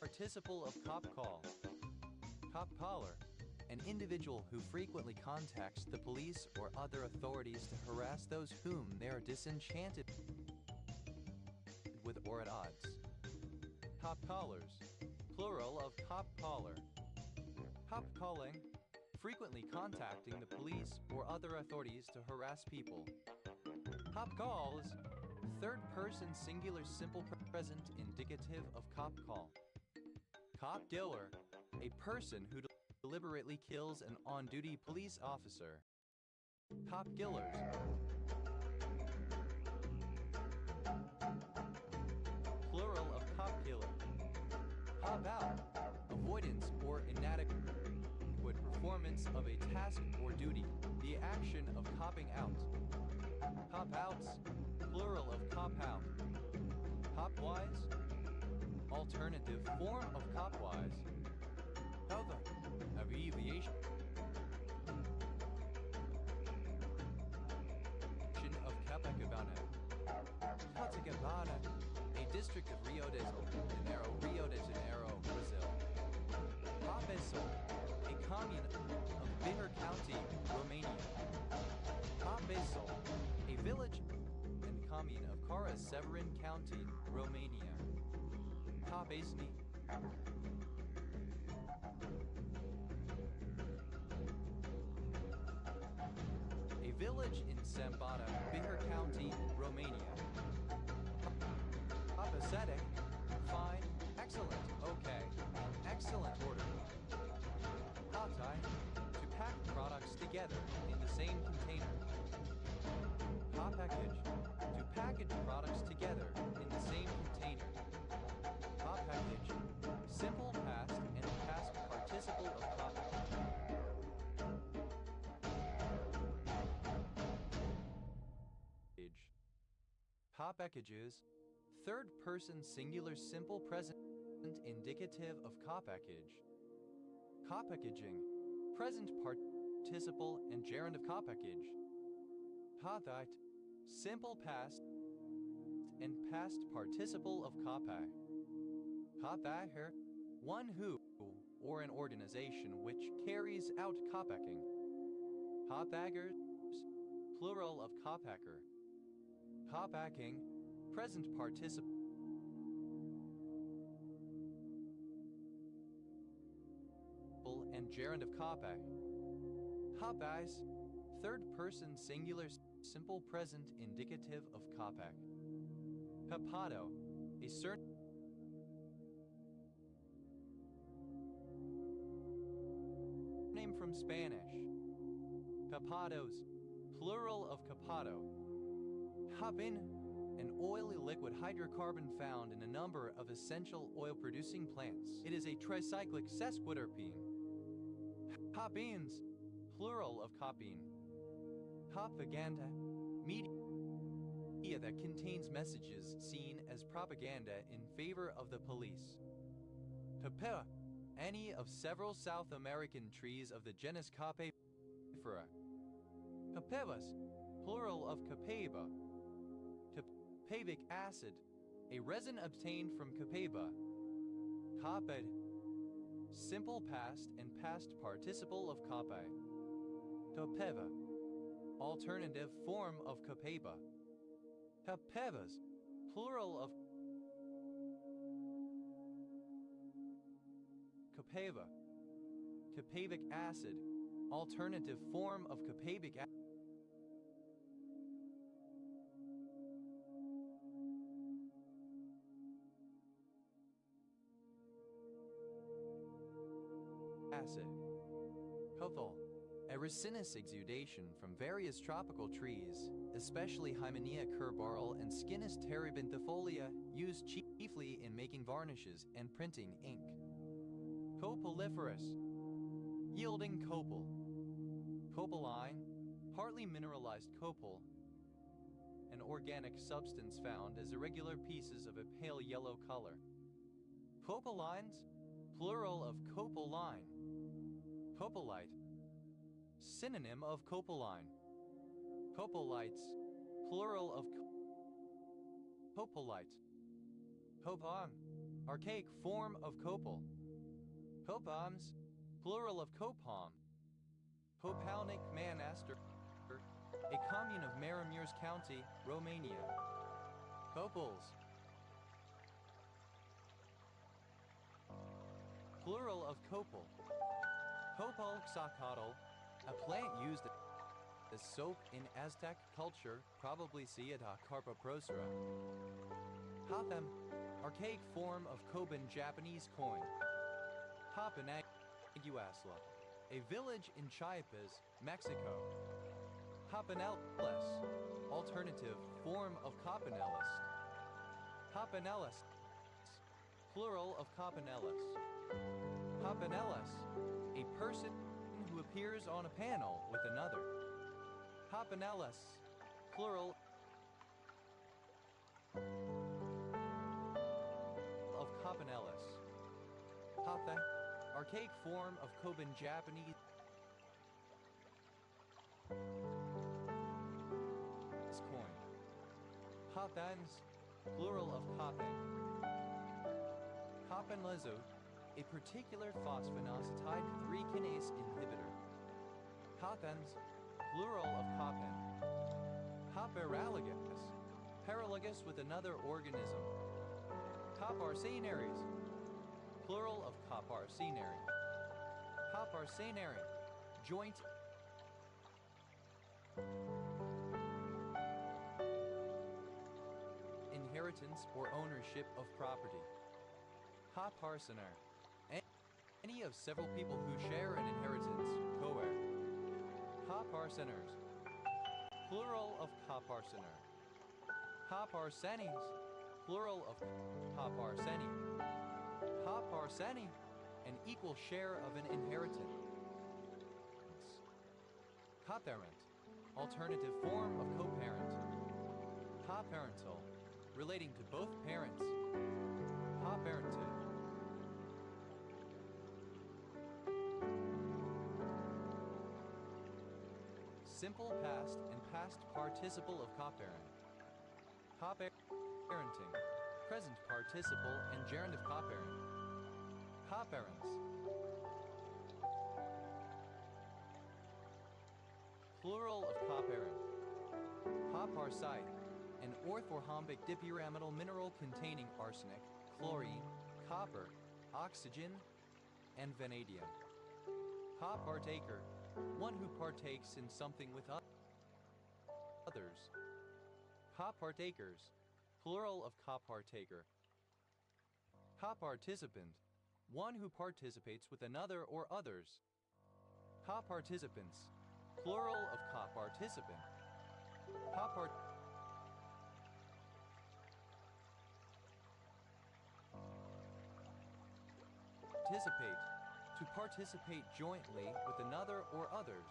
Participle of cop call. Cop caller. An individual who frequently contacts the police or other authorities to harass those whom they are disenchanted with or at odds. Cop callers. Plural of cop caller. Cop calling. Frequently contacting the police or other authorities to harass people. Cop calls. Third person singular simple present indicative of cop call. Cop killer. A person who deliberately kills an on-duty police officer. Cop killers. Plural of cop killer. Cop out. Avoidance or inadequate performance of a task or duty. The action of copping out. Cop outs. Plural of cop out. Copwise. Alternative form of copwise. However, abbreviation of Copacabana. Copacabana, a district of Rio de Janeiro, Brazil. Cabeço, a commune of Bihar County, Romania. Cabeço, a village and commune of Severin County, Romania. Cabeçni. A village in Sambata, Bihar County, Romania. Apathetic. Fine. Excellent. Okay. Excellent order. Patai. To pack products together in the same container. Package. To package products together in the same container. Package. Simple past and past participle of package. Packages. Third person singular simple present indicative of package. Packaging. Present participle and gerund of package. Pathite. Simple past and past participle of Kapai. Kapaher, one who, or an organization which carries out kopacking. Kopackers, plural of kopacker. Kopacking, present participle and gerund of kopai. Kopais, third person singular simple present indicative of kopak. Kapado, a surname from Spanish. Capados, plural of capado. Hopin, an oily liquid hydrocarbon found in a number of essential oil-producing plants. It is a tricyclic sesquiterpene. Hopines, plural of copine. Propaganda, media that contains messages seen as propaganda in favor of the police. Pepera, any of several South American trees of the genus Capefera. Capevas, plural of capeba. Capavic acid, a resin obtained from capeba. Caped, simple past and past participle of cape. Capeva, alternative form of capeba. Capevas, plural of capeva. Capavic acid, alternative form of capavic acid. Cothol, a resinous exudation from various tropical trees, especially Hymenaea curbarl and Scinis terebinthifolia, used chiefly in making varnishes and printing ink. Copaliferous, yielding copal. Copaline, partly mineralized copal, an organic substance found as irregular pieces of a pale yellow color. Copalines, plural of copaline. Copalite, synonym of copaline. Copalites, plural of copalite. Copang, archaic form of copal. Copams, plural of copom. Popalnic Manaster, a commune of Maramureș County, Romania. Copals, plural of copal. Copal xacatl, a plant used as soap in Aztec culture, probably Cieta carpoprosera. Hatham, archaic form of Koban Japanese coin. Hapanaguasla, a village in Chiapas, Mexico. Hapanelis, alternative form of Capanelist. Hapanelis, plural of Capanelis. Hapanelis, a person who appears on a panel with another. Hapanelis, plural of Capanelis. Hatha, archaic form of Koban Japanese coin. Hapans, plural of Kapan. Kapanlezo, a particular phosphonocetide 3-kinase inhibitor. Hapans, plural of Kapan. Haparalagus, paralogous with another organism. Caparsenaries, plural of caparsenary. Caparsenary, joint inheritance or ownership of property. Caparsenar, any of several people who share an inheritance, co-heir. Caparseners, plural of caparsenar. Caparsenes, plural of caparseni. Caparseni, an equal share of an inheritance. Coparent, alternative form of co-parent. Coparental, relating to both parents. Coparented. Simple past and past participle of coparent. Coparenting, present participle and gerund of coparent. Coparents, plural of coparent. Coparsite, an orthorhombic dipyramidal mineral containing arsenic, chlorine, copper, oxygen, and vanadium. Copartaker, one who partakes in something with others. Copartakers, plural of copartaker. Coparticipant, one who participates with another or others. Coparticipants, plural of coparticipant. Participate, to participate jointly with another or others.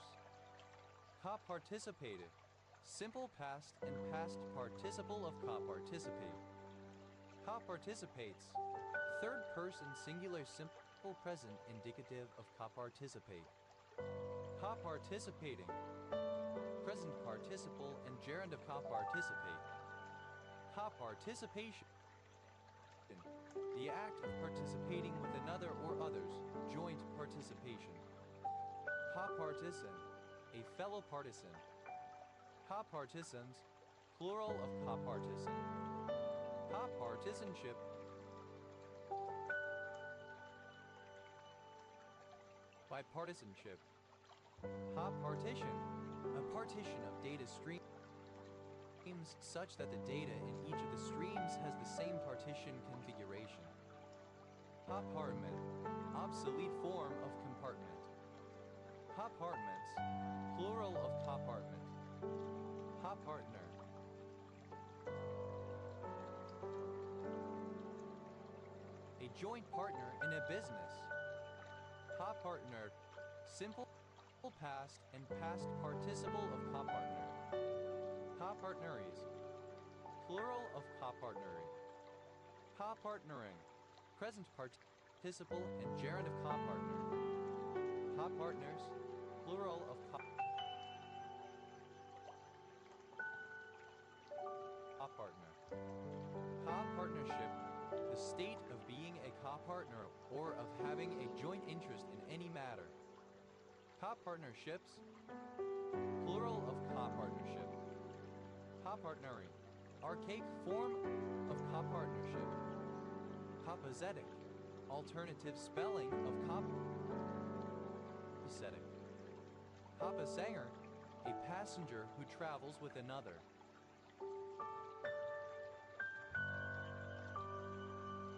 Coparticipated, simple past and past participle of coparticipate. Coparticipates, third person singular simple present indicative of coparticipate. Coparticipating, present participle and gerund of coparticipate. Coparticipation, the act of participating with another or others, joint participation. Copartisan, a fellow partisan. Copartisans, plural of copartisan. Copartisanship, bipartisanship. Copartition, a partition of data streams such that the data in each of the streams has the same partition configuration. Compartment, obsolete form of compartment. Compartments, plural of compartment. Compartner. A joint partner in a business. Compartner, simple past and past participle of compartner. Copartneries, plural of copartnery. Copartnering, present participle and gerund of copartner. Copartners, plural of copartner. Copartnership, the state of being co-partner or of having a joint interest in any matter. Co-partnerships, plural of co-partnership. Co-partnering, archaic form of co-partnership. Copazetic, alternative spelling of copacetic. Copasanger, a passenger who travels with another.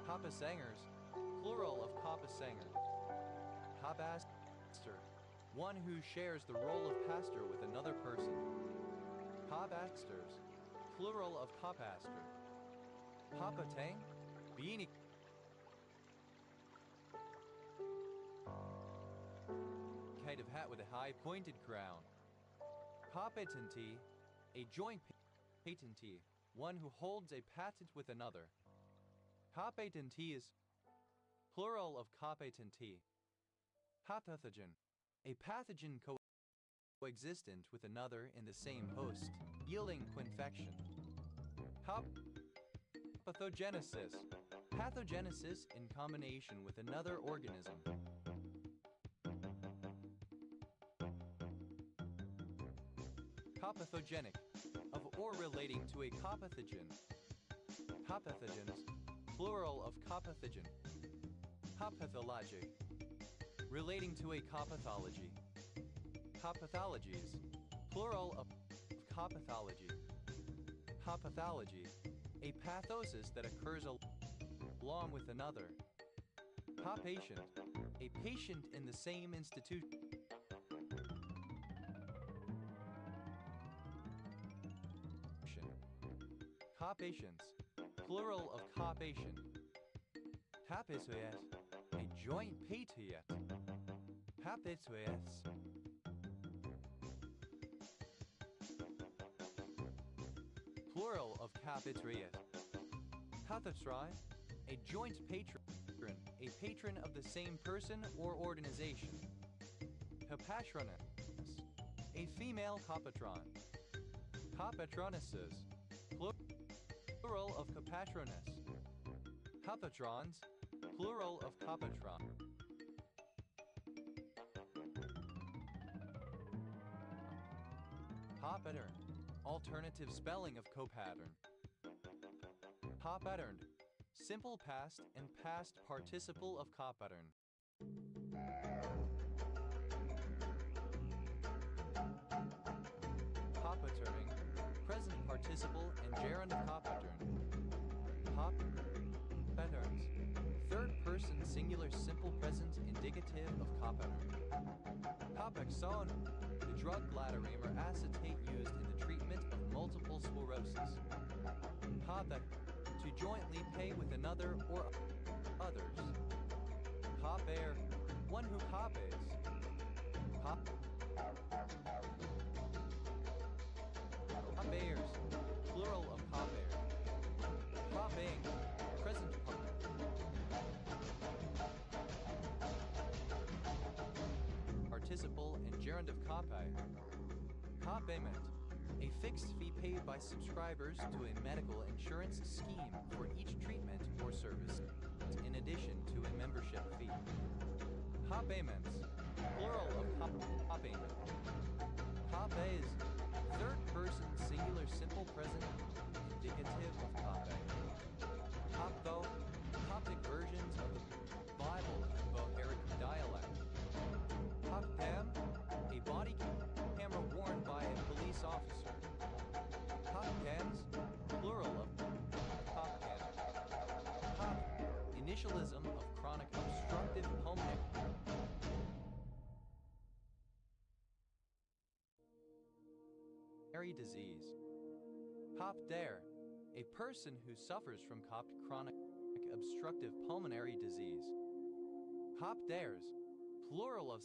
Copasangers, plural of copasanger. Copaster, one who shares the role of pastor with another person. Copasters, plural of copaster. Copatang, being a kind of hat with a high pointed crown. Copatentee, a joint patentee, one who holds a patent with another. Copatentees, plural of copatentee. Copathogen, a pathogen coexistent with another in the same host, yielding quinfection. Pathogenesis, pathogenesis in combination with another organism. Copathogenic, of or relating to a copathogen. Copathogens, plural of copathogen. Copathologic, relating to a copathology. Copathologies, plural of copathology. Copathology, a pathosis that occurs along with another. Copatient, a patient in the same institution. Copatients, plural of copatient. Tapisuet, a joint patriot. Tapisuets, plural of capitriot. Pathotri, a joint patron, a patron of the same person or organization. Copatronus, a female copatron. Copatronesses, plural of copatronus. Copatrons, plural of copatron. Copattern, alternative spelling of copattern. Copatterned, simple past and past participle of copattern. Copatterning, present participle and gerund of copattern. Copatterns, third person singular simple present indicative of copattern. Copaxone, the drug glatiramer acetate used in the treatment of multiple sclerosis. Copac, to jointly pay with another or others. Copair, one who copays. Copayers, plural of copair. Copaying, present participle and gerund of copay. Copayment, a fixed fee paid by subscribers to a medical insurance scheme for each treatment or service, in addition to a membership fee. Copayments, plural of copayment. Copays, third person singular simple present indicative of copay. Copto, Coptic versions of the Bible in Bohairic dialect. Copcam, a body camera worn by a police officer. Copcams, plural of copcam. Cop, initialism of chronic obstructive pulmonary disease. Copdare, a person who suffers from chronic obstructive pulmonary disease. Copdares, plural of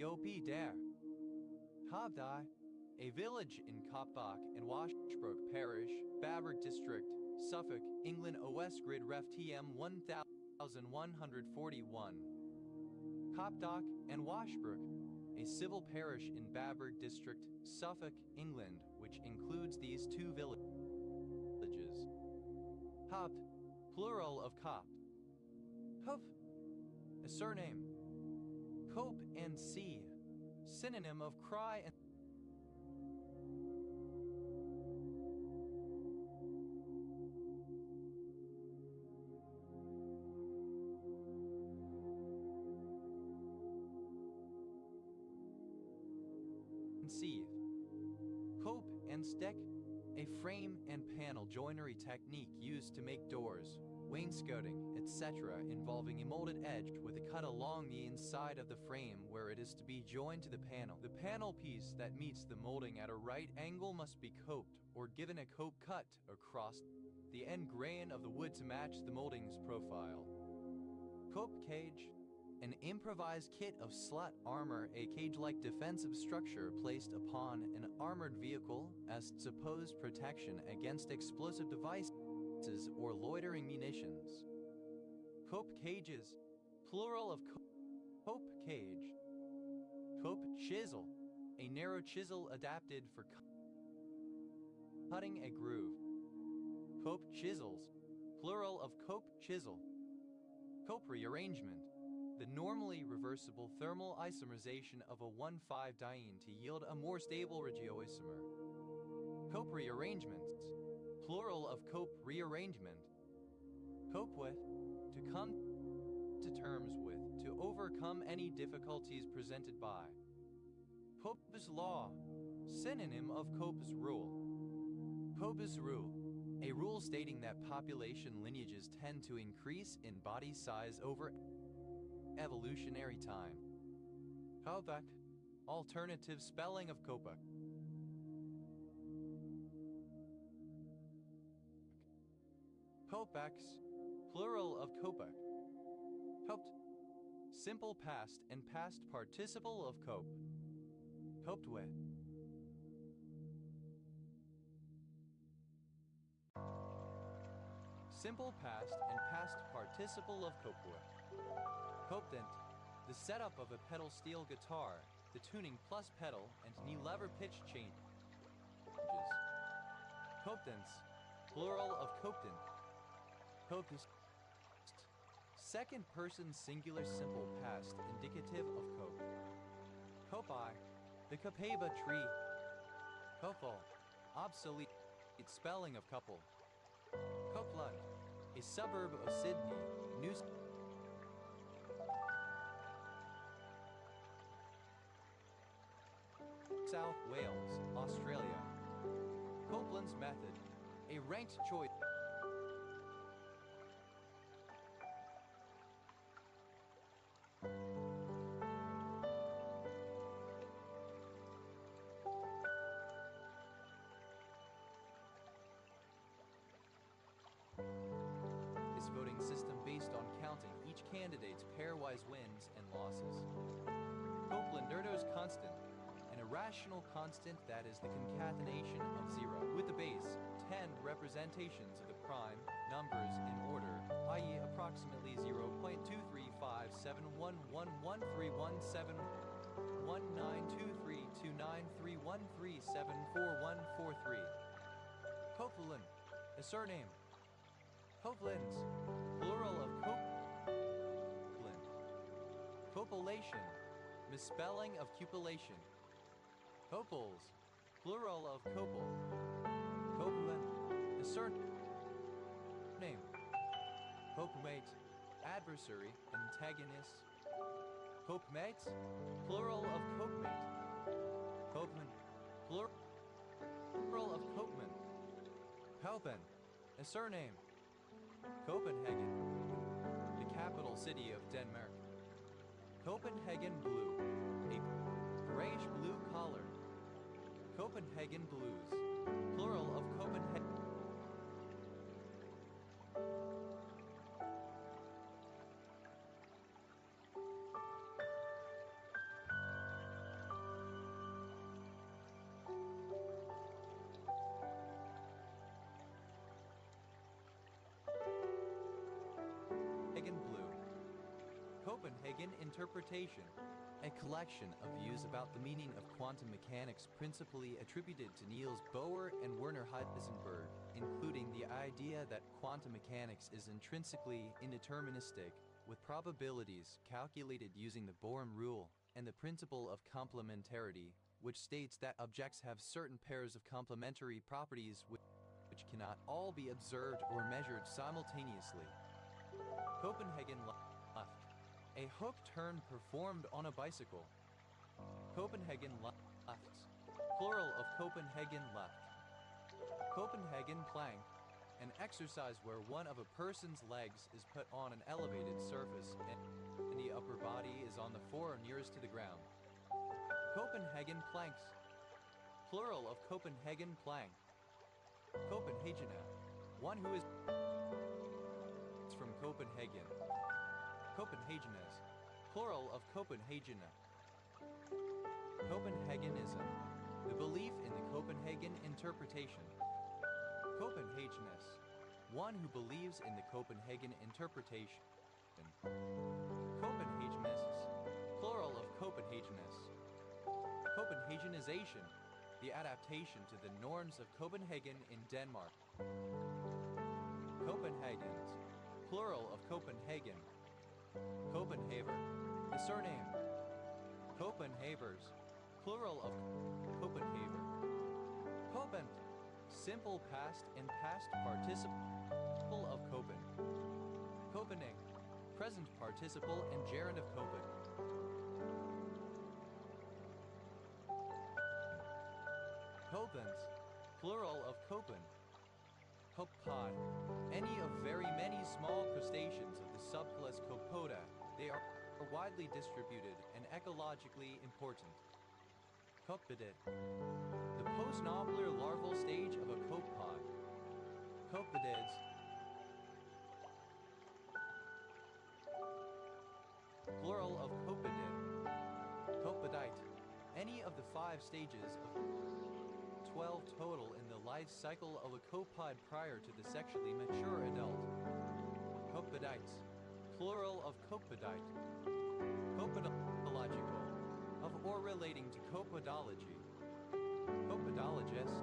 Copdare. Cobdai, a village in Copbach and Washbrook Parish, Baberg District, Suffolk, England. OS Grid Ref TM 1141. Copdock and Washbrook, a civil parish in Baberg District, Suffolk, England, which includes these two villages. Copt, plural of copt. Cope, a surname. Cope and see, synonym of cry and sieve. Cope and steck, a frame and panel joinery technique used to make doors, wainscoting, etc. involving a molded edge with a cut along the inside of the frame where it is to be joined to the panel. The panel piece that meets the molding at a right angle must be coped or given a cope cut across the end grain of the wood to match the molding's profile. Cope cage, an improvised kit of slut armor, a cage-like defensive structure placed upon an armored vehicle as supposed protection against explosive devices or loitering munitions. Cope cages, plural of cope cage. Cope chisel, a narrow chisel adapted for cutting a groove. Cope chisels, plural of cope chisel. Cope rearrangement, the normally reversible thermal isomerization of a 1,5-diene to yield a more stable regioisomer. Cope rearrangements, plural of cope rearrangement. Cope with, to come to terms with, to overcome any difficulties presented by. Cope's law, synonym of Cope's rule. Cope's rule, a rule stating that population lineages tend to increase in body size over evolutionary time. Copac, alternative spelling of Copac. Copacs, plural of Copac. Coped, simple past and past participle of cope. Coped with. Simple past and past participle of cope with. Copedent, the setup of a pedal steel guitar, the tuning plus pedal and knee lever pitch changes. Copedents, plural of copedent. Copest, second person singular simple past indicative of cope. Copi, the copaiba tree. Copal, obsolete spelling of couple. Copeland, a suburb of Sydney, New South Wales, Australia. Copeland's method, a ranked choice. This voting system based on counting each candidate's pairwise wins and losses. Copeland-Erdo's constant, an irrational constant that is the concatenation of 0 with the base 10 representations of the prime numbers in order, i.e. approximately 0.2357111317192329313744143. Copeland, a surname. Copelands, plural of Copeland. Copulation, misspelling of cupulation. Copals, plural of copal. Copeland, a surname. Copemate, adversary, antagonist. Copemates, plural of copemate. Copeman, plural of copeman. Copen, a surname. Copenhagen, the capital city of Denmark. Copenhagen blue, a grayish-blue collar. Copenhagen blues, plural of Copenhagen. Copenhagen interpretation, a collection of views about the meaning of quantum mechanics principally attributed to Niels Bohr and Werner Heisenberg, including the idea that quantum mechanics is intrinsically indeterministic, with probabilities calculated using the Bohr rule and the principle of complementarity, which states that objects have certain pairs of complementary properties which cannot all be observed or measured simultaneously. Copenhagen left. A hook turn performed on a bicycle. Copenhagen left. Plural of Copenhagen left. Copenhagen plank. An exercise where one of a person's legs is put on an elevated surface and the upper body is on the floor nearest to the ground. Copenhagen planks. Plural of Copenhagen plank. Copenhagener. One who is from Copenhagen. Copenhageners. Plural of Copenhagener. Copenhagenism. The belief in the Copenhagen interpretation. Copenhagenist. One who believes in the Copenhagen interpretation. Copenhagenists. Plural of Copenhagenists. Copenhagenization. The adaptation to the norms of Copenhagen in Denmark. Copenhagens. Plural of Copenhagen. Copenhaver. The surname. Copenhavers. Plural of Copenhaver. Copen. Simple past and past participle of Copen. Copening. Present participle and gerund of Copen. Copens. Plural of Copen. Copepod. Any of very many small crustaceans of the subclass Copoda. They are widely distributed and ecologically important. Copepodid. The postnobular larval stage of a copepod. Copepodids. Plural of copepodid. Copepodite. Any of the 5 stages of 12 total in the life cycle of a copepod prior to the sexually mature adult. Copepodites. Plural of copepodite. Copedological. Of or relating to copedology. Copedologist.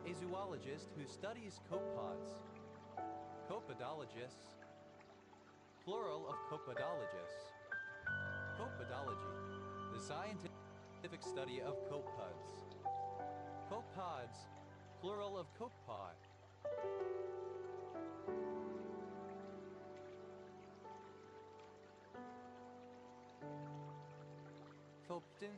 A zoologist who studies copepods. Copedologists. Plural of copedologists. Copedology. The scientific study of copepods. Copepods. Plural of copepod. Phoptin.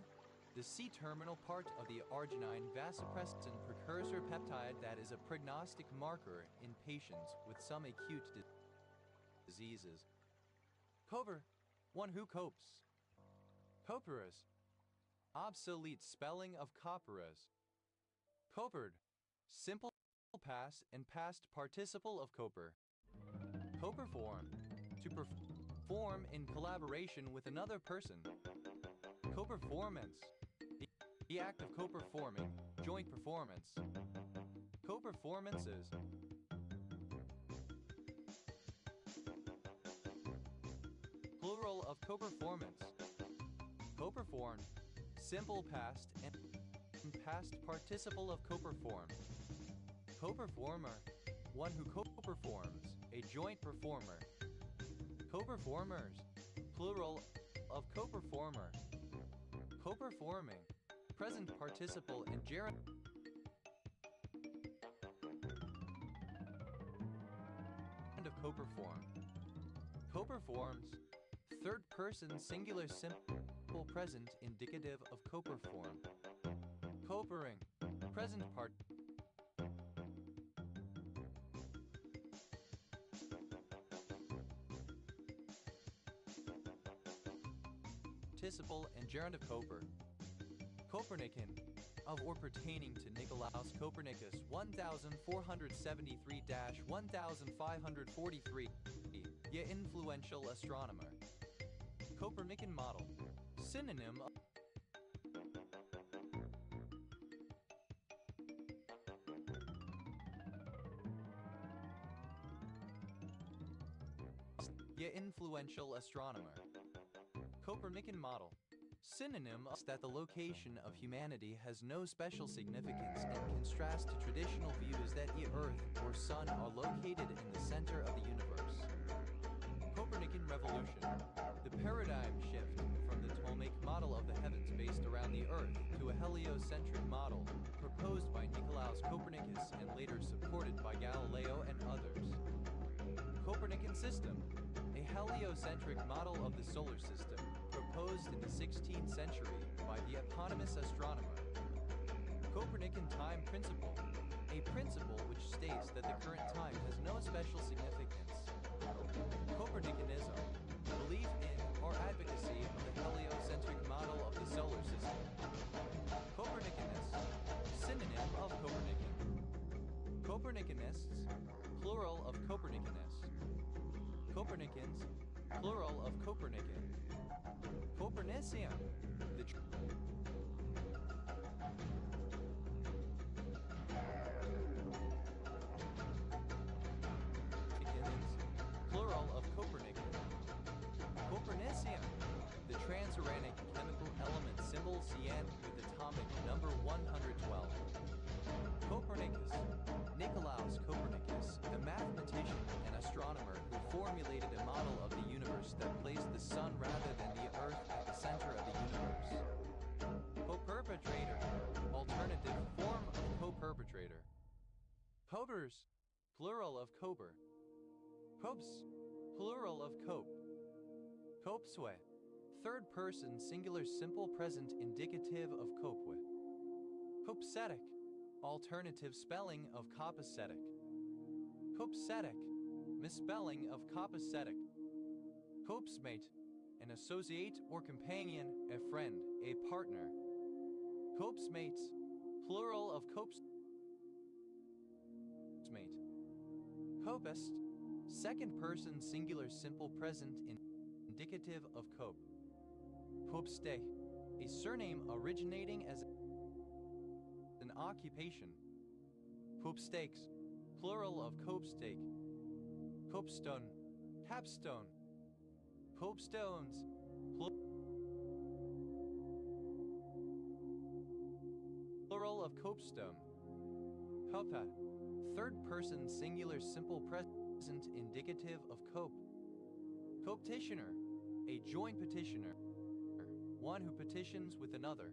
The C-terminal part of the arginine vasopressin precursor peptide that is a prognostic marker in patients with some acute diseases. Coper. One who copes. Coperous. Obsolete spelling of copperous. Copered. Simple past and past participle of coper. Coperform. To perform in collaboration with another person. Coperformance. The act of coperforming, joint performance. Coperformances. Plural of coperformance. Coperform. Simple past and past participle of coperform. Coperformer. One who coperforms, a joint performer. Coperformers. Plural of coperformer. Coperforming. Present participle and gerund of coperform. Coperforms. Third person singular simple present indicative of coperform. Copering. Present participle and gerund of coper. Copernican. Of or pertaining to Nicolaus Copernicus 1473-1543, ye influential astronomer. Copernican model. Synonym of ye influential astronomer. Copernican model. Synonym of that the location of humanity has no special significance and contrasts to traditional views that the Earth or Sun sun are located in the center of the universe. Copernican revolution. The paradigm shift from the Ptolemaic model of the heavens based around the Earth to a heliocentric model proposed by Nicolaus Copernicus and later supported by Galileo and others. Copernican system. A heliocentric model of the solar system proposed in the 16th century by the eponymous astronomer. Copernican time principle. A principle which states that the current time has no special significance. Copernicanism. Belief in or advocacy of the heliocentric model of the solar system. Copernicanist. Synonym of Copernican. Copernicanists. Plural of Copernicanists. Copernicans. Plural of Copernican. Copernician. The plural of Copernican. Copernician. The transuranic chemical element symbol Cn with atomic number 112. Copernicus. Nicolaus Copernicus, a mathematician and astronomer who formulated a model of the universe that placed the sun rather than the Earth at the center of the universe. Co-perpetrator. Alternative form of co-perpetrator. Cobers. Plural of cober. Copes. Plural of cope. Copeswe. Third person singular simple present indicative of copewe. Copacetic. Alternative spelling of copacetic. Copacetic. Misspelling of copacetic. Copesmate. An associate or companion, a friend, a partner. Copesmates. Plural of copesmate. Copist. Second person singular simple present indicative of cope. Copeste. A surname originating as an occupation. Copestakes. Plural of copestake. Copestone. Capstone. Copestones. Plural of copestone. Copa. Third person singular simple present indicative of cope. Copetitioner. A joint petitioner. One who petitions with another.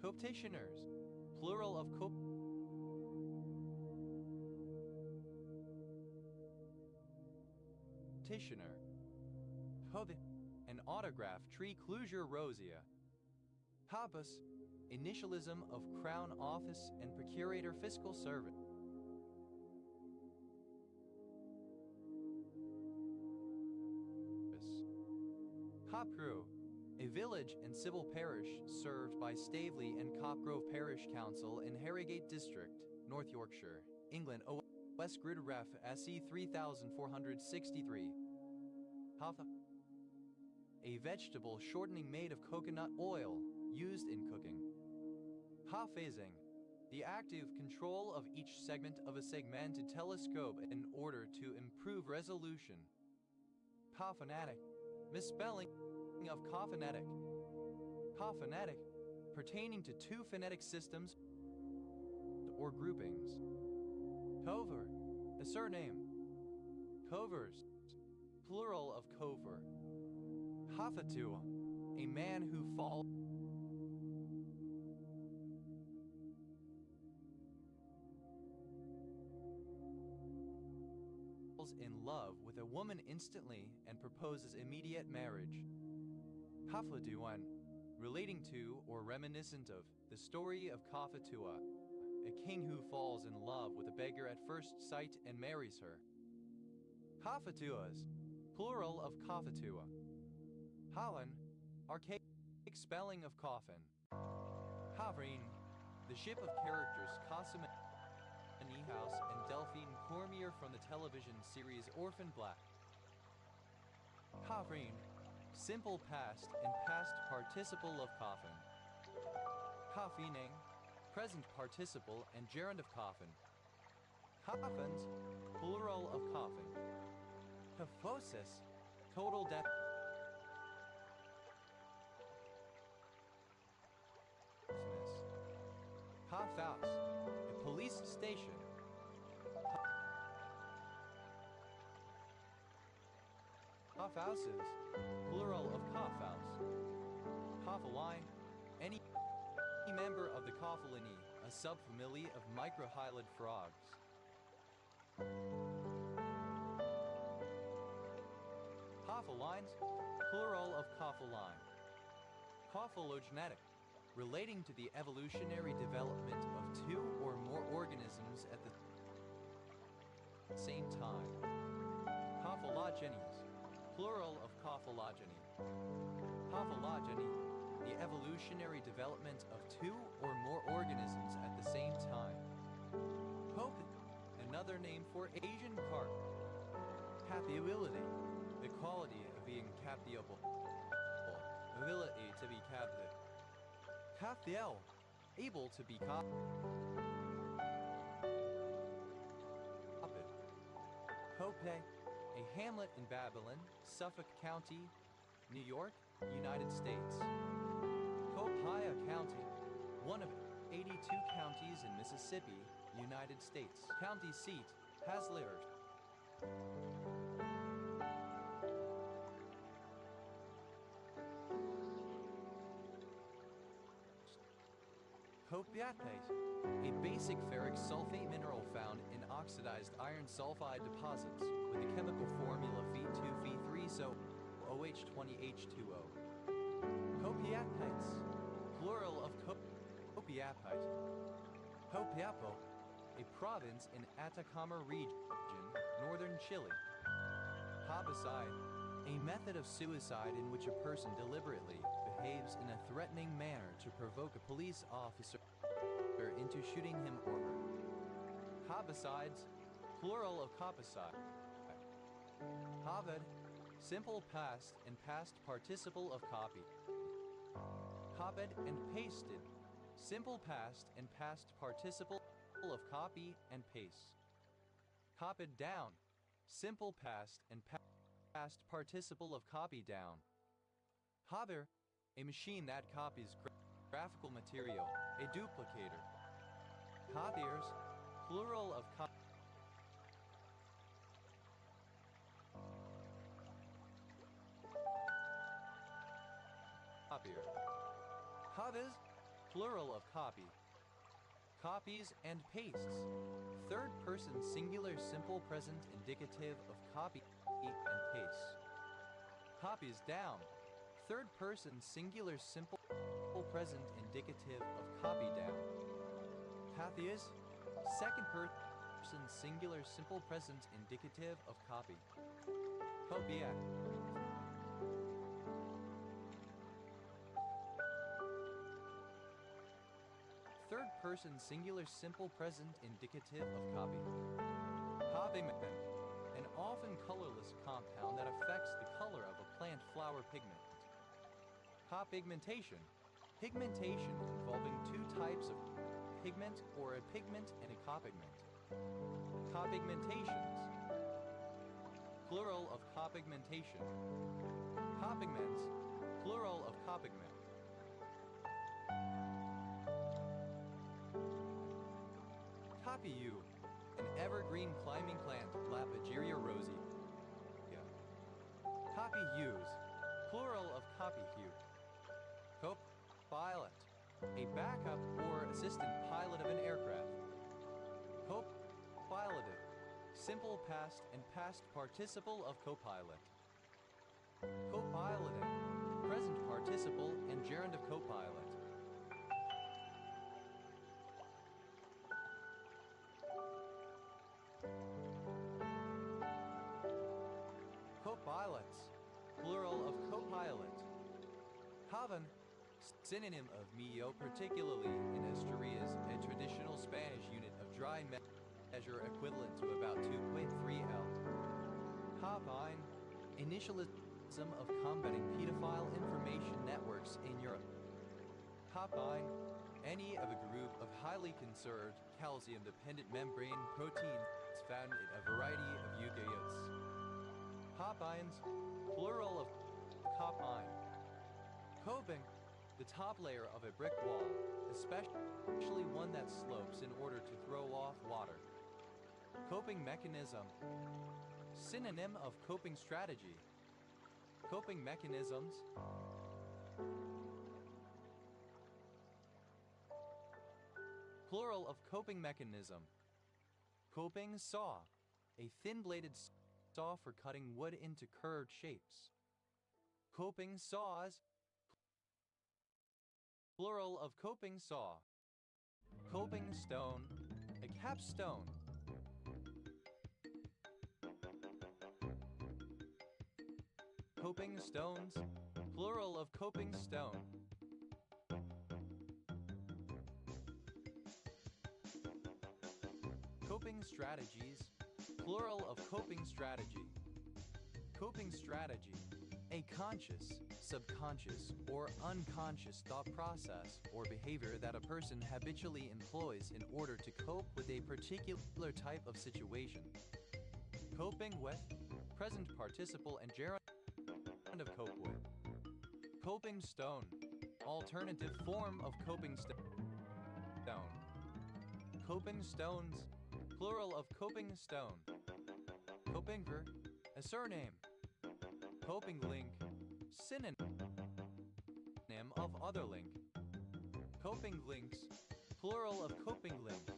Copetitioners. Plural of petitioner. Code. An autograph tree closure rosea. Papus. Initialism of Crown Office and Procurator Fiscal Service. Copgrove. A village and civil parish served by Staveley and Copgrove Parish Council in Harrogate District, North Yorkshire, England. West Grid Ref SE 3463. Hatha. A vegetable shortening made of coconut oil used in cooking. Ha-phasing. The active control of each segment of a segmented telescope in order to improve resolution. Pa-phonetic. Misspelling of cophonetic. Cophonetic, pertaining to two phonetic systems or groupings. Cover, a surname. Covers, plural of cover. Hafatua, a man who falls in love with a woman instantly and proposes immediate marriage. Kafladuan, relating to or reminiscent of the story of Kafatua, a king who falls in love with a beggar at first sight and marries her. Kafatuas, plural of Kafatua. Halan, archaic spelling of coffin. Havreen, the ship of characters Cosima Niehaus and Delphine Cormier from the television series Orphan Black. Havreen, simple past and past participle of coffin. Coffining, present participle and gerund of coffin. Coffins, plural of coffin. Kyphosis, total death. Kaffaus, a police station. Coffhouses, plural of coffhouse. Coffaline, any member of the Coffalinae, a subfamily of microhylid frogs. Coffalines, plural of coffaline. Cophylogenetic, relating to the evolutionary development of two or more organisms at the same time. Cophylogenes, plural of cophylogeny. Cophylogeny, the evolutionary development of two or more organisms at the same time. Cope, another name for Asian carp. Capability, the quality of being capable. Ability to be captive. Captiel, able to be copied. Cope, a hamlet in Babylon, Suffolk County, New York, United States. Copiah County, one of 82 counties in Mississippi, United States. County seat, Hazlehurst. Copiapite, a basic ferric sulfate mineral found in oxidized iron sulfide deposits with the chemical formula Fe2Fe3SO OH20H2O. Copiapites, plural of copiapite. Copiapo, a province in Atacama region, northern Chile. Homicide, a method of suicide in which a person deliberately behaves in a threatening manner to provoke a police officer into shooting him or her. Copicides, plural of copicide. Covid, simple past and past participle of copy. Copied and pasted, simple past and past participle of copy and paste. Copied down, simple past and past participle of copy down. Copier, a machine that copies graphical material, a duplicator. Copiers, plural of copier. Copies, plural of copy. Copies and pastes, third person singular simple present indicative of copy and paste. Copies down, third person singular simple present indicative of copy down. Copies, second person singular simple present indicative of copy. Copiat. Third person singular simple present indicative of copy. Copyment, an often colorless compound that affects the color of a plant flower pigment. Copigmentation, pigmentation involving two types of pigment or a pigment and a copigment. Copigmentations, plural of copigmentation. Copigments, plural of copigment. Copieu, an evergreen climbing plant, Lapageria rosea. Copyuse, plural of copyhue. Copilot, a backup or assistant pilot of an aircraft. Copiloted, simple past and past participle of copilot. Copiloting, present participle and gerund of copilot. Copilots, plural of copilot. Coven, synonym of millo, particularly in Asturias, a traditional Spanish unit of dry measure equivalent to about 2.3 L. Copine, initialism of combating pedophile information networks in Europe. Copine, any of a group of highly conserved calcium-dependent membrane proteins found in a variety of eukaryotes. Copines, plural of copine. Coping, the top layer of a brick wall, especially one that slopes in order to throw off water. Coping mechanism, synonym of coping strategy. Coping mechanisms. Plural of coping mechanism. Coping saw, a thin-bladed saw for cutting wood into curved shapes. Coping saws. Plural of coping saw. Coping stone, a capstone. Coping stones, plural of coping stone. Coping strategies, plural of coping strategy. Coping strategy, a conscious, subconscious, or unconscious thought process or behavior that a person habitually employs in order to cope with a particular type of situation. Coping with, present participle and gerund of cope with. Coping stone, alternative form of coping stone. Coping stones, plural of coping stone. Copinger, a surname. Coping link, synonym of other link. Coping links, plural of coping link.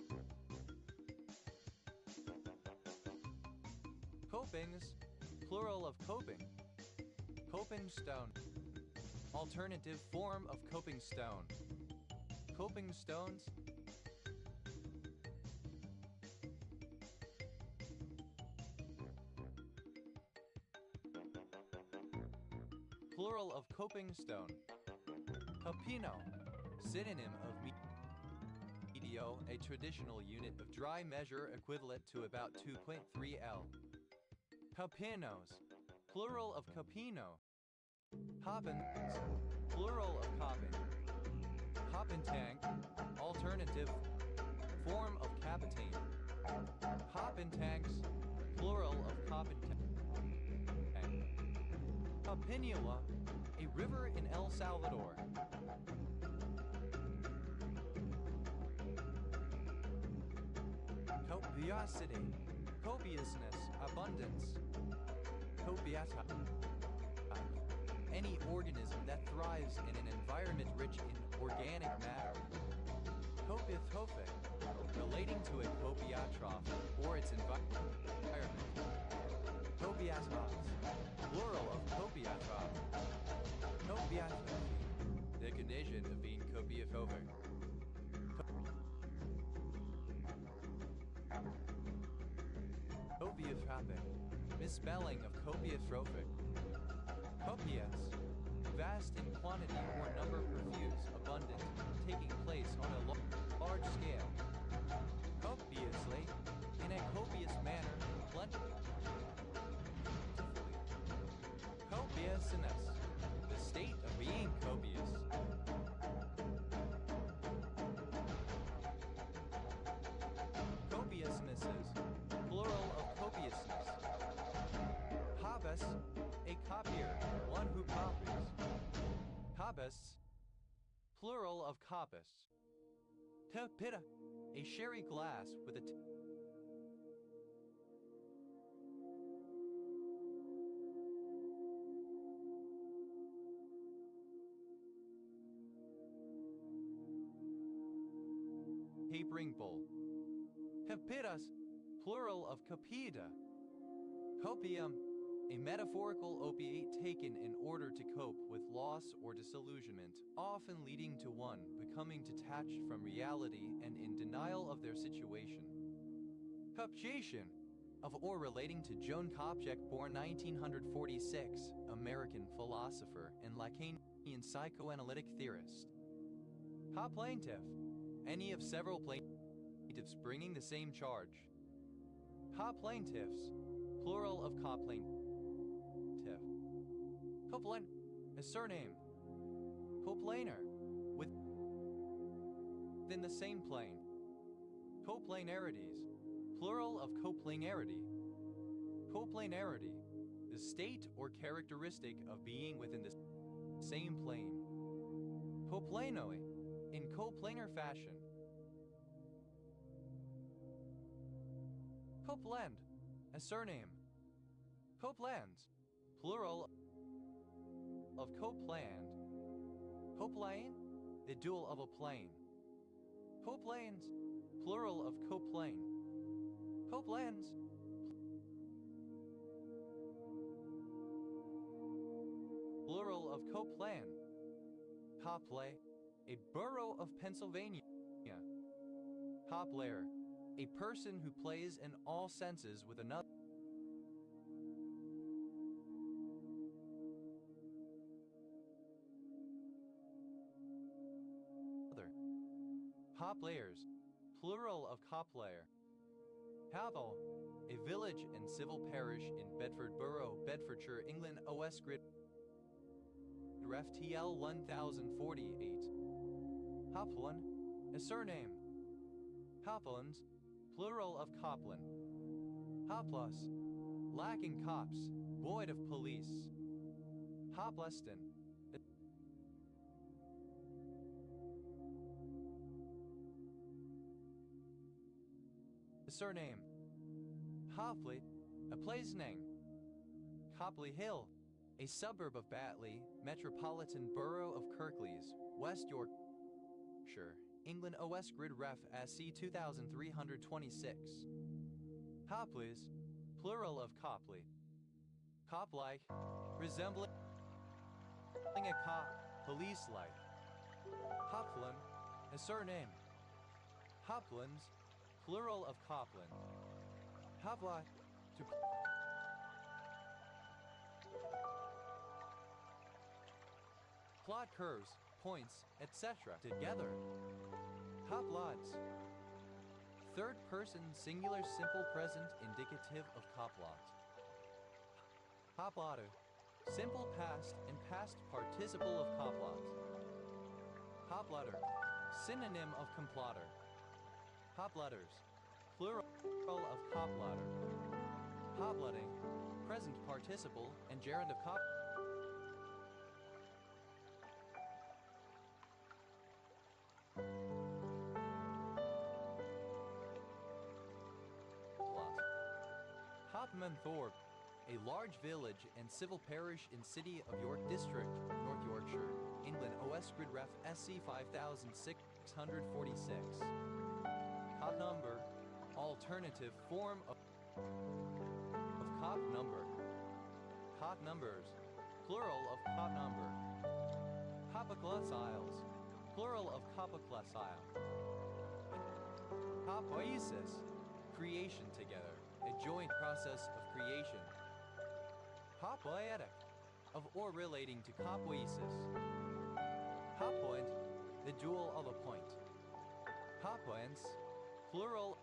Copings, plural of coping. Coping stone, alternative form of coping stone. Coping stones. Plural of coping stone. Copino, synonym of medio, a traditional unit of dry measure equivalent to about 2.3 L. Copinos, plural of copino. Coppins, plural of copping. Coppin tank, alternative form of capitane. Coppin tanks, plural of coppin tank. Copinua, a river in El Salvador. Copiosity, copiousness, abundance. Copiata, any organism that thrives in an environment rich in organic matter. Copiotrophic, relating to a copiotroph or its environment. Copiatrophs, plural of copiotroph. Copiotrophy, the condition of being copiotrophic. Copiotropic, misspelling of copiotrophic. Copious, vast in quantity or number, profuse, abundant, taking place on a large scale. Copiously, in a copious manner, plentifully. Copiousness, the state of being copious. Copiousnesses, plural of copiousness. Cobbus, a copier, one who copies. Cobbus, plural of coppice. Tepida, a sherry glass with a tapering bowl. Capitas, plural of capita. Copium, a metaphorical opiate taken in order to cope with loss or disillusionment, often leading to one becoming detached from reality and in denial of their situation. Cupcation, of or relating to Joan Kopchak, born 1946, American philosopher and Lacanian psychoanalytic theorist. Co-plaintiff, any of several plaintiffs bringing the same charge. Co-plaintiffs, plural of co-plaintiff. Coplain, a surname. Coplanar, within the same plane. Coplanarities, plural of coplanarity. Coplanarity, the state or characteristic of being within the same plane. Coplanoi, in coplanar fashion. Copeland, a surname. Copelands, plural of copland. Coplane, the dual of a plane. Coplanes, plural of coplane. Coplans, plural of coplan. Coplay, a borough of Pennsylvania. Coplayer, a person who plays in all senses with another. Coplayers, plural of coplayer. Cavell, a village and civil parish in Bedford Borough, Bedfordshire, England. OS grid ref TL 1048. Hoplin, a surname. Hoplins, plural of Coplin. Hoplos, lacking cops, void of police. Hopleston, a surname. Hopley, a place name. Copley Hill, a suburb of Batley, Metropolitan Borough of Kirklees, West Yorkshire, England. OS grid ref SC 2326. Copleys, plural of Copley. Cop-like, resembling a cop, police-like. Hoplin, a surname. Hoplins, plural of Coplin. Hopla, to plot curves, points, etc. together. Hoplods, third person singular simple present indicative of coplot. Hoplotter, simple past and past participle of coplot. Hoplotter, synonym of complotter. Hoplotters, plural of coplotter. Hoplotting, present participle and gerund of cop. Hopmanthorpe, a large village and civil parish in City of York District, North Yorkshire, England. OS grid ref SC 5646. Cop number, alternative form of cop number. Cop numbers, plural of cop number. Copoclesiles, plural of copoclesile. Copoesis, creation together, a joint process of creation. Copoetic, of or relating to copoesis. Copoint, the dual of a point. Copoents, plural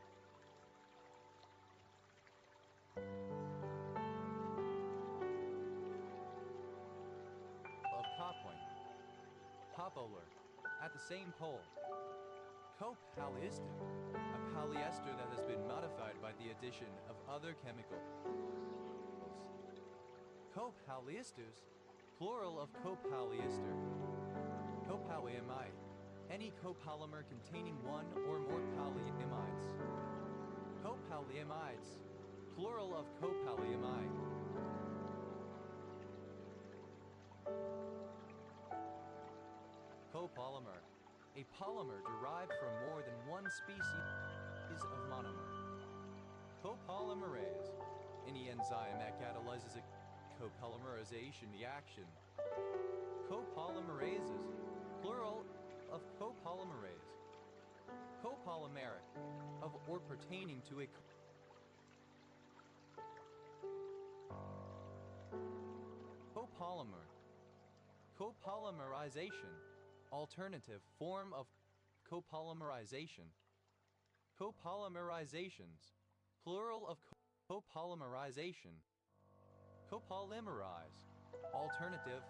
of copoint. Copolar, at the same pole. Copolyester, a polyester that has been modified by the addition of other chemicals. Copolyesters, plural of copolyester. Copolyamide, any copolymer containing one or more polyamides. Copolyamides, plural of copolyamide. Copolymer, a polymer derived from more than one species of monomer. Copolymerase, any enzyme that catalyzes a copolymerization reaction. Copolymerases, plural of copolymerase. Copolymeric, of or pertaining to a copolymer. Copolymerization, alternative form of copolymerization. Copolymerizations, plural of copolymerization. Copolymerize, alternative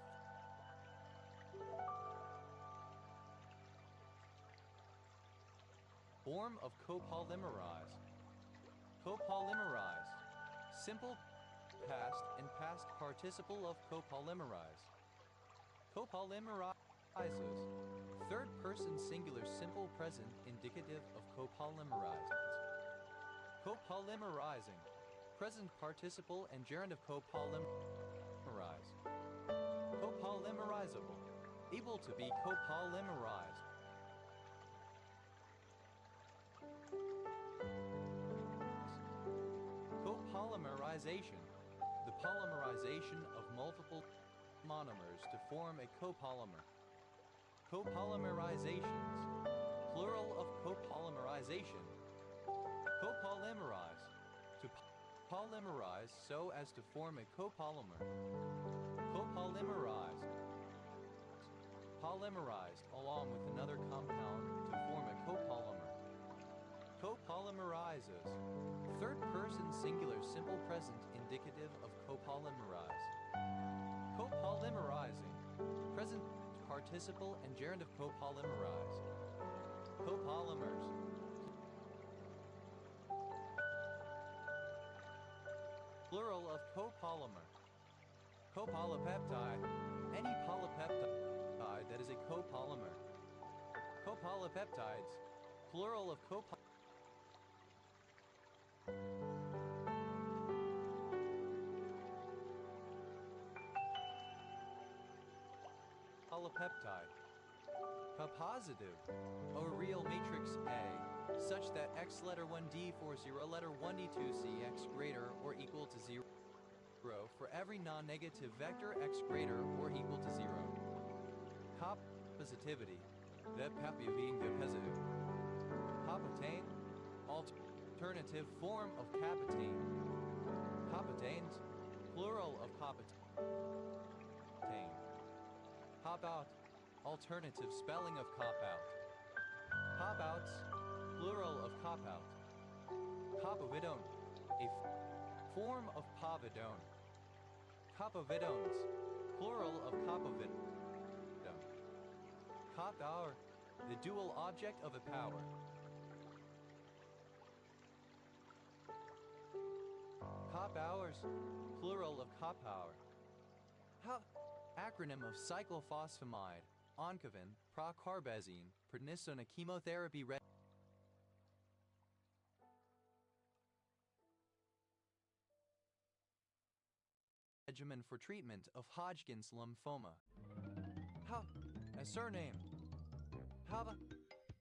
form of copolymerize. Copolymerize, simple past and past participle of copolymerize. Copolymerizes, third person singular simple present indicative of copolymerized. Copolymerizing, present participle and gerund of copolymerize. copolymerizable. Able to be copolymerized. Copolymerization. The polymerization of multiple monomers to form a copolymer. Copolymerizations. Plural of copolymerization. Copolymerize. To polymerize so as to form a copolymer. Copolymerized. Polymerized along with another compound to form a copolymer. Copolymerizes. Third person singular simple present indicative of copolymerize. Copolymerizing. Present participle and gerund of copolymerize. Copolymers. Plural of copolymer. Copolypeptide. Any polypeptide that is a copolymer. Copolypeptides. Plural of polypeptide. Positive. A real matrix A, such that x letter 1d for 0 letter 1d2c x greater or equal to 0 for every non-negative vector x greater or equal to 0. Positivity. The being the positive. Capitane. Alternative form of capitane. Capitanes. Plural of capitane. Cop-out. Alternative spelling of cop-out. Cop-outs. Plural of cop-out. Copovidone. A form of povidone. Copovidones. Plural of copovidone. Cop-hour. The dual object of a power. Cop-hours. Plural of cop-hour. Acronym of cyclophosphamide. Oncovin, procarbazine, prednisone chemotherapy regimen for treatment of Hodgkin's lymphoma. A surname.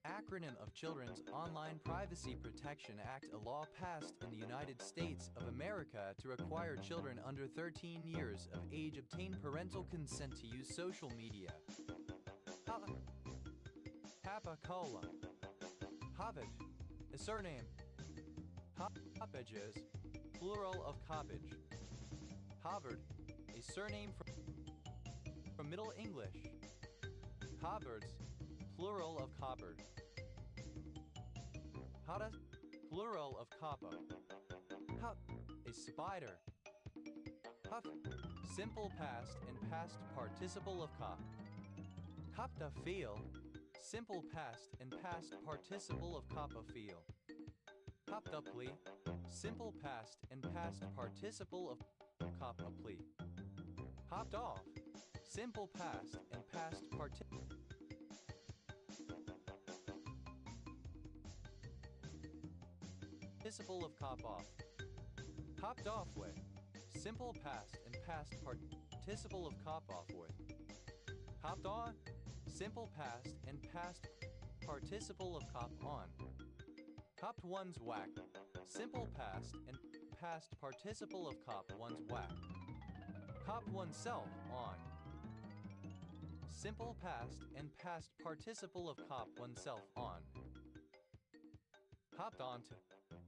Acronym of Children's Online Privacy Protection Act, a law passed in the United States of America to require children under 13 years of age obtain parental consent to use social media. Cola. Hobbage. A surname. Hoppages. Plural of coppage. Hobbard. A surname from Middle English. Cobbards. Plural of copper. Hada. Plural of coppa. Hup. A spider. Huff. Simple past and past participle of cop. Copta feel. Simple past and past participle of coppa-feel. Coptuply. Simple past and past participle of coptuply. Hopped off. Simple past and past participle of cop off. Hopped off with. Simple past and past participle of cop off with. Hopped on. Simple past and past participle of cop on. Copped one's whack. Simple past and past participle of cop one's whack. Copped oneself on. Simple past and past participle of cop oneself on. Copped onto.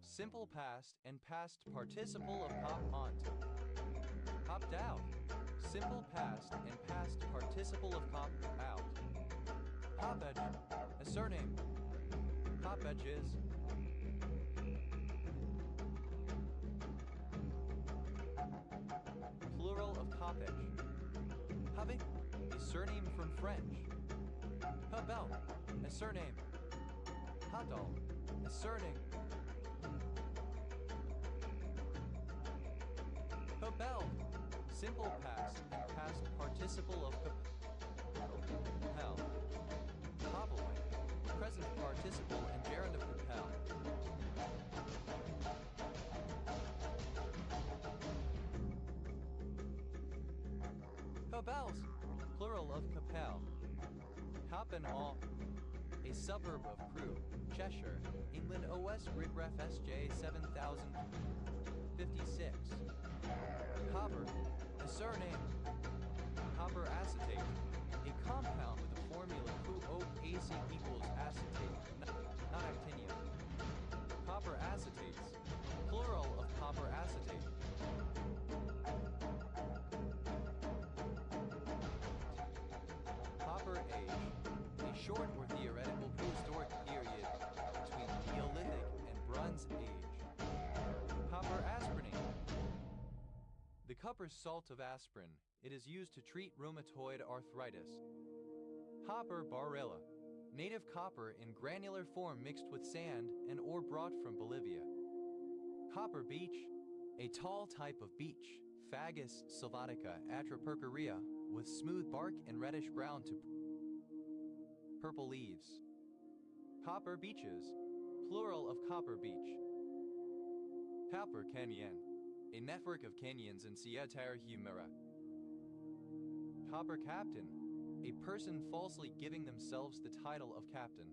Simple past and past participle of cop onto. Copped out. Simple past and past participle of cop out. Coppedge. A surname. Coppedge is. Plural of coppedge. Hubby. A surname from French. Hubel. A surname. Hadal. A surname. Hubel. Simple past and past participle of compel. Hobbling. Present participle and gerund of compel. Hobels. plural of Capel. Hoppenhall, a suburb of Crewe, Cheshire, England. OS Rigref SJ 7056. Copper, a surname. Copper acetate, a compound with the formula CuOAC equals acetate, not actinium. Copper acetates, plural of copper acetate. Copper Age, a short or theoretical prehistoric period between Neolithic and Bronze Age. Copper asprinate, the copper salt of aspirin. It is used to treat rheumatoid arthritis. Copper barilla, native copper in granular form mixed with sand and ore brought from Bolivia. Copper beech, a tall type of beech, Fagus sylvatica atropercaria, with smooth bark and reddish ground to purple leaves. Copper beeches, plural of copper beech. Copper canyon, a network of canyons in Sierra Humera. Copper captain, a person falsely giving themselves the title of captain.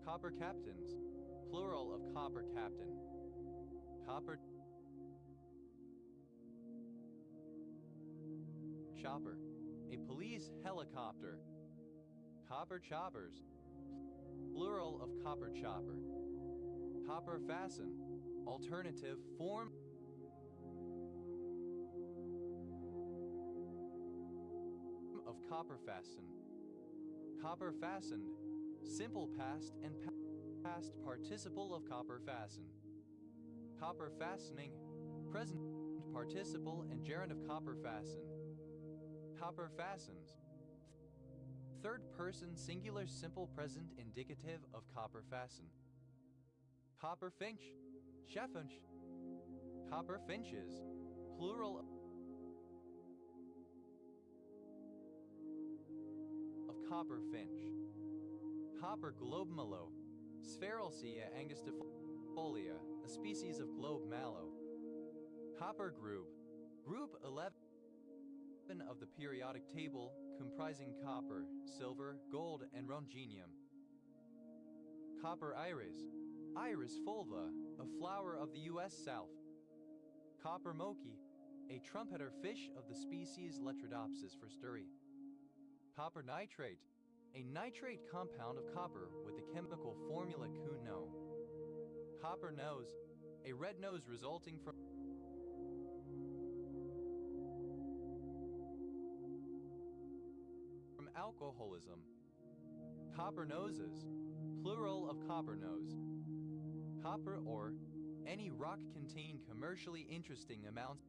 Copper captains, plural of copper captain. Copper chopper, a police helicopter. Copper choppers, plural of copper chopper. Copper fasten, alternative form of copper fasten. Copper fastened, simple past and past participle of copper fasten. Copper fastening, present participle and gerund of copper fasten. Copper fastens, third person singular simple present indicative of copper fasten. Copper finch, cheffinch. Copper finches, plural of copper finch. Copper globe mallow, Spheralcia angustifolia, a species of globe mallow. Copper group, group 11 of the periodic table, comprising copper, silver, gold, and rhongenium. Copper iris, Iris fulva, a flower of the U.S. South. Copper moki, a trumpeter fish of the species Letrodopsis forsteri. Copper nitrate, a nitrate compound of copper with the chemical formula CuNO. Copper nose, a red nose resulting from alcoholism. Copper noses, plural of copper nose. Copper ore, any rock containing commercially interesting amounts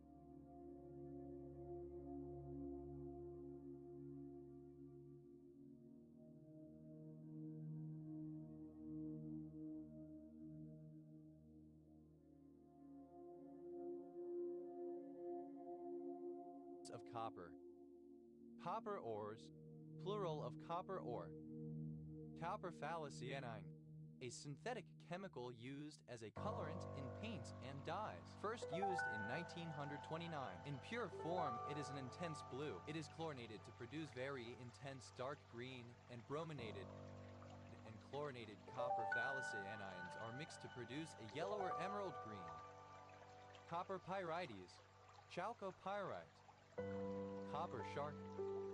of copper. Copper ores, plural of copper ore. Copper phthalocyanine, a synthetic chemical used as a colorant in paints and dyes. First used in 1929. In pure form, it is an intense blue. It is chlorinated to produce very intense dark green, and brominated and chlorinated copper phthalocyanines are mixed to produce a yellow or emerald green. Copper pyrites, chalcopyrite. Copper shark,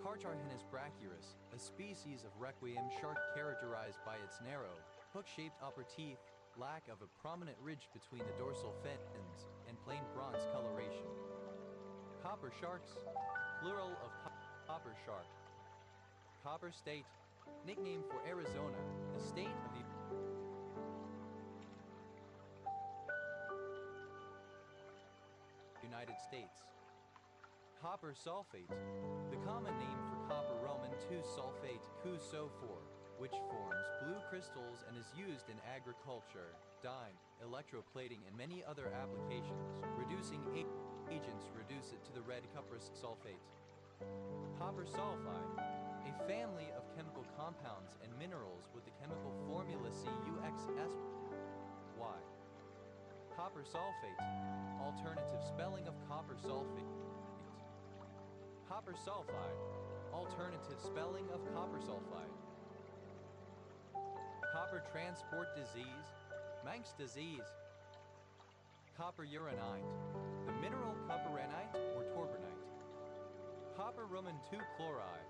Carcharhinus brachyurus, a species of requiem shark characterized by its narrow, hook-shaped upper teeth, lack of a prominent ridge between the dorsal fins, and plain bronze coloration. Copper sharks, plural of copper shark. Copper state, nickname for Arizona, a state of the United States. Copper sulfate, the common name for copper Roman 2 sulfate CuSO4, which forms blue crystals and is used in agriculture, dyeing, electroplating, and many other applications. Reducing agents reduce it to the red cuprous sulfate. Copper sulfide, a family of chemical compounds and minerals with the chemical formula CuXSY. Copper sulfate, alternative spelling of copper sulfate. Copper sulfide, alternative spelling of copper sulfide. Copper transport disease, Manx disease. Copper uranite, the mineral copperanite or torbernite. Copper rumen 2 chloride,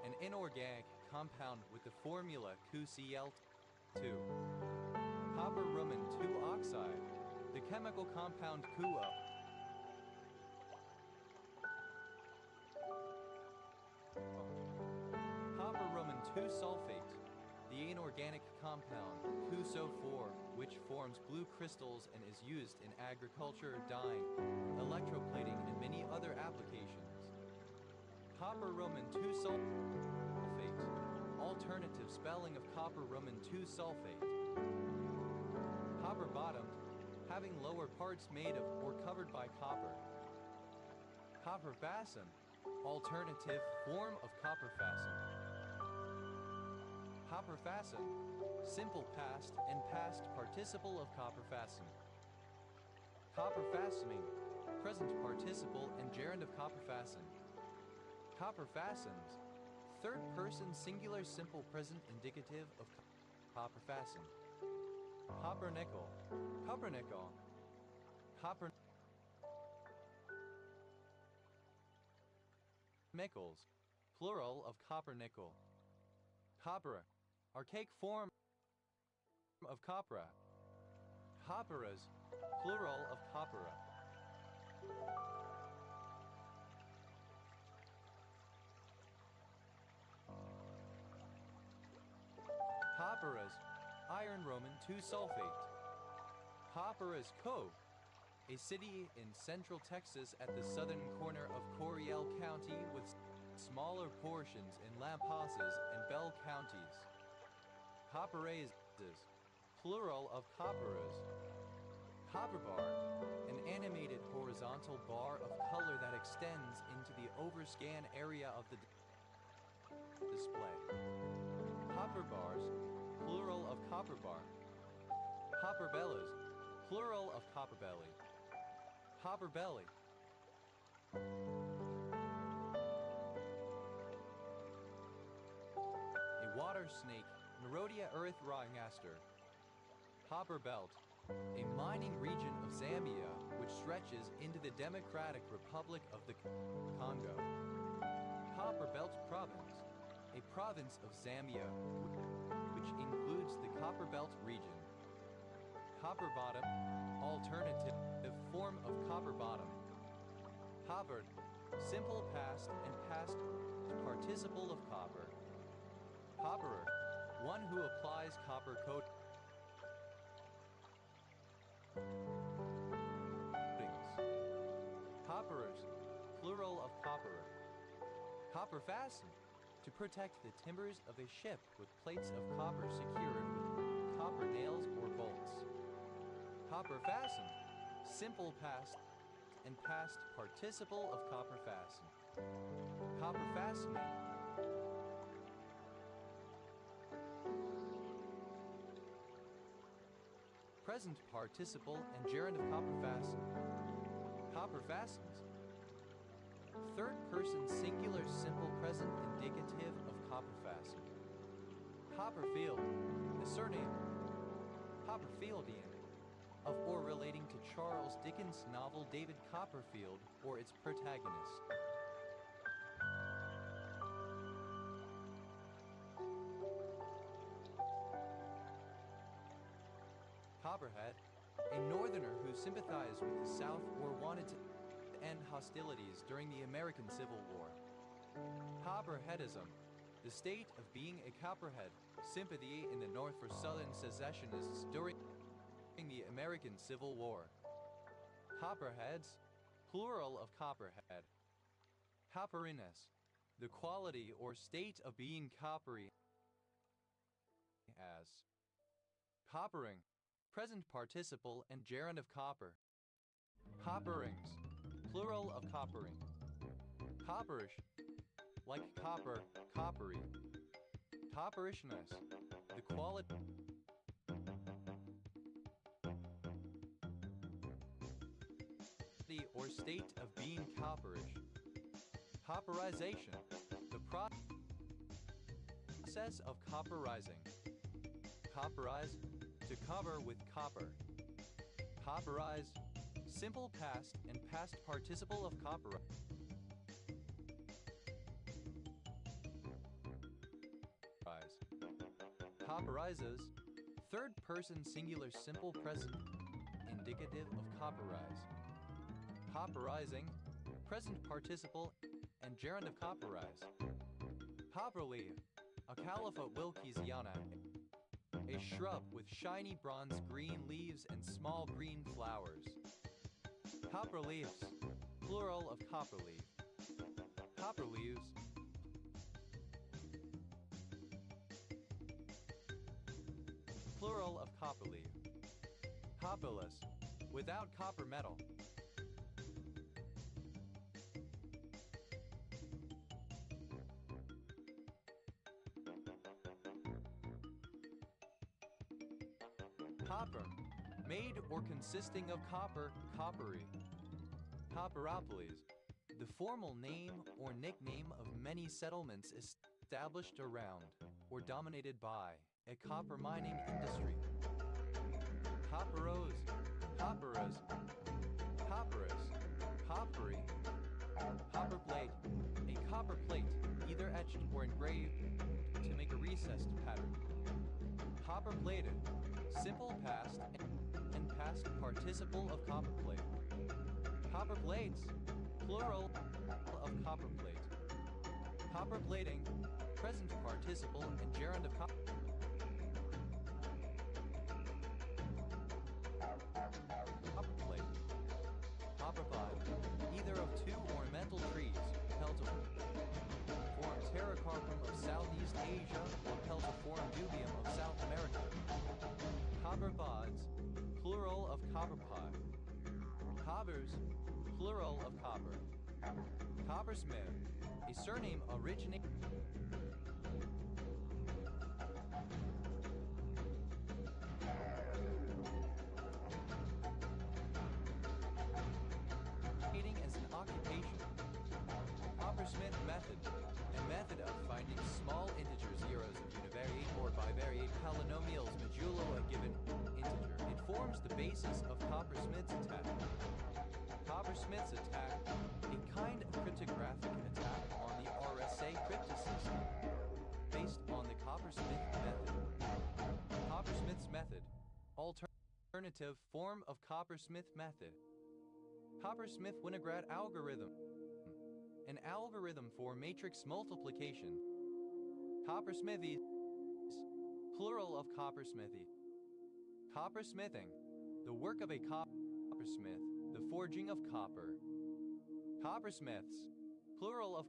an inorganic compound with the formula CuCl2. Copper rumen 2 oxide, the chemical compound CuO. Copper rumen 2 sulfate, the inorganic compound CuSO4, which forms blue crystals and is used in agriculture, dyeing, electroplating, and many other applications. Copper rumen 2 sulfate, alternative spelling of copper rumen 2 sulfate. Copper bottomed, having lower parts made of or covered by copper. Copper fastened, alternative form of copper fastened. Copper fastened, simple past and past participle of copper fastened. Copper fastening, present participle and gerund of copper fastened. Copper fastens, third person singular simple present indicative of copper fastened. Copper nickel, copper nickel, copper nickels, plural of copper nickel. Copper, archaic form of copra. Copperas, plural of coppera. Copperas, iron Roman 2 sulfate. Copperas Co., a city in central Texas at the southern corner of Coryell County with smaller portions in Lampasas and Bell counties. Copperas, plural of copperas. Copper bar, an animated horizontal bar of color that extends into the overscan area of the display. Copper bars, plural of copper bar. Copper bellas, plural of copper belly. Copper belly. A water snake, Nerodia erythrogaster. Copper belt, a mining region of Zambia which stretches into the Democratic Republic of the Congo. Copper Belt Province, a province of Zambia which includes the Copper Belt region. Copper bottom, alternative form of copper bottom. Coppered, simple past and past participle of copper. Copperer, one who applies copper coatings. Copperers, plural of copperer. Copper fasten, to protect the timbers of a ship with plates of copper secured with copper nails or bolts. Copper fasten, simple past and past participle of copper fasten. Copper fastening. Present participle and gerund of copper fasten. Copper fastens. Third person singular simple present indicative of copper fasten. Copperfield, a surname. Copperfieldian, of or relating to Charles Dickens' novel David Copperfield or its protagonist. Copperhead, a northerner who sympathized with the South or wanted to end hostilities during the American Civil War. Copperheadism, the state of being a copperhead, sympathy in the North for Southern secessionists during the American Civil War. Copperheads, plural of copperhead. Copperiness, the quality or state of being coppery as. Coppering, present participle and gerund of copper. Copperings, plural of coppering. Copperish, like copper, coppery. Copperishness, the quality or state of being copperish. Copperization. The process of copperizing. Copperize. To cover with copper. Copperize. Simple past and past participle of copperize. Copperizes. Third person singular simple present. Indicative of copperize. Copperizing. Present participle and gerund of copperize. Copperleaf. Acalypha wilkesiana. A shrub with shiny bronze green leaves and small green flowers. Copperleaves. Plural of copperleaf. Copperleaves. Plural of copperleaf. Copperless. Without copper metal. Copper. Made or consisting of copper, coppery. Copperopolis. The formal name or nickname of many settlements established around or dominated by a copper mining industry. Copperose. Copperas. Copperous. Coppery. Copper plate. A copper plate, either etched or engraved to make a recessed pattern. Copper plated. Simple past and past participle of copper plate. Copper plates. Plural of copper plate. Copper plating. Present participle and gerund of copper. Copper plate. Copper pod. Either of two ornamental trees, Peltiform pterocarpum of Southeast Asia or Peltiform dubium of South America. Copper pods, plural of copper pod. Cobbers, plural of copper. Coppersmith, a surname originating as an occupation. Coppersmith method, a method of finding small integers, zeros of univariate or bivariate polynomials modulo a given integer. It forms the basis of Coppersmith's attack. Coppersmith's attack, a kind of cryptographic attack on the RSA cryptosystem, based on the Coppersmith method. Coppersmith's method, alternative form of Coppersmith method. Coppersmith-Winograd algorithm, an algorithm for matrix multiplication. Coppersmithy, plural of coppersmithy. Coppersmithing, the work of a coppersmith, the forging of copper. Coppersmiths, plural of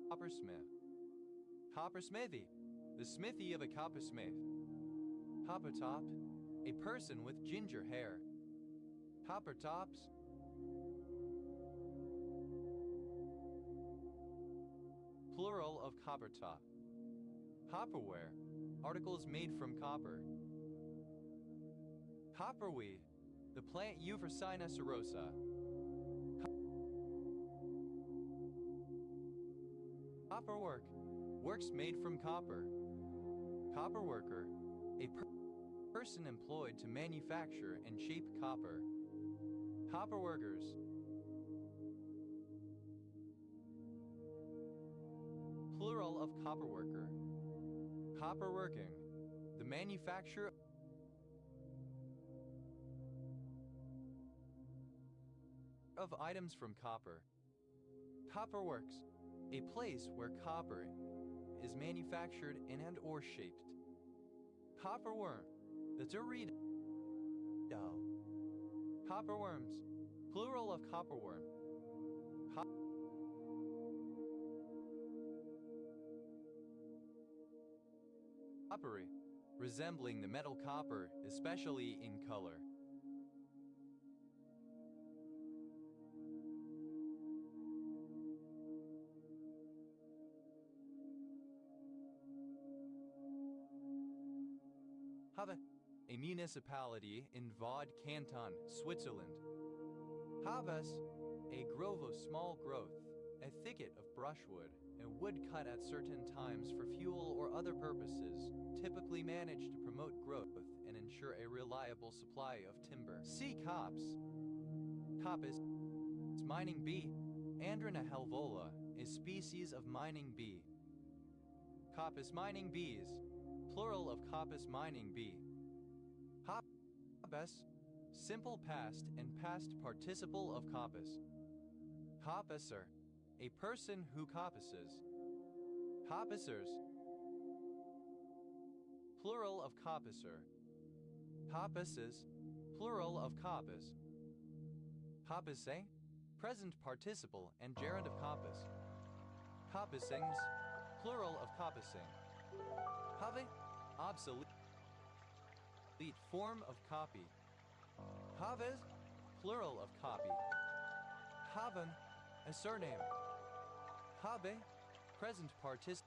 coppersmith. Coppersmithy, the smithy of a coppersmith. Coppertop, a person with ginger hair. Coppertops. Plural of coppertop. Copperware, articles made from copper. Copperweed, the plant Euphorcina serosa. Copperwork, works made from copper. Copperworker, a person employed to manufacture and shape copper. Copperworkers. Plural of copperworker. Copperworking, the manufacture of items from copper. Copperworks, a place where copper is manufactured and or shaped. Copperworm, the Dorito. Copperworms, plural of copperworm. Coppery, resembling the metal copper, especially in color. a municipality in Vaud canton, Switzerland. Havas, a grove of small growth, a thicket of brushwood, and wood cut at certain times for fuel or other purposes, typically managed to promote growth and ensure a reliable supply of timber. See copse. Coppice, mining bee. Andrina helvola, a species of mining bee. Coppice mining bees, plural of coppice mining bee. Coppice, simple past and past participle of coppice. Coppicer, a person who coppices. Coppicers, plural of coppicer. Coppices, plural of coppice. Coppice, present participle and gerund of coppice. Coppicings, plural of coppicing. Have, obsolete form of copy. Haves, plural of copy. Haven, a surname. Habe, present participle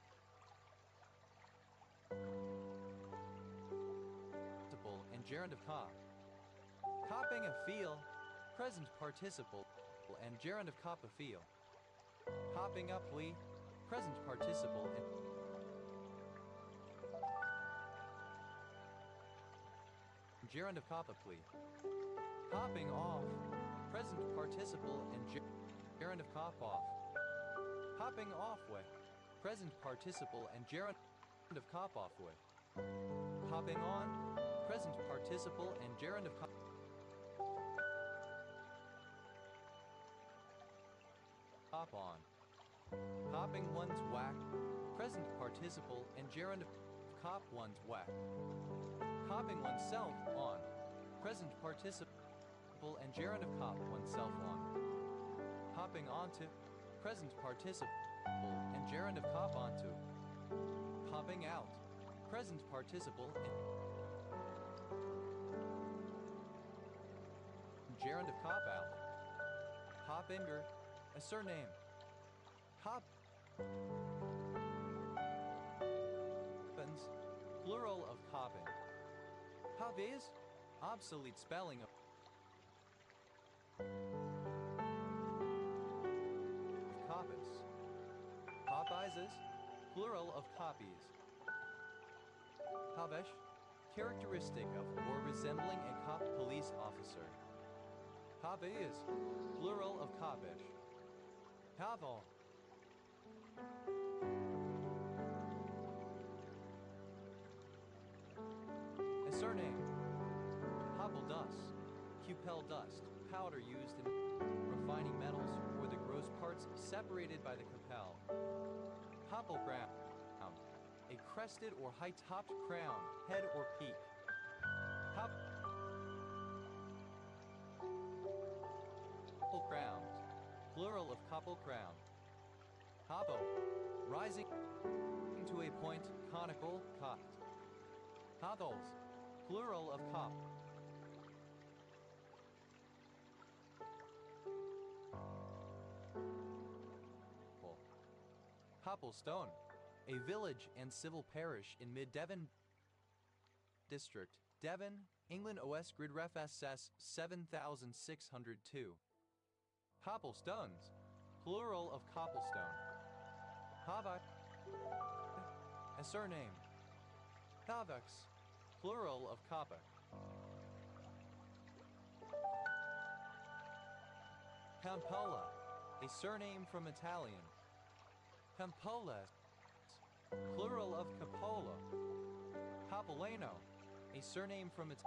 and gerund of cop. Copping a feel, present participle and gerund of cop a feel. Copping up we, present participle and gerund of cop a plea. Copping off, present participle and gerund of cop off. Copping off way, present participle and gerund of cop off way. Copping on, present participle and gerund of cop on. Copping one's whack, present participle and gerund of cop one's whack. Copping oneself on, present participle and gerund of cop oneself on. Copping onto, present participle and gerund of cop onto. Copping out, present participle and gerund of cop out. Coppinger, a surname. Coppins, plural of copping. Coppies, obsolete spelling of coppice. Coppizes, plural of copies. Coppish, characteristic of or resembling a cop police officer. Coppies, plural of coppish. Caval, a surname. Copple dust, cupel dust, powder used in refining metals or the gross parts separated by the cupel. Copple crown, a crested or high-topped crown, head or peak. Copple crowns, plural of copple crown. Coppo, rising to a point, conical, cocked. Copples, plural of cop. Copplestone, a village and civil parish in mid-Devon district, Devon, England OS Grid Ref SS 7602. Copplestones, plural of copplestone. Havak, a surname. Kavaks, plural of Kapak. Campola, a surname from Italian. Campoles, plural of Capola. Capolano, a surname from Italian.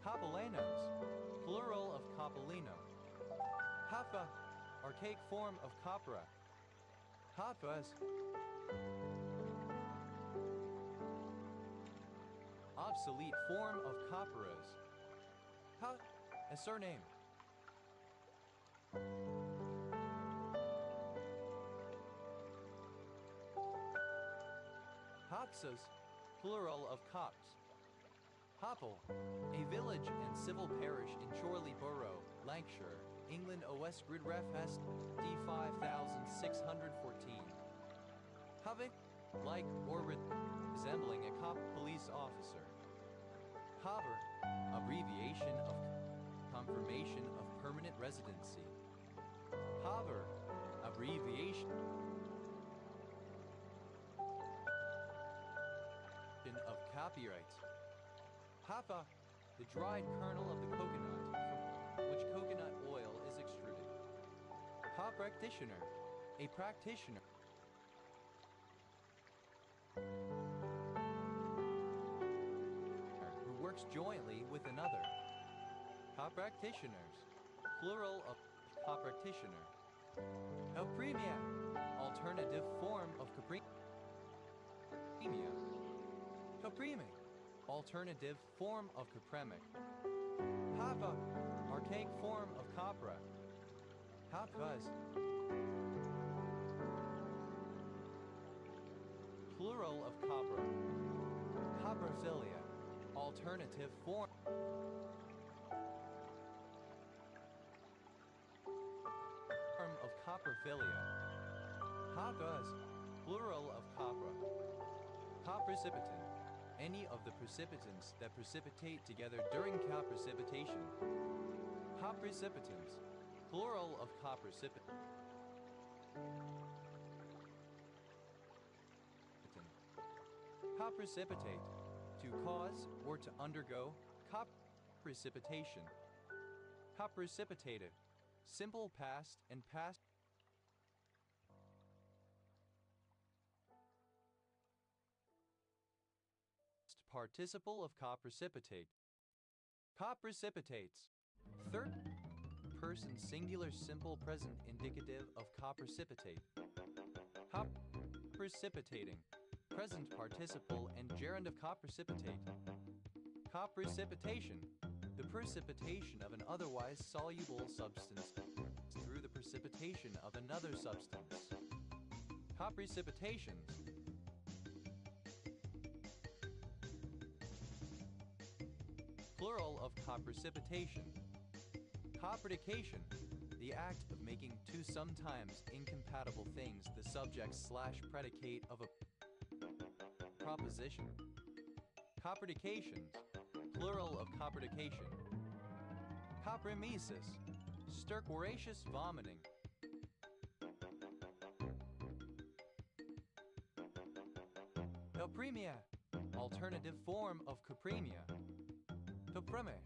Capolanos, plural of Capolino. Hapa, archaic form of Capra. Hapas, obsolete form of Caparas. Ha, a surname. Hoxas, plural of Cops. Hopple, a village and civil parish in Chorley Borough, Lancashire, England OS Grid Ref SD 5614. Have, like or resembling a cop police officer. Haber, abbreviation of confirmation of permanent residency. Haber, abbreviation of copyright. Hafa, the dried kernel of the coconut from which coconut oil is extruded. Ha practitioner, a practitioner. Who works jointly with another. Ha practitioners, plural of ha practitioner. Capremia, alternative form of capremia. Capremic, alternative form of capremic. Hava, archaic form of capra. Hapcuz, plural of capra. Caprophilia, alternative form of caprophilia. Hapcuz, plural of capra. Coprecipitant, any of the precipitants that precipitate together during coprecipitation. Coprecipitants, plural of coprecipitant. Coprecipitate, to cause or to undergo coprecipitation. Coprecipitative, simple past and past participle of coprecipitate. Coprecipitates, third person singular simple present indicative of coprecipitate. Coprecipitating, present participle and gerund of coprecipitate. Coprecipitation, the precipitation of an otherwise soluble substance through the precipitation of another substance. Coprecipitations, plural of coprecipitation. Copredication, the act of making two sometimes incompatible things the subject/predicate of a proposition. Copredications, plural of copredication. Copremesis, stercoraceous vomiting. Copremia, alternative form of copremia. Copreme,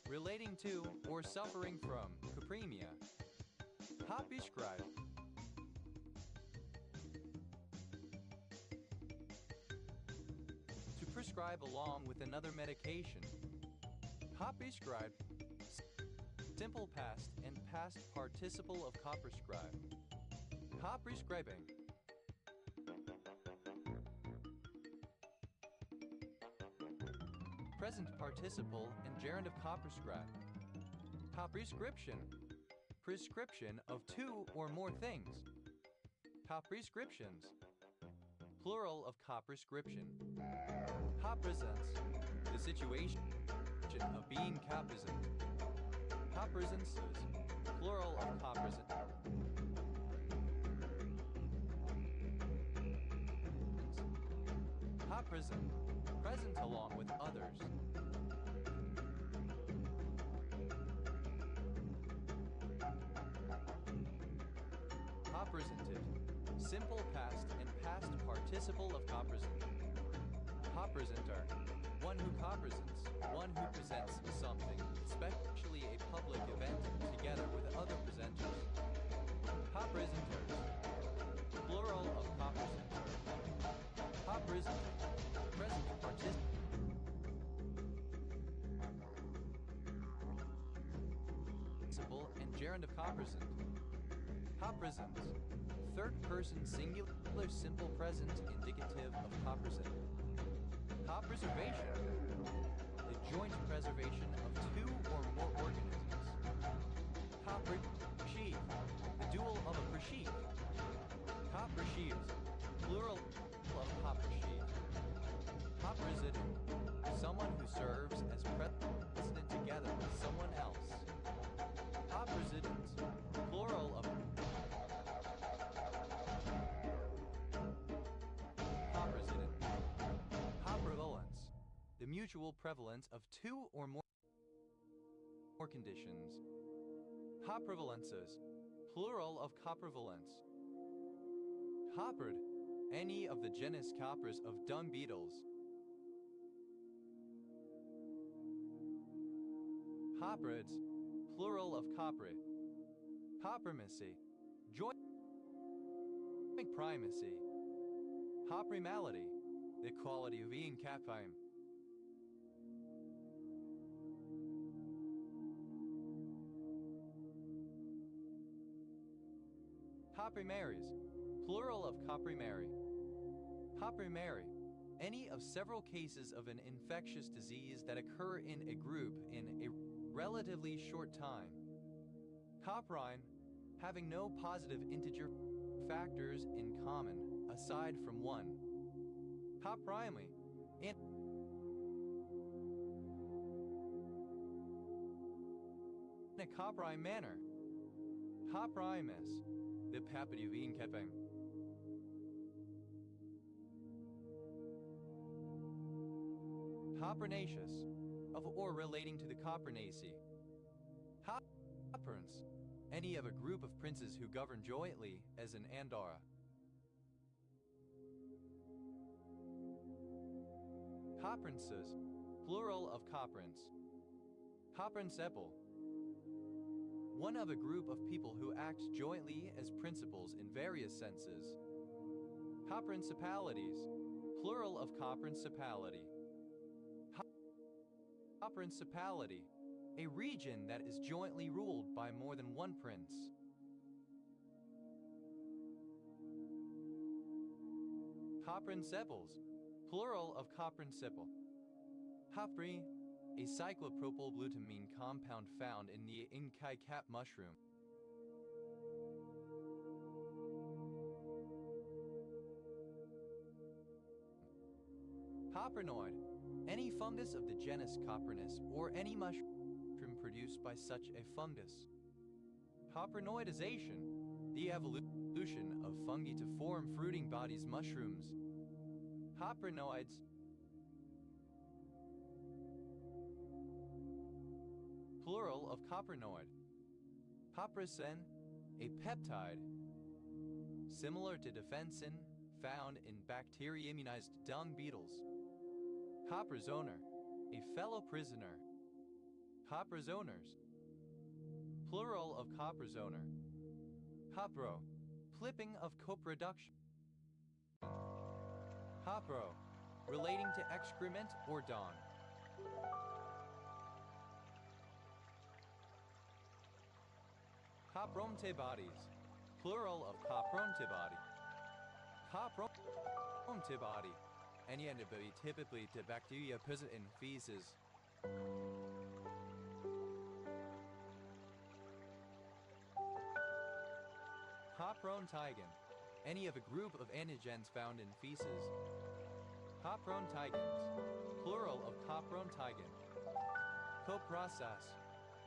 relating to or suffering from copremia. Coprescribe, to prescribe along with another medication. Coprescribe, simple past and past participle of coprescribe. Coprescribing, present participle and gerund of coprescribe. Coprescription, prescription of two or more things. Coprescriptions, plural of coprescription. Copresents, the situation of being copresent. Copresences, plural of copresent. Copresent, present along with others. Copresented, simple past and past participle of copresent. Copresenter, one who copresents, one who presents something, especially a public event, together with other presenters. Copresenters, plural of copresenter. Copresenter, present participle and gerund of copresent. Copresents, third person singular simple present indicative of copresent. Copreservation, the joint preservation of two or more organisms. Copresheath, the dual of a presheath. Copresheaths, plural of copresheath. Copresident, someone who serves as president together with someone else. Copresidents, plural of unusual prevalence of two or more conditions. Coprevalences, plural of coprevalence. Coprid, any of the genus Copris of dung beetles. Coprids, plural of coprid. Coprimacy, joint primacy. Coprimality, the quality of being capime. Coprimaries, plural of coprimary. Coprimary, any of several cases of an infectious disease that occur in a group in a relatively short time. Coprine, having no positive integer factors in common aside from one. Coprimely, in a coprime manner. Coprimus, the papiduvine keping. Coprinaceous, of or relating to the Coprinaceae. Coprins, any of a group of princes who govern jointly as an Andorra. Coprinces, plural of coprins. Coprinceple, one of a group of people who act jointly as principals in various senses. Coprincipalities, plural of coprincipality. Coprincipality, a region that is jointly ruled by more than one prince. Coprinciples, plural of coprinciple. Copri, a cyclopropylglutamine compound found in the Inkai cap mushroom. Coprinoid, any fungus of the genus Coprinus or any mushroom produced by such a fungus. Coprinoidization, the evolution of fungi to form fruiting bodies mushrooms. Coprinoids, plural of coprinoid. Copricin, a peptide, similar to defensin, found in bacteria-immunized dung beetles. Coprizoner, a fellow prisoner. Coprizoners, plural of coprizoner. Copro, clipping of coproduction. Copro, relating to excrement or dung. Coprontibodies, plural of coprontibody. Coprontibody, any antibody typically to bacteria present in feces. Coprontigon, any of a group of antigens found in feces. Coprontigons, plural of coprontigon. Coprocess,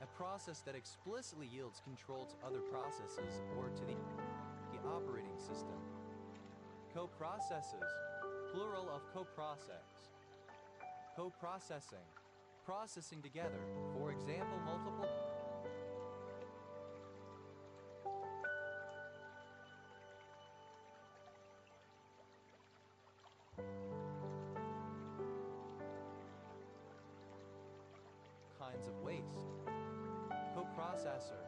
a process that explicitly yields control to other processes or to the operating system. Coprocesses, plural of coprocess. Coprocessing, processing together, for example, multiple kinds of waste. Coprocessor,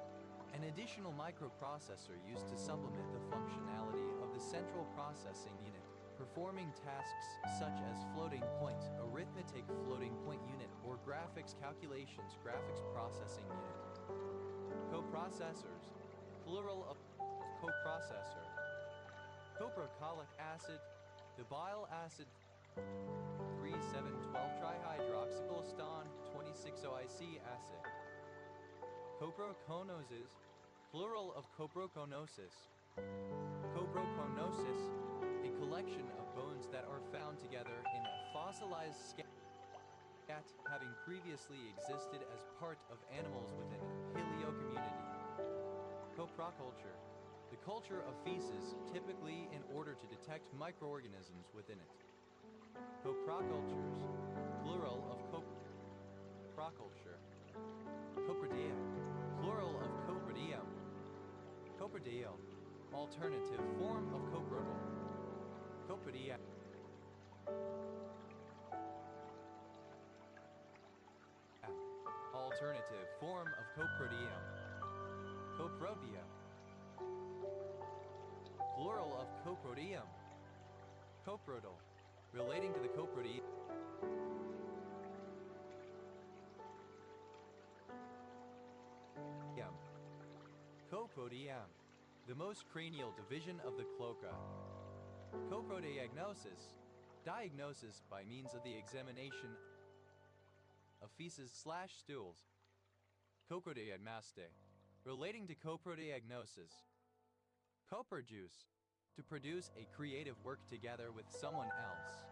an additional microprocessor used to supplement the functionality of the central processing unit, performing tasks such as floating point, arithmetic floating point unit, or graphics calculations graphics processing unit. Coprocessors, plural of coprocessor. Coprocolic acid, the bile acid 3,7,12-trihydroxyglycone 26-OIC acid. Coproconoses, plural of coproconosis. Coproconosis, a collection of bones that are found together in a fossilized scat having previously existed as part of animals within a paleocommunity. Coproculture, the culture of feces, typically in order to detect microorganisms within it. Coprocultures, plural of coproculture. Coprodea, plural of coprodium. Coprodale, alternative form of coprodal. Coprodia. Alternative form of coprodium. Coprodia. Plural of coprodium. Coprodal, relating to the coprodium. Coprodium, the most cranial division of the cloaca. Coprodiagnosis, diagnosis by means of the examination of feces/stools. Coprodiagnoste, relating to coprodiagnosis. Coproduce, to produce a creative work together with someone else.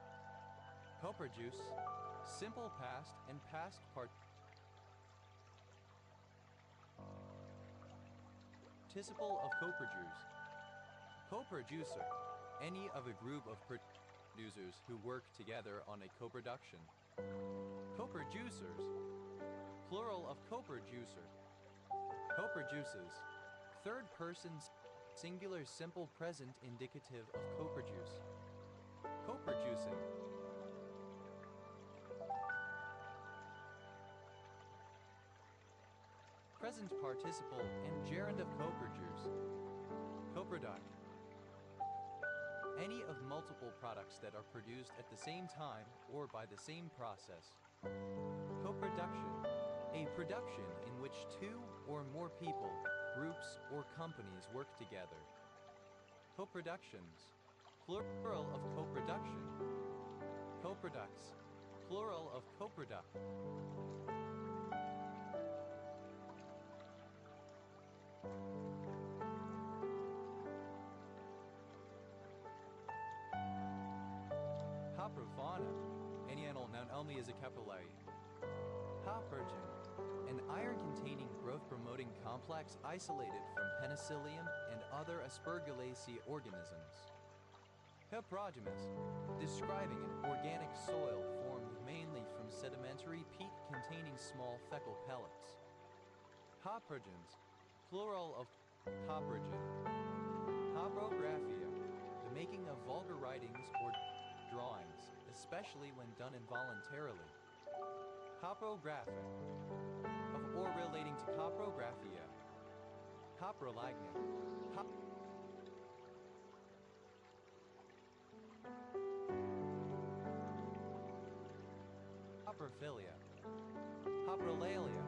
Coproduce, simple past and past participle of coproduce. Coproducer, any of a group of producers who work together on a coproduction. Coproducers, plural of coproducer. Coproduces, third person singular simple present indicative of coproduce. Coproducing. Present participle and gerund of coproduce. Coproduct. Any of multiple products that are produced at the same time or by the same process. Coproduction. A production in which two or more people, groups, or companies work together. Coproductions, plural of coproduction. Coproducts, plural of coproduct. Coprofauna, any animal known only as a capillary. Coprogen, an iron-containing growth-promoting complex isolated from penicillium and other aspergillacea organisms. Coprogenous, describing an organic soil formed mainly from sedimentary peat containing small fecal pellets. Coprogens, plural of coprogen. Coprographia, the making of vulgar writings or drawings, especially when done involuntarily. Coprographic, of or relating to coprographia. Coprolagnin. Coprophilia. Coprolalia,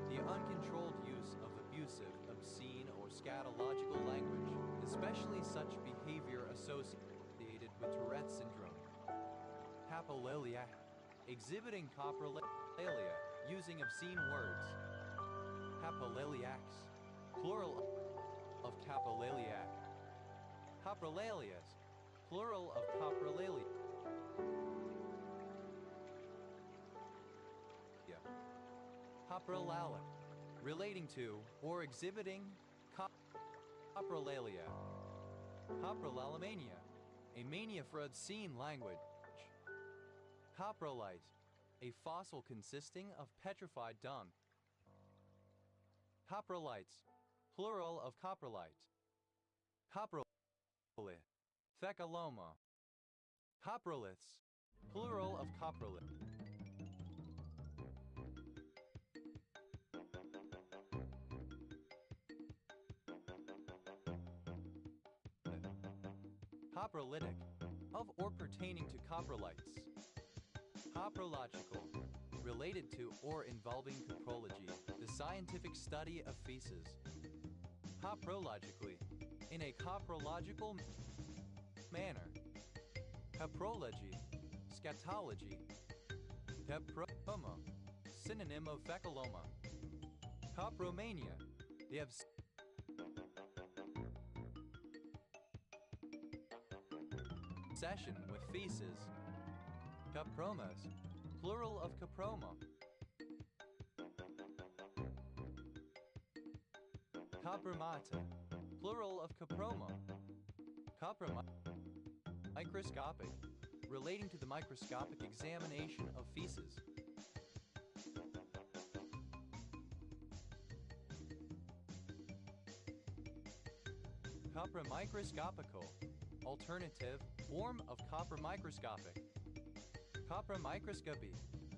the uncontrolled use of abusive, obscene, or scatological language, especially such behavior associated with Tourette syndrome. Capolaliac, exhibiting coprolalia, using obscene words. Capolaliacs, plural of capolaliac. Coprolalias, plural of coprolalia. Coprolalic, relating to or exhibiting coprolalia. Coprolalomania, a mania for obscene language. Coprolite, a fossil consisting of petrified dung. Coprolites, plural of coprolite. Coprolith, fecaloma. Coproliths, plural of coprolith. Coprolytic, of or pertaining to coprolites. Coprological, related to or involving coprology, the scientific study of feces. Coprologically, in a coprological manner. Coprology, scatology. Coproma, synonym of fecaloma. Copromania, the obsession with feces. Copromas, plural of coproma. Copromata, plural of coproma. Coproma, microscopic, relating to the microscopic examination of feces. Copra microscopico, alternative form of copper microscopic. Copra microscopy,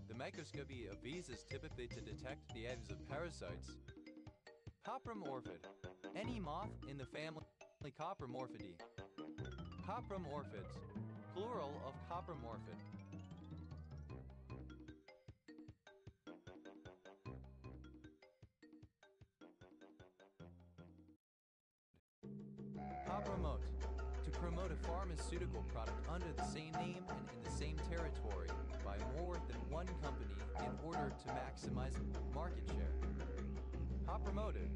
the microscopy of feces typically to detect the eggs of parasites. Copromorphid, any moth in the family Copromorphidae. Copromorphids, plural of copromorphid. Copromote, to promote a pharmaceutical product under the same name and in the same territory by more than one company in order to maximize market share. Copromoted,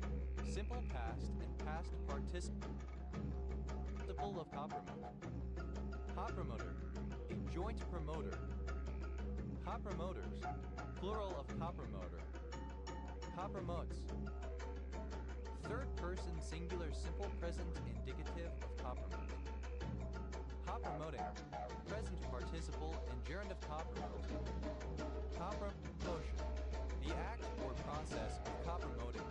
simple past and past participle of copromote. Copromoter, a joint promoter. Copromoters, plural of copromoter. Copromotes, third person singular simple present indicative of copromote. Copromoting, present participle and gerund of copromote. Copromotion, the act or process of copromoting.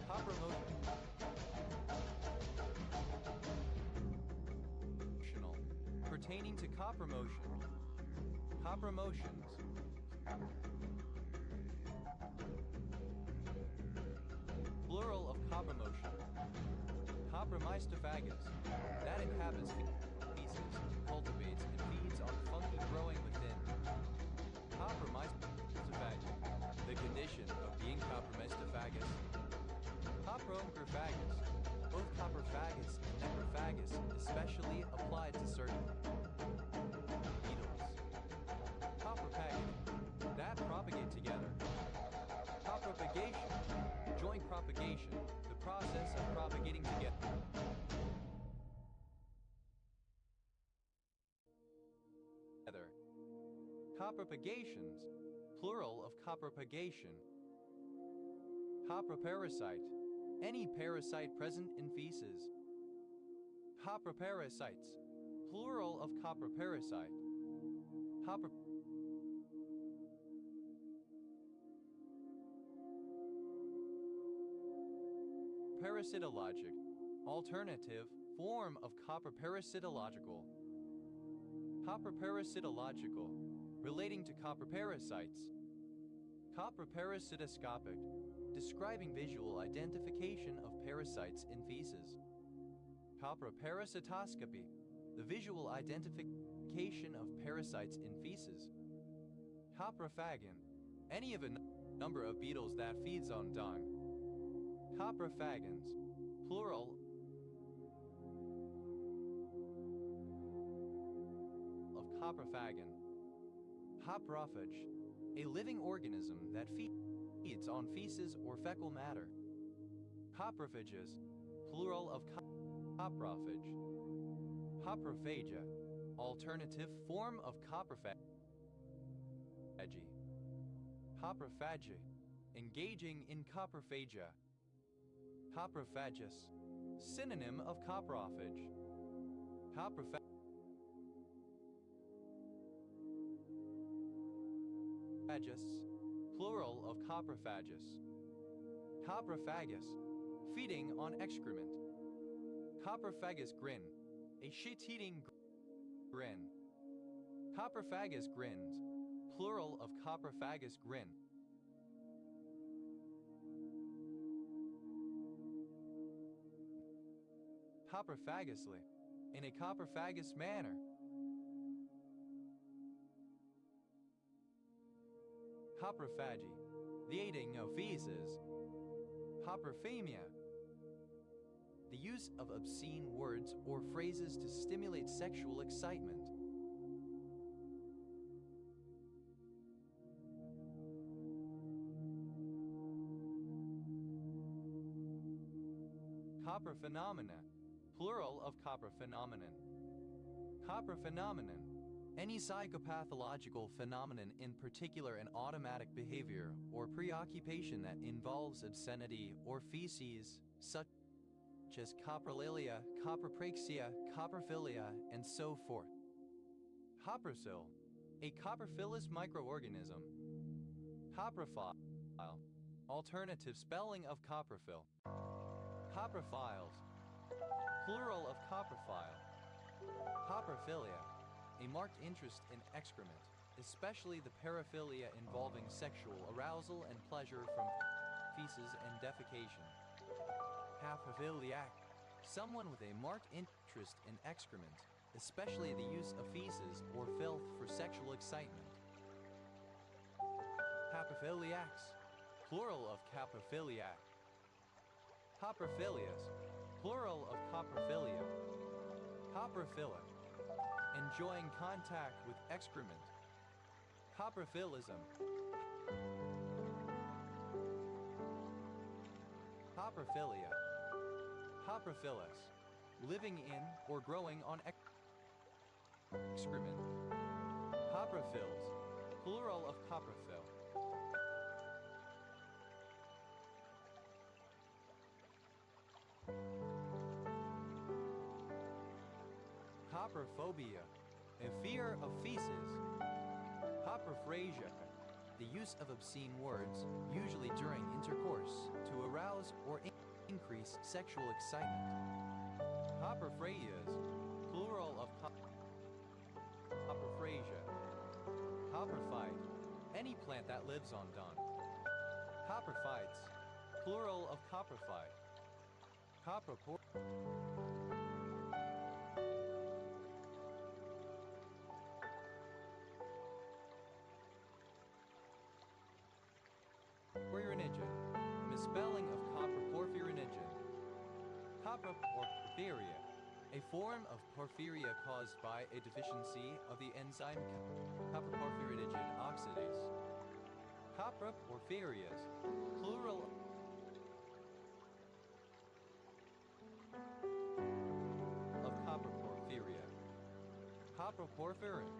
Copromotion, pertaining to copromotion. Copromotions. Plural of copromotion. Copromystophagus, that inhabits feces, cultivates, and feeds on fungi growing within. Copromystophagus, the condition of being copromystophagus. Coprogrophagus, both coprophagus and necrophagus, especially applied to certain beetles. Coprophagy, that propagate together. Copropagation, joint propagation, the process of propagating together. Copropagations, plural of copropagation. Coproparasite, any parasite present in feces. Coproparasites, plural of coproparasite. Parasitologic, alternative form of coproparasitological. Coproparasitological, relating to coproparasites. Coproparasitoscopic, describing visual identification of parasites in feces. Coproparasitoscopy, the visual identification of parasites in feces. Coprophagon, any of a number of beetles that feeds on dung. Coprophagons, plural of coprophagon. Coprophage, a living organism that feeds on feces or fecal matter. Coprophagus, plural of coprophage. Coprophagia, alternative form of coprophagy. Coprophagy, engaging in coprophagia. Coprophagous, synonym of coprophage. Coprophagus, plural of coprophagus. Coprophagus, feeding on excrement. Coprophagus grin, a shit-eating grin. Coprophagus grins, plural of coprophagus grin. Coprophagously, in a coprophagous manner. Coprophagy, the eating of feces. Coprophemia, the use of obscene words or phrases to stimulate sexual excitement. Coprophenomena, plural of coprophenomenon. Coprophenomenon, any psychopathological phenomenon, in particular an automatic behavior or preoccupation that involves obscenity or feces, such as coprolalia, copropraxia, coprophilia, and so forth. Coprocyl, a coprophilous microorganism. Coprophile, alternative spelling of coprophil. Coprophiles, plural of coprophile. Coprophilia, a marked interest in excrement, especially the paraphilia involving sexual arousal and pleasure from feces and defecation. Caprophiliac, someone with a marked interest in excrement, especially the use of feces or filth for sexual excitement. Coprophiliacs, plural of coprophiliac. Coprophilias, plural of coprophilia. Coprophilic, enjoying contact with excrement. Coprophilism. Coprophilia. Coprophilus, living in or growing on excrement. Coprophils, plural of coprophil. Coprophobia, a fear of feces. Coprophrasia, the use of obscene words, usually during intercourse, to arouse or increase sexual excitement. Coprophrasias, plural of coprophrasia. Coprophyte, any plant that lives on dung. Coprophytes, plural of coprophyte. Copropor. Porphyrinogen, misspelling of coproporphyrinogen. Coproporphyria, a form of porphyria caused by a deficiency of the enzyme coproporphyrinogen oxidase. Coproporphyrias, plural of coproporphyria. Coproporphyrin,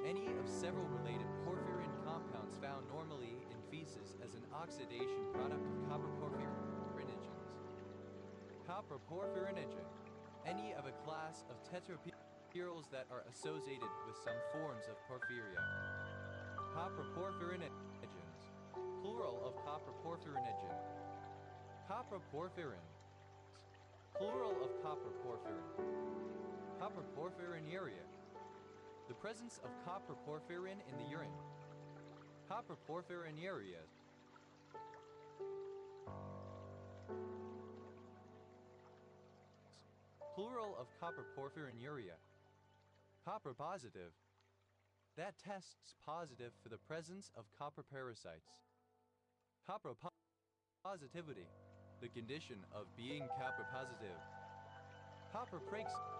any of several related porphyrin compounds found normally in feces as an oxidation product of coproporphyrinogens. Coproporphyrinogen, any of a class of tetrapyrals that are associated with some forms of porphyria. Coproporphyrinogens, plural of coproporphyrinogen. Coproporphyrins, plural of coproporphyrin. Coproporphyrinuria, the presence of coproporphyrin in the urine. Coproporphyriniurias, plural of coproporphyrinuria. Copropositive, that tests positive for the presence of coproparasites. Copropositivity, the condition of being copropositive. Copropraxia,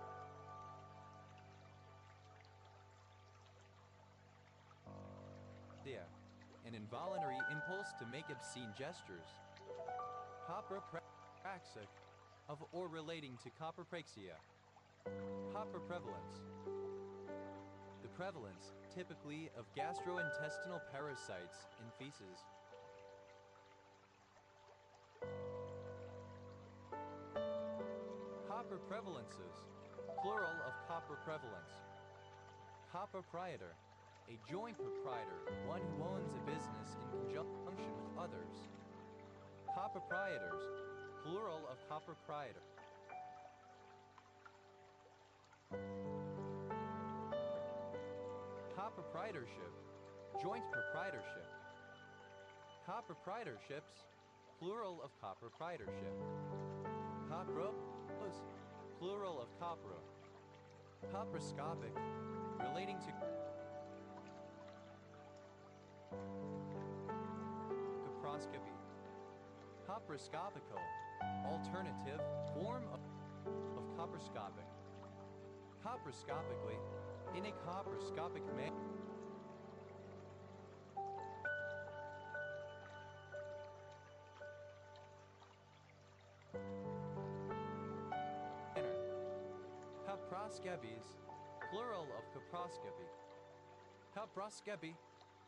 an involuntary impulse to make obscene gestures. Copropraxia, of or relating to copropraxia. Coproprevalence, the prevalence, typically of gastrointestinal parasites in feces. Coproprevalences, plural of coproprevalence. Coproprietor, a joint proprietor, one who owns a business in conjunction with others. Coproprietors, plural of coproprietor. Coproprietorship, joint proprietorship. Coproprietorships, plural of coproprietorship. Copros, plural of copro. Coproscopic, relating to coproscopy. Coproscopical, alternative form of coproscopic. Coproscopically, in a coproscopic manner. Coproscopies, plural of coproscopy. Coproscopy,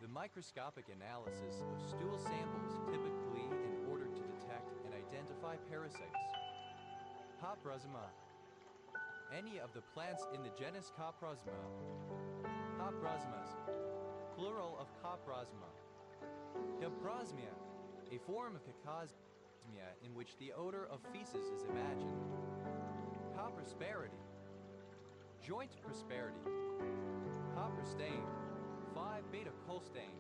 the microscopic analysis of stool samples typically in order to detect and identify parasites. Coprosma, any of the plants in the genus Coprosma. Coprosmas, plural of coprosma. Coprosmia, a form of cacosmia in which the odor of feces is imagined. Coprosperity, joint prosperity. Coprostain, 5-beta-colstain.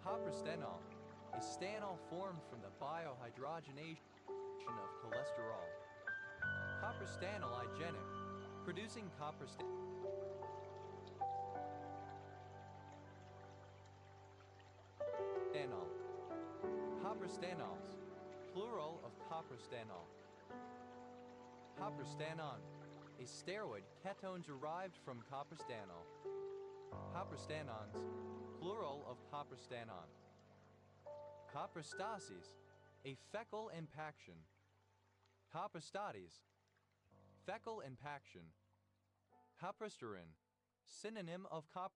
Coprostanol, a stanol formed from the biohydrogenation of cholesterol. Coprostanolygenic, producing coprostanol. Coprostanols, plural of coprostanol. Coprostanon, a steroid ketone derived from coprostanol. Coprostanons, plural of coprostanon. Coprostasis, a fecal impaction. Coprostates, fecal impaction. Coprosterin, synonym of coprosterol.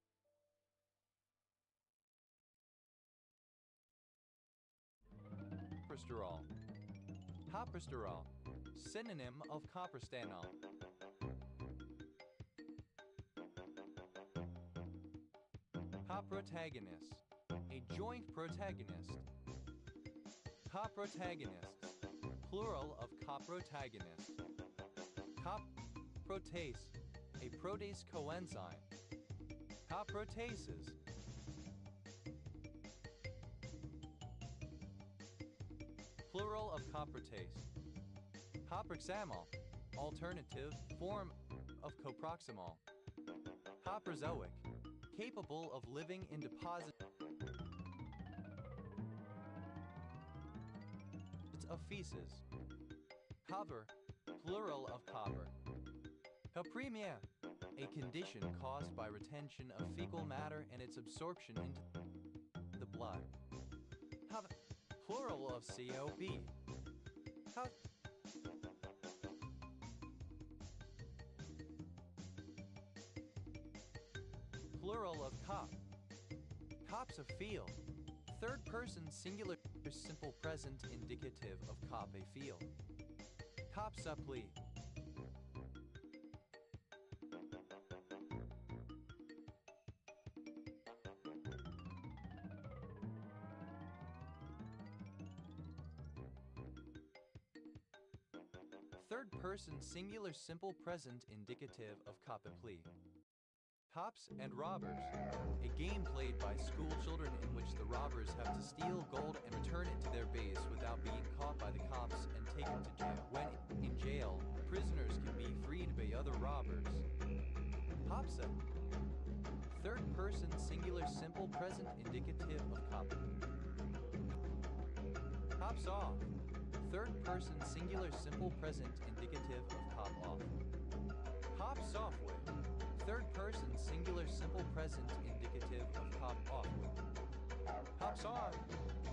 Coprosterol, synonym of coprostanol. Coprotagonist, a joint protagonist. Coprotagonists, plural of coprotagonist. Coprotase, a protease coenzyme. Coprotases, plural of coprotase. Coproxamol, alternative form of coproxamol. Coprozoic, capable of living in deposits of feces. Copper, plural of copper. Copremia, a condition caused by retention of fecal matter and its absorption into the blood. Plural of COP. Plural of cop. Copse of field. Third person singular simple present indicative of cop a field. Copsupli. Third person singular simple present indicative of copipli. Cops and Robbers, a game played by school children in which the robbers have to steal gold and return it to their base without being caught by the cops and taken to jail. When in jail, prisoners can be freed by other robbers. Hopsa, third person singular simple present indicative of cop. Cops off, third person singular simple present indicative of cop off. Cops off with, third person singular simple present indicative of cop off with. Cops on,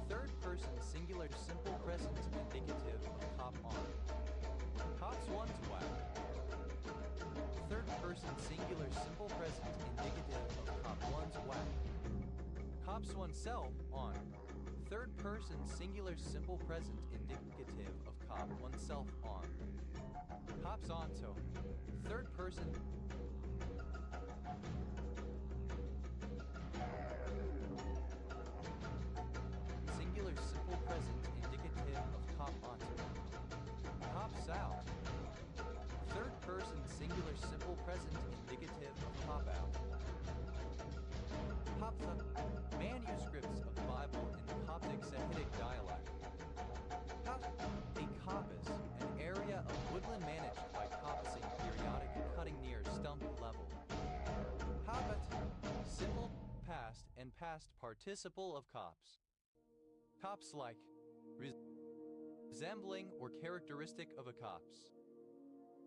third person singular simple present indicative of cop on. Cops one's whack, third person singular simple present indicative of cop one's whack. Cops oneself on, third person singular simple present indicative of cop oneself on. Cops onto, third person singular simple present indicative of cop onto. Cops out, third person singular simple present indicative of cop out. Copsa, manuscripts of the Bible in the Coptic Sahidic dialect. A coppice, an area of woodland managed by coppicing periodic cutting near stump level. Hobbit, simple past and past participle of cops. Cops like, resembling or characteristic of a copse.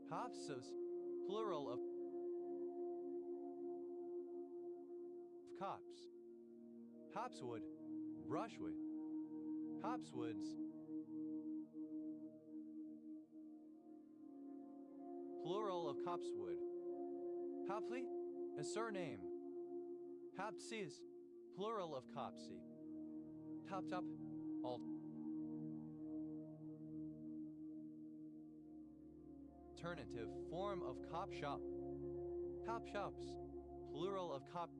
Copsos, plural of copse. Copsewood, brushwood. Copsewoods, plural of copsewood. Copsey, a surname. Copses, plural of copsey. Top, alt. alternative form of cop shop. Cop shops, plural of cop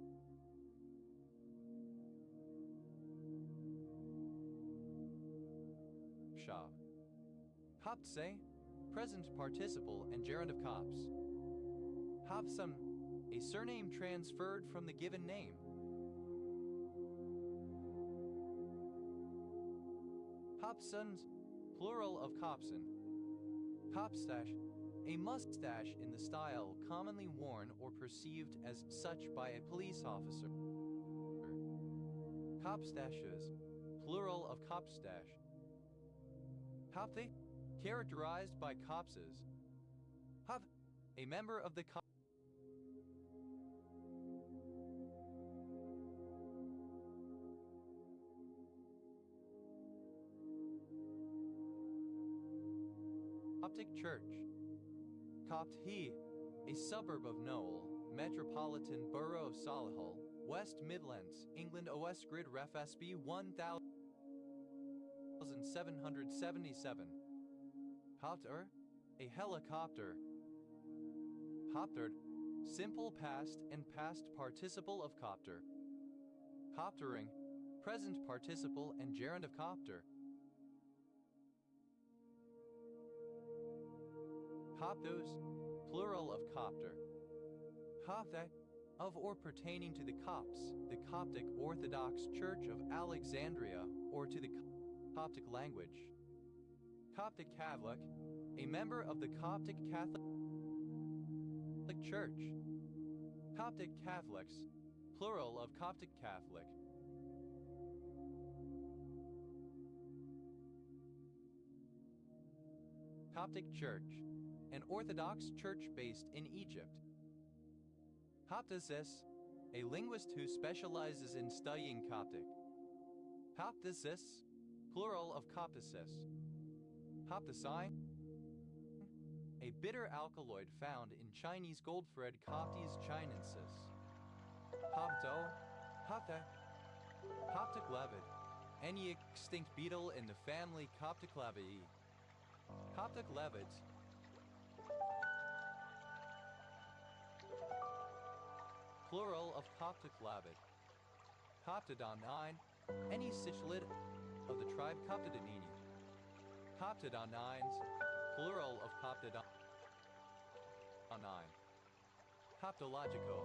shop. Kopse, present participle and gerund of cops. Hobson, a surname transferred from the given name. Hobsons, plural of copson. Copstache, a mustache in the style commonly worn or perceived as such by a police officer. Copstaches, plural of copstache. Copte, characterized by copses. Hop, a member of the Coptic Church. Copt he, a suburb of Knowle, Metropolitan Borough of Solihull, West Midlands, England. OS Grid Ref SB 1777. Copter, a helicopter. Coptered, simple past and past participle of copter. Coptering, present participle and gerund of copter. Coptos, plural of copter. Copte, of or pertaining to the Copts, the Coptic Orthodox Church of Alexandria, or to the Coptic language. Coptic Catholic, a member of the Coptic Catholic Church. Coptic Catholics, plural of Coptic Catholic. Coptic Church, an Orthodox church based in Egypt. Copticist, a linguist who specializes in studying Coptic. Copticist, plural of Copticist. Copticine, a bitter alkaloid found in Chinese goldthread Coptes chinensis. Copto, Copte, Coptic levid, any extinct beetle in the family Copticlabiae. Coptic levids, plural of Coptic levid. Coptodonine, any cichlid of the tribe Coptodonini. Coptodonines, plural of Coptodonine. Coptologico,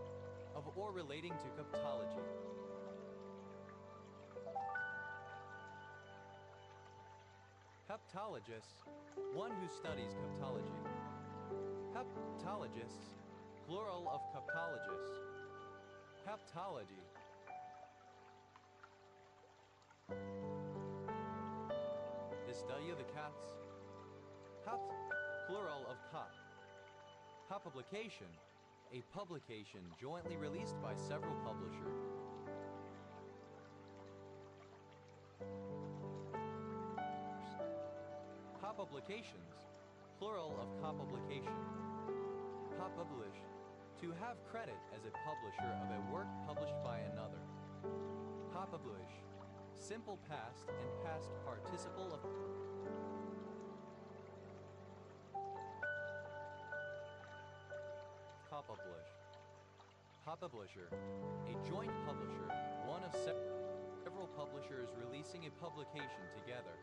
of or relating to coptology. Coptologist, one who studies coptology. Coptologists, plural of coptologists. Coptology. The study of the cats. Copt, plural of cop. Copublication, a publication jointly released by several publishers. Copublications, plural of copublication. Copublish, to have credit as a publisher of a work published by another. Copublish, simple past and past participle of copublish. Copublisher, a joint publisher, one of several publishers releasing a publication together.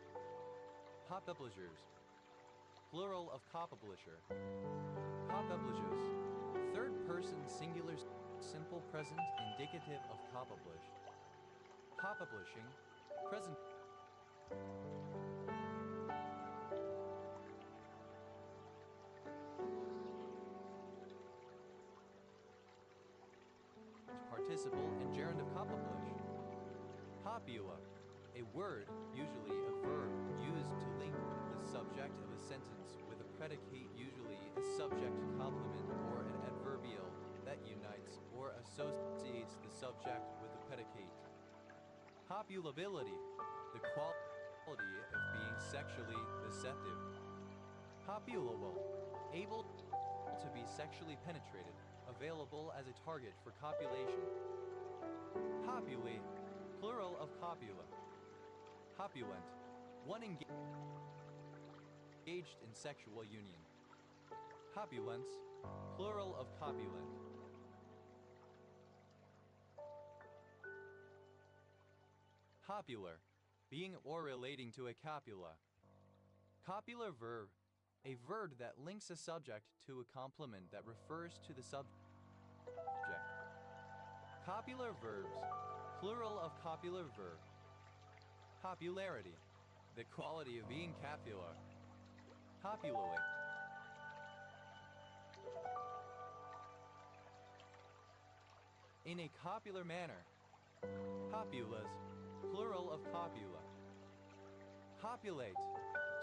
Copublishers, plural of copublisher. Copublishes, third person singular simple present indicative of copublish. Copublishing, present participle and gerund of copublish. Copula, a word, usually a verb, used to link the subject of a sentence with a predicate, usually a subject complement or an adverbial that unites or associates the subject with the predicate. Copulability, the quality of being sexually deceptive. Copulable, able to be sexually penetrated, available as a target for copulation. Copulate, plural of copula. Copulent, one engaged in sexual union. Copulence, plural of copulent. Copular, being or relating to a copula. Copular verb, a verb that links a subject to a complement that refers to the subject. Copular verbs, plural of copular verb. Copularity, the quality of being copular. Copulate. In a copular manner. Copulas, plural of copula. Copulate,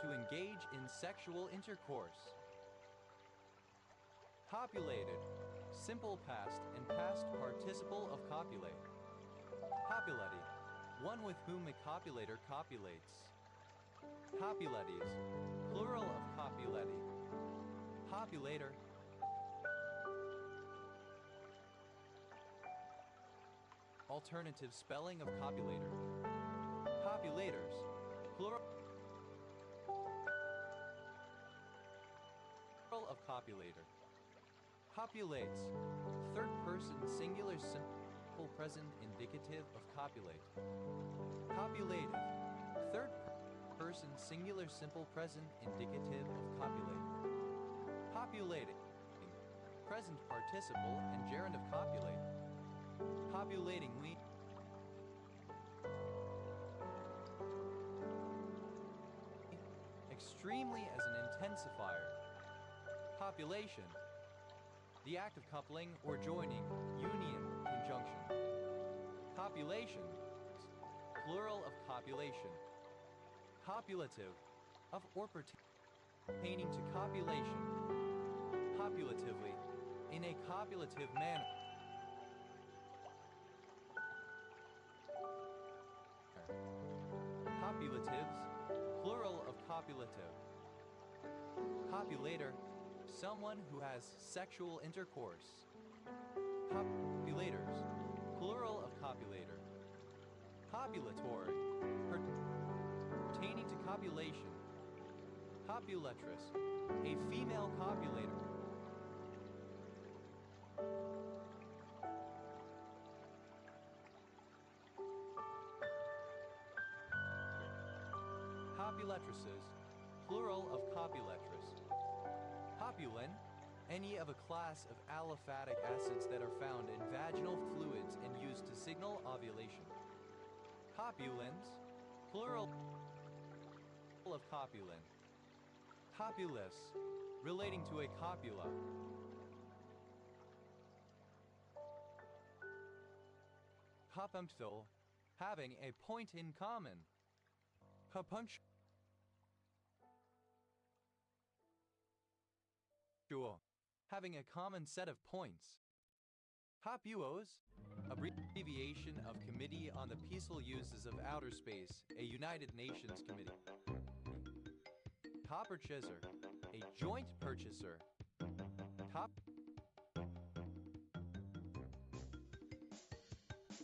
to engage in sexual intercourse. Copulated, simple past and past participle of copulate. Copulati, one with whom a copulator copulates. Copulates, plural of copulati. Copulator. Alternative spelling of copulator. Copulators, plural of copulator. Copulates, third person singular simple present indicative of copulate. Copulative, third person singular simple present indicative of copulate. Copulating, present participle and gerund of copulate. Copulating we. Extremely as an intensifier. Copulation, the act of coupling or joining, union, conjunction. Copulations, plural of copulation. Copulative, of or pertaining to copulation. Copulatively, in a copulative manner. Copulatives, plural of copulative. Copulator, someone who has sexual intercourse. Copulators, plural of copulator. Copulatory, pertaining to copulation. Copulatress, a female copulator. Copulattresses, plural of copulatress. Copulin, any of a class of aliphatic acids that are found in vaginal fluids and used to signal ovulation. Copulins, plural of copulin. Copulus, relating to a copula. Copunctual, having a point in common. Copunctual, having a common set of points. COPUOS, abbreviation of Committee on the Peaceful Uses of Outer Space, a United Nations committee. Copurchaser, a joint purchaser.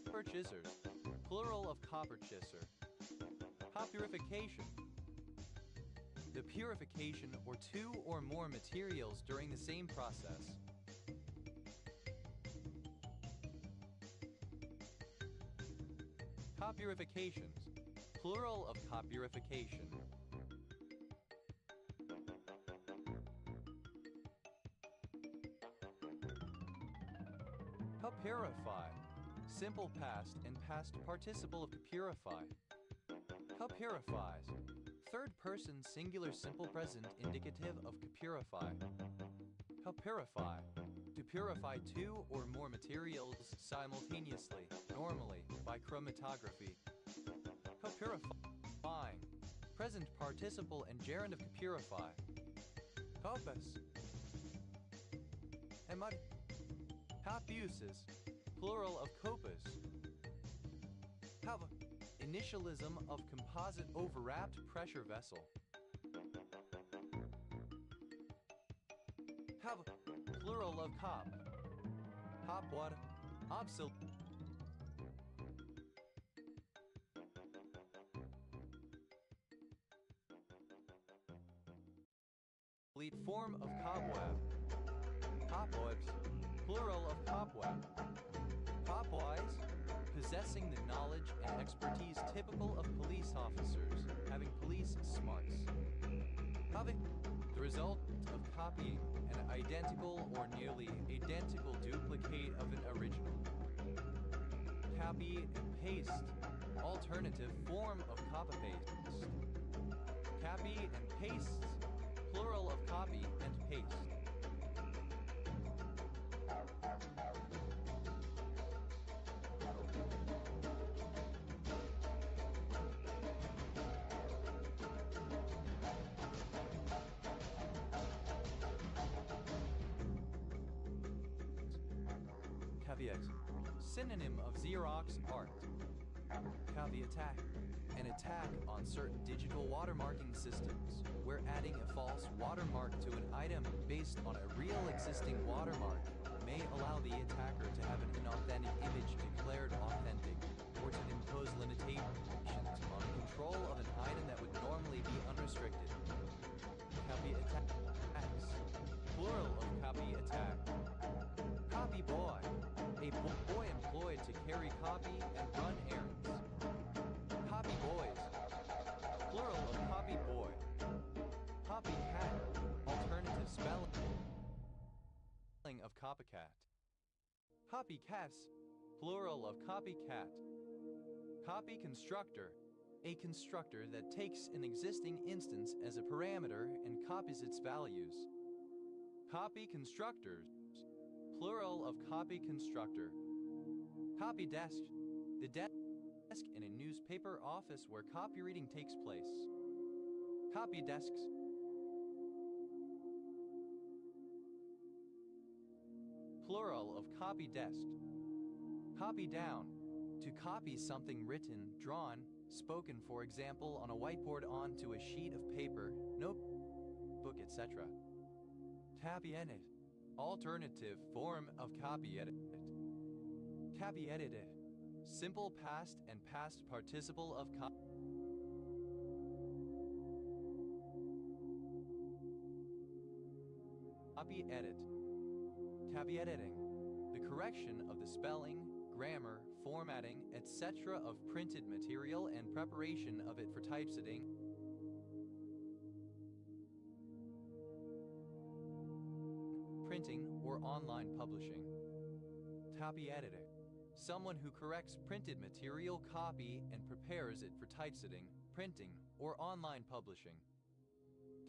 Copurchasers, plural of copurchaser. Copurification, the purification or two or more materials during the same process. Copurifications, plural of copurification. Copurify, simple past and past participle of purify. Copurifies, third person singular simple present indicative of copurify. Copurify, to purify two or more materials simultaneously, normally by chromatography. Copurifying, present participle and gerund of copurify. Copus, emud. Copuses, plural of copus. Initialism of composite overwrapped pressure vessel. Plural of cop. Copwad, obsolete. Form form of cobweb. Cobwebs, plural of cobweb. Cobwise, possessing the knowledge and expertise typical of police officers, having police smarts. Copy, the result of copying an identical or nearly identical duplicate of an original. Copy and paste, alternative form of copy-paste. Copy and paste, plural of copy and paste. Caveat, synonym of Xerox art. Caveat, an attack on certain digital watermarking systems, where adding a false watermark to an item based on a real existing watermark may allow the attacker to have an inauthentic image declared authentic, or to impose limitations on the control of an item that would normally be unrestricted. Copy attacks, plural of copy attack. Copy boy, a boy employed to carry copy and run errands. Copy boys, plural of copy boy. Copycat, alternative spelling of copycat. Copycats, plural of copycat. Copy constructor, a constructor that takes an existing instance as a parameter and copies its values. Copy constructors, plural of copy constructor. Copy desk, the desk in a newspaper office where copyreading takes place. Copy desks, plural of copy desk. Copy down, to copy something written, drawn, spoken, for example, on a whiteboard onto a sheet of paper, notebook, etc. Copy edit, alternative form of copy edit. Copy edited, simple past and past participle of copy edit. Copy editing, the correction of the spelling, grammar, formatting, etc. of printed material and preparation of it for typesetting. Printing or online publishing. Copy editor, someone who corrects printed material copy and prepares it for typesetting, printing, or online publishing.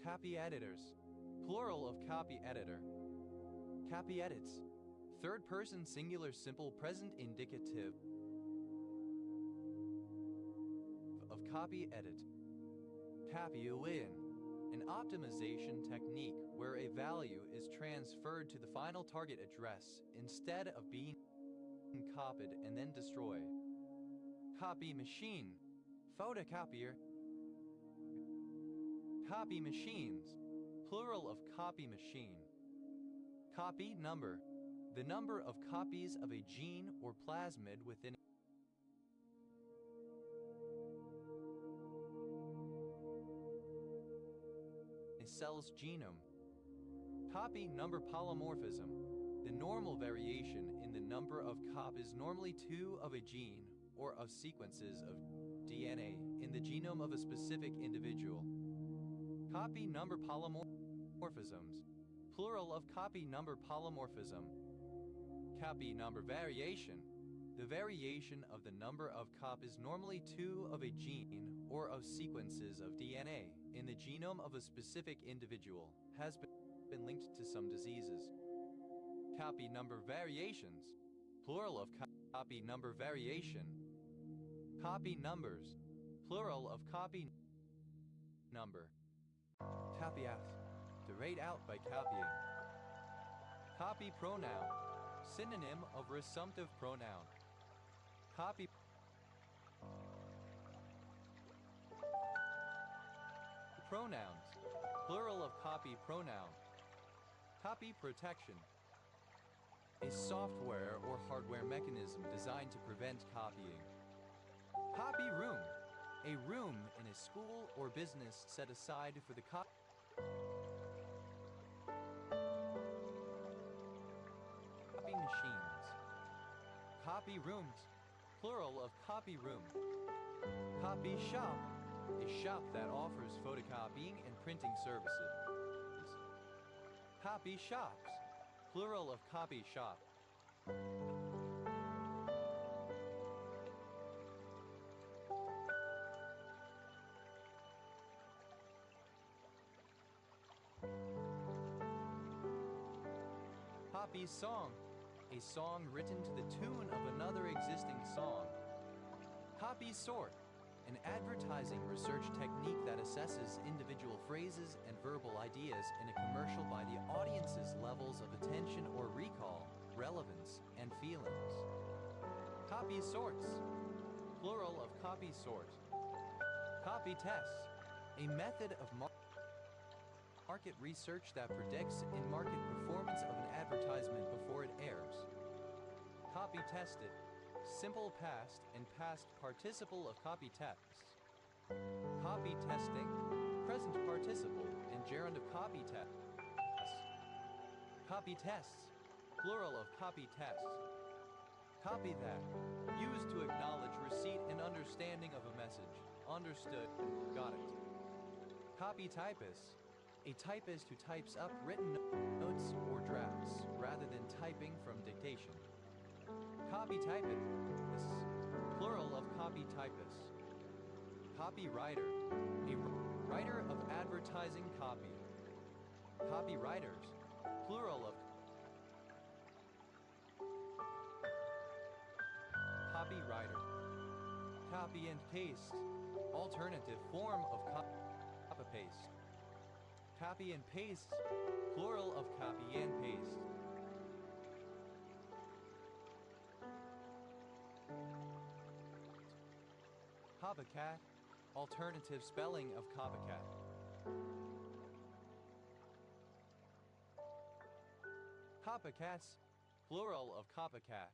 Copy editors, plural of copy editor. Copy edits, third person singular simple present indicative of copy edit. Copy in, an optimization technique where a value is transferred to the final target address instead of being copied and then destroyed. Copy machine, photocopier. Copy machines, plural of copy machine. Copy number, the number of copies of a gene or plasmid within a cell's genome. Copy number polymorphism, the normal variation in the number of copies, normally 2 of a gene or of sequences of DNA in the genome of a specific individual. Copy number polymorphisms, plural of copy number polymorphism. Copy number variation, the variation of the number of copies, normally 2 of a gene or of sequences of DNA in the genome of a specific individual, has been linked to some diseases. Copy number variations, plural of copy number variation. Copy numbers, plural of copy number. Copy out, to rate out by copying. Copy pronoun, synonym of resumptive pronoun. Copy pronouns, plural of copy pronoun. Copy protection, a software or hardware mechanism designed to prevent copying. Copy room, a room in a school or business set aside for the Copy rooms, plural of copy room. Copy shop, a shop that offers photocopying and printing services. Copy shops, plural of copy shop. Copy song, a song written to the tune of another existing song. Copy sort, an advertising research technique that assesses individual phrases and verbal ideas in a commercial by the audience's levels of attention or recall, relevance, and feelings. Copy sorts, plural of copy sort. Copy tests, a method of market research that predicts in-market performance of an advertisement before it airs. Copy tested, simple past and past participle of copy tests. Copy testing, present participle and gerund of copy tests. Copy tests, plural of copy tests. Copy that, used to acknowledge receipt and understanding of a message. Understood, got it. Copy typist, a typist who types up written notes or drafts rather than typing from dictation. Copy typists, plural of copy typists. Copywriter, a writer of advertising copy. Copywriters, plural of copywriter. Copy and paste, alternative form of copy-paste. Copy and paste, plural of copy and paste. Copycat, alternative spelling of copycat. Copycats, plural of copycat.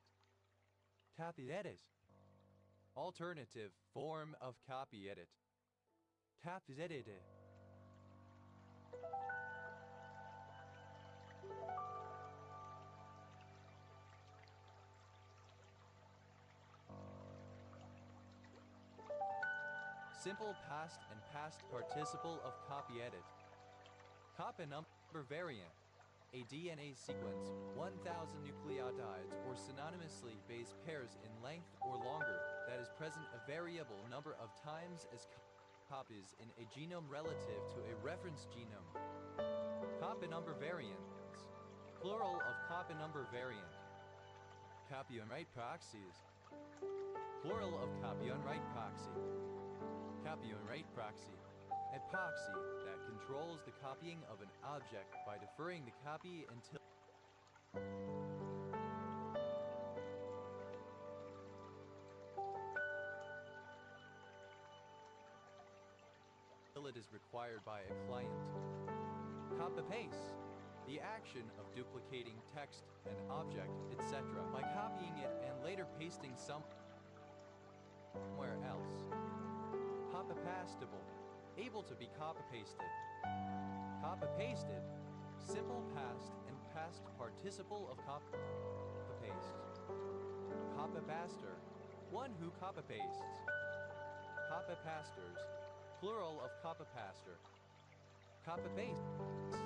Copy edit, alternative form of copy edit. Copy edited. Simple past and past participle of copy edit. Copy number variant, a DNA sequence 1,000 nucleotides or synonymously base pairs in length or longer that is present a variable number of times as copies in a genome relative to a reference genome. Copy number variants, plural of copy number variant. Copy on write proxies, plural of copy on write proxy. Copy on write proxy, a proxy that controls the copying of an object by deferring the copy until it is required by a client. Copy-paste, the action of duplicating text, an object, etc. by copying it and later pasting somewhere else. Copy-pastable, able to be copy-pasted. Copy-pasted, simple past and past participle of copy-paste. Copy-paster, one who copy-pastes. Copy-pasters, plural of copy-paster. Copy-pastes,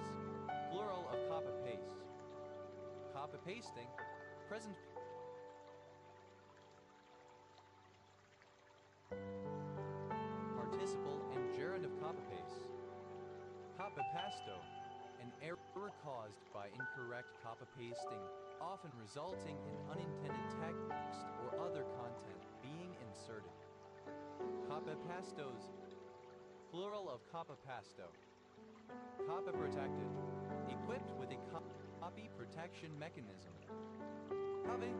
plural of copy-paste. Copy-pasting, present participle and gerund of copy-paste. Copy-pasto, an error caused by incorrect copy-pasting, often resulting in unintended text or other content being inserted. Copy-pastos, plural of copy-pasto. Copy-protected, equipped with a copy protection mechanism. Copy,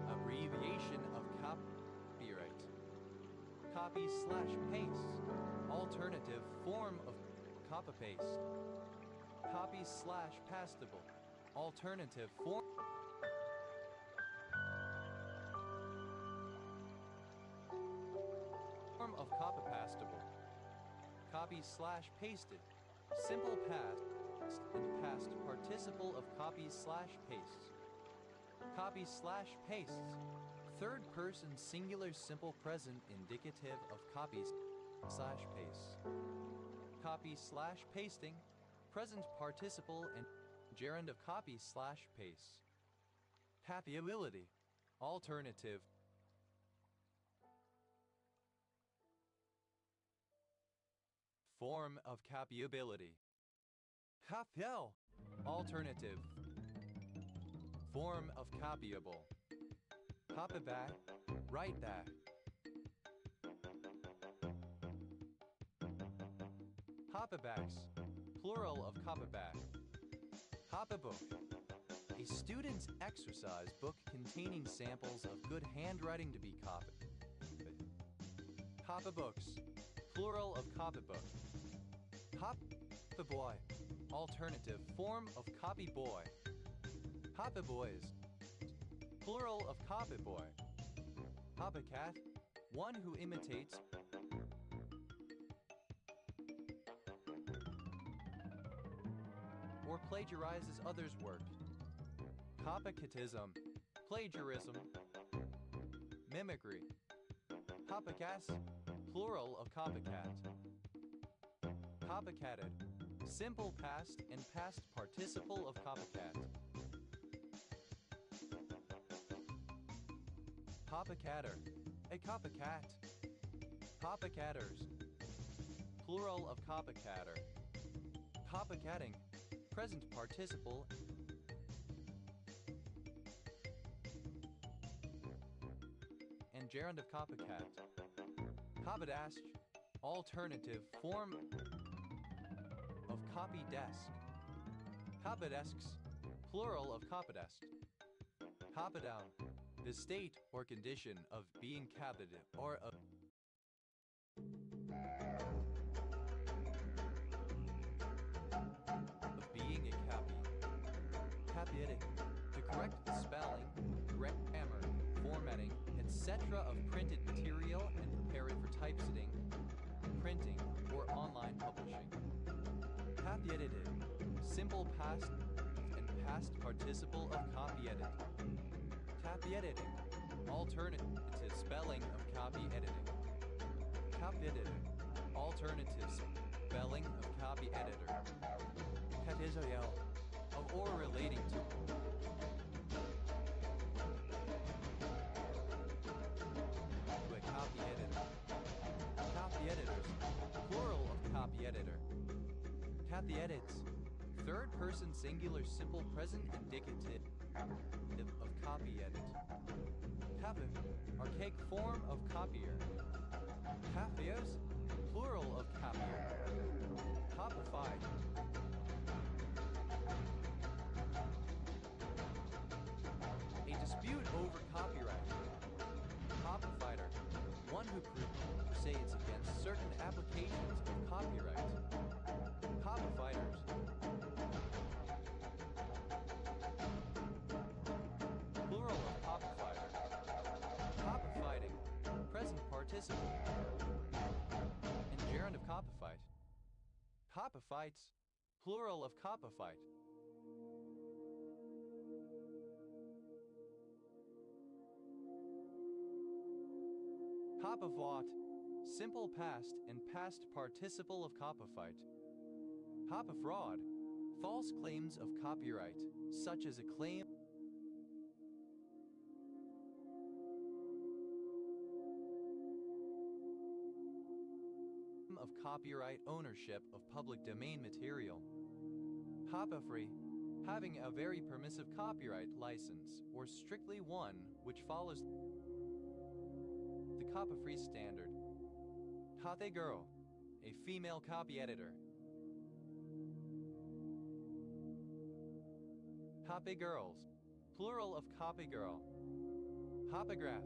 abbreviation of copyright. Copy/paste, alternative form of copy-paste. Copy/pastable, alternative form of copy-pastable. Copy/pasted, simple past and past participle of copy/paste. Copy/pastes, Third person singular simple present indicative of copies slash paste. Copy slash pasting, present participle and gerund of copy slash paste. Copyability, alternative. Form of copyability. Copyable, alternative. Form of copyable. Copy back, write that. Copybacks, plural of copyback. Copybook, a student's exercise book containing samples of good handwriting to be copied. Copybooks, plural of copybook. Copyboy, alternative form of copyboy. Copyboys, plural of copyboy. Copycat, one who imitates or plagiarizes others' work. Copycatism, plagiarism. Mimicry. Copycast, plural of copycat. Copycatted, simple past and past participle of copycat. Copycatter, a copycat. Copycatters, plural of copycatter. Copycatting, present participle. And gerund of copycat. Copydash, alternative form of copy desk. Copydesks, plural of copydesk. Copydown, the state or condition of being copied or of being a copy. Copyediting, to correct the spelling, grammar, formatting, etc. of printed material and prepare it for typesetting, printing, or online publishing. Copyedited, simple past and past participle of copyedit. Copy editing, alternative spelling of copy editing. Copy editing, alternative spelling of copy editor. Category of or relating to. A copy editor. Copy editors, plural of copy editor. Copy edits, third person singular simple present indicative of copy edit. Copy, archaic form of copier. Copiers, plural of copier. Copified. A dispute over copyright. Copyfighter, one who crusades against certain applications of copyright. Copyfighters. Plural of copyfighter. Copyfighting, present participle. And gerund of copyfight. Copyfights, plural of copyfight. Copyfought, simple past and past participle of copyfight. Copyfraud, false claims of copyright, such as a claim of copyright ownership of public domain material. Copyfree, having a very permissive copyright license, or strictly one which follows the copyfree standard. Copy girl, a female copy editor. Copy girls, plural of copy girl. Copygraph,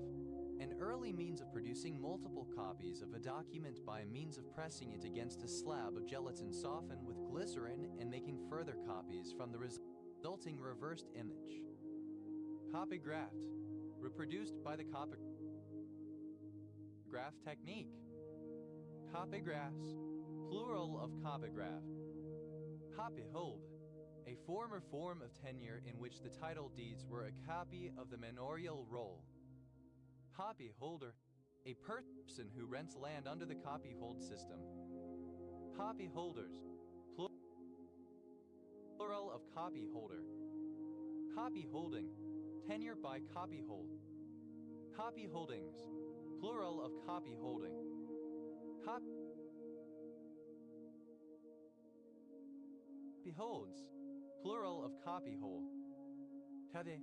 an early means of producing multiple copies of a document by means of pressing it against a slab of gelatin softened with glycerin and making further copies from the resulting reversed image. Copygraphed, reproduced by the copygraph technique. Copygraphs, plural of copygraph. Copyhold, a former form of tenure in which the title deeds were a copy of the manorial roll. Copy holder, a person who rents land under the copy hold system. Copy holders, plural of copy holder. Copy holding, tenure by copy hold. Copy holdings, plural of copy holding. Copy holds, plural of copy hold. Tade,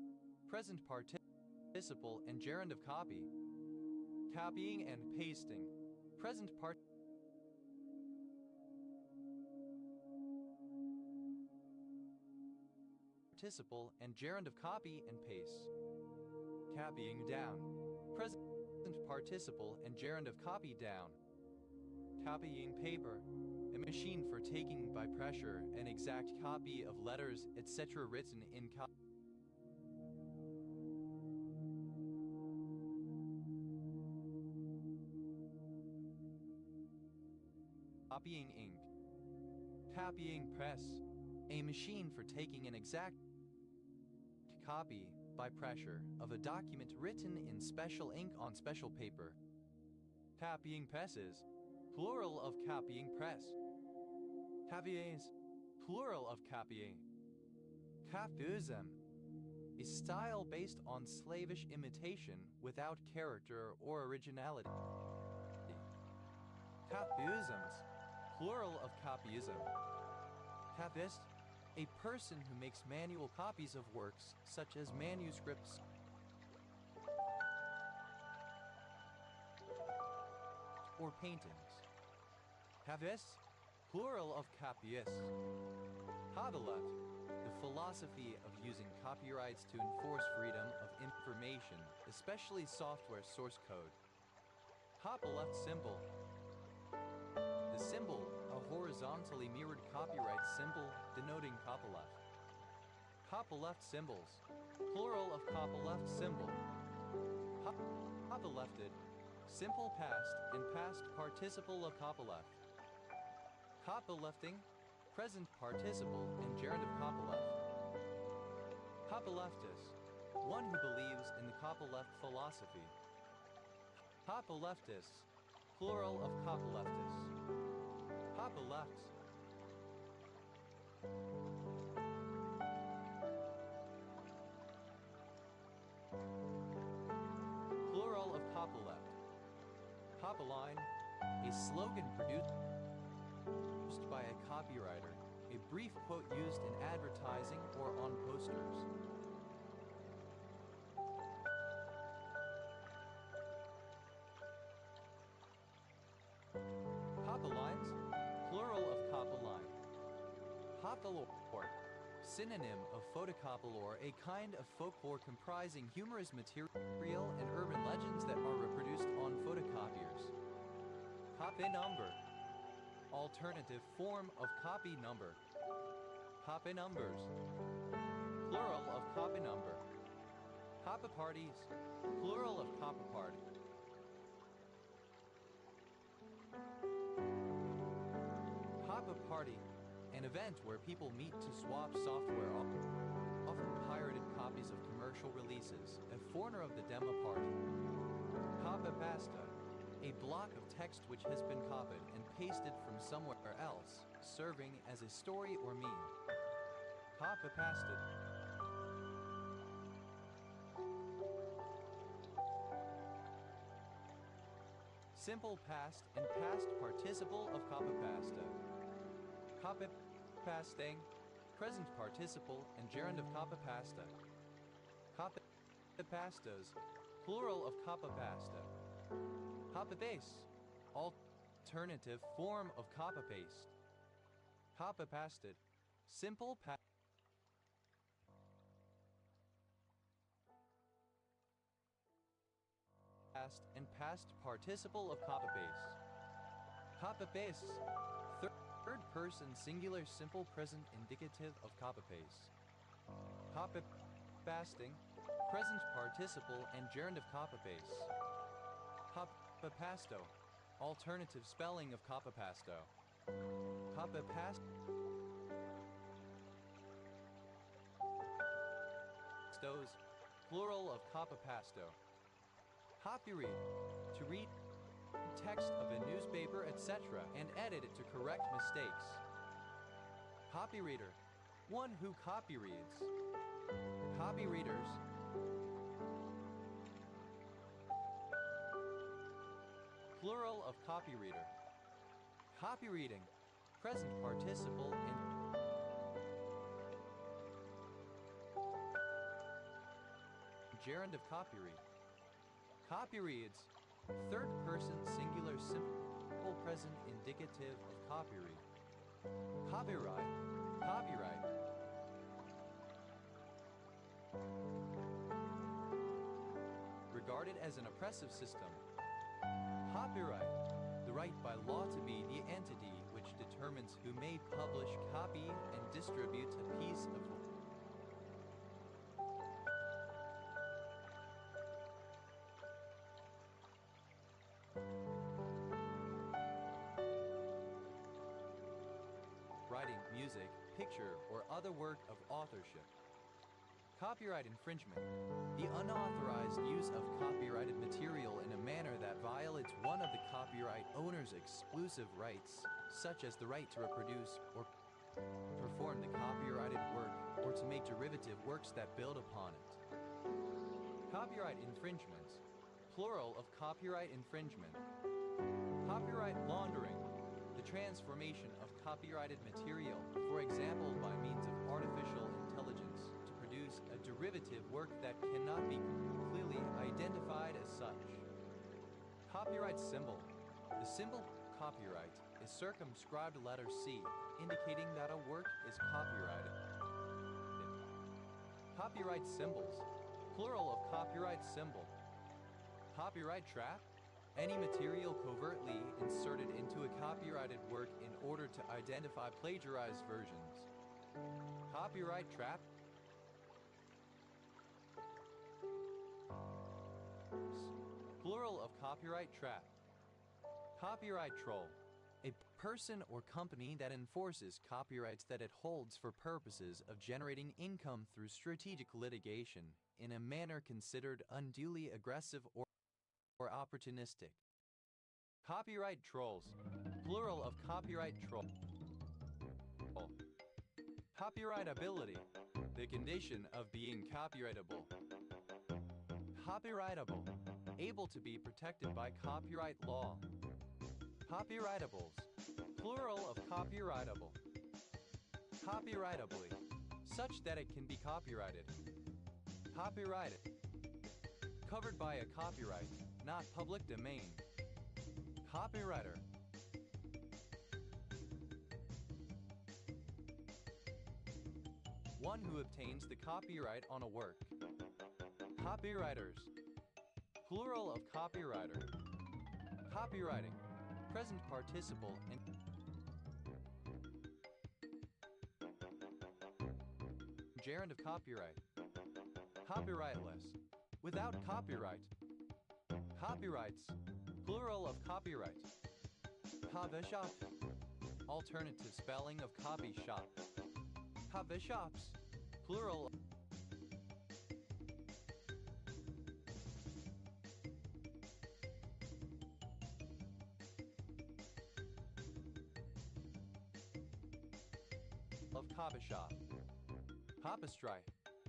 present participle and gerund of copy. Copying and pasting, present participle and gerund of copy and paste. Copying down, present participle and gerund of copy down. Copying paper, a machine for taking by pressure an exact copy of letters, etc. written in copying ink. Copying press, a machine for taking an exact copy by pressure of a document written in special ink on special paper. Copying presses, plural of copying press. Copiers, plural of copying. Copyism, a style based on slavish imitation without character or originality. Copyisms, plural of copyism. Copyist, a person who makes manual copies of works such as manuscripts or paintings. Copyist, plural of copyists. Copyleft, the philosophy of using copyrights to enforce freedom of information, especially software source code. Copyleft symbol, the symbol, a horizontally mirrored copyright symbol denoting copyleft. Copyleft symbols, plural of copyleft symbol. Copylefted, simple past and past participle of copyleft. Copylefting, present participle and gerund of copyleft. Copyleftist, one who believes in the copyleft philosophy. Copyleftists, plural of copyleftists. Copyleft, plural of copyleft. Copyline, a slogan produced by a copywriter, a brief quote used in advertising or on posters. Copylines, plural of copyline. Copylore, synonym of photocopylore, a kind of folklore comprising humorous material and urban legends that are reproduced on photocopiers. Copy number, alternative form of copy number. Copy numbers, plural of copy number. Copy parties, plural of copy party. Copy party, an event where people meet to swap software, often pirated copies of commercial releases, a foreigner of the demo party. Copy pasta, a block of text which has been copied and pasted from somewhere else, serving as a story or meme. Copy pasted. Simple past and past participle of copy pasta. Copy pasting, present participle and gerund of copy pasta. Copy pastas, plural of copy pasta. Copy paste, alternative form of copy paste. Copy pasted, simple past and past participle of copy paste. Copy paste, third person singular simple present indicative of copy paste. Copy pasting, present participle and gerund of copy paste. Copy pasto, alternative spelling of copy pasto. Copy pastos, plural of copy pasto. Copyread, to read text of a newspaper, etc., and edit it to correct mistakes. Copyreader, one who copyreads. Copyreaders. Plural of copyreader. Copyreading, present participle in gerund of copyread. Copyreads, third person singular simple present indicative of copyread. Copyright, copyright. Regarded as an oppressive system. Copyright, the right by law to be the entity which determines who may publish, copy, and distribute a piece of writing, music, picture, or other work of authorship. Copyright infringement, the unauthorized use of copyrighted material in a manner that violates one of the copyright owner's exclusive rights, such as the right to reproduce or perform the copyrighted work or to make derivative works that build upon it. Copyright infringements, plural of copyright infringement. Copyright laundering, the transformation of copyrighted material, for example by means of artificial intelligence, to produce a derivative work that cannot be clearly identified as such. Copyright symbol. The symbol copyright is circumscribed letter C, indicating that a work is copyrighted. Copyright symbols, plural of copyright symbol. Copyright trap, any material covertly inserted into a copyrighted work in order to identify plagiarized versions. Copyright trap, plural of copyright trap. Copyright troll, a person or company that enforces copyrights that it holds for purposes of generating income through strategic litigation in a manner considered unduly aggressive or opportunistic. Copyright trolls, plural of copyright troll. Copyrightability, the condition of being copyrightable. Copyrightable, able to be protected by copyright law. Copyrightables, plural of copyrightable. Copyrightably, such that it can be copyrighted. Copyrighted, covered by a copyright, not public domain. Copywriter, one who obtains the copyright on a work. Copywriters, plural of copywriter. Copywriting, present participle and gerund of copyright. Copyrightless, without copyright. Copyrights, plural of copyright. Copy shop, alternative spelling of copy shop. Copy shops, plural. Of copy shop. Copystrike,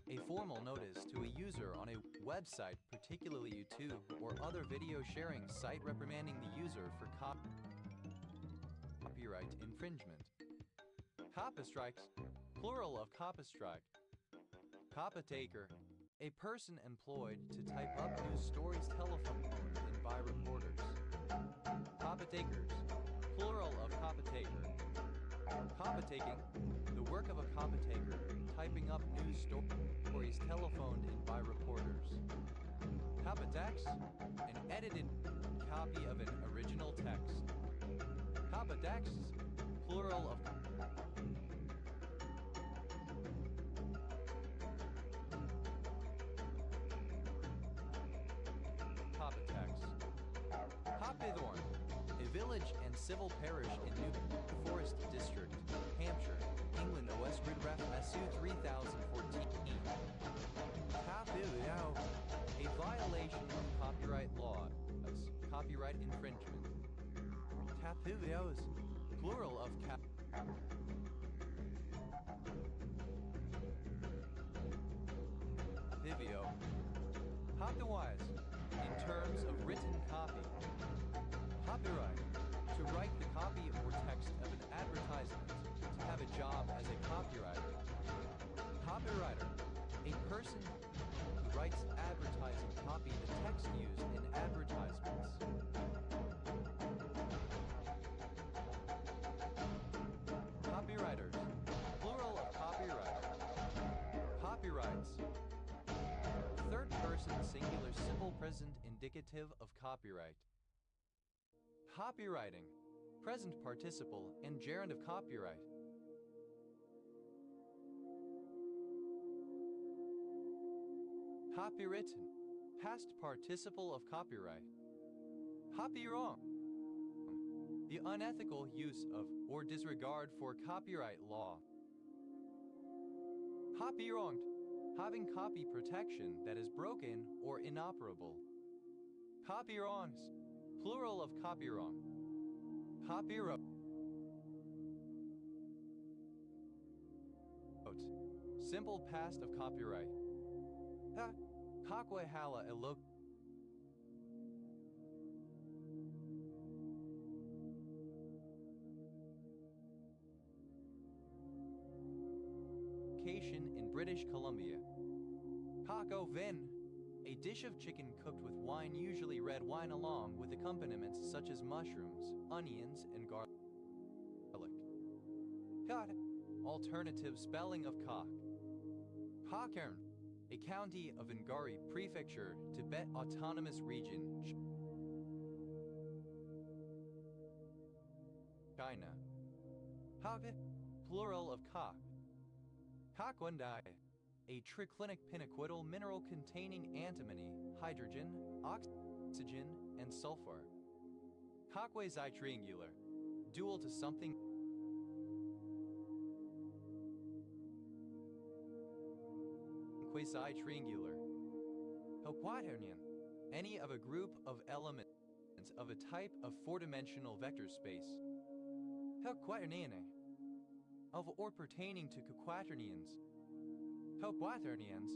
a formal notice to a user on a website, particularly YouTube or other video sharing site, reprimanding the user for copyright infringement. Copystrikes, plural of copystrike. Copytaker, a person employed to type up news stories telephoned in by reporters. Copytakers, plural of copytaker. Copytaking, the work of a copytaker, typing up news stories telephoned in by reporters. Copytext, an edited copy of an original text. Copytexts, plural of copytext. Copythorn, a village and civil parish in New Forest District, Hampshire, England, OS Ridref SU 3014. Copyright, a violation of copyright law. copyright infringement. Capivios, plural of capivio. Otherwise, in terms of written copy. Copyright, to write the copy or text of an advertisement, to have a job as a copywriter. Copywriter, a person who writes advertising copy, the text used in advertisements. Copywriters, plural of copywriter. Copyrights, third person singular simple present indicative of copyright. Copywriting, present participle and gerund of copyright. Copywritten, past participle of copyright. Copywrong, the unethical use of or disregard for copyright law. Copywronged, having copy protection that is broken or inoperable. Copywrongs, plural of copywrong. Copyright, simple past of copyright. Kakwehala elo. In British Columbia. Kako vin, a dish of chicken cooked with wine, usually red wine, along with accompaniments such as mushrooms, onions, and garlic. Kod, alternative spelling of Kok. Kokern, a county of Ngari Prefecture, Tibet Autonomous Region, China. Kok, plural of Kok. Kokwandai, a triclinic pinaquidal mineral containing antimony, hydrogen, oxygen, and sulfur. Kokwezai triangular, dual to something. Quasi triangular. Quaternion, any of a group of elements of a type of four-dimensional vector space. Quaterniane, of or pertaining to quaternions. Quaternions,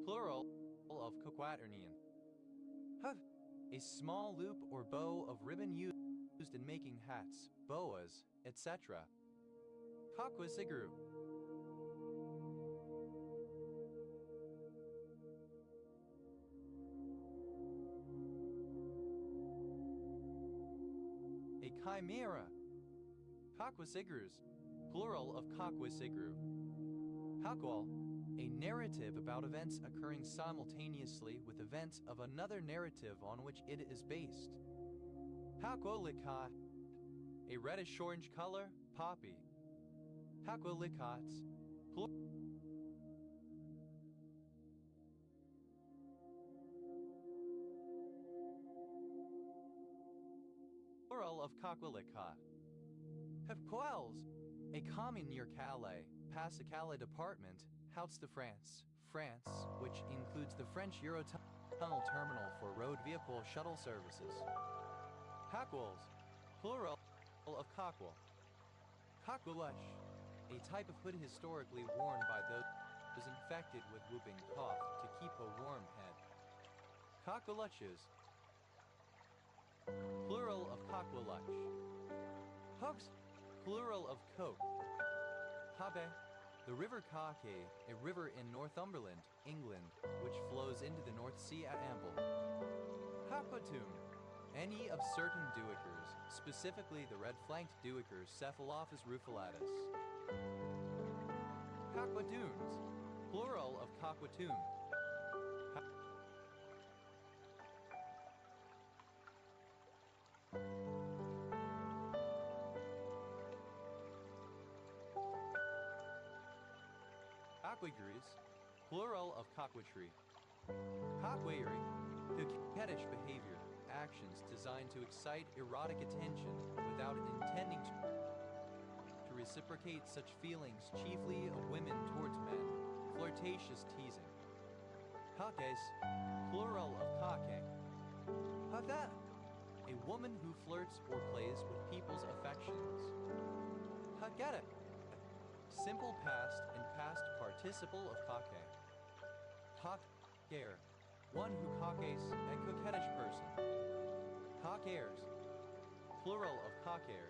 plural of quaternion. A small loop or bow of ribbon used in making hats, boas, etc. Kakwasiguru. A chimera. Kakwasigrus, plural of kakwasigru. Kakwal, a narrative about events occurring simultaneously with events of another narrative on which it is based. Kakwolika, a reddish-orange color, poppy. Kakwolikats, plural of Kakwolika. Quels, a commune near Calais, past the Calais department, Hauts de France, France, which includes the French Eurotunnel terminal for road vehicle shuttle services. Cockwols, plural of cockwol. Cockwalush, a type of hood historically worn by those infected with whooping cough to keep a warm head. Cockwalushes, plural of cockwalush. Hogs, plural of coke. Habe, the River Kake, a river in Northumberland, England, which flows into the North Sea at Amble. Hakwatum, any of certain duikers, specifically the red-flanked duiker Cephalophus rufilatus. Kakwadoons, plural of kakwatum. Cockwageries, plural of cockwatree. Cockwayery, coquettish behavior, actions designed to excite erotic attention without intending to reciprocate such feelings, chiefly of women towards men, flirtatious teasing. Cockes, plural of cockay. That, a woman who flirts or plays with people's affections. Kagere, simple past and past participle of kake. Kakere, one who kakes, a coquettish person. Kakeres, plural of kaker.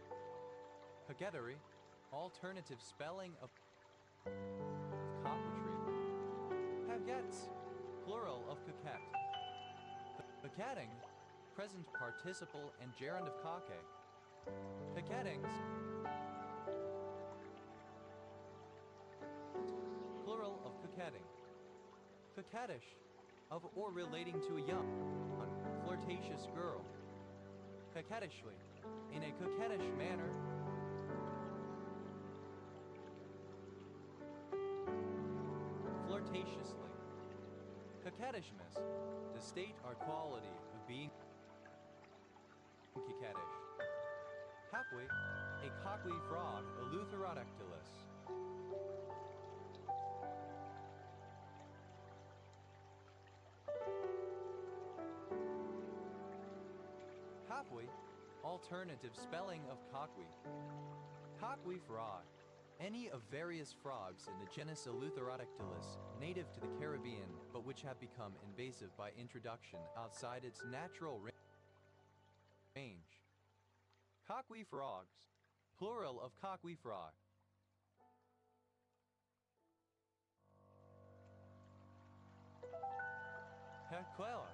Kageteri, alternative spelling of coquetry. Kagets, plural of coquette. Coquetting, present participle and gerund of kake. Coquettings, plural of coquetting. Coquettish, of or relating to a young, flirtatious girl. Coquettishly, in a coquettish manner. Flirtatiously. Coquettishness, the state or quality of being coquettish. Hapui, a coqui frog, eleutherodactylus. Hapui, alternative spelling of coqui. Coqui frog, any of various frogs in the genus Eleutherodactylus, native to the Caribbean, but which have become invasive by introduction outside its natural range. Coqui frogs, plural of coqui frog. Caquela,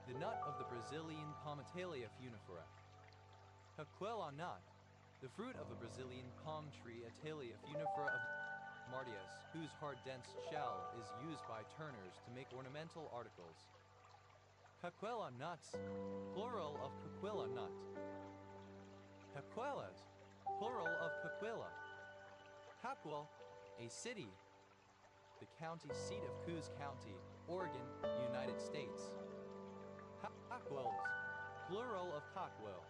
the nut of the Brazilian Pomatelia funifera. Caquela nut, the fruit of the Brazilian palm tree Atelia funifera of Martius, whose hard dense shell is used by turners to make ornamental articles. Caquela nuts, plural of caquilla nut. Caquelas, plural of caquilla. Caquel, a city, the county seat of Coos County, Oregon, United States. Caquels, plural of caquel.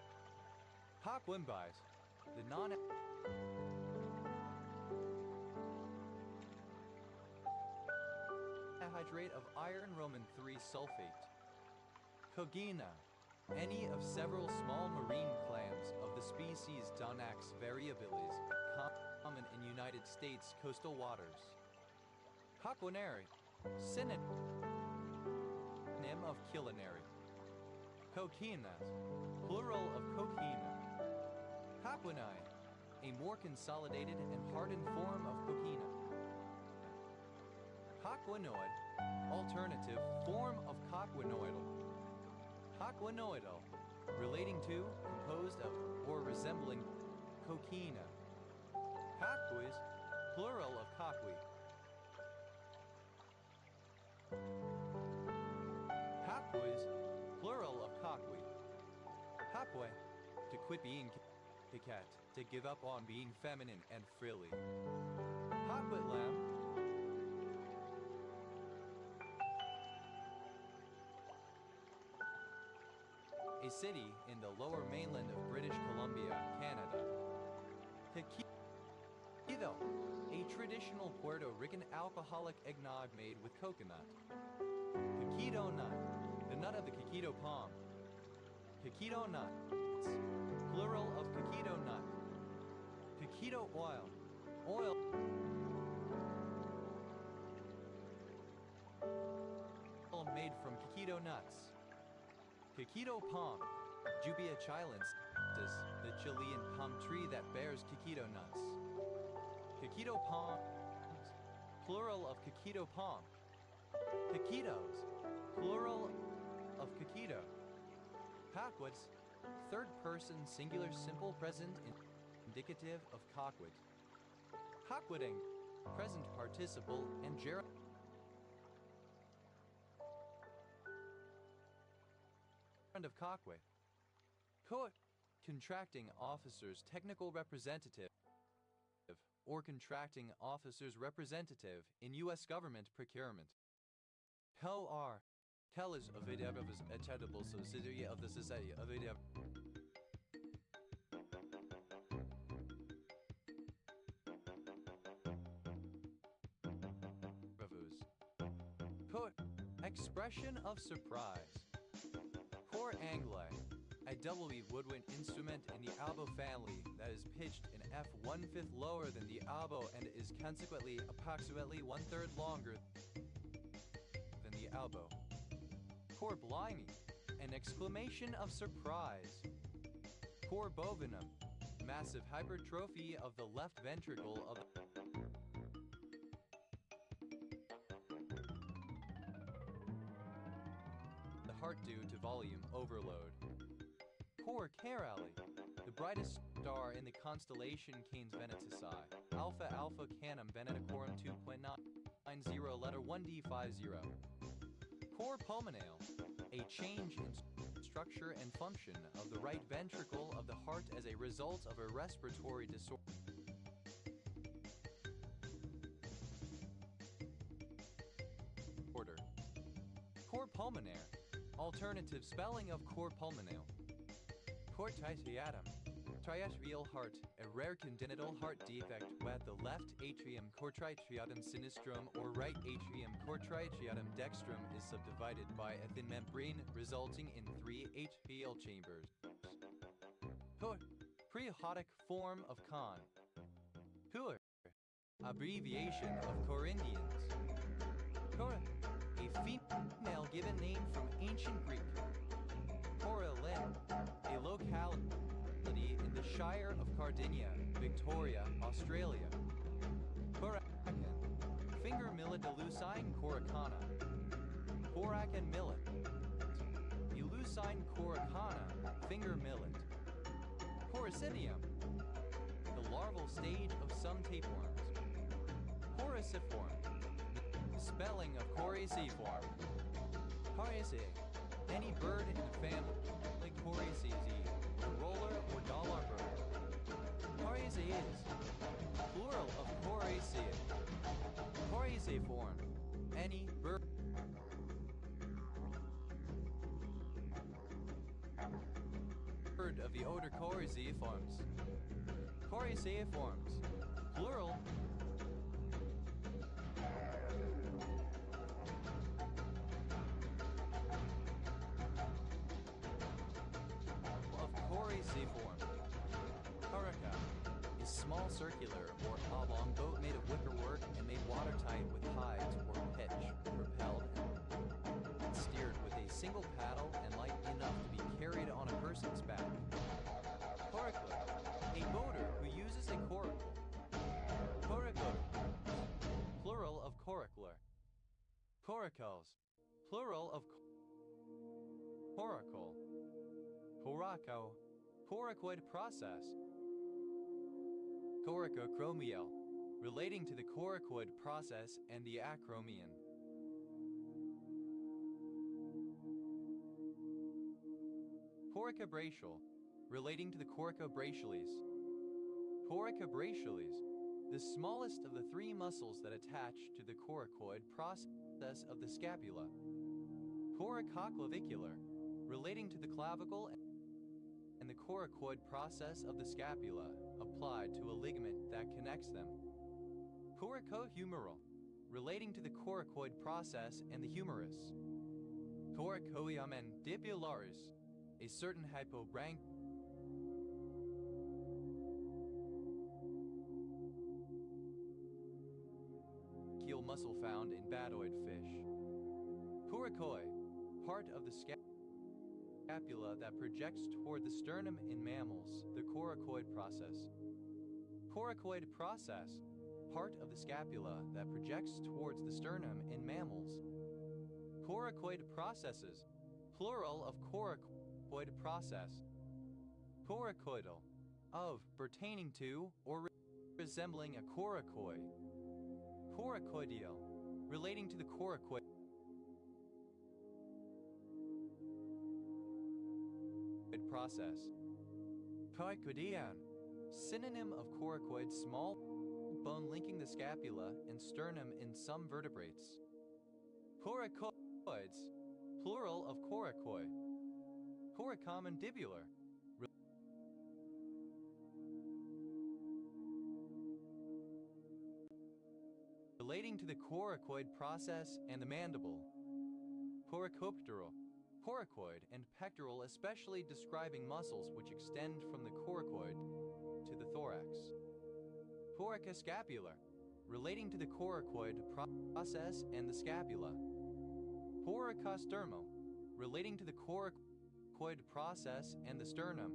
Caquimbis, the non-hydrate of iron Roman 3 sulfate. Cogina, any of several small marine clams of the species Donax variabilis, common in United States coastal waters. Coquinary, synonym of culinary. Coquinas, plural of coquina. Coquinae, a more consolidated and hardened form of coquina. Coquinoid, alternative form of coquinoidal. Coquinoidal, relating to, composed of, or resembling coquina. Coquis, plural of coqui. Coquis, plural of coqui. Coqui, to quit being coquette, to give up on being feminine and frilly. Coquitlam, a city in the lower mainland of British Columbia, Canada. Tequila, a traditional Puerto Rican alcoholic eggnog made with coconut. Quequito nut, the nut of the quequito palm. Quequito nuts, plural of quequito nut. Quequito oil, oil made from quequito nuts. Quequito palm, Jubia chilensis, the Chilean palm tree that bears quequito nuts. Quequito palms, plural of quequito palm. Quequitos, plural of quequito. Coquets, third person singular simple present indicative of coquet. Coqueting, present participle and gerund of coquet. Coat, contracting officer's technical representative or contracting officer's representative in U.S. government procurement. Tel R. Tel is a veritable subsidiary of the Society of Revus. Coat, expression of surprise. Cor anglais, a double-beat woodwind instrument in the oboe family that is pitched an F 1/5 lower than the oboe and is consequently approximately 1/3 longer than the oboe. Cor blimey, an exclamation of surprise. Cor bovinum, massive hypertrophy of the left ventricle of the heart due to volume overload. Cor Carali, the brightest star in the constellation Canes Venatici, Alpha Alpha Canum Venaticorum 2.90 letter 1D50. Cor pulmonale, a change in structure and function of the right ventricle of the heart as a result of a respiratory disorder. Cor pulmonare, alternative spelling of cor pulmonale. Cor triatum, triatrial heart, a rare congenital heart defect with the left atrium cortriatum sinistrum or right atrium cortriatum dextrum is subdivided by a thin membrane resulting in 3 atrial chambers. Cor, prehotic form of con. Cor, abbreviation of Corinthians. Cor, a female given name from ancient Greek. Coralin, a locality in the Shire of Cardinia, Victoria, Australia. Coracan, finger millet elusine coracana. Coracan millet. Elusine coracana, finger millet. Coracidium, the larval stage of some tapeworms. Coraciform, the spelling of coraciform. Coraceae, any bird in the family Coraceae, a roller or dollar bird. Coraceaes, plural of Coraceae. Coraceaform, any bird of the order Coraceaforms. Coraceaforms, plural of Coraceaform. Caraca, a small circular or oblong boat made of wickerwork and made watertight with hides or pitch, propelled and steered with a single paddle and light enough to be carried on a person's back. Coracler, a boater who uses a coracle. Coracle, plural of coracler. Coracles, plural of coracle. Coraco, coracoid process. Coracochromial, relating to the coracoid process and the acromion. Coracobrachial, relating to the coracobrachiales. Coracobrachiales, the smallest of the 3 muscles that attach to the coracoid process of the scapula. Coracoclavicular, relating to the clavicle and the coracoid process of the scapula, applied to a ligament that connects them. Coracohumeral, relating to the coracoid process and the humerus. Coracoiamandibularis, a certain hypobranchial muscle found in badoid fish. Coracoid, part of the scapula that projects toward the sternum in mammals, the coracoid process. Coracoid process, part of the scapula that projects towards the sternum in mammals. Coracoid processes, plural of coracoid process. Coracoidal, of, pertaining to, or resembling a coracoid. Coracoideal, relating to the coracoid process. Coracoidean, synonym of coracoid, small bone linking the scapula and sternum in some vertebrates. Coracoids, plural of coracoid. Coracomandibular, relating to the coracoid process and the mandible. Coracopteral, coracoid, and pectoral, especially describing muscles which extend from the coracoid to the thorax. Poricoscapular, relating to the coracoid process and the scapula. Poricostermal, relating to the coracoid process and the sternum.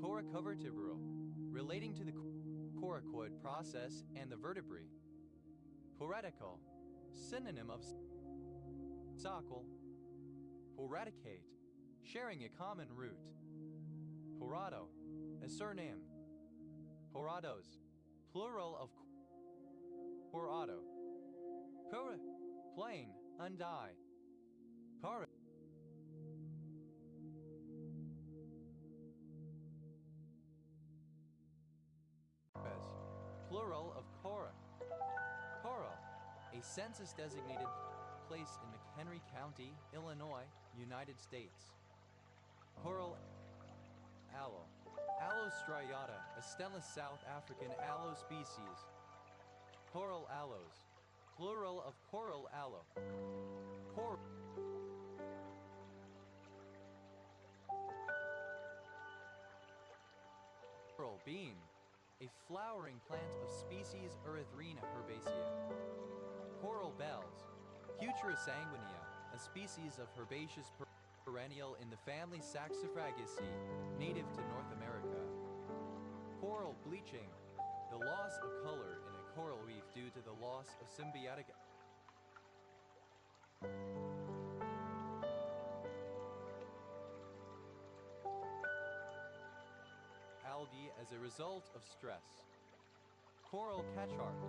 Poricovertebral, relating to the coracoid process and the vertebrae. Poretical, synonym of socle. Poreticate, sharing a common root. Porado, a surname. Porados, plural of porado. Pora, plain, undie. Para, plural of cora. Coral, a census-designated place in McHenry County, Illinois, United States. Coral aloe. Aloe striata, a stemless South African aloe species. Coral aloes, plural of coral aloe. Coral bean, a flowering plant of species Erythrina herbaceae. Coral bells, Heuchera sanguinea, a species of herbaceous perennial in the family Saxifragaceae, native to North America. Coral bleaching, the loss of color in a coral reef due to the loss of symbiotic algae as a result of stress. Coral catchark,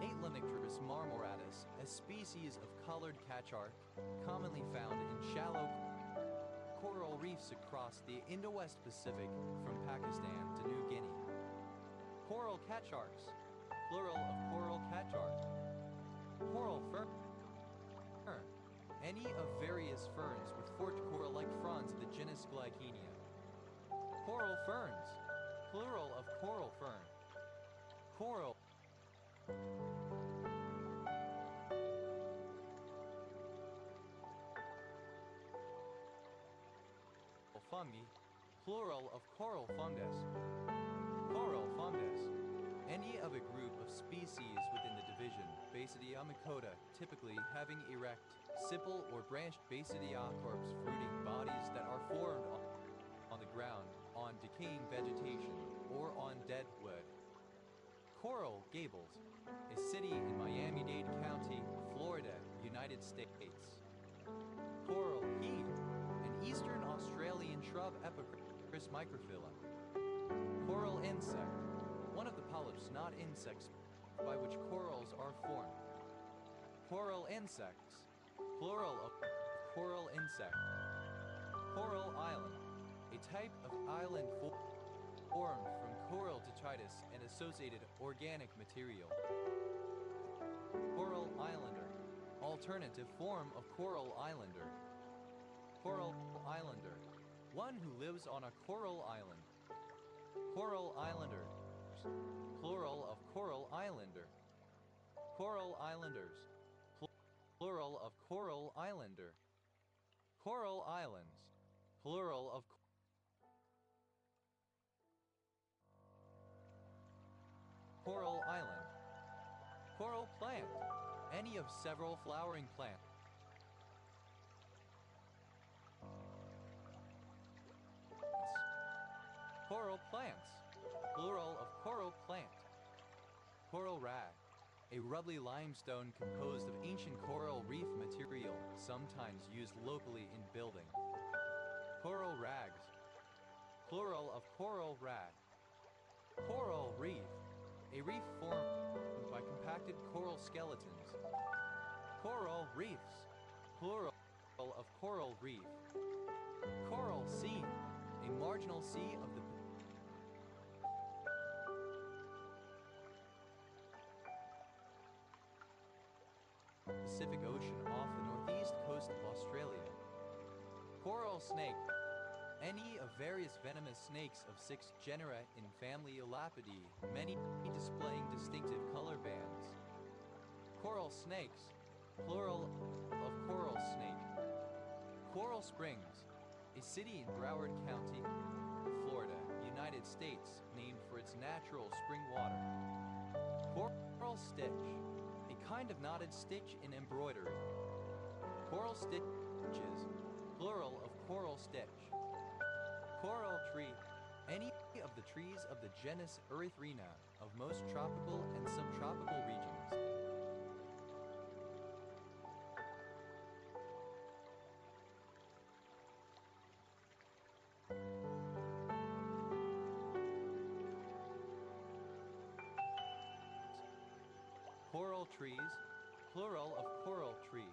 Aetlinictrus marmoratus, a species of colored catchark commonly found in shallow coral reefs across the Indo-West Pacific from Pakistan to New Guinea. Coral catcharks, plural of coral catchark. Coral fern, any of various ferns with forked coral-like fronds of the genus Glycenia. Coral ferns, plural of coral fern. Coral fungi, plural of coral fungus. Coral fungus, any of a group of species within the division Basidiomycota, typically having erect, simple or branched basidiocarps fruiting bodies that are formed on the ground, on decaying vegetation, or on dead wood. Coral Gables, a city in Miami-Dade County, Florida, United States. Coral Heath, an eastern Australian shrub Epicris microphylla. Coral insect, one of the polyps, not insects, by which corals are formed. Coral insects, plural of coral insect. Coral island, a type of island formed from coral detritus and associated organic material. Coral islander, alternative form of coral islander. Coral islander, one who lives on a coral island. Coral islanders, plural of coral islander. Coral islanders, plural of coral islander. Coral islands, plural of coral island. Coral plant, any of several flowering plants. Coral plants, plural of coral plant. Coral rag, a rubbly limestone composed of ancient coral reef material, sometimes used locally in building. Coral rags, plural of coral rag. Coral reef, a reef formed by compacted coral skeletons. Coral reefs, plural of coral reef. Coral sea, a marginal sea of the Pacific Ocean off the northeast coast of Australia. Coral snake, any of various venomous snakes of 6 genera in family Elapidae, many displaying distinctive color bands. Coral snakes, plural of coral snake. Coral Coral Springs, a city in Broward County, Florida, United States, named for its natural spring water. Coral stitch, a kind of knotted stitch in embroidery. Coral stitches, plural of coral stitch. Coral tree, any of the trees of the genus Erythrina of most tropical and subtropical regions. Coral trees, plural of coral tree.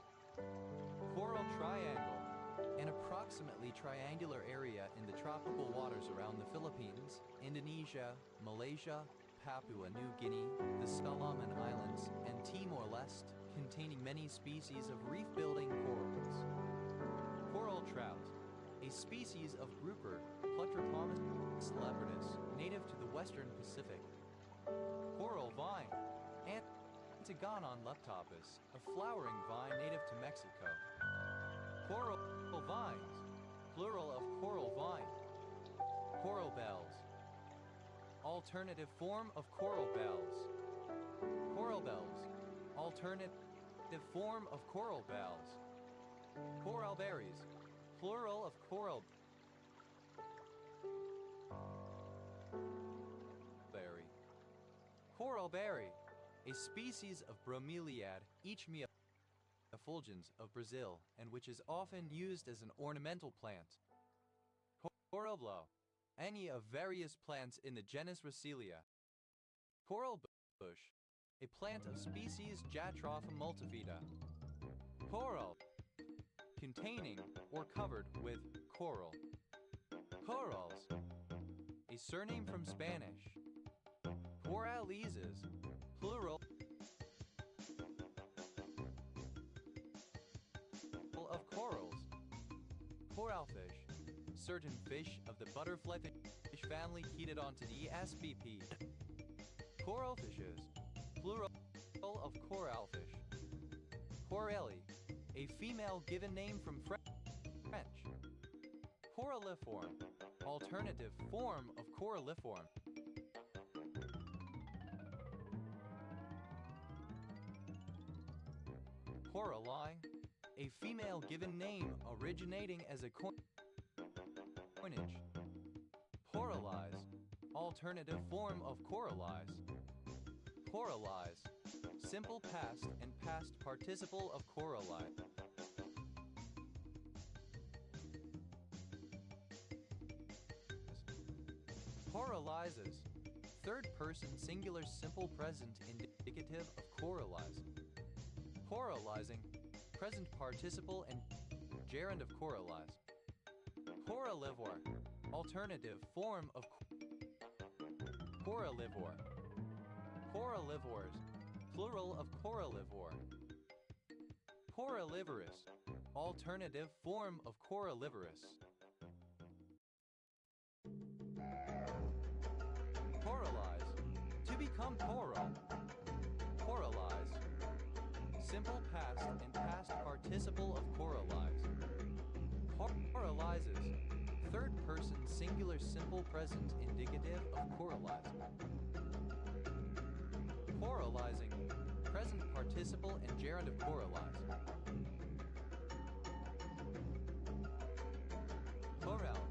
Coral triangle, an approximately triangular area in the tropical waters around the Philippines, Indonesia, Malaysia, Papua New Guinea, the Solomon Islands, and Timor-Leste, containing many species of reef-building corals. Coral trout, a species of grouper, Plectropomus lepidus, native to the western Pacific. Coral vine, Antigonon leptopus, a flowering vine native to Mexico. Coral vines, plural of coral vine. Coral bells, alternative form of coral bells. Coral bells, alternative form of coral bells. Coral berries, plural of coral berry. Coral berry, a species of bromeliad, Ichmea effulgens of Brazil, and which is often used as an ornamental plant. Coral blow, any of various plants in the genus Racelia. Coral bush, a plant of species Jatropha multifida. Coral, containing or covered with coral. Corals, a surname from Spanish. Coralises, plural of corals. Coralfish, certain fish of the butterfly fish family Chaetodontidae spp. Coralfishes, plural of coralfish. Corelli, a female given name from French. Coralliform, alternative form of coralliform. Coraline, a female given name originating as a coinage. Coralize, alternative form of coralize. Coralize, simple past and past participle of coralize. Coralizes, third person singular simple present indicative of coralize. Coralizing, present participle and gerund of coralize. Corallivore, alternative form of corallivore. Corallivores, plural of corallivore. Corallivorous, alternative form of corallivorous. Coralize, to become coral. Coralize, simple past and past participle of coralize. Coralizes, third person singular simple present indicative of coralize. Coralizing, present participle and gerund of coralize. Coral,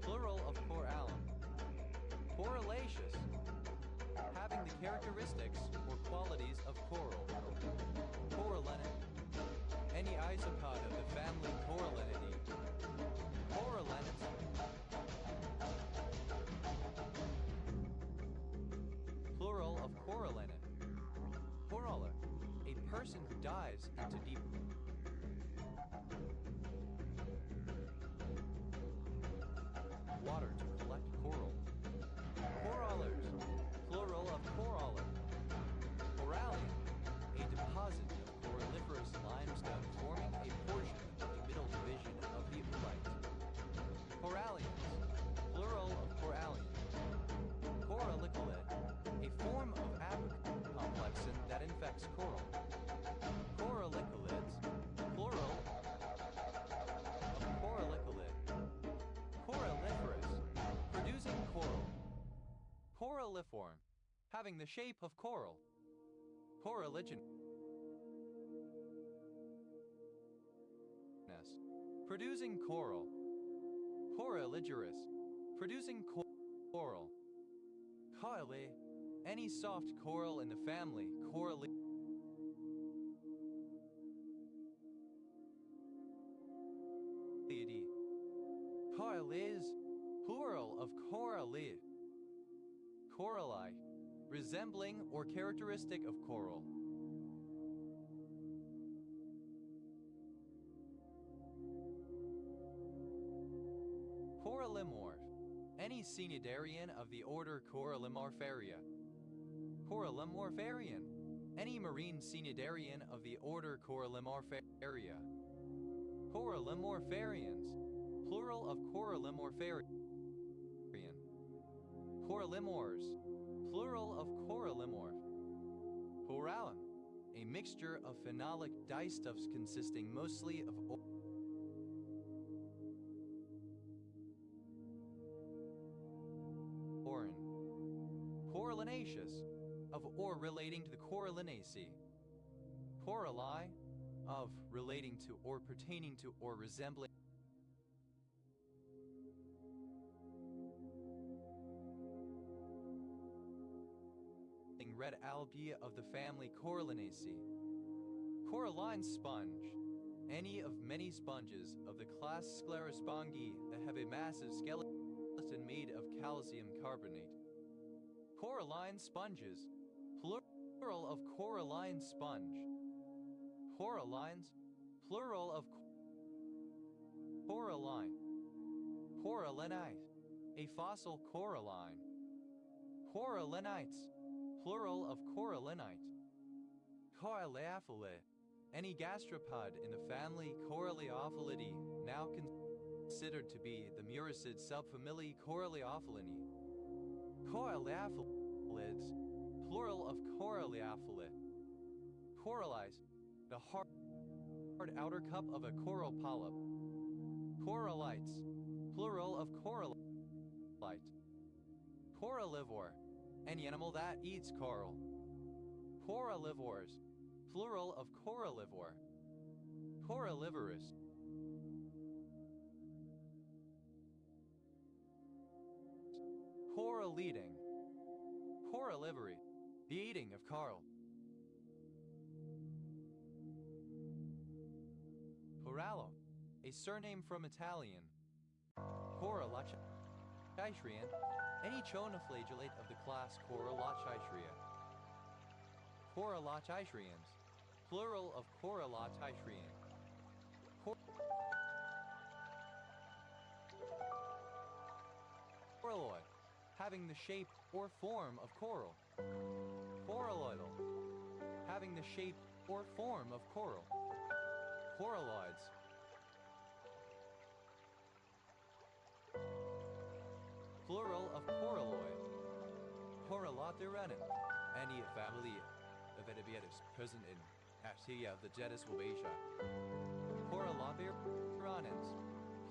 plural of corallum. Correlaceous, having the characteristics or qualities of coral. Corallinet, any isopod of the family Corallinidae. Corallinet, plural of corallinet. Corolla, a person who dives into deep water to collect coral. Corallers, plural of coraller. Corallium, a deposit of coralliferous limestone forming a portion of the middle division of the oolite. Corallians, plural of corallium. Corallicolid, a form of apocomplexin that infects coral. Corallicolids, coralliform, having the shape of coral. Coralligenous, producing coral. Coralligerous, producing coral. Coralie, any soft coral in the family, Coralliidae. Corallis, plural of coralie. Coralli, resembling or characteristic of coral. Corallimorph, any cnidarian of the order Corallimorpharia. Corallimorpharian, any marine cnidarian of the order Corallimorpharia. Corallimorpharians, plural of Corallimorpharian. Corallimors, plural of Corallimorph. Corallum, a mixture of phenolic dyestuffs consisting mostly of orin. Corallinaceous, of or relating to the Corallinaceae. Coralli, of relating to or pertaining to or resembling red algae of the family Corallinaceae. Coralline sponge, any of many sponges of the class Sclerospongi that have a massive skeleton made of calcium carbonate. Coralline sponges, plural of coralline sponge. Corallines, plural of coralline. Corallinite, a fossil coralline. Corallinites, plural of corallinite. Coralliaphile, any gastropod in the family Coralliophylidae, now considered to be the Muricid subfamily Coralliophyllinae. Coralliaphilids, plural of Coralliaphile. Corallize, the hard outer cup of a coral polyp. Corallites, plural of corallite. Corallivore, any animal that eats coral. Corallivores, plural of corallivore. Corallivorous, coral eating. Corallivery, the eating of coral. Corallo, a surname from Italian. Corallochytrian, any chonoflagellate of the class Corallochytria. Corallochytrians, plural of Corallochytrian. Coralloid, having the shape or form of coral. Coralloidal, having the shape or form of coral. Coralloids, plural of coralloid. Corallotheranin, any family of Edebiatus present in Actia of the genus Wabasia. Corallotheranins,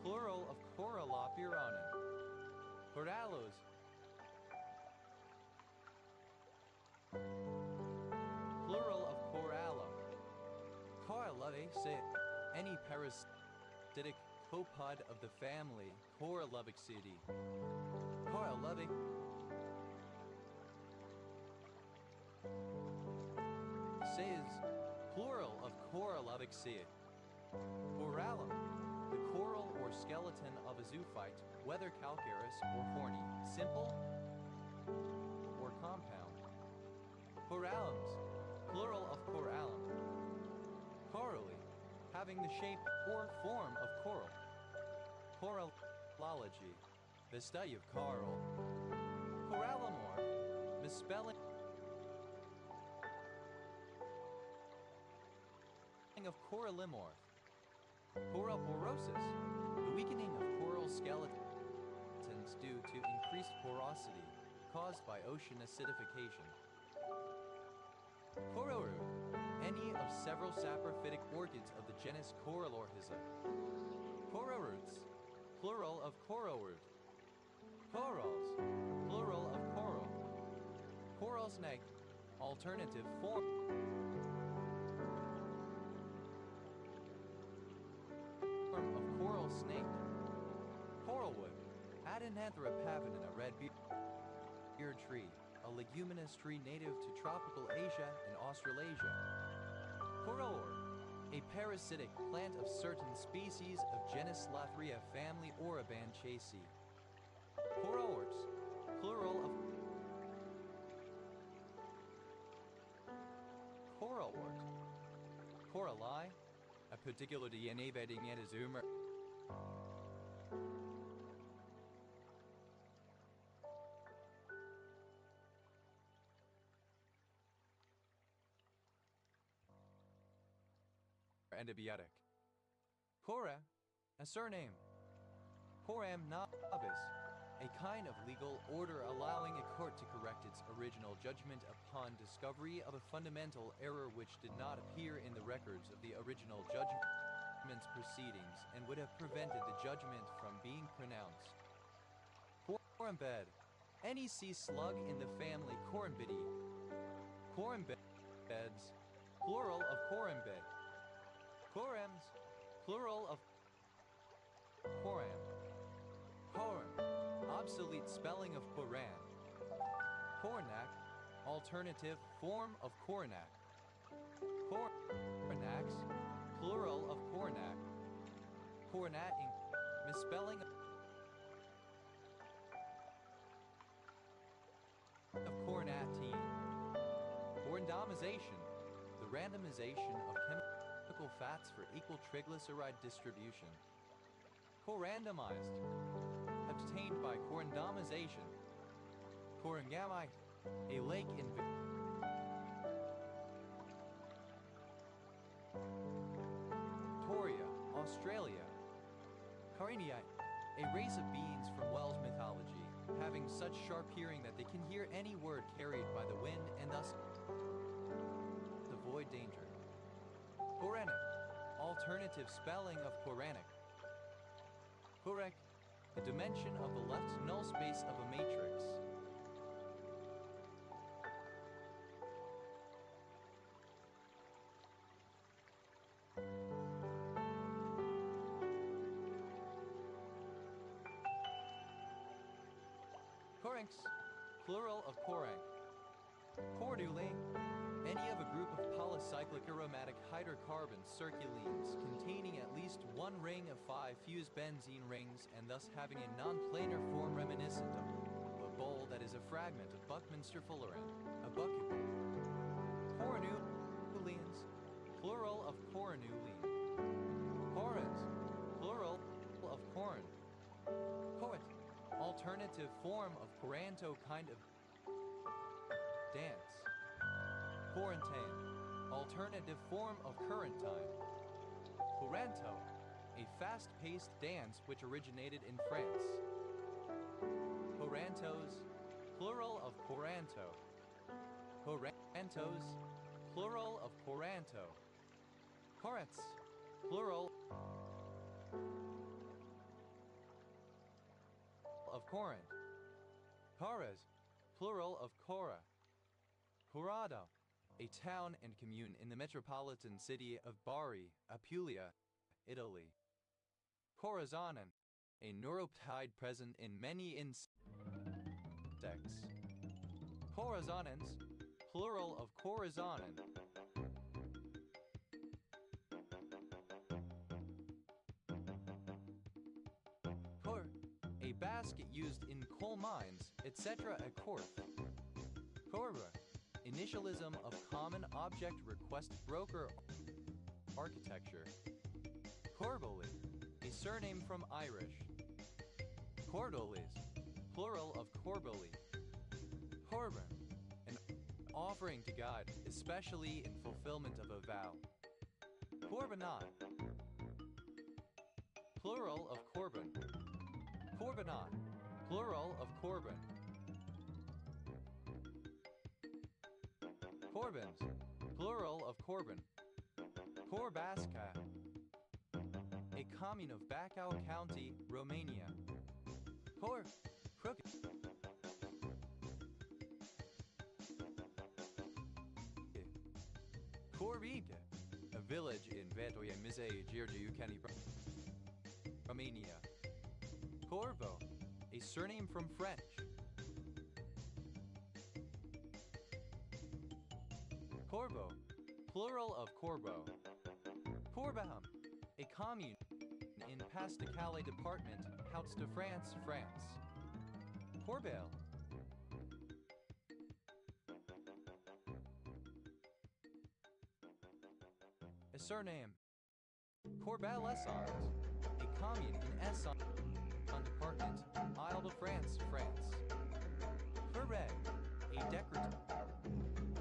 plural of Corallotheranin. Corallos, plural of corallum. Corallovidae, any parasitic copod of the family Corallovixidae. Corallovidae, plural of Corallovixidae. Corallum, the coral or skeleton of a zoophyte, whether calcareous or horny, simple or compound. Corallums, plural of corallum. Corally, having the shape or form of coral. Corallology, the study of coral. Corallomorph, misspelling of corallimorph. Coralporosis, the weakening of coral skeletons due to increased porosity caused by ocean acidification. Cororoot, any of several saprophytic orchids of the genus Corallorhiza. Cororoots, plural of cororoot. Corals, plural of coral. Coral snake, alternative form of coral snake. Coralwood, Adenanthera pavonina, red beard tree, a leguminous tree native to tropical Asia and Australasia. Coralwort, a parasitic plant of certain species of genus Lathria family Orobanchaceae. Coralworts, plural of coralwort. Coralli, a particular DNA bedding etazumer. Antibiotic. Cora, a surname. Coram nobis, a kind of legal order allowing a court to correct its original judgment upon discovery of a fundamental error which did not appear in the records of the original judgment's proceedings and would have prevented the judgment from being pronounced. Corymbid, any sea slug in the family Corymbidae. Corymbids, plural of corymbid. Coryms, plural of coram. Coram, obsolete spelling of Koran. Cornac, alternative form of Cornac. Cornax, plural of Cornac. Cornating, misspelling of cornatine. Corandomization, the randomization of chemical fats for equal triglyceride distribution. Corandomized, obtained by corandomization. Corangamite, a lake in Victoria, Australia. Cariniite, a race of beings from Welsh mythology, having such sharp hearing that they can hear any word carried by the wind and thus avoid danger. Koranic, alternative spelling of Koranic. Korek, the dimension of the left null space of a matrix. Corinx, plural of corank. Corduline, any of a group of polycyclic aromatic hydrocarbon circulenes containing at least one ring of 5 fused benzene rings and thus having a non-planar form reminiscent of a bowl that is a fragment of Buckminster fullerene, a bucket. Coronulines, plural of coronulene. Corins, plural of corn. Coit, alternative form of coranto kind of dance. Quarantine, alternative form of current time. Couranto, a fast-paced dance which originated in France. Courantos, plural of couranto. Courantos, plural of couranto. Corets, plural of Corinth. Coras, plural of Cora. Corrado, a town and commune in the metropolitan city of Bari, Apulia, Italy. Corazonin, a neuropeptide present in many insects. Corazonins, plural of corazonin. Cor, a basket used in coal mines, etc. at Corf. Corba, initialism of common object request broker architecture. Corboli, a surname from Irish. Cordolis, plural of corboli. Corban, an offering to God, especially in fulfillment of a vow. Corbanat, plural of corban. Corbanat, plural of corban. Corbans, plural of Corban. Corbasca, a commune of Bacău County, Romania. Crooked, Corbica, a village in Vetoia Mizei, Giurgiu County, Romania. Corvo, a surname from French. Corvo, plural of Corbeau. Corbaham, a commune in Pas-de-Calais department, Hauts-de-France, France. Corbeil, a surname. Corbeil-Essonnes, a commune in Essonnes department, Isle-de-France, France. Corbeil, a decorative,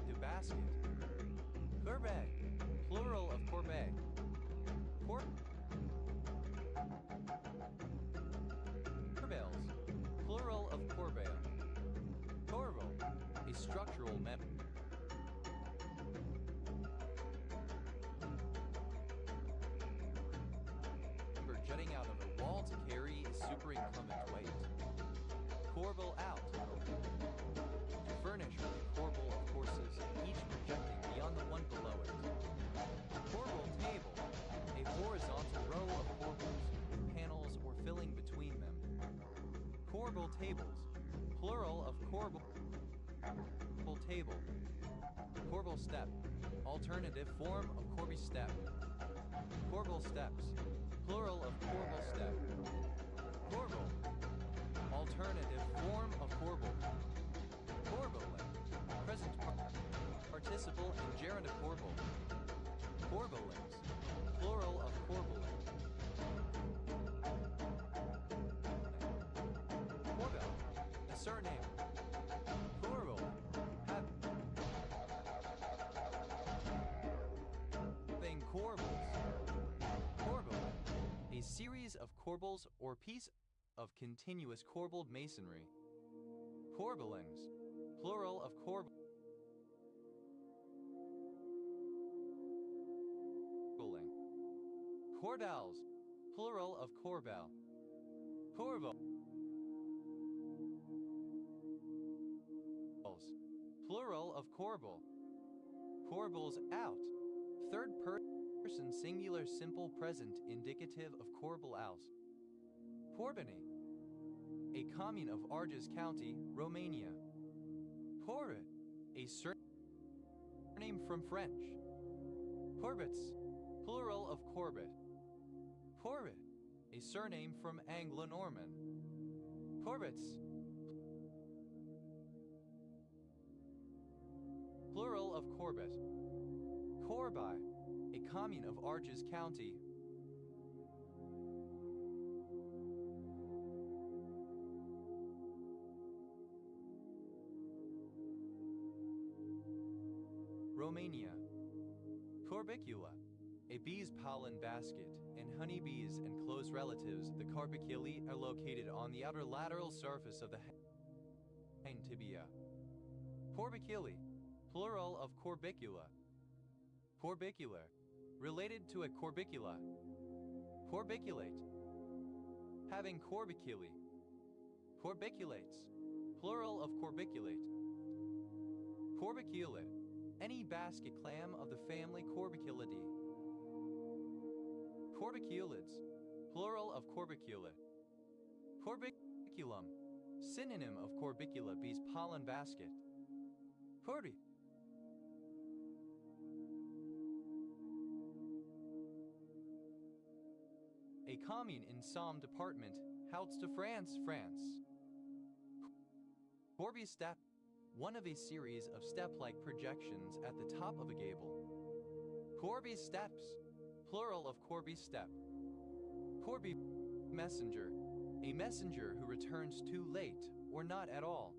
de basket. Corbeil, plural of corbeille. Corbeils, plural of corbeille. Corvo, a structural member jutting out of a wall to carry a superincumbent weight. Corbel out, to furnish with a corbel of horses, each projecting beyond the one below it. Corbel table, a horizontal row of corbels, with panels or filling between them. Corbel tables, plural of corbel table. Corbel step, alternative form of Corby step. Corbel steps, plural of corbel step. Corbel, alternative form of corbel. Corbelin, present participle and gerund of corbel. Corbelins, plural of corbelin. Corbel, a surname. Corbel, having corbels. Corbel, a series of corbels or piece of continuous corbelled masonry. Corbellings, plural of corbelling. Cordals, plural of corbel. Corvo, plural of corbel. Corbels out, third person singular simple present indicative of corbel aus. Corbeny, a commune of Arges County, Romania. Corbet, a surname from French. Corbets, plural of Corbet. Corbet, a surname from Anglo-Norman. Corbets, plural of Corbet. Corby, a commune of Arges County. Romania. Corbicula, a bee's pollen basket, and honeybees and close relatives, the carbiculi, are located on the outer lateral surface of the hind tibia. Corbiculi, plural of corbicula. Corbicular, related to a corbicula. Corbiculate, having corbiculi. Corbiculates, plural of corbiculate. Corbiculate, any basket clam of the family Corbiculidae. Corbiculids, plural of corbiculate. Corbiculum, synonym of corbicula, bee's pollen basket. Corbi, a commune in Somme department, Hauts-de-France, France. Corby step, one of a series of step-like projections at the top of a gable. Corby steps, plural of Corby step. Corby messenger, a messenger who returns too late or not at all.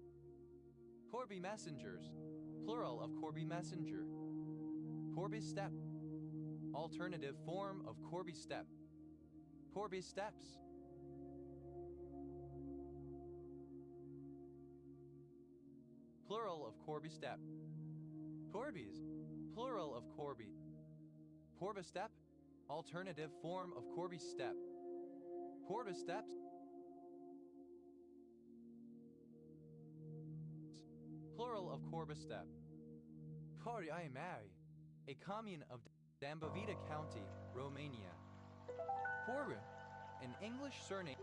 Corby messengers, plural of Corby messenger. Corby step, alternative form of Corby step. Corby steps. Plural of Corby step. Corbies, plural of Corby. Corby step, alternative form of Corby step. Corby steps. Plural of Corby step. Corby I marry, a commune of Dambovita County, Romania. Corbu, an English surname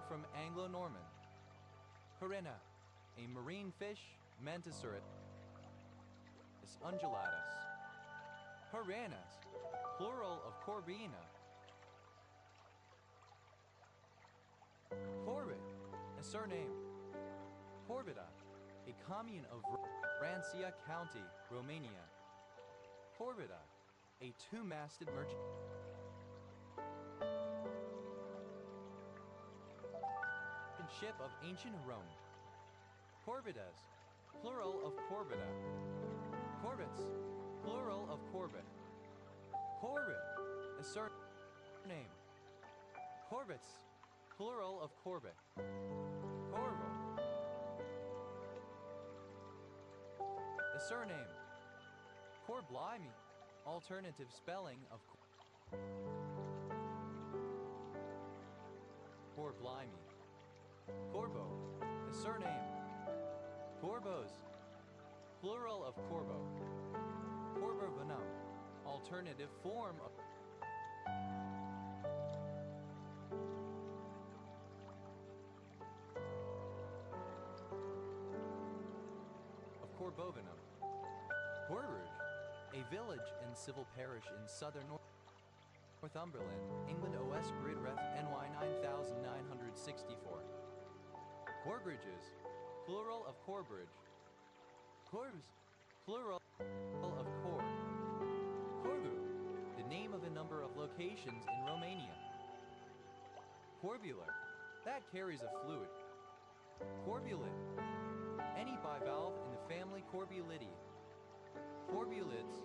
from Anglo-Norman. Corina, a marine fish, Mantisaurus undulatus. Coranas, plural of Corbina. Corbit, a surname. Corbita, a commune of Rancia County, Romania. Corbita, a two-masted merchant ship of ancient Rome. Corbitas, plural of Corbita. Corbits, plural of Corbit. Corbit, a surname. Corbits, plural of Corbit. Corvo, a surname. Corblimi, alternative spelling of Corblimi. Corbo, a surname. Corbos, plural of Corbo. Corbovinum, alternative form of Corbovinum. Corbury, a village and civil parish in southern Northumberland, England. OS Grid Ref NY 9964. Corbridges, plural of Corbridge. Corbs, plural of Cor. Corbu, the name of a number of locations in Romania. Corbular, that carries a fluid. Corbulid, any bivalve in the family Corbulidae. Corbulids,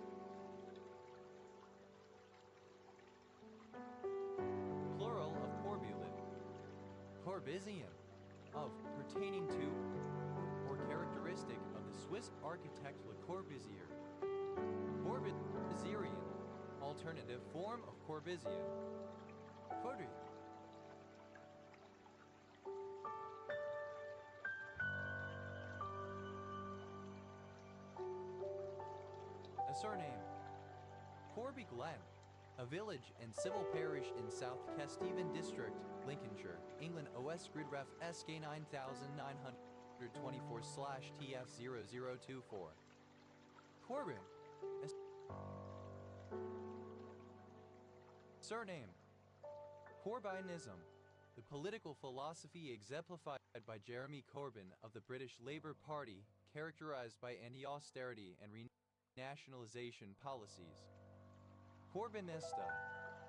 plural of Corbulid. Corbizian, of, pertaining to, or characteristic of the Swiss architect Le Corbusier. Corbusierian, alternative form of Corbusian. Cordu, a surname. Corby Glen, a village and civil parish in South Kesteven District, Lincolnshire, England. OS Grid Ref SK 9924/TF0024. Corbin, a surname. Corbynism, the political philosophy exemplified by Jeremy Corbyn of the British Labour Party, characterized by anti-austerity and renationalisation policies. Corbynista,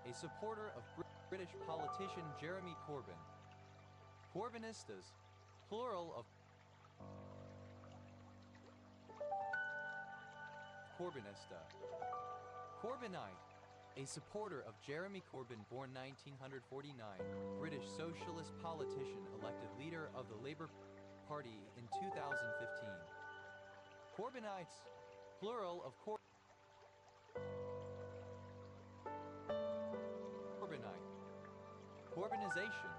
a supporter of British politician Jeremy Corbyn. Corbynistas, plural of Corbynista. Corbynite, a supporter of Jeremy Corbyn, born 1949, British socialist politician, elected leader of the Labour Party in 2015. Corbynites, plural of Corbynite. Corbynization,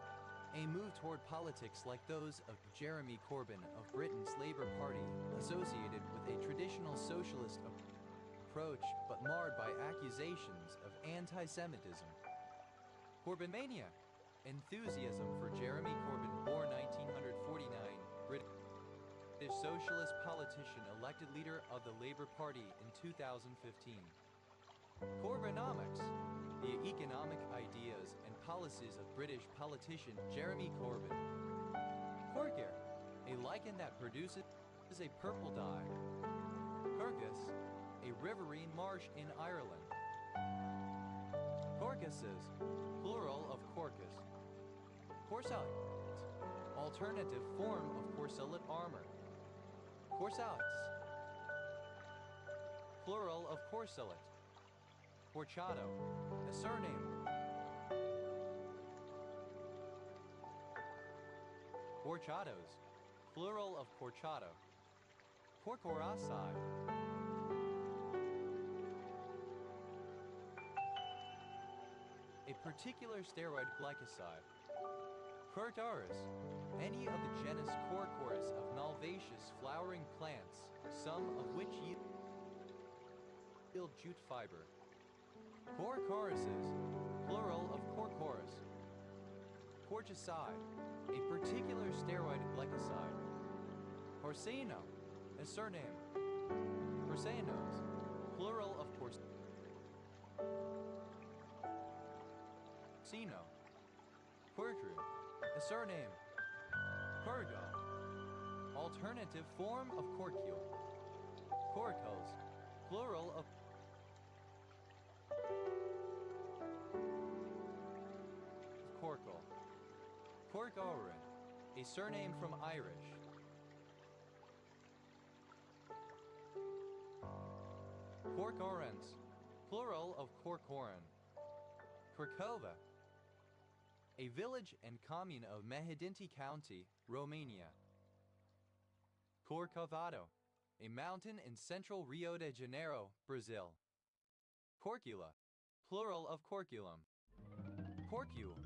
a move toward politics like those of Jeremy Corbyn of Britain's Labour Party, associated with a traditional socialist approach but marred by accusations of anti-Semitism. Corbynmania, enthusiasm for Jeremy Corbyn, born 1949, British socialist politician, elected leader of the Labour Party in 2015. Corbynomics, the economic ideas and policies of British politician Jeremy Corbyn. Corgir, a lichen that produces a purple dye. Corgus, a riverine marsh in Ireland. Corcuses, plural of corcus. Corselet, alternative form of corselet armor. Corsalex, plural of corselet. Corchado, a surname. Corchados, plural of corchado. Corcoraci, a particular steroid glycoside. Cortaurus, any of the genus Corchorus of malvaceous flowering plants, some of which yield jute fiber. Chorochoruses, plural of chorchorus. Corticide, a particular steroid glycoside. Porcino, a surname. Porcenos, plural of porcino. Quercus, a surname. Querga, alternative form of corcule. Coracles, plural of corcle. Corcoran, a surname from Irish. Corcorans, plural of Corcoran. Corcova, a village and commune of Mehedinti County, Romania. Corcovado, a mountain in central Rio de Janeiro, Brazil. Corcula, plural of corculum. Corcule,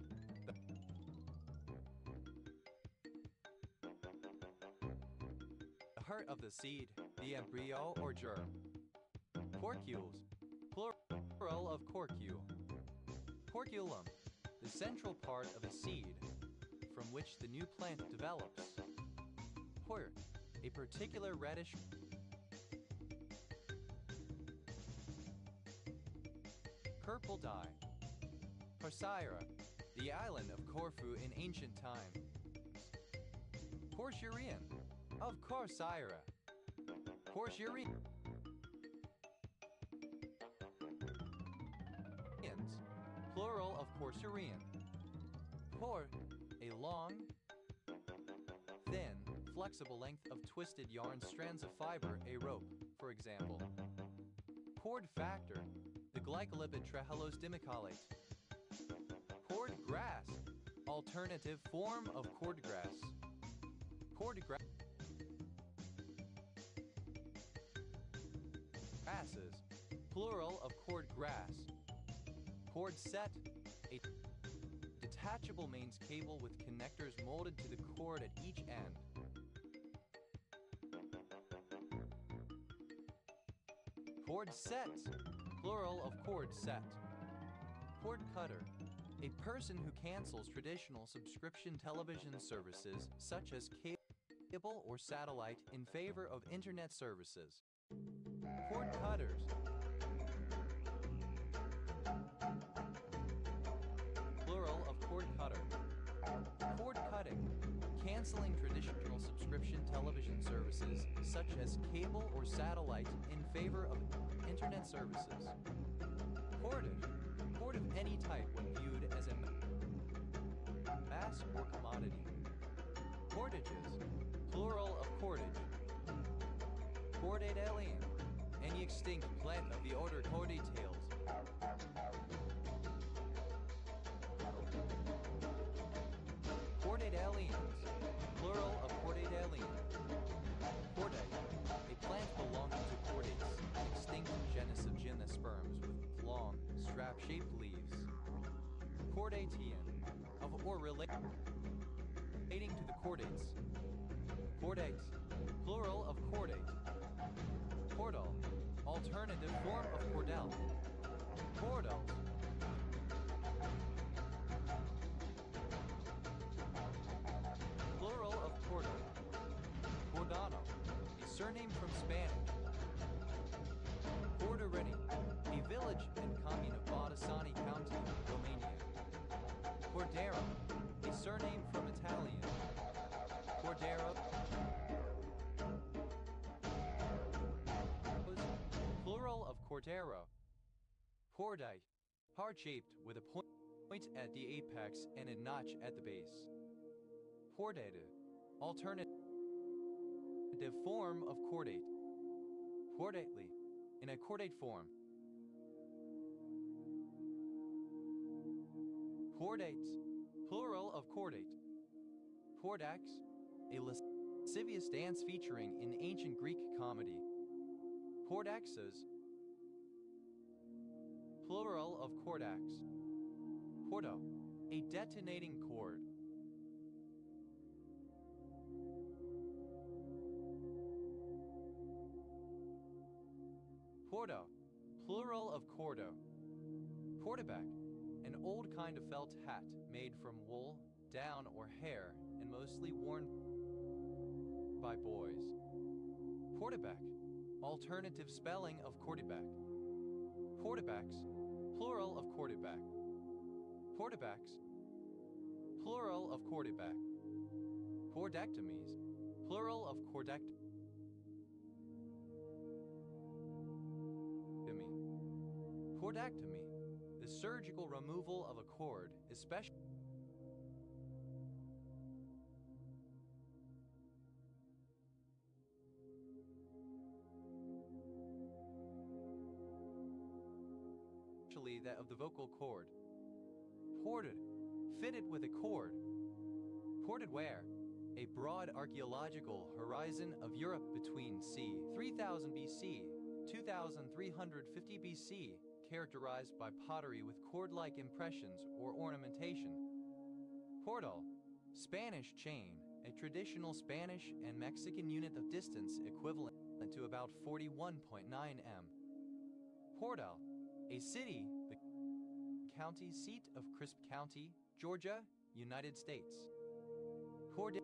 the heart of the seed, the embryo or germ. Corcules, plural of corcule. Corculum, the central part of a seed from which the new plant develops. Hoyer, a particular reddish purple dye. Corcyra, the island of Corfu in ancient times. Corcyraean, of Corcyra. Corcyraeans, plural of Corcyraean. Cord, a long, thin, flexible length of twisted yarn strands of fiber, a rope, for example. Cord factor, the glycolipid trehalose dimicholate. Cord grass, alternative form of cordgrass. Cordgrass, grasses, plural of cordgrass. Cord set, a detachable mains cable with connectors molded to the cord at each end. Cord set, plural of cord set. Cord cutter, a person who cancels traditional subscription television services such as cable or satellite in favor of internet services. Cord cutters, plural of cord cutter. Cord cutting, canceling traditional subscription television services such as cable or satellite in favor of internet services. Cordage, cord of any type when viewed as a mass or commodity. Cordages, plural of cordage. Chordate alien, any extinct plant of the order Chordatails. Chordate aliens, plural of chordate alien. Chordate, a plant belonging to chordates, an extinct genus of gymnosperms with long, strap-shaped leaves. Chordatian, of or relating to the chordates. Chordate, plural of chordate. Chordal, alternative form of cordell. Chordal, plural of cordal. Cordano, a surname from Spanish. Cordorini, a village and commune of Botasani County, Romania. Cordero, a surname from Italian. Cordero, plural of cordero. Cordite, heart-shaped with a point at the apex and a notch at the base. Chordated, alternative form of chordate. Chordately, in a chordate form. Chordates, plural of chordate. Chordax, a lascivious dance featuring in ancient Greek comedy. Chordaxes, plural of chordax. Chordo, a detonating chord. Chordo, plural of cordo. Cordoback, an old kind of felt hat made from wool, down, or hair, and mostly worn by boys. Quarterback, alternative spelling of quarterback. Quarterbacks, plural of quarterback. Quarterbacks, plural of quarterback. Cordectomies, plural of cordectomy. Cordectomy, the surgical removal of a cord, especially that of the vocal cord. Corded, fitted with a cord. Corded ware, a broad archaeological horizon of Europe between c. 3000 BC, 2350 BC, characterized by pottery with cord-like impressions or ornamentation. Cordal, Spanish chain, a traditional Spanish and Mexican unit of distance equivalent to about 41.9 m. Cordal, a city, the county seat of Crisp County, Georgia, United States. Cordelia,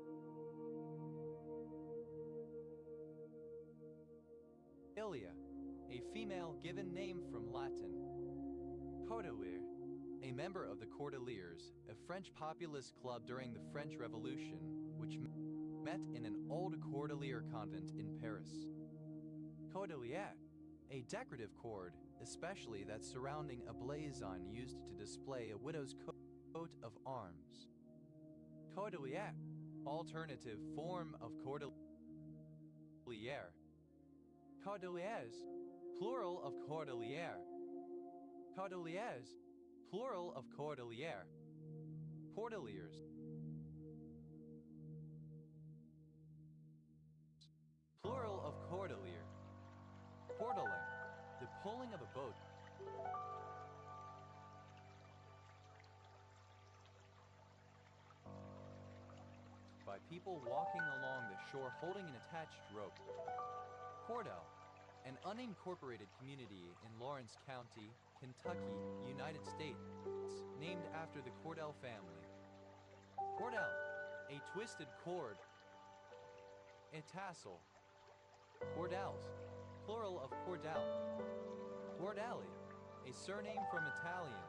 a female given name from Latin. Cordelier, a member of the Cordeliers, a French populist club during the French Revolution, which met in an old Cordelier convent in Paris. Cordelier, a decorative cord, especially that surrounding a blazon used to display a widow's coat of arms. Cordelier, alternative form of cordelier. Cordeliers, plural of cordelier. Cordeliers, plural of cordelier. Cordeliers, plural of cordelier. Cordeling, the pulling of a boat. By people walking along the shore holding an attached rope. Cordell, an unincorporated community in Lawrence County, Kentucky, United States, named after the Cordell family. Cordell, a twisted cord. A tassel. Cordels, plural of cordell. Cordelli, a surname from Italian.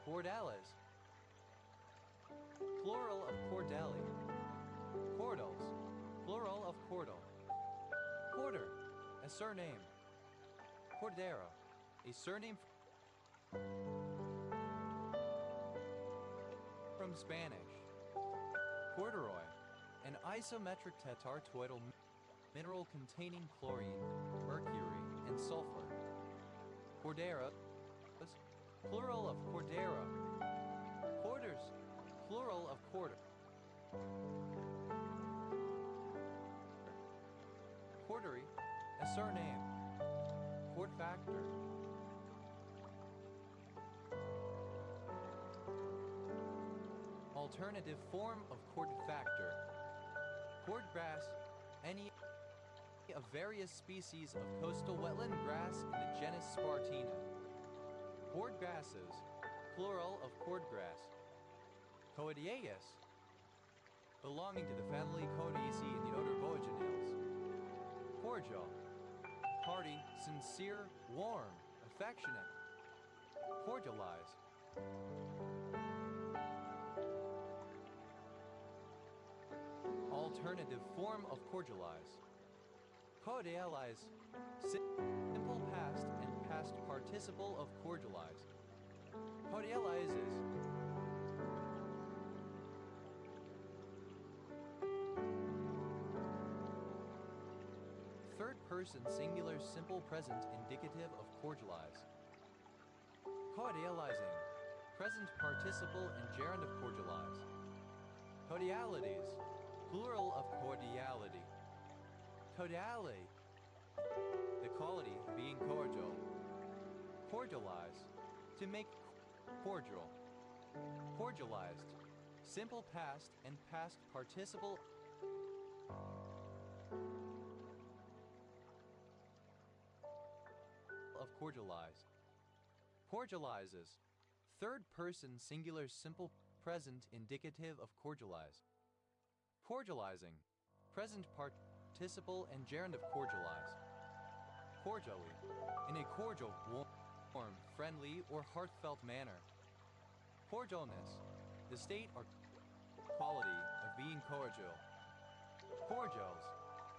Cordellas, plural of cordelli. Cordals, plural of cordal. Corder, a surname. Cordero, a surname from Spanish. Corduroy, an isometric tetratoidal mineral containing chlorine, mercury, and sulfur. Cordera, plural of cordero. Quarters, plural of quarter. Quartery, a surname. Cord factor. Alternative form of cord factor. Cordgrass, any of various species of coastal wetland grass in the genus Spartina. Cordgrasses, plural of cordgrass. Coideus, belonging to the family Coideaceae in the order Boagenales. Cordial, hearty, sincere, warm, affectionate. Cordialize. Alternative form of cordialize. Cordialize, simple past and past participle of cordialize. Cordializes. Third person singular simple present indicative of cordialize. Cordializing, present participle and gerund of cordialize. Cordialities, plural of cordiality. Cordiality, the quality being cordial. Cordialize, to make cordial. Cordialized, simple past and past participle of of cordialize. Cordializes. Third person singular simple present indicative of cordialize. Cordializing. Present participle and gerund of cordialize. Cordially. In a cordial, warm, friendly, or heartfelt manner. Cordialness. The state or quality of being cordial. Cordials.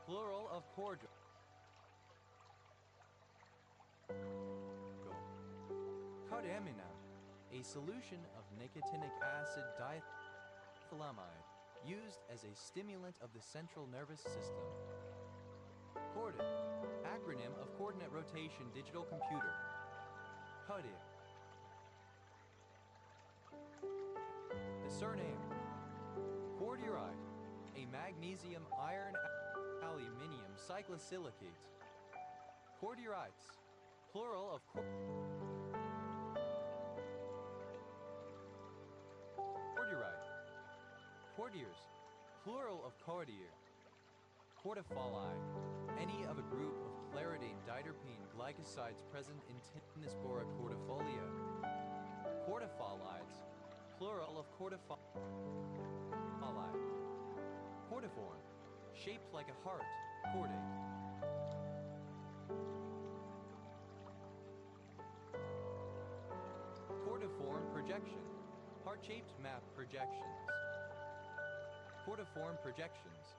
Plural of cordial. Cardamina. A solution of nicotinic acid diethylamide used as a stimulant of the central nervous system. Coordinate. Acronym of coordinate rotation digital computer. Coordinate. The surname. Cordierite. A magnesium iron aluminium cyclosilicate. Cordierites. Plural of Cordierite. Courtiers. Plural of courtier. Cortifoli. Any of a group of claridine diterpene glycosides present in Tinnispora cordifolia. Cortifolides. Plural of cortifoli. Cordiform. Shaped like a heart. Cordate. Cordiform projection. Heart-shaped map projections. Cordiform projections.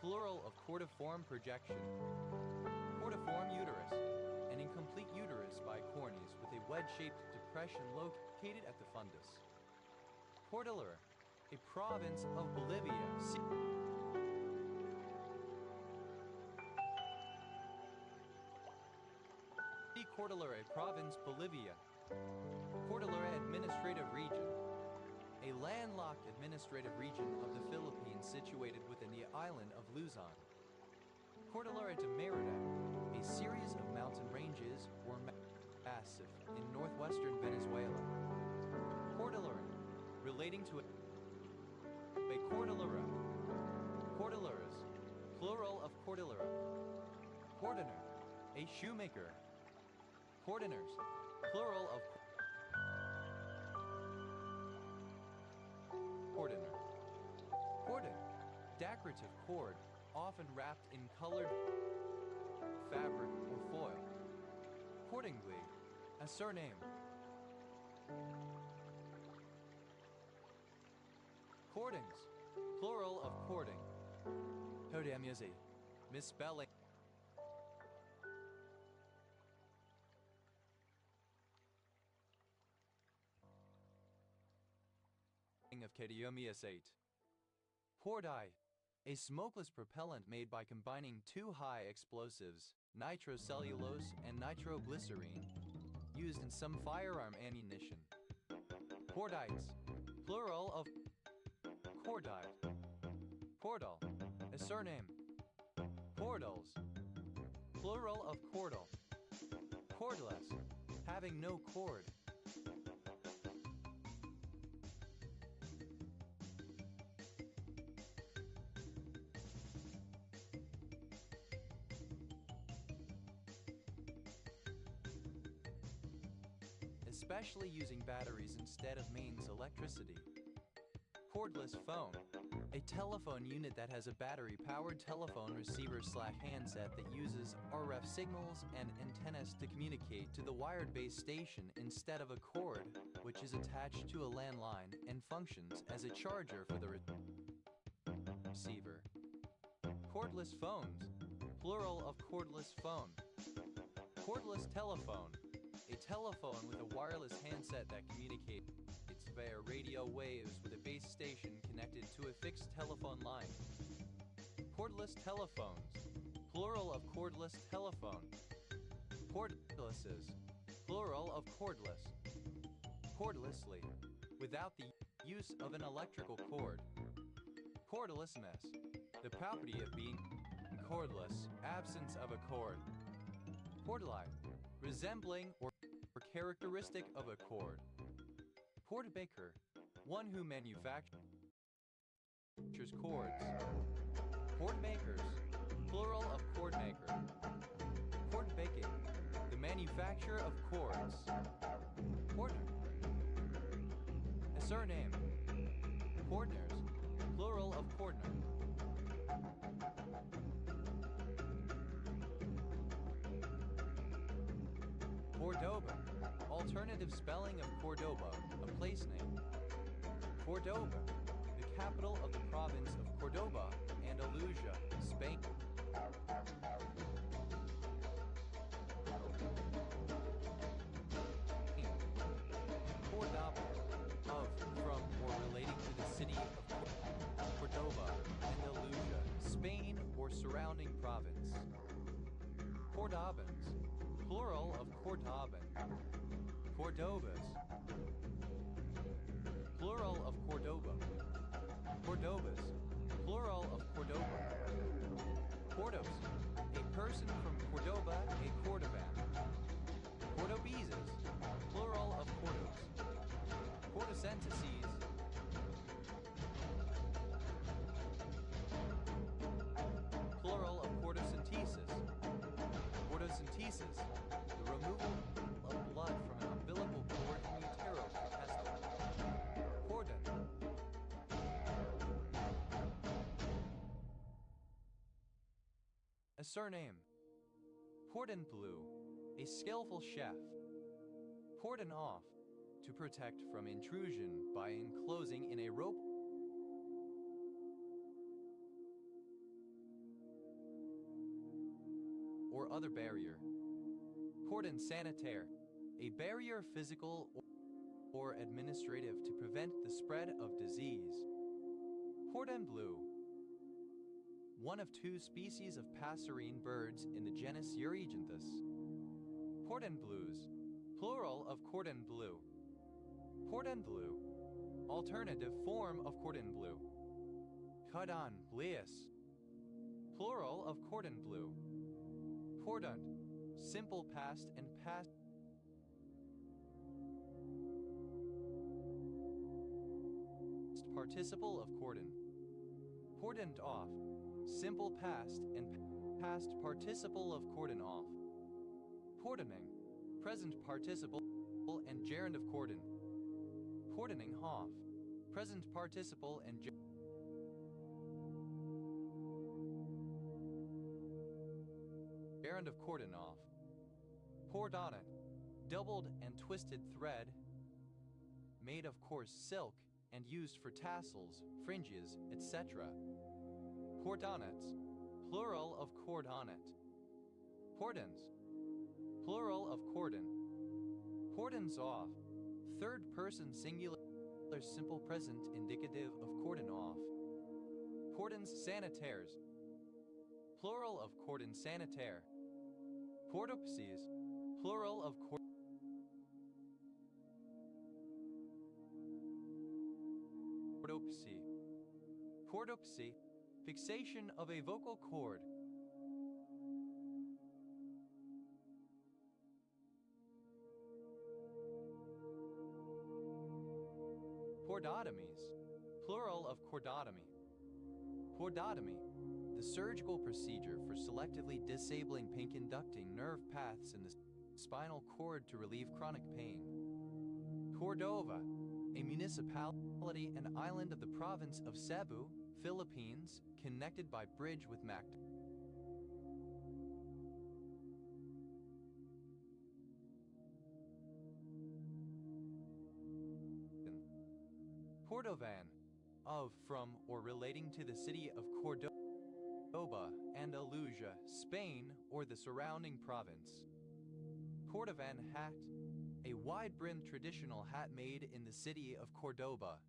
Plural of cordiform projection. Cordiform uterus. An incomplete uterus by cornice with a wedge-shaped depression located at the fundus. Cordillera. A province of Bolivia. See Cordillera province, Bolivia. Cordillera Administrative Region. A landlocked administrative region of the Philippines situated within the island of Luzon. Cordillera de Merida. A series of mountain ranges or massif in northwestern Venezuela. Cordillera. Relating to a cordillera. Cordilleras. Plural of cordillera. Cordiner. A shoemaker. Cordiners. Plural of cordiner. Cordon. Decorative cord, often wrapped in colored fabric or foil. Cordingly. A surname. Cordings. Plural of cording. Codamuse. Misspelling. Of cadmiumate. Cordite. A smokeless propellant made by combining two high explosives, nitrocellulose and nitroglycerine, used in some firearm ammunition. Cordites. Plural of cordite. Cordal. A surname. Cordals. Plural of cordal. Cordless. Having no cord. Especially using batteries instead of mains electricity. Cordless phone. A telephone unit that has a battery-powered telephone receiver/handset that uses RF signals and antennas to communicate to the wired base station instead of a cord, which is attached to a landline and functions as a charger for the receiver. Cordless phones. Plural of cordless phone. Cordless telephone. A telephone with a wireless handset that communicates via radio waves with a base station connected to a fixed telephone line. Cordless telephones. Plural of cordless telephone. Cordlesses. Plural of cordless. Cordlessly. Without the use of an electrical cord. Cordlessness. The property of being cordless, absence of a cord. Cordlite. Resembling or characteristic of a cord. Cord baker. One who manufactures cords. Cord makers. Plural of cord maker. Cord baking. The manufacture of cords. Cordner. A surname. Cordners, plural of cordner. Cordoba, alternative spelling of Cordoba, a place name. Cordoba, the capital of the province of Cordoba, Andalusia, Spain. Cordoba, of, from, or relating to the city of Cordoba, Andalusia, Spain, or surrounding province. Cordobans, plural of Cordoban. Cordobas, plural of Cordoba. Cordobas, plural of Cordoba. Cordos, a person from Cordoba, a Cordoban. Cordobeses, plural of Cordos. Cordocenteses, plural of cordocentesis. Cordocentesis, the removal of blood from an umbilical cord in utero for testing. Cordon. A surname. Cordon bleu, a skillful chef. Cordon off, to protect from intrusion by enclosing in a rope or other barrier. Cordon sanitaire, a barrier physical or administrative to prevent the spread of disease. Cordon bleu, one of two species of passerine birds in the genus Eurygenthus. Cordon bleus, plural of cordon bleu. Cordon bleu, alternative form of cordon bleu. Cordon bleus, plural of cordon bleu. Cordon, simple past and past participle of cordon. Cordoned off, simple past and past participle of cordon off. Cordoning, present participle and gerund of cordon. Cordoning off, present participle and gerund of cordon off. Cordonnet, doubled and twisted thread, made of coarse silk and used for tassels, fringes, etc. Cordonnets, plural of cordonnet. Cordons, plural of cordon. Cordons off, third person singular simple present indicative of cordon off. Cordons sanitaires, plural of cordon sanitaire. Cordopsies, plural of cordopsy. Cordopsy, fixation of a vocal cord. Cordotomies, plural of cordotomy. Cordotomy, the surgical procedure for selectively disabling pain-conducting nerve paths in the spinal cord to relieve chronic pain. Cordova, a municipality and island of the province of Cebu, Philippines, connected by bridge with Mactan. Cordovan, of, from, or relating to the city of Cordoba, Andalusia, Spain, or the surrounding province. Cordovan hat, a wide-brimmed traditional hat made in the city of Cordoba,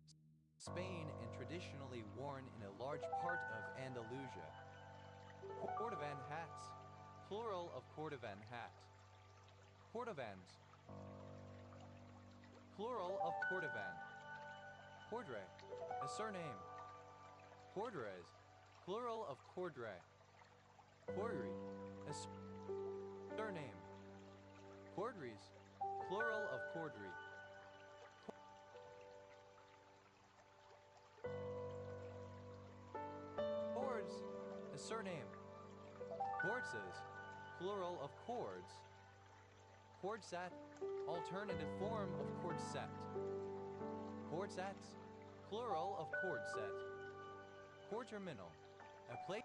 Spain, and traditionally worn in a large part of Andalusia. Cordovan hats, plural of Cordovan hat. Cordovans, plural of Cordovan. Cordray, a surname. Cordrays, plural of Cordray. Cordry, a surname. Cordries, plural of Cordry. Cords, a surname. Cordzes, plural of cords. Quartzat, alternative form of quartzet. Quartzats, plural of quartzet. Quarterminal, a place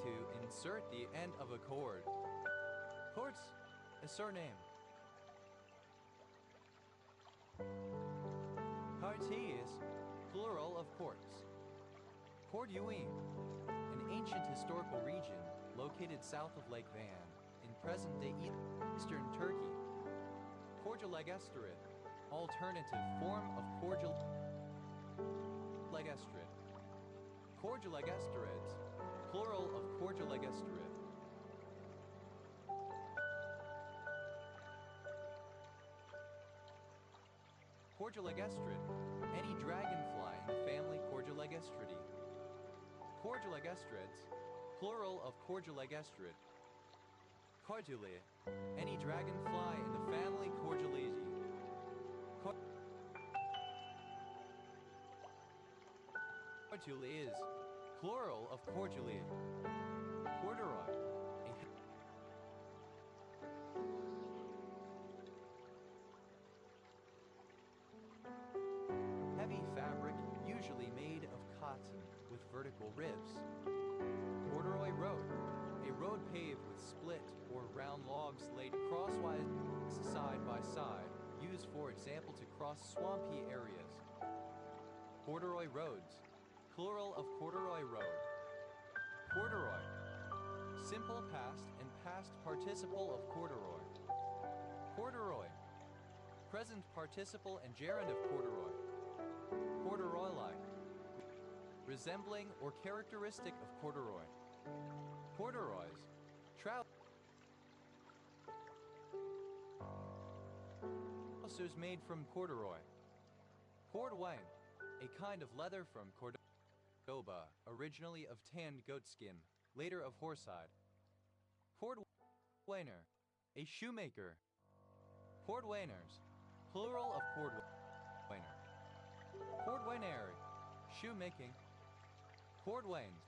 to insert the end of a cord. Quartz, a surname. Quartiers, plural of quartz. Bortween, an ancient historical region located south of Lake Van in present-day eastern Turkey. Cordialegasterid, alternative form of cordialegasterid. Cordialegasterids, plural of cordialegasterid. Cordialegastrid, any dragonfly in the family Cordialegastridae. Cordialegastrids, plural of Cordialegastrid. Cordule, any dragonfly in the family Cordialesi. Cordule is, plural of Cordule. Corduroy, heavy fabric usually made of cotton with vertical ribs. Corduroy road, a road paved with split or round logs laid crosswise side by side, used for example to cross swampy areas. Corduroy roads, plural of corduroy road. Corduroy, simple past and past participle of corduroy. Corduroy, present participle and gerund of corduroy. Corduroy-like, resembling or characteristic of corduroy. Corduroys, trousers made from corduroy. Cordwain, a kind of leather from Cordoba, originally of tanned goatskin, later of horsehide. Cordwainer, a shoemaker. Cordwainers, plural of cordwainer. Cordwaineri, shoemaking. Cordwains,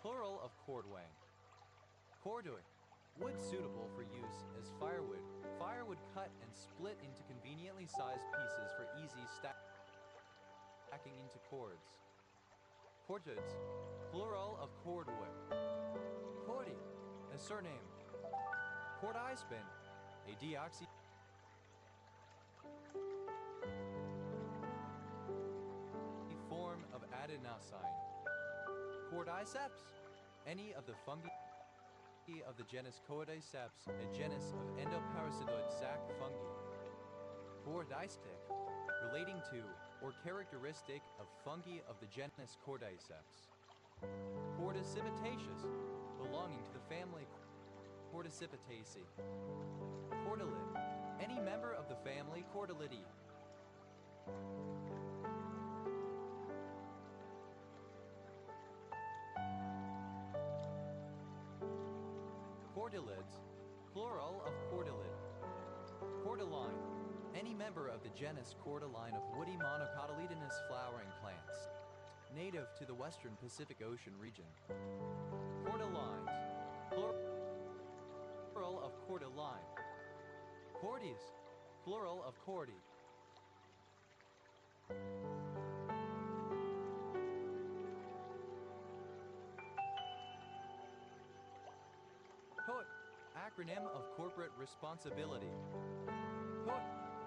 plural of cordwain. Cordui, wood suitable for use as firewood. Firewood cut and split into conveniently sized pieces for easy stacking into cords. Cordwoods, plural of cordwood. Cordy, a surname. Cordyspin, a deoxy form of adenosine. Cordyceps, any of the fungi of the genus Cordyceps, a genus of endoparasitoid sac fungi. Cordistic, relating to or characteristic of fungi of the genus Cordyceps. Cordicipitaceous, belonging to the family Cordicipitaceae. Cordylid, any member of the family Cordylidae. Cordylids, plural of cordylid. Cordyline, any member of the genus Cordyline of woody monocotyledonous flowering plants, native to the western Pacific Ocean region. Cordylines, plural of cordyline. Cordies, plural of cordy. Hoot, acronym of corporate responsibility. Hoot,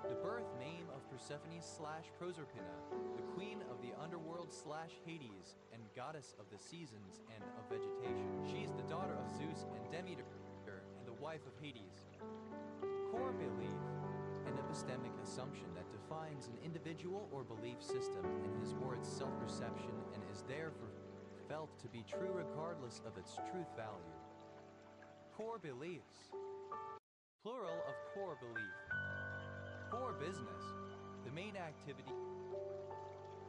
the birth name of Persephone/Proserpina, the queen of the underworld/Hades and goddess of the seasons and of vegetation. She is the daughter of Zeus and Demeter and the wife of Hades. Core belief, an epistemic assumption that defines an individual or belief system in his or its self-perception and is therefore felt to be true regardless of its truth value. Core beliefs, plural of core belief. Core business, the main activity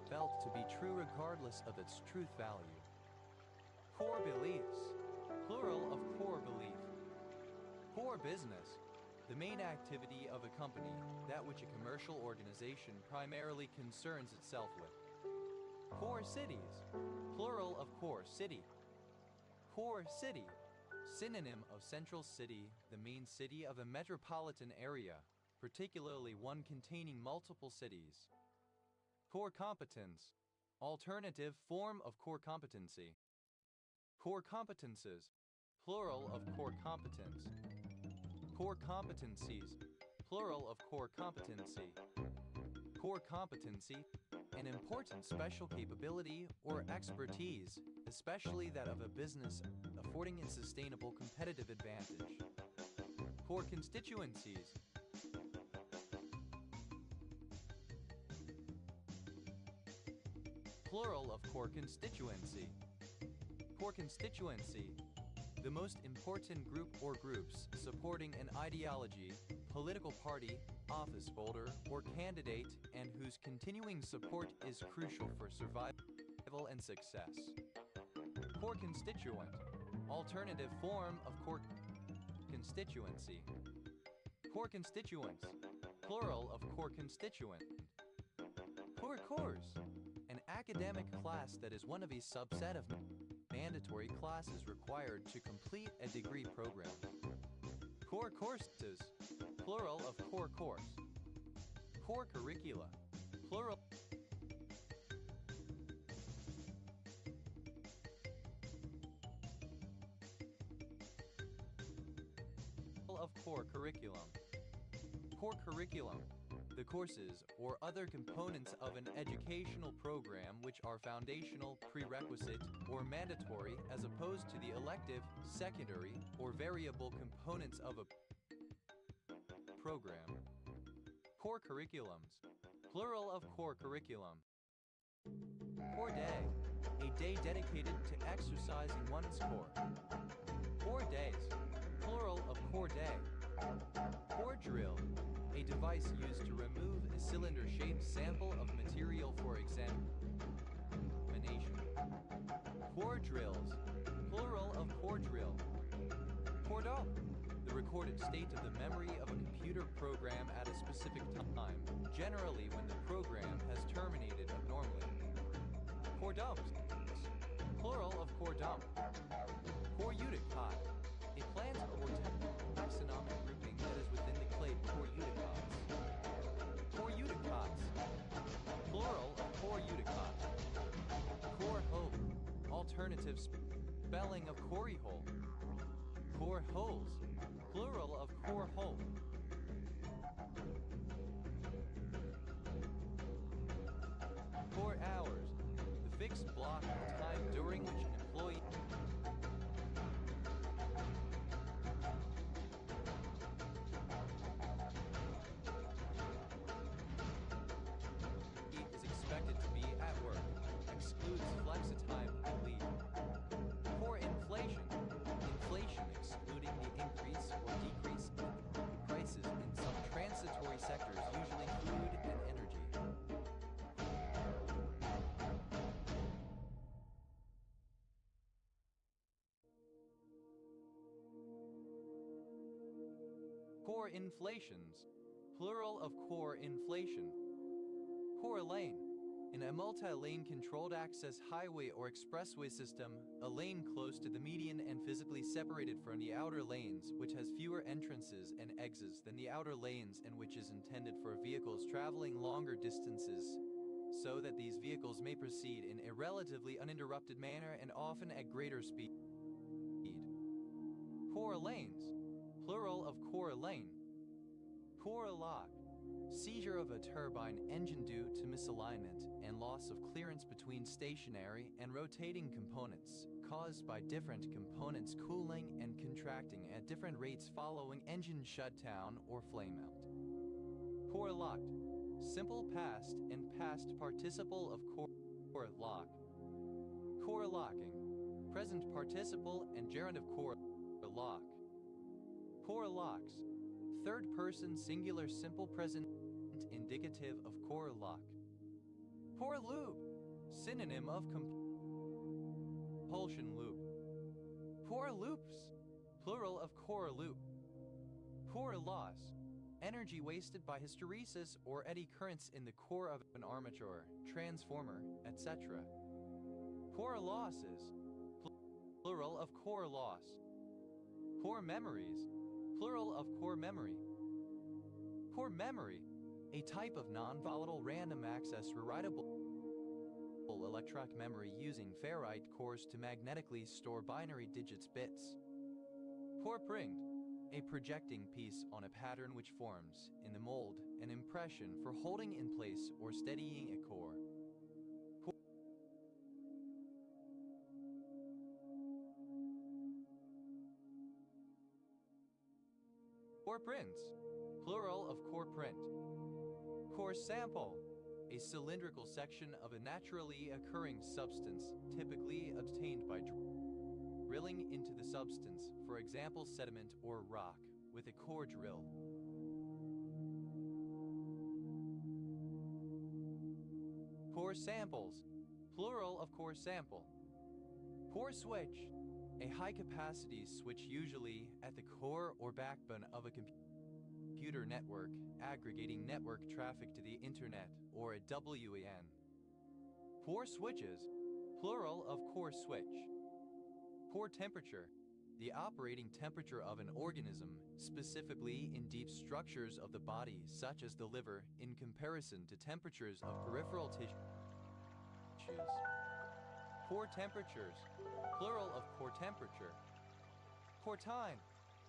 felt to be true regardless of its truth value. Core beliefs, plural of core belief. Core business, The main activity of a company, that which a commercial organization primarily concerns itself with. Core cities, plural of core city. Core city, synonym of central city, the main city of a metropolitan area, particularly one containing multiple cities. Core competence, alternative form of core competency. Core competences, plural of core competence. Core competencies, plural of core competency. Core competency, an important special capability or expertise, especially that of a business, affording a sustainable competitive advantage. Core constituencies, plural of core constituency. Core constituency, the most important group or groups supporting an ideology, political party, office holder, or candidate, and whose continuing support is crucial for survival and success. Core constituent, alternative form of core constituency. Core constituents, plural of core constituent. Core course, an academic class that is one of a subset of mandatory classes required to complete a degree program. Core courses, plural of core course. Core curricula, plural of core curriculum. Core curriculum, the courses or other components of an educational program which are foundational, prerequisite, or mandatory as opposed to the elective, secondary, or variable components of a program. Core curriculums, plural of core curriculum. Core day, a day dedicated to exercising one's core. Core days, plural of core day. Core drill, a device used to remove a cylinder-shaped sample of material for examination. Core drills, plural of core drill. Cordon, the recorded state of the memory of a computer program at a specific time, generally when the program has terminated abnormally. Cordons, plural of cordon. Coreuticots, a plant or taxonomic grouping that is within the clade Coreuticots. Coreuticots, plural of Coreuticots. Core hole, alternative spelling of Corey hole. Core holes, plural of core hole. Core hours, the fixed block of time during which an employee is expected to be at work, excludes flexi-time and leave. Core inflation, inflation excluding the increase or decrease in prices in some transitory sectors, usually food and energy. Core inflations, plural of core inflation. Core lane, in a multi-lane controlled access highway or expressway system, a lane close to the median and physically separated from the outer lanes, which has fewer entrances and exits than the outer lanes and which is intended for vehicles traveling longer distances, so that these vehicles may proceed in a relatively uninterrupted manner and often at greater speed. Core lanes, plural of core lane. Core lock, seizure of a turbine engine due to misalignment and loss of clearance between stationary and rotating components, caused by different components cooling and contracting at different rates following engine shutdown or flame out. Core locked, simple past and past participle of core lock. Core locking, present participle and gerund of core lock. Core locks, third person singular simple present indicative of core lock. Core loop, synonym of compulsion loop. Core loops, plural of core loop. Core loss, energy wasted by hysteresis or eddy currents in the core of an armature, transformer, etc. Core losses, plural of core loss. Core memories, plural of core memory. Core memory, a type of non-volatile random access rewritable electronic memory using ferrite cores to magnetically store binary digits bits. Core pring, a projecting piece on a pattern which forms, in the mold, an impression for holding in place or steadying a core. Core prints, plural of core print. Core sample, a cylindrical section of a naturally occurring substance, typically obtained by drilling into the substance, for example sediment or rock, with a core drill. Core samples, plural of core sample. Core switch, a high-capacity switch usually at the core or backbone of a computer network, aggregating network traffic to the internet, or a WAN. Core switches, plural of core switch. Core temperature, the operating temperature of an organism, specifically in deep structures of the body, such as the liver, in comparison to temperatures of peripheral tissues. Core temperatures, plural of core temperature. Core time,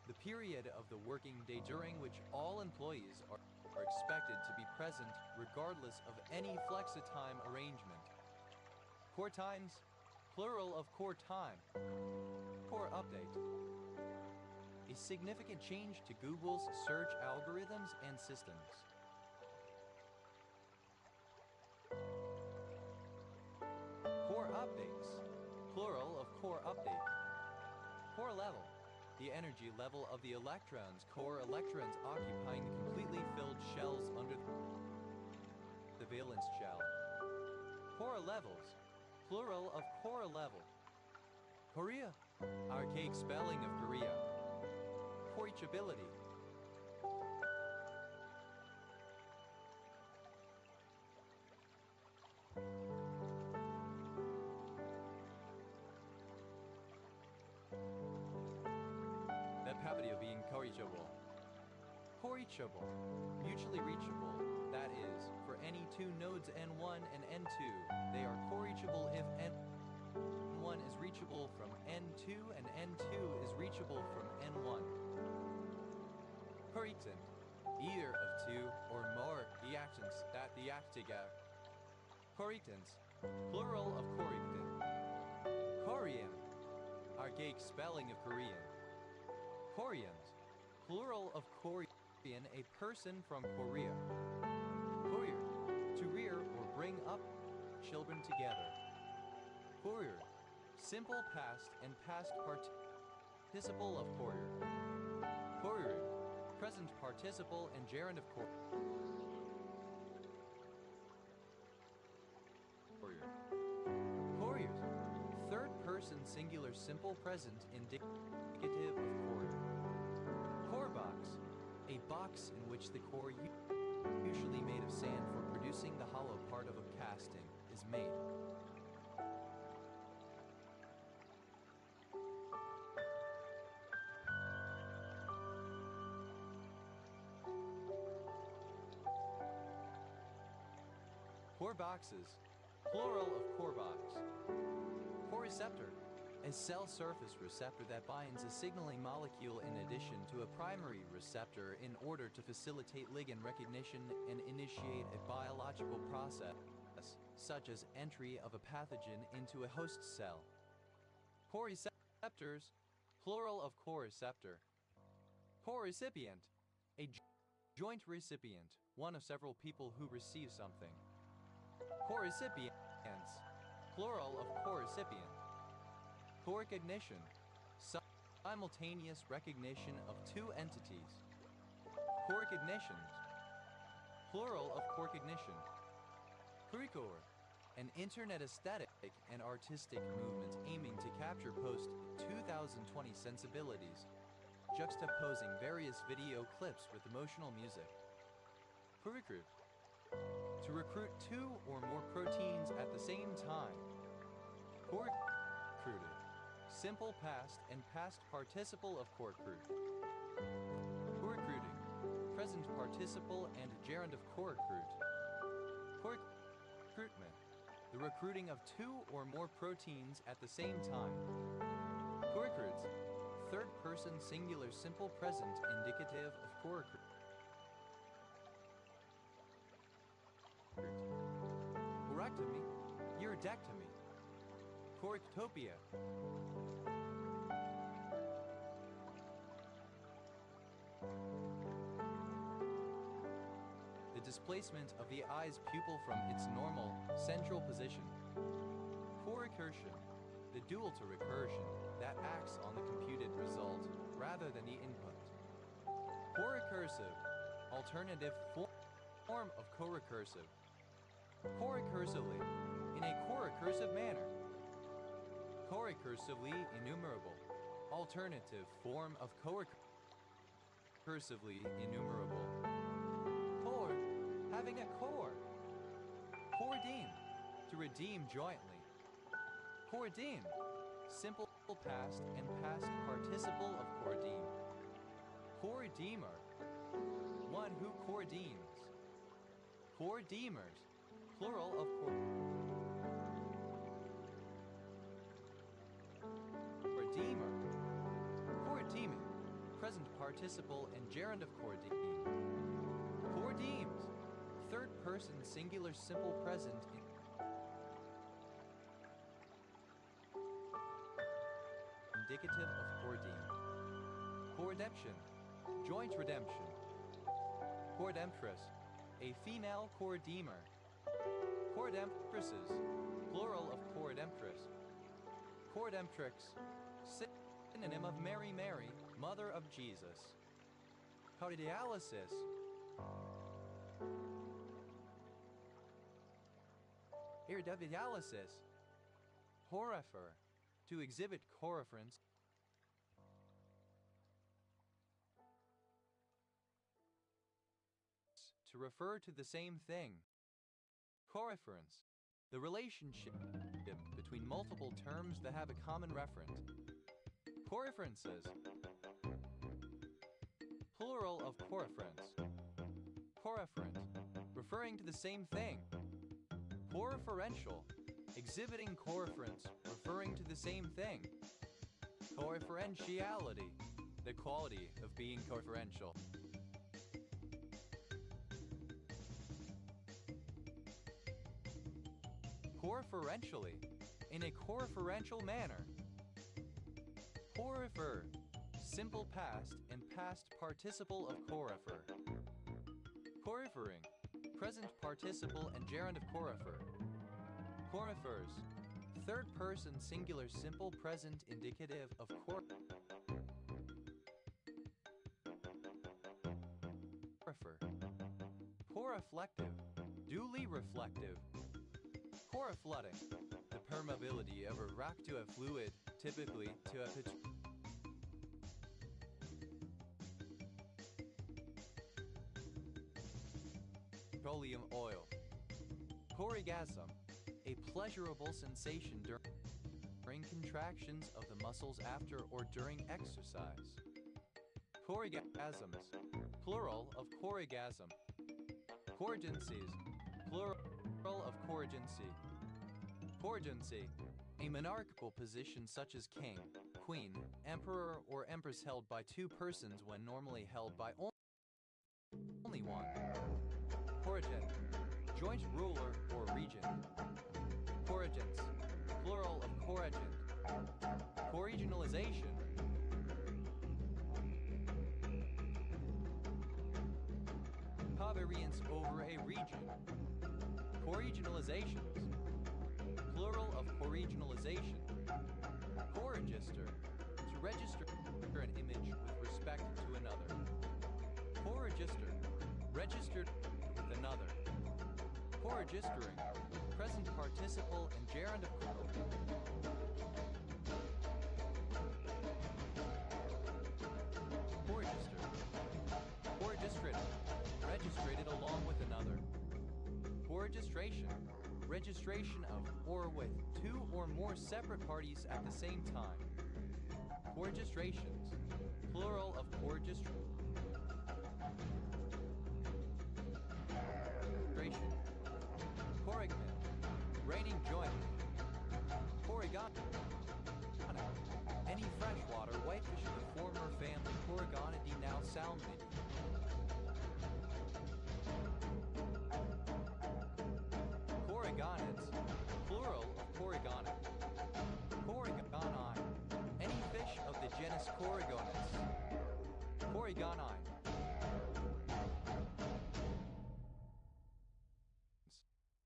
the period of the working day during which all employees are expected to be present regardless of any flexi-time arrangement. Core times, plural of core time. Core update, a significant change to Google's search algorithms and systems. Core updates, plural of core update. Core level, the energy level of the electrons, core electrons occupying the completely filled shells under the valence shell. Core levels, plural of core level. Korea, archaic spelling of Korea. Reachability. The property of being corrigible. Corrigible, mutually reachable, that is, for any two nodes N1 and N2, they are corrigible if N1 is reachable from N2 and N2 is reachable from N1. Corritant, either of two or more reactants that react together. Corritants, plural of corritant. Korean, archaic spelling of Korean. Koreans, plural of Korean, a person from Korea. Courier, to rear or bring up children together. Courier, simple past and past participle of courier. Courier, present participle and gerund of courier. Couriers, third person singular simple present indicative of courier. Core box, a box in which the core, usually made of sand for producing the hollow part of a casting, is made. Core boxes, plural of core box. Core receptor, a cell surface receptor that binds a signaling molecule in addition to a primary receptor in order to facilitate ligand recognition and initiate a biological process, such as entry of a pathogen into a host cell. Core receptors, plural of core receptor. Core recipient, a joint recipient, one of several people who receive something. Core recipients, plural of core recipient. Core recognition, simultaneous recognition of two entities. Core recognitions, plural of core recognition. Curricore, an internet aesthetic and artistic movement aiming to capture post-2020 sensibilities. juxtaposing various video clips with emotional music. Recruit. To recruit 2 or more proteins at the same time. Recruited. Simple past and past participle of recruit. Recruiting. Present participle and gerund of recruit. Recruitment. The recruiting of 2 or more proteins at the same time. Recruits. Third person singular simple present indicative of recruit. Corectomy, urodectomy, correctopia. The displacement of the eye's pupil from its normal, central position. Corecursion, the dual to recursion that acts on the computed result rather than the input. Corecursive, alternative form of co-recursive. Co-recursively, in a co-recursive manner. Co-recursively enumerable, alternative form of co-recursively enumerable. Core, having a core. Coredeem, to redeem jointly. Coredeem, simple past and past participle of coredeem. Coredeemer, one who coredeems. Coredeemers, plural of coredeemer. Coredeeming, present participle and gerund of coredeem. Coredeems, third person singular simple present indicative of coredeem. Coredemption, joint redemption. Coredemptress, a female coredeemer. Coredemptresses, plural of coredemptress. Coredemptrix, synonym of Mary Mary, mother of Jesus. Cardialysis, iridodialysis. Corifer, to exhibit coreference. To refer to the same thing. Coreference, the relationship between multiple terms that have a common referent. Coreferences, plural of coreference. Coreferent, referring to the same thing. Coreferential, exhibiting coreference, referring to the same thing. Coreferentiality, the quality of being coreferential. Coreferentially, in a coreferential manner. Corefer, simple past and past participle of corefer. Coreferring, present participle and gerund of corefer. Corefers, third person singular simple present indicative of corefer. Coreflective, duly reflective. Coreflooding, the permeability of a rock to a fluid, typically to a petroleum oil. Corrigasm, a pleasurable sensation during contractions of the muscles after or during exercise. Corrigasms, plural of corrigasm. Corrigencies, plural of corrigency. Corrigency, a monarchical position such as king, queen, emperor, or empress held by 2 persons when normally held by only one. Corrigent, joint ruler or regent. Corrigence, plural of corrigent. Corregionalization, covariance over a region. Corregionalizations, plural of corregionalization. Corregister, to register an image with respect to another. Corregister, registered with another. Corregistering, present participle and gerund of Registration. Registration of or with two or more separate parties at the same time. Coregistrations. Plural of coregistration. Corrigment. Raining jointly. Corrigan. Any freshwater whitefish of the former family Corrigonidae, now Salmonidae. Corrigonids, plural of Corrigonid. Corrigoni, any fish of the genus Corrigonus. Corrigoni.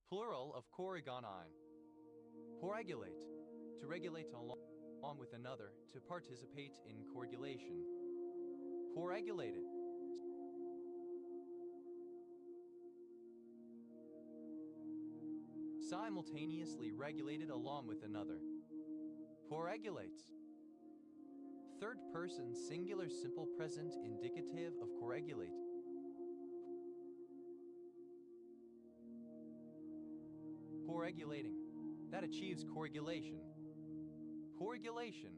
Plural of Corrigoni. Coagulate, to regulate along with another, to participate in coagulation. Coagulated. Simultaneously regulated along with another. Coagulates. Third person singular simple present indicative of coagulate. Coagulating. That achieves coagulation. Coagulation.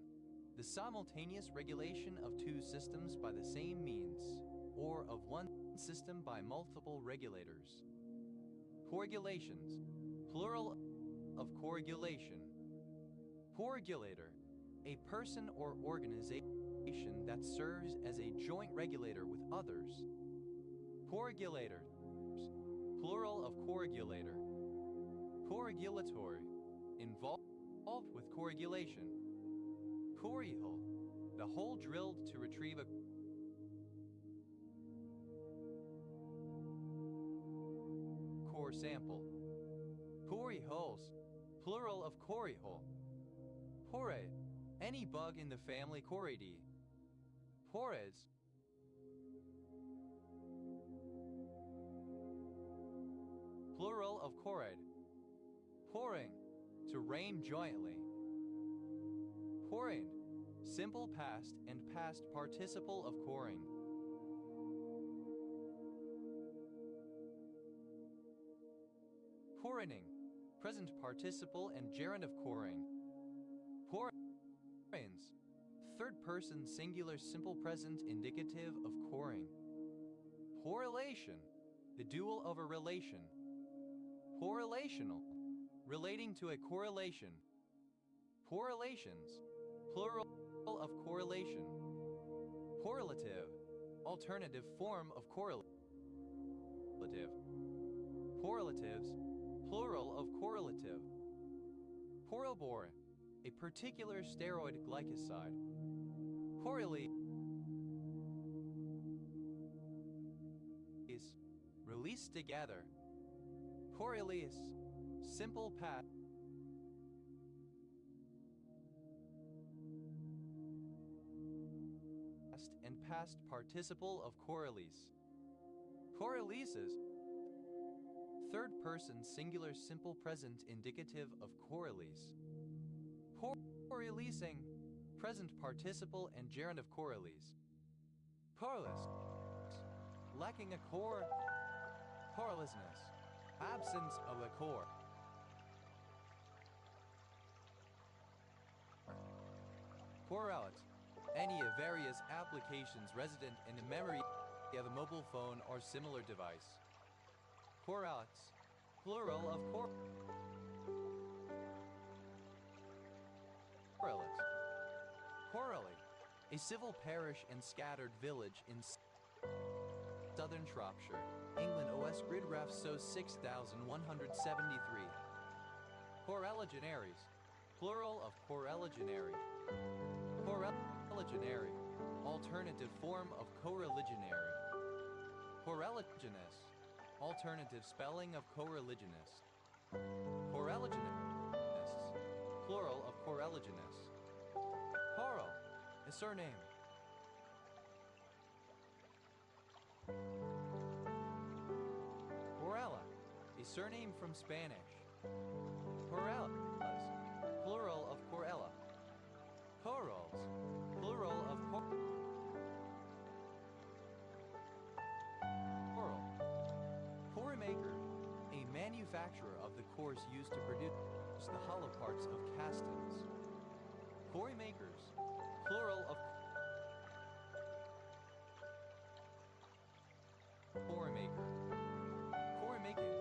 The simultaneous regulation of two systems by the same means, or of one system by multiple regulators. Coagulations. Plural of coagulation. Coagulator. A person or organization that serves as a joint regulator with others. Coagulators. Plural of coagulator. Coagulatory. Involved with coagulation. Corey hole. The hole drilled to retrieve a core sample. Corey holes. Plural of Corey hole. Porade. Any bug in the family Coridae. Porades. Plural of Corade. Pouring. To rain jointly. Pouring. Simple past and past participle of pouring. Pouraining. Present participle and gerund of pouring. Pourings. Third person singular simple present indicative of coring. Correlation. The dual of a relation. Correlational. Relating to a correlation. Correlations. Plural of correlation. Correlative. Alternative form of correlative. Correlatives. Plural of correlative. Correlbore. A particular steroid glycoside. Correlate. Release together. Correlase. Simple past and past participle of correlase. Correleases. Third person singular simple present indicative of correlase. Correleasing. Present participle and gerund of correlase. Correless. Lacking a core. Correlessness. Absence of a core. Correlate. Any of various applications resident in the memory of a mobile phone or similar device. Correlates. Plural of correlate. Correlate. A civil parish and scattered village in southern Shropshire, England. OS grid ref so 6173. Correligionaries. Plural of correligionary. Correligionary. Alternative form of correligionary. Correligionous. Alternative spelling of correligionist. Coreligionists. Plural of coreligionists. Coral. A surname. Corella. A surname from Spanish. Corellas. Plural of corella. Corals. Plural of coral. Coremaker. A manufacturer manufacturer of the cores used to produce the hollow parts of castings. Quarry makers, plural of core maker. Core making,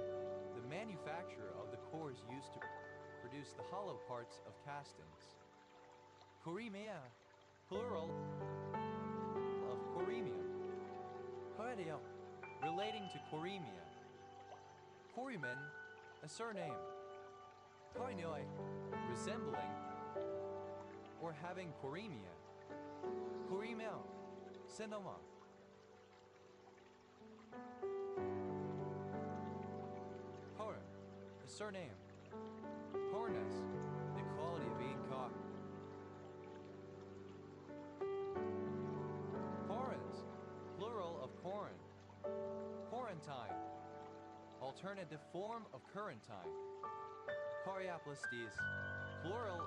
the manufacturer of the cores used to produce the hollow parts of castings. Coremia, plural of coremium. Coredio, relating to coremia. Coreman, a surname. Koinoi, resembling or having coremia. Coremio, synoma. Corum, a surname. Cornus, the quality of being cock. Corins, plural of corin. Quarantine, alternative form of quarantine. Coriaplastes, plural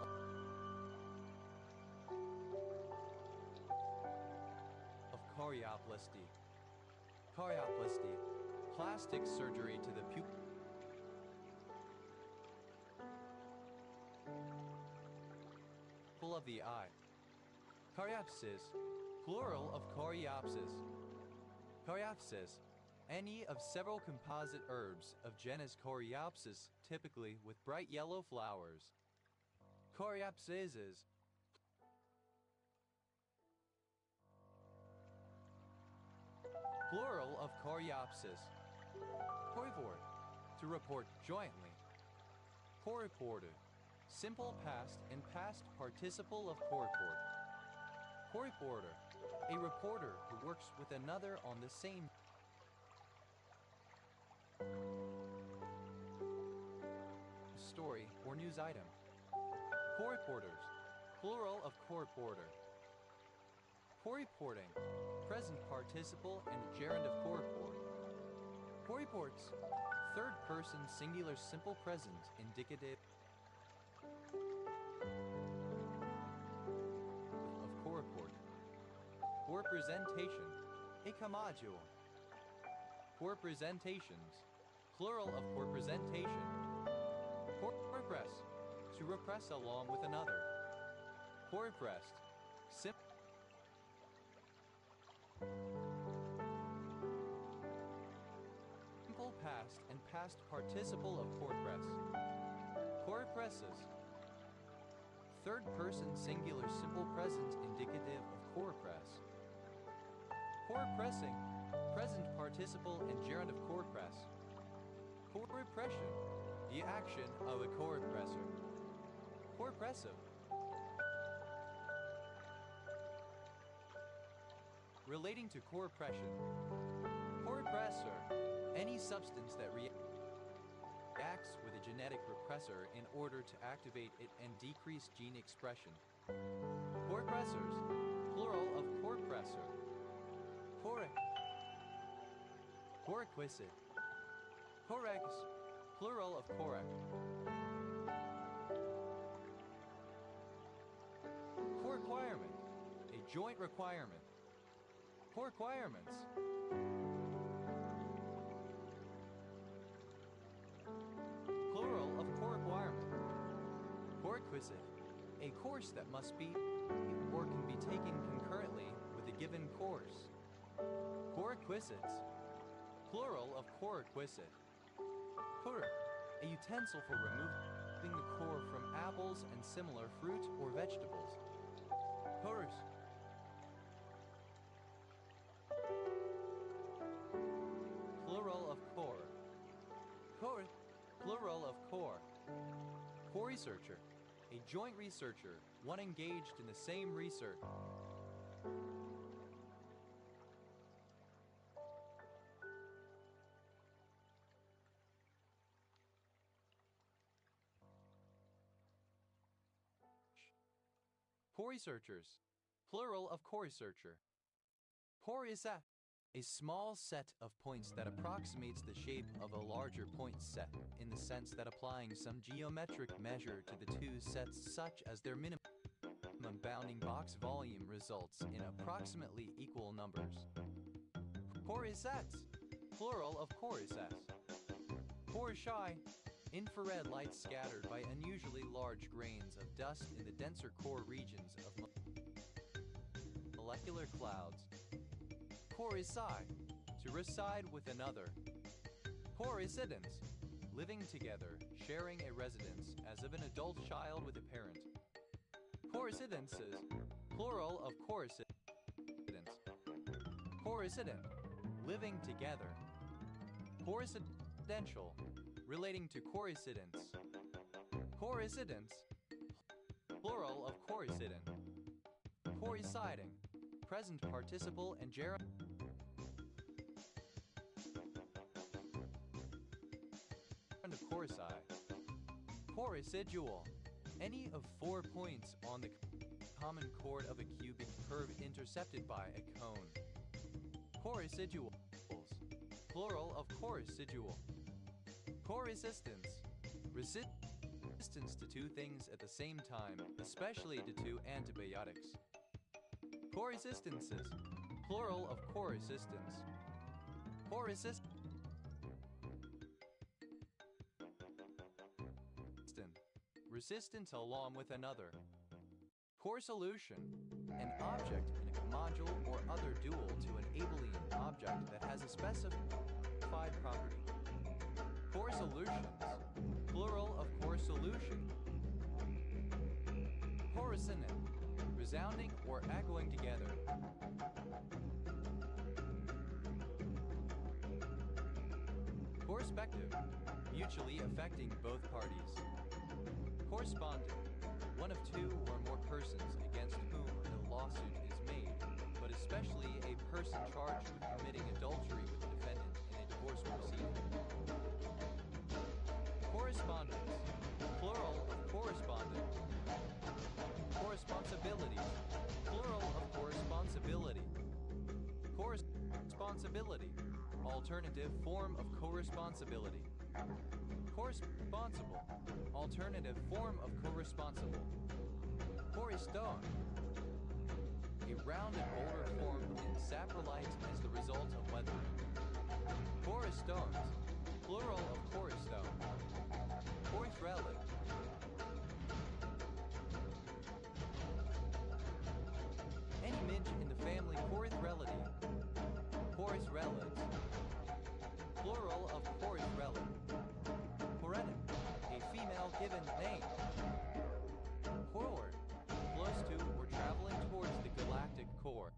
of corioplasty. Corioplasty, plastic surgery to the pupil of the eye. Coriapsis, plural of coriopsis. Coriopsis, any of several composite herbs of genus Coreopsis, typically with bright yellow flowers. Coreopsises, plural of Coreopsis. Coivort, to report jointly. Coreporter, simple past and past participle of coreport. Coreporter, a reporter who works with another on the same story or news item. Coreporters, plural of coreporter. Coreporting, present participle and gerund of coreport. Coreports, third person singular simple present indicative of coreport. Corepresentation, a commodule. Corepresentations, plural of corepresentation. Corepress, to repress along with another. Corepressed, simple past and past participle of corepress. Corepresses, third person singular simple present indicative of corepress. Corepressing, present participle and gerund of corepress. Corepression, the action of a corepressor. Corepressive, relating to corepression. Corepressor, any substance that reacts with a genetic repressor in order to activate it and decrease gene expression. Corepressors, plural of corepressor. Corequisite. Corex, plural of corec. Corequirement, a joint requirement. Corequirements, plural of corequirement. Corequisite, a course that must be or can be taken concurrently with a given course. Corequisites, plural of corequisite. Cur, a utensil for removing the core from apples and similar fruit or vegetables. Curus, plural of core. Cor, plural of core. Co-researcher, a joint researcher, one engaged in the same research. Co-researchers, plural of co-researcher. Corisat, a small set of points that approximates the shape of a larger point set, in the sense that applying some geometric measure to the two sets such as their minimum bounding box volume results in approximately equal numbers. Corisats, plural of corisats. Corishai, infrared light scattered by unusually large grains of dust in the denser core regions of molecular clouds. Corisci, to reside with another. Coresidence, living together, sharing a residence as of an adult child with a parent. Coresidences, plural of coresidence. Coresident, living together. Coresidential, relating to coresidence. Coresidence, plural of coresident. Coresiding, present participle and gerund of corisi. Coresidual, any of 4 points on the common chord of a cubic curve intercepted by a cone. Coresiduals, plural of coresidual. Coresistance, resistance to two things at the same time, especially to two antibiotics. Coresistances, plural of coresistance. Coresist resistance along with another. Coresolution, an object in a module or other dual to an abelian object that has a specified property. Coresolutions, plural of coresolution. Coresonant, resounding or echoing together. Correspective, mutually affecting both parties. Correspondent, one of two or more persons against whom a lawsuit is made, but especially a person charged with committing adultery with the defendant in a divorce proceeding. Correspondence, plural of correspondent. Corresponsibilities, plural of corresponsibility. Corresponsibility, alternative form of corresponsibility. Corresponsible, alternative form of corresponsible. Correstone, a rounded boulder formed in saprolite as the result of weathering. Correstones, plural of correstone. Corythrelid, any midge in the family Corythrelidae. Corythrelids, plural of corythrelid. Coretic, a female given name. Forward, close to or traveling towards the galactic core.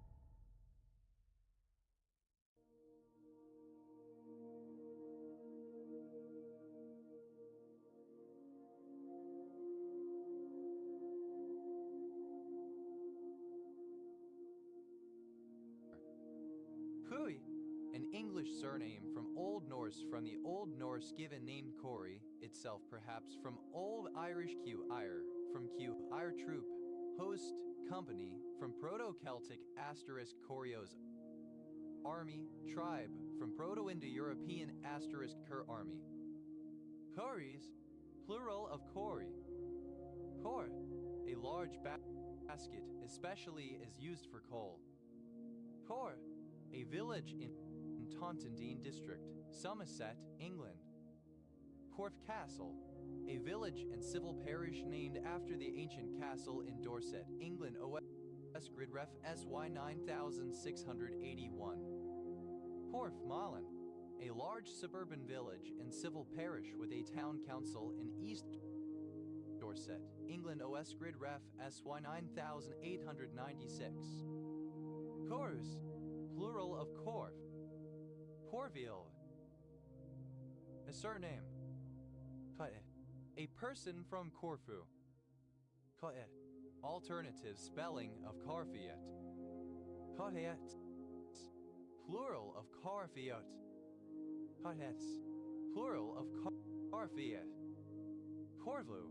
Hui, an English surname from Old Norse from the Old Norse given named Corey, itself perhaps from Old Irish Q ire, from Q ire troop, host, company, from Proto-Celtic asterisk Corios, army, tribe, from Proto-Indo-European asterisk Ker army. Cories, plural of Cori. Cor, a large basket, especially as used for coal. Cor, a village in Tontendine district, Somerset, England. Corfe Castle, a village and civil parish named after the ancient castle in Dorset, England. OS Grid Ref SY 9681. Corfe Malin, a large suburban village and civil parish with a town council in East Dorset, England. OS Grid Ref SY 9896. Corus, plural of Corf. Corville, a surname. Coet, a person from Corfu. Coet, alternative spelling of Carfiat. Coet, plural of Carfiat. Coets, plural of Carfiat. Corvlu,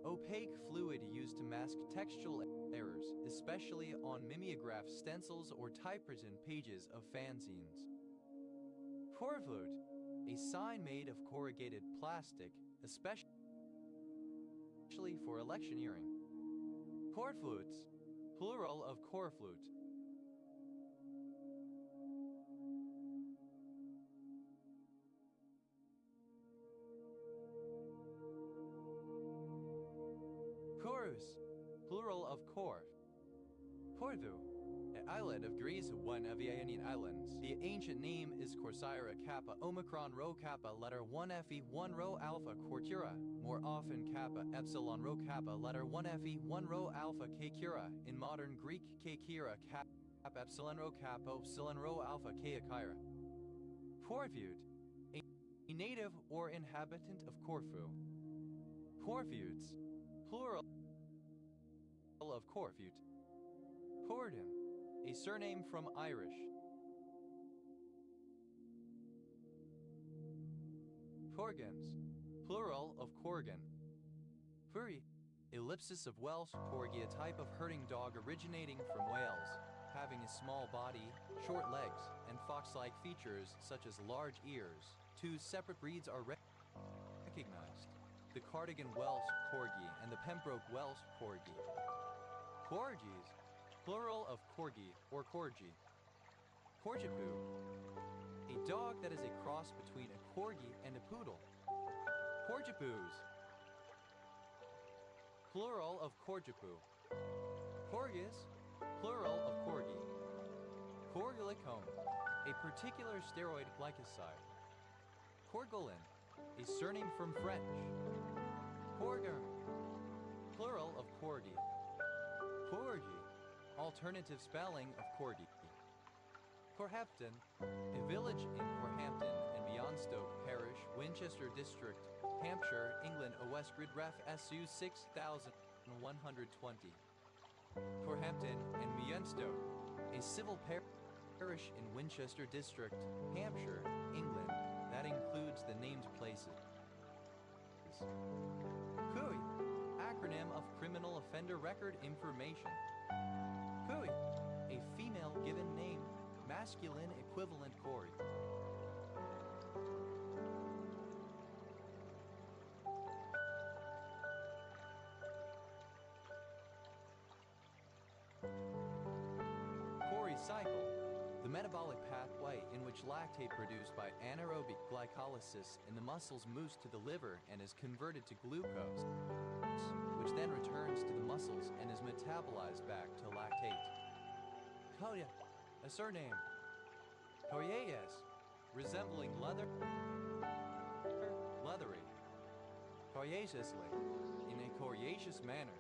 opaque fluid used to mask textual errors, especially on mimeograph stencils or typewritten pages of fanzines. Corvlute, a sign made of corrugated plastic, especially for electioneering. Corflutes, plural of corflute. Corus, plural of Cor. Corfu, an island of Greece, one of the Ionian Islands. The ancient name is Corcyra Kappa Omicron Rho Kappa letter 1 Fe 1 Rho Alpha Cortura, more often Kappa Epsilon Rho Kappa letter 1 Fe 1 Rho Alpha Kekira, in modern Greek Kekira Kappa Epsilon Rho Kappa Epsilon Rho Alpha Keakira. Corvute, a native or inhabitant of Corfu. Corvutes, plural of Corvute. Cordon, a surname from Irish. Corgans, plural of Corgan. Furry, ellipsis of Welsh Corgi, a type of herding dog originating from Wales, having a small body, short legs, and fox-like features such as large ears. Two separate breeds are recognized: the Cardigan Welsh Corgi and the Pembroke Welsh Corgi. Corgis, plural of corgi or corgi. Corgipoo, a dog that is a cross between a corgi and a poodle. Corgipoos, plural of corgipoo. Corgis, plural of corgi. Corgulicone, a particular steroid glycoside. Corgolin, a surname from French. Corger, plural of corgi. Corgi, alternative spelling of corgi. Corhampton, a village in Corhampton and Beyondstoke Parish, Winchester District, Hampshire, England. A West Grid Ref SU 6120. Corhampton and Beyondstoke, a civil parish in Winchester District, Hampshire, England, that includes the named places. CUI, acronym of Criminal Offender Record Information. CUI, a female given name, masculine equivalent Corey. Corey cycle, the metabolic pathway in which lactate produced by anaerobic glycolysis in the muscles moves to the liver and is converted to glucose, which then returns to the muscles and is metabolized back to lactate. Koya, a surname. Koyayas, resembling leather, leathery. Koyaciously, in a coriaceous manner.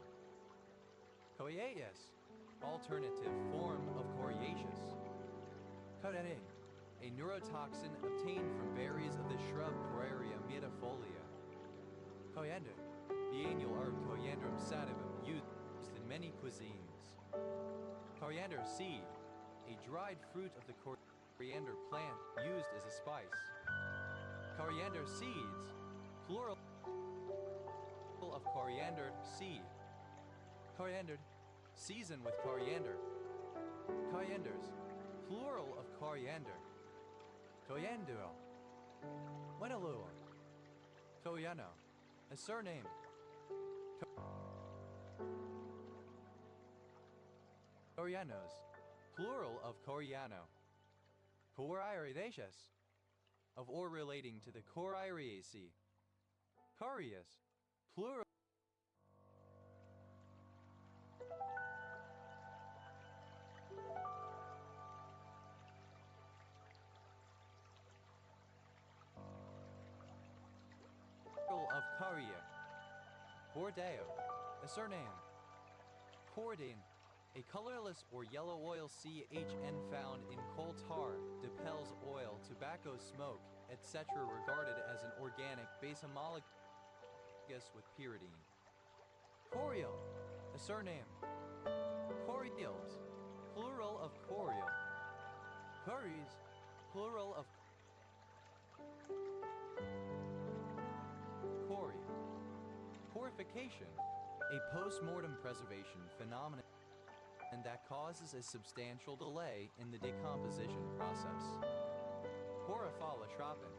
Koyayas, alternative form of coriaceous. Codeine, a neurotoxin obtained from berries of the shrub Coraria metafolia. Coriander, the annual herb Coriandrum sativum, used in many cuisines. Coriander seed, a dried fruit of the coriander plant used as a spice. Coriander seeds, plural of coriander seed. Coriander, season with coriander. Corianders, plural of coriander. Coyanduro. Wenalur. Coyano, a surname. Corianos, plural of coriano. Coryridaceous, of or relating to the Coryriaceae. Corius, plural of Coria. Bordeo, a surname. Cordine, a colorless or yellow oil CHN found in coal tar, depels oil, tobacco smoke, etc. regarded as an organic base homologous with pyridine. Corial, a surname. Corials, plural of corial. Curries, plural of cori. Corification, a post-mortem preservation phenomenon that causes a substantial delay in the decomposition process. Corophallotropin,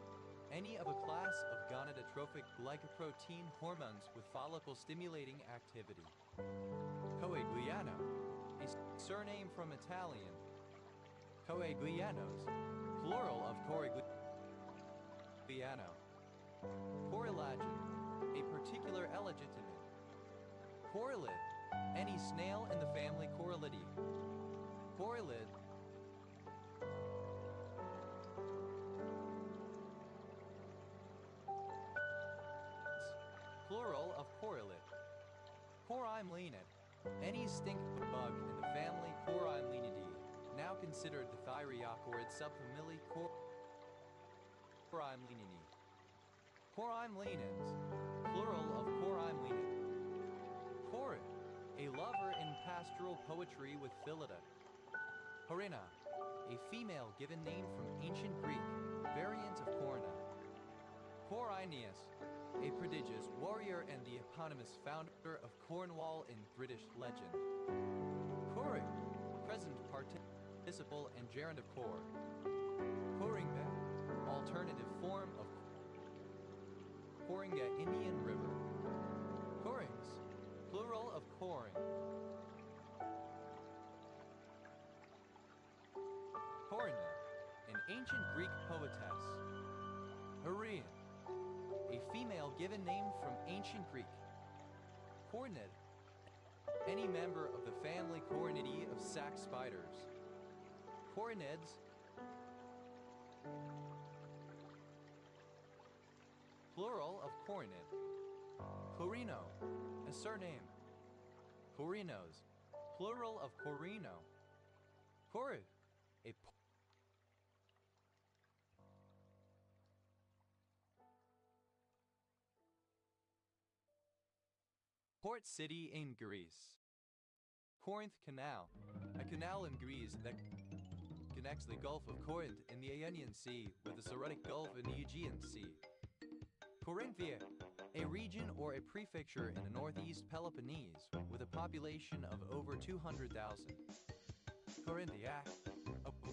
any of a class of gonadotrophic glycoprotein hormones with follicle-stimulating activity. Coeguiano, a surname from Italian. Coeguianos, plural of coeguiano. Correlagin, a particular illegitimate. Corylid, any snail in the family Coryllidae. Corylid. Plural of corylid. Corymlenid, any stink bug in the family Corymlenidae, now considered the thyreochorid subfamily Corymlenidae. Corymlenans, plural of corymlenid. Corid, a lover in pastoral poetry with Phillida. Corinna, a female given name from ancient Greek, variant of Corna. Coriolanus, a prodigious warrior and the eponymous founder of Cornwall in British legend. Corig, present participle and gerund of cor. Coringa, alternative form of Coringa Indian River. Corings, plural of coring. Corinna, an ancient Greek poetess. Hurrian, a female given name from ancient Greek. Cornid, any member of the family Corinidae of sac spiders. Corinids, plural of corinid. Corino, a surname. Corinos, plural of corino. Corid, a port city in Greece. Corinth Canal, a canal in Greece that connects the Gulf of Corinth in the Ionian Sea with the Saronic Gulf in the Aegean Sea. Corinthia, a region or a prefecture in the northeast Peloponnese with a population of over 200,000. Corinthiac,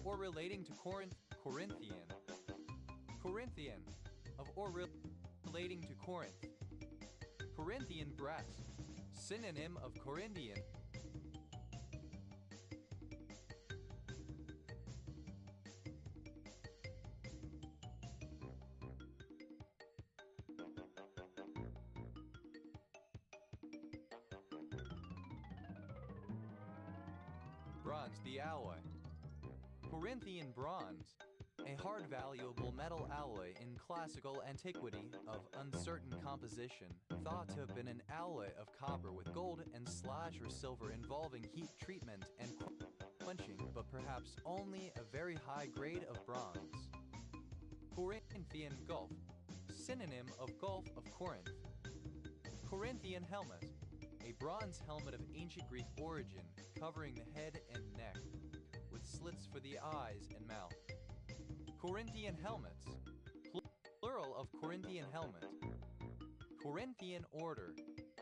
or relating to Corinth, Corinthian. Corinthian, of or relating to Corinth. Corinthian brass, synonym of Corinthian. Bronze, the alloy. Corinthian bronze, a hard valuable metal alloy in classical antiquity of uncertain composition, thought to have been an alloy of copper with gold and / or silver involving heat treatment and quenching, but perhaps only a very high grade of bronze. Corinthian Gulf, synonym of Gulf of Corinth. Corinthian helmet, a bronze helmet of ancient Greek origin covering the head and neck, with slits for the eyes and mouth. Corinthian helmets, plural of Corinthian helmet. Corinthian order,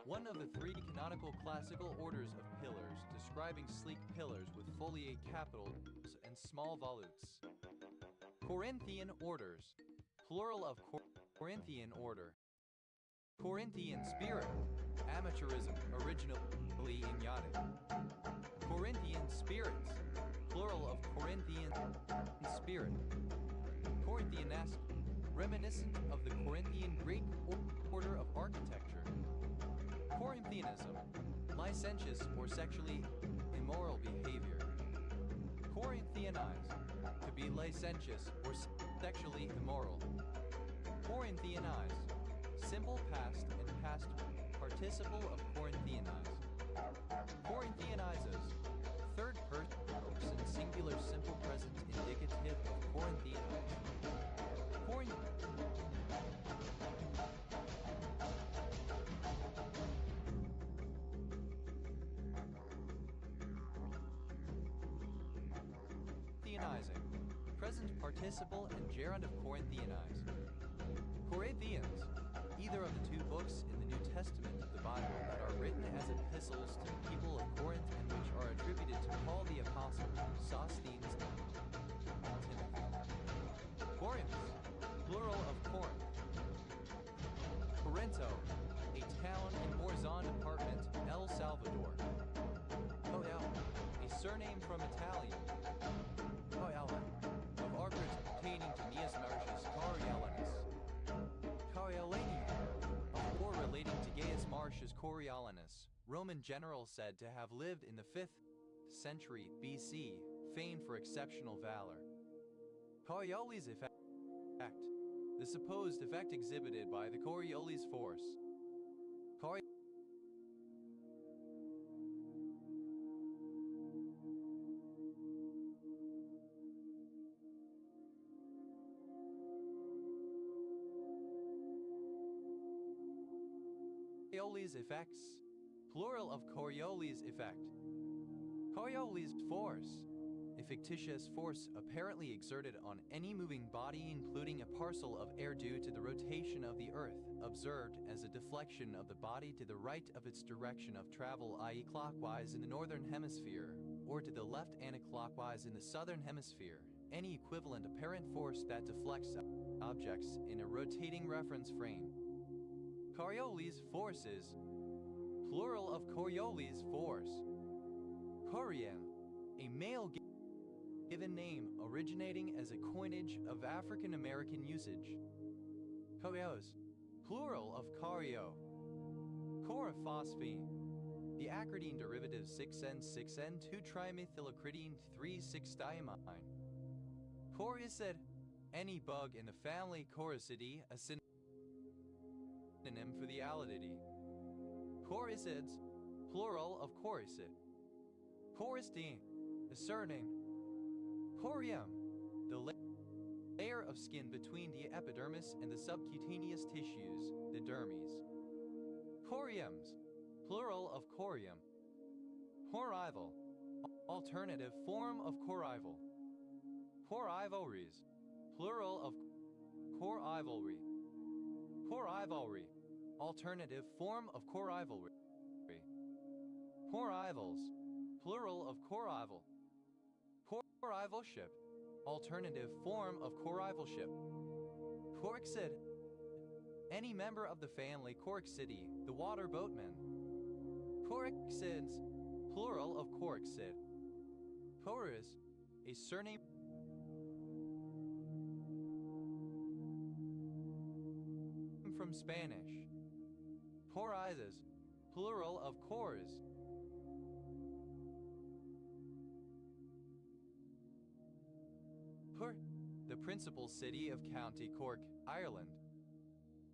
one of the 3 canonical classical orders of pillars, describing sleek pillars with foliate capitals and small volutes. Corinthian orders, plural of Corinthian order. Corinthian spirit, amateurism, originally in yachting. Corinthian spirits, plural of Corinthian spirit. Corinthianesque, reminiscent of the Corinthian Greek order of architecture. Corinthianism, licentious or sexually immoral behavior. Corinthianize, to be licentious or sexually immoral. Corinthianize, simple past and past participle of Corinthianize. Corinthianizes, third person singular simple present indicative of Corinthianize. Corinthianizing, present participle and gerund of Corinthianize. Corinthians, either of the 2 books in the New Testament of the Bible that are written as epistles to the people of Corinth and which are attributed to Paul the Apostle, Sosthenes, and Timothy. Corinth, plural of Corinth. Corinto, a town in Morzon department, El Salvador. Coyal, a surname from Italian. Coyala, of origin pertaining to Gnaeus Marcius Coriolanus. Coriolania, or relating to Gaius Marcius Coriolanus. Roman general said to have lived in the 5th century BC, famed for exceptional valor. Coriolis effect. The supposed effect exhibited by the Coriolis force. Coriolis effects. Plural of Coriolis effect. Coriolis force. A fictitious force apparently exerted on any moving body, including a parcel of air due to the rotation of the Earth, observed as a deflection of the body to the right of its direction of travel, i.e. clockwise in the northern hemisphere, or to the left anticlockwise in the southern hemisphere. Any equivalent apparent force that deflects objects in a rotating reference frame. Coriolis forces. Plural of Coriolis force. Coriem, a male given name originating as a coinage of African American usage. Corios, plural of corio. Corophosphine, the acridine derivative 6N6N2-trimethylacridine 3,6-diamine. Coricid, any bug in the family Coricidae, a synonym for the allididae. Coricids, plural of coricid. Coristine, the surname. Corium, the layer of skin between the epidermis and the subcutaneous tissues, the dermis. Coriums, plural of corium. Corival, alternative form of corival. Corivolries, plural of corivolry. Corivolry, alternative form of corivolry. Corivals, plural of corival. Corivalship, alternative form of corivalship. Corixid, any member of the family Corixidae, the water boatmen. Corixids, plural of corixid. Coris, a surname from Spanish. Corizes, plural of cores. Cork, the principal city of County Cork, Ireland.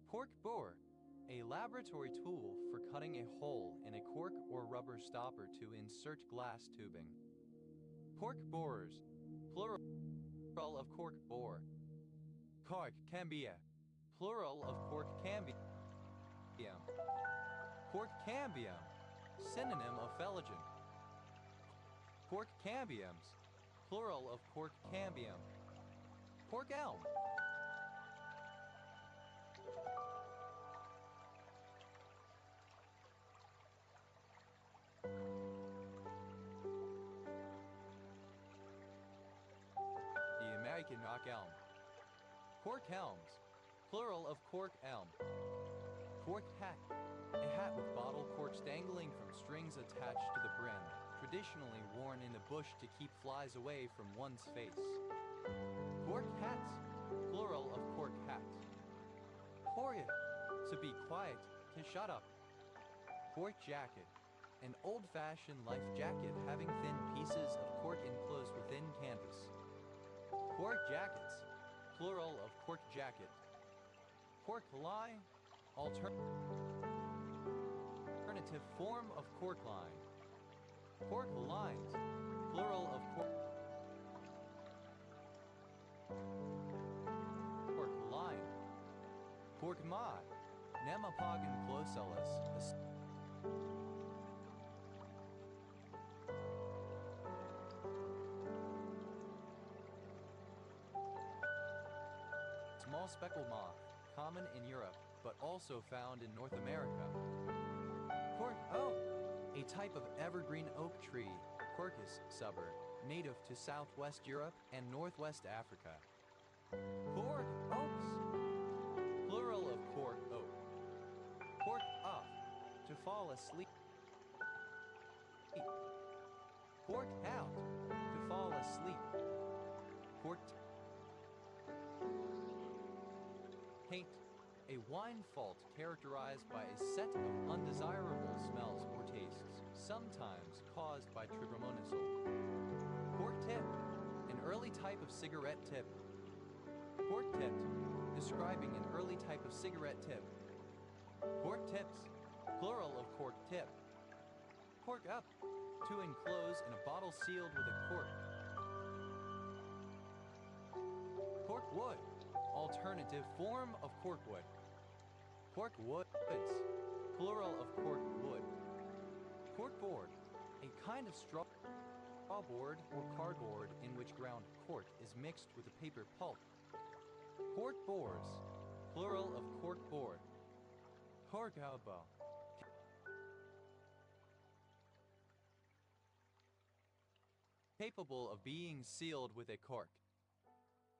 Cork bore, a laboratory tool for cutting a hole in a cork or rubber stopper to insert glass tubing. Cork borers, plural of cork bore. Cork cambia, plural of cork cambium. Cork cambium, synonym of phlegon. Cork cambiums, plural of cork cambium. Cork elm. The American rock elm. Cork elms, plural of cork elm. Cork hat, a hat with bottle corks dangling from strings attached to the brim, traditionally worn in the bush to keep flies away from one's face. Cork hats, plural of cork hat. Quiet, to be quiet, to shut up. Cork jacket, an old-fashioned life jacket having thin pieces of cork enclosed within canvas. Cork jackets, plural of cork jacket. Cork line, alternative form of cork line. Cork lines, plural of cork line. Cork mod, Nemapagan closellus. Small speckled moth, common in Europe, but also found in North America. Cork oak, a type of evergreen oak tree, Quercus suburb, native to southwest Europe and northwest Africa. Cork oaks, plural of cork oak. Cork off, to fall asleep. Cork out, to fall asleep. Cork paint, A wine fault characterized by a set of undesirable smells or tastes, sometimes caused by tribramonosol. Cork tip, an early type of cigarette tip. Cork tipped, describing an early type of cigarette tip. Cork tips, plural of cork tip. Cork up, to enclose in a bottle sealed with a cork. Cork wood, alternative form of corkwood. Cork woods, plural of cork wood. Cork board, a kind of straw board or cardboard in which ground cork is mixed with a paper pulp. Cork boards, plural of cork board. Cork elbow, capable of being sealed with a cork.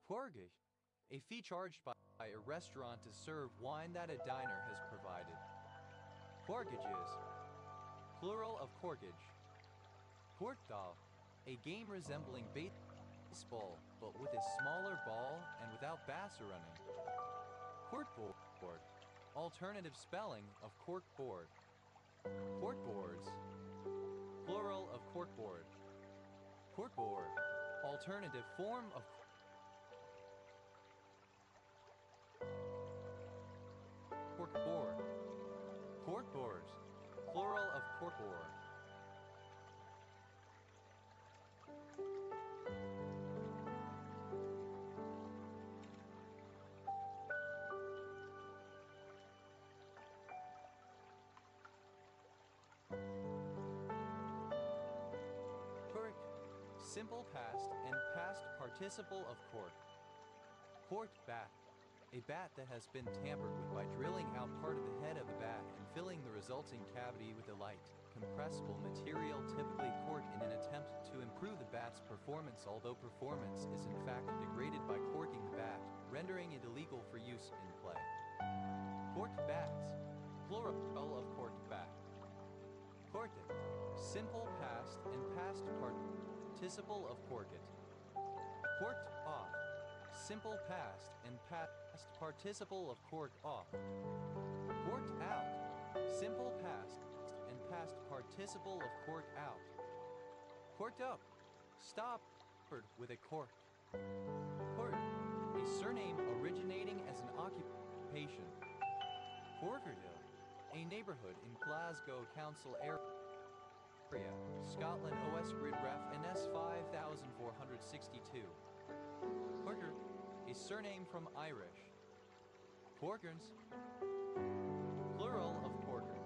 Porgish, a fee charged by a restaurant to serve wine that a diner has provided. Corkages, plural of corkage. Corkdal, a game resembling baseball, but with a smaller ball and without bass running. Corkboard, alternative spelling of corkboard. Corkboards, plural of corkboard. Corkboard, alternative form of corkboard. Corkboards, plural of corkboard. Cork, simple past and past participle of cork. Corked bat, a bat that has been tampered with by drilling out part of the head of the bat and filling the resulting cavity with a light, compressible material, typically cork, in an attempt to improve the bat's performance, although performance is in fact degraded by corking the bat, rendering it illegal for use in play. Corked bats, plural of corked bat. Corked, simple past and past participle of corked. Corked off, simple past and past participle of cork off. Corked out, simple past and past participle of cork out. Corked up, stoppered with a cork. Cork, a surname originating as an occupation. Corkerhill, a neighborhood in Glasgow Council area, Scotland. OS Grid Ref NS 5462. Corker, a surname from Irish. Corkers, plural of corker.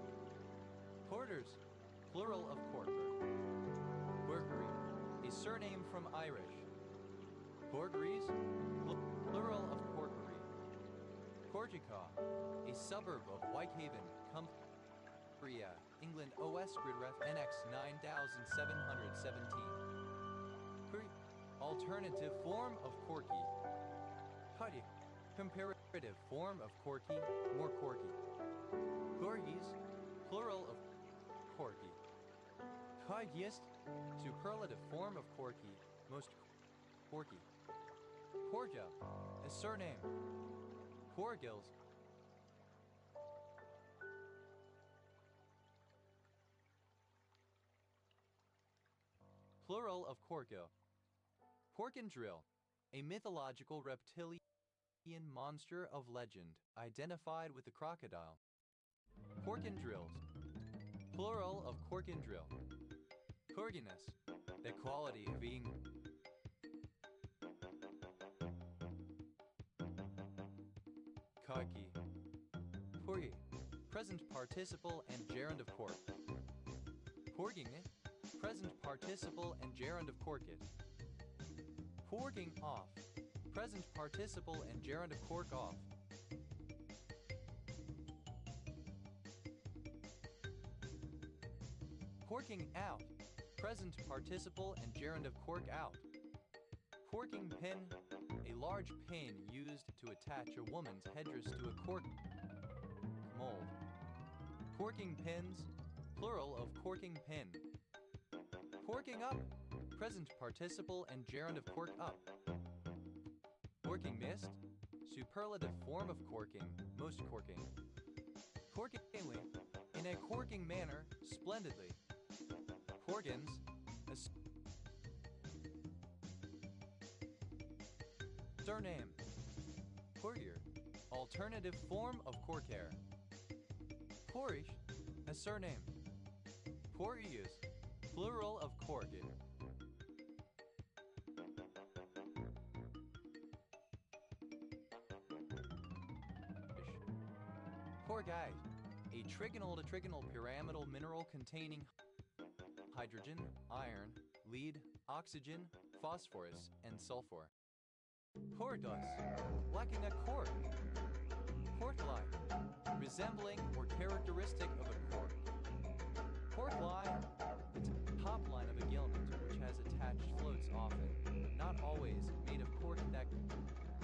Porters, plural of corker. Corkery, a surname from Irish. Corkeries, plural of corkery. Corsica, a suburb of Whitehaven, Cumbria, England. OS Grid Ref NX 9717. Alternative form of corky. Cuddy, comparative form of corky, more corky. Corgis, plural of corky. Cudgiest, superlative form of corky, most corky. Corgil, a surname. Corgils, plural of corgil. Pork and drill, a mythological reptilian monster of legend, identified with the crocodile. Pork and drills, plural of cork and drill. Corginess, the quality of being. Corky. Porgy, present participle and gerund of cork. Porging, present participle and gerund of corked. Porking off, present participle and gerund of cork off. Porking out, present participle and gerund of cork out. Porking pin, a large pin used to attach a woman's headdress to a cork mold. Corking pins, plural of corking pin. Corking up, present participle and gerund of cork up. Corking mist, superlative form of corking, most corking. Corkingly, in a corking manner, splendidly. Corkins, a surname. Courier, alternative form of corkair. Porish, a surname. Porius, plural of corked. Corkite, a trigonal to trigonal pyramidal mineral containing hydrogen, iron, lead, oxygen, phosphorus, and sulfur. Cordos, lacking a cork. Cork-like, resembling or characteristic of a cork. Cork-line, the top line of a gillnet, which has attached floats often, not always, made of cork that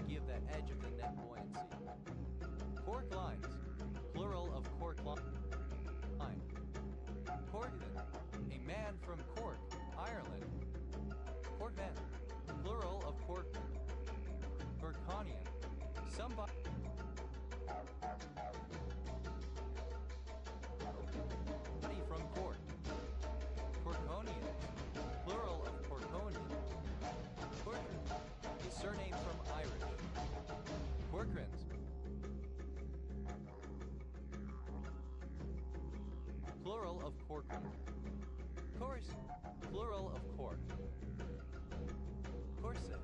give that edge of the net buoyancy. Cork lines, plural of cork line. Corkman, a man from Cork, Ireland. Corkman, plural of Corkman. Corkonian, somebody from Cork. Corkonians, plural of Corkonian. Corcoran, a surname from Irish. Corcorans, plural of Corcoran. Course, plural of Cork. Corset,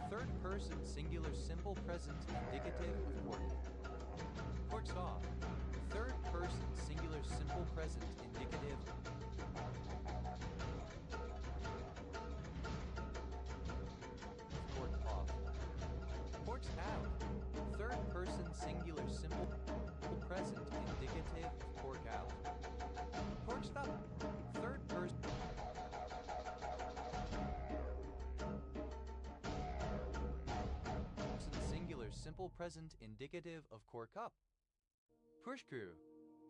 third person singular simple present indicative of cork. Corksaw, third person singular simple present indicative of cork off. Corks out, third person singular simple present indicative of cork out. Cork stop, third person singular simple present indicative of cork up. Pushcrew,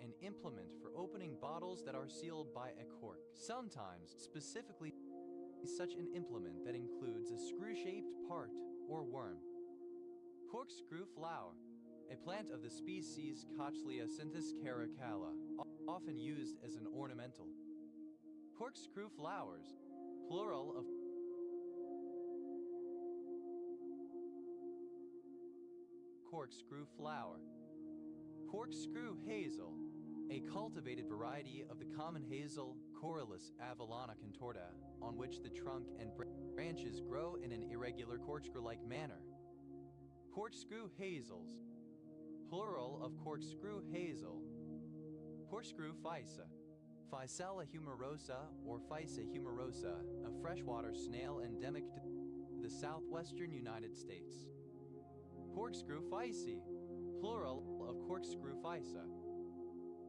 an implement for opening bottles that are sealed by a cork. Sometimes, specifically, such an implement that includes a screw-shaped part or worm. Corkscrew flower, a plant of the species Cochlea caracalla, often used as an ornamental. Corkscrew flowers, plural of corkscrew flower. Corkscrew hazel, a cultivated variety of the common hazel Corylus avellana contorta, on which the trunk and branches grow in an irregular corkscrew-like manner. Corkscrew hazels, plural of corkscrew hazel. Corkscrew physa, Physalia humerosa or Physa humerosa, a freshwater snail endemic to the southwestern United States. Corkscrew physae, plural of corkscrew physa.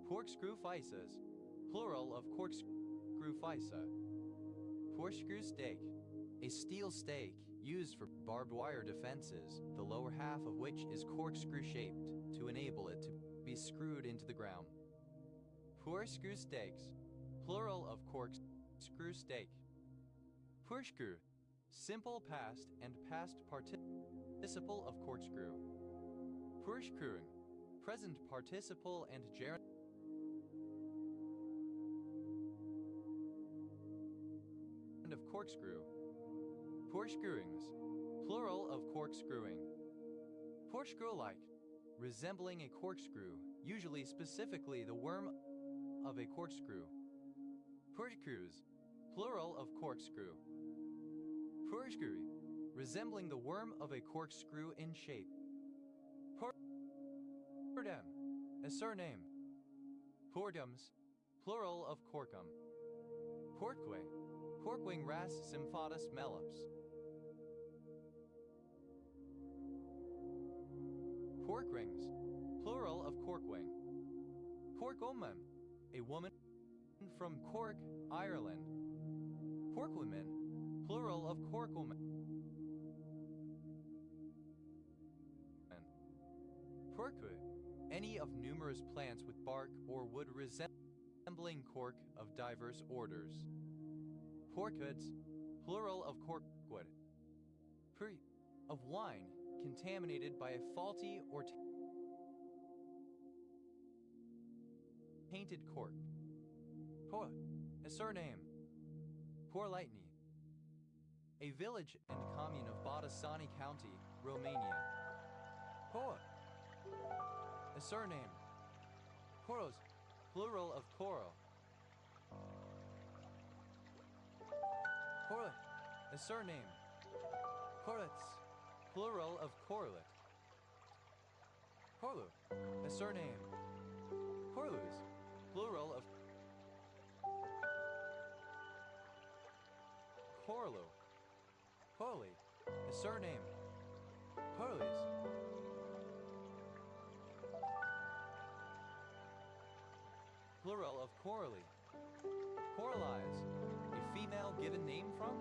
Corkscrew physas, plural of corkscrew physa. Corkscrew stake, a steel stake used for barbed wire defenses, the lower half of which is corkscrew-shaped to enable it to be screwed into the ground. Corkscrew stakes, plural of corkscrew stake. Pushcrew, simple past and past participle of corkscrew. Pushcrewing, present participle and gerund of corkscrew. Corkscrewings, plural of corkscrewing. Corkscrew-like, resembling a corkscrew, usually specifically the worm of a corkscrew. Corkscrews, plural of corkscrew. Corkscrew, resembling the worm of a corkscrew in shape. Pordem, a surname. Pordums, plural of corcum. Porkwing, corkwing ras symphatus melops. Corkrings, plural of corkwing. Corkwoman, a woman from Cork, Ireland. Corkwomen, plural of corkwoman. Corkwood, any of numerous plants with bark or wood resembling cork of diverse orders. Corkwoods, plural of corkwood. Of wine, contaminated by a faulty or tainted cork. A surname. Porlightny. A village and commune of Botoșani County, Romania. A surname. Coros, plural of coral. A surname. Corlets, plural of corlet. Corlu. A surname. Corlus, plural of Corlu. Corley. A surname. Corlys. Plural of Corley. Coralize. A female given name from?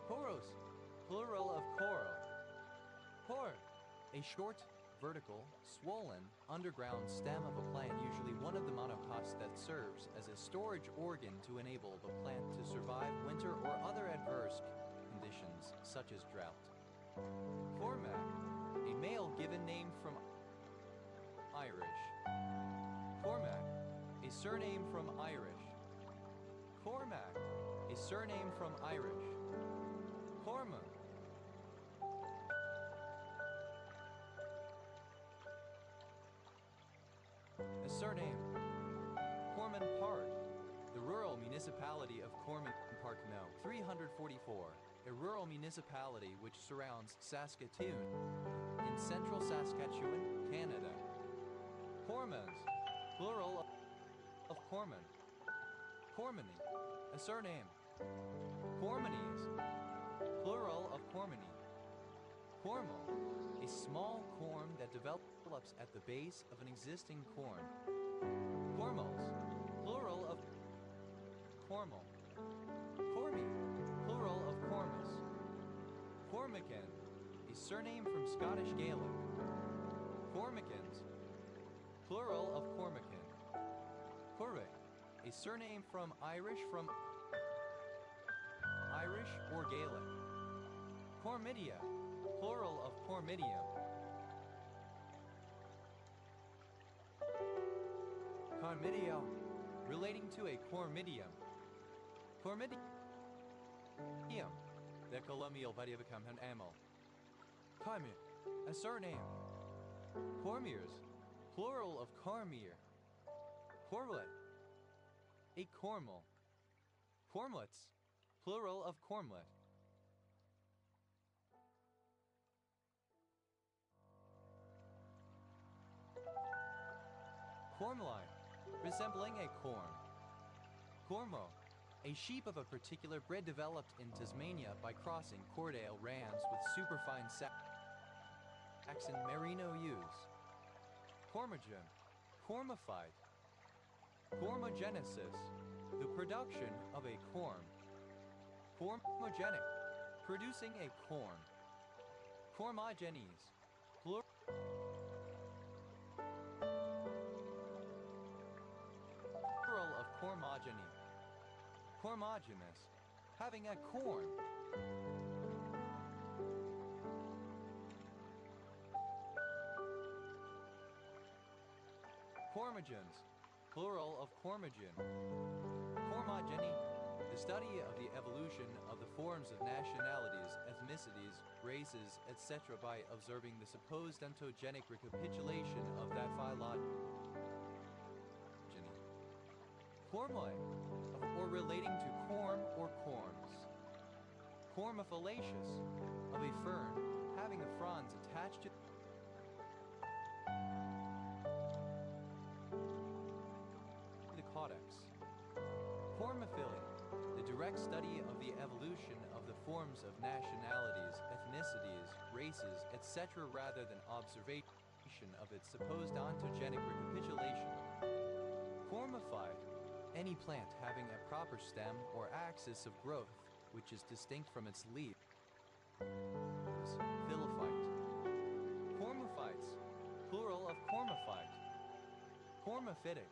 Poros. Plural of coral. Por. A short, vertical, swollen, underground stem of a plant, usually one of the monocots that serves as a storage organ to enable the plant to survive winter or other adverse conditions, such as drought. Cormac, a male given name from Irish. Cormac, a surname from Irish. Cormac, a surname from Irish. Corma. A surname. Corman Park, the rural municipality of Corman Park No. 344, a rural municipality which surrounds Saskatoon in central Saskatchewan, Canada. Cormans, plural of Corman. Cormany, a surname. Cormanies, plural of Cormany. Cormal, a small corm that develops at the base of an existing corm. Cormals, plural of cormal. Cormy, plural of cormus. Cormican, a surname from Scottish Gaelic. Cormicans, plural of cormican. Corrick, a surname from Irish or Gaelic. Cormidia, plural of cormidium. Cormidium, relating to a cormidium. Cormidium, the colonial variabicum and amel. Cormir, a surname. Cormiers, plural of cormier. Cormlet, a cormel. Cormlets, plural of cormlet. Cormline, resembling a corm. Cormo, a sheep of a particular breed developed in Tasmania by crossing Cordale rams with superfine Saxon Merino ewes. Cormogen, cormified. Cormogenesis, the production of a corm. Cormogenic, producing a corm. Cormogenes, plural of cormogeny. Cormogenous, having a corm. Cormogens, plural of cormogen. Cormogeny, the study of the evolution of the forms of nationalities, ethnicities, races, etc. by observing the supposed ontogenic recapitulation of that phylogeny. Cormoi, or relating to corm or corms. Cormifilaceous, of a fern having a fronds attached to the caudex. Cormophily, the direct study of the evolution of the forms of nationalities, ethnicities, races, etc. rather than observation of its supposed ontogenic recapitulation. Cormified, any plant having a proper stem or axis of growth, which is distinct from its leaves. Phyllophyte. Cormophytes, plural of cormophyte. Cormophytic,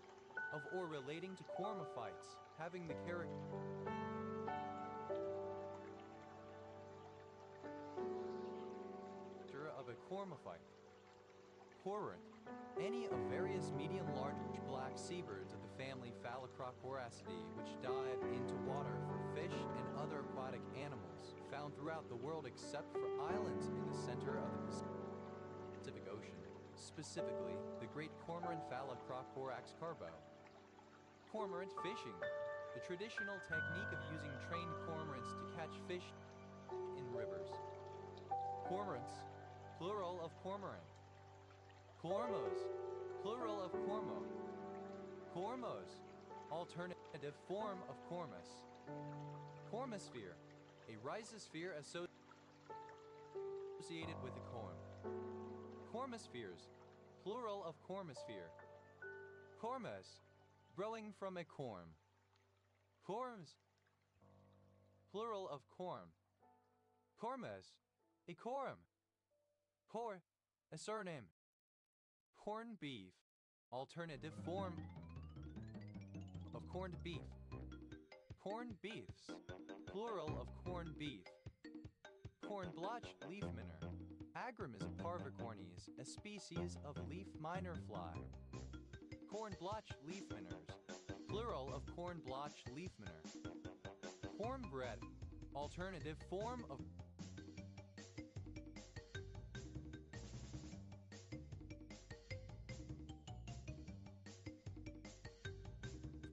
of or relating to cormophytes, having the character of a cormophyte. Cormorant, any of various medium-large black seabirds of the family Phalacrocoracidae which dive into water for fish and other aquatic animals, found throughout the world except for islands in the center of the Pacific Ocean, specifically the great cormorant Phalacrocorax carbo. Cormorant fishing, the traditional technique of using trained cormorants to catch fish in rivers. Cormorants, plural of cormorant. Cormos, plural of cormo. Cormos, alternative form of cormus. Cormosphere, a rhizosphere associated with a corm. Cormospheres, plural of cormosphere. Cormus, growing from a corm. Corms, plural of corm. Cormus, a quorum. Cor, a surname. Corned beef, alternative form of corned beef. Corned beefs, plural of corned beef. Cornblotch leaf miner. Agrimus parvicornis, a species of leaf miner fly. Cornblotch leaf miners, plural of cornblotch leaf miner. Cornbread, alternative form of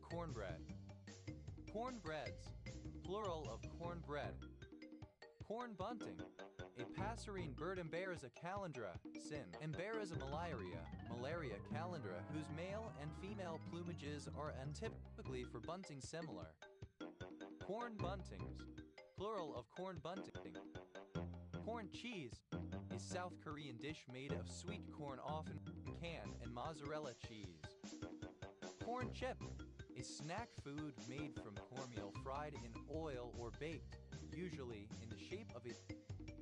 cornbread. Cornbreads, plural of cornbread. Corn bunting, a passerine bird Emberiza calandra, sin. Emberiza Malaria calandra, whose male and female plumages are untypically for bunting similar. Corn buntings, plural of corn bunting. Corn cheese, a South Korean dish made of sweet corn often canned, and mozzarella cheese. Corn chip, a snack food made from cornmeal fried in oil or baked, usually in the shape of a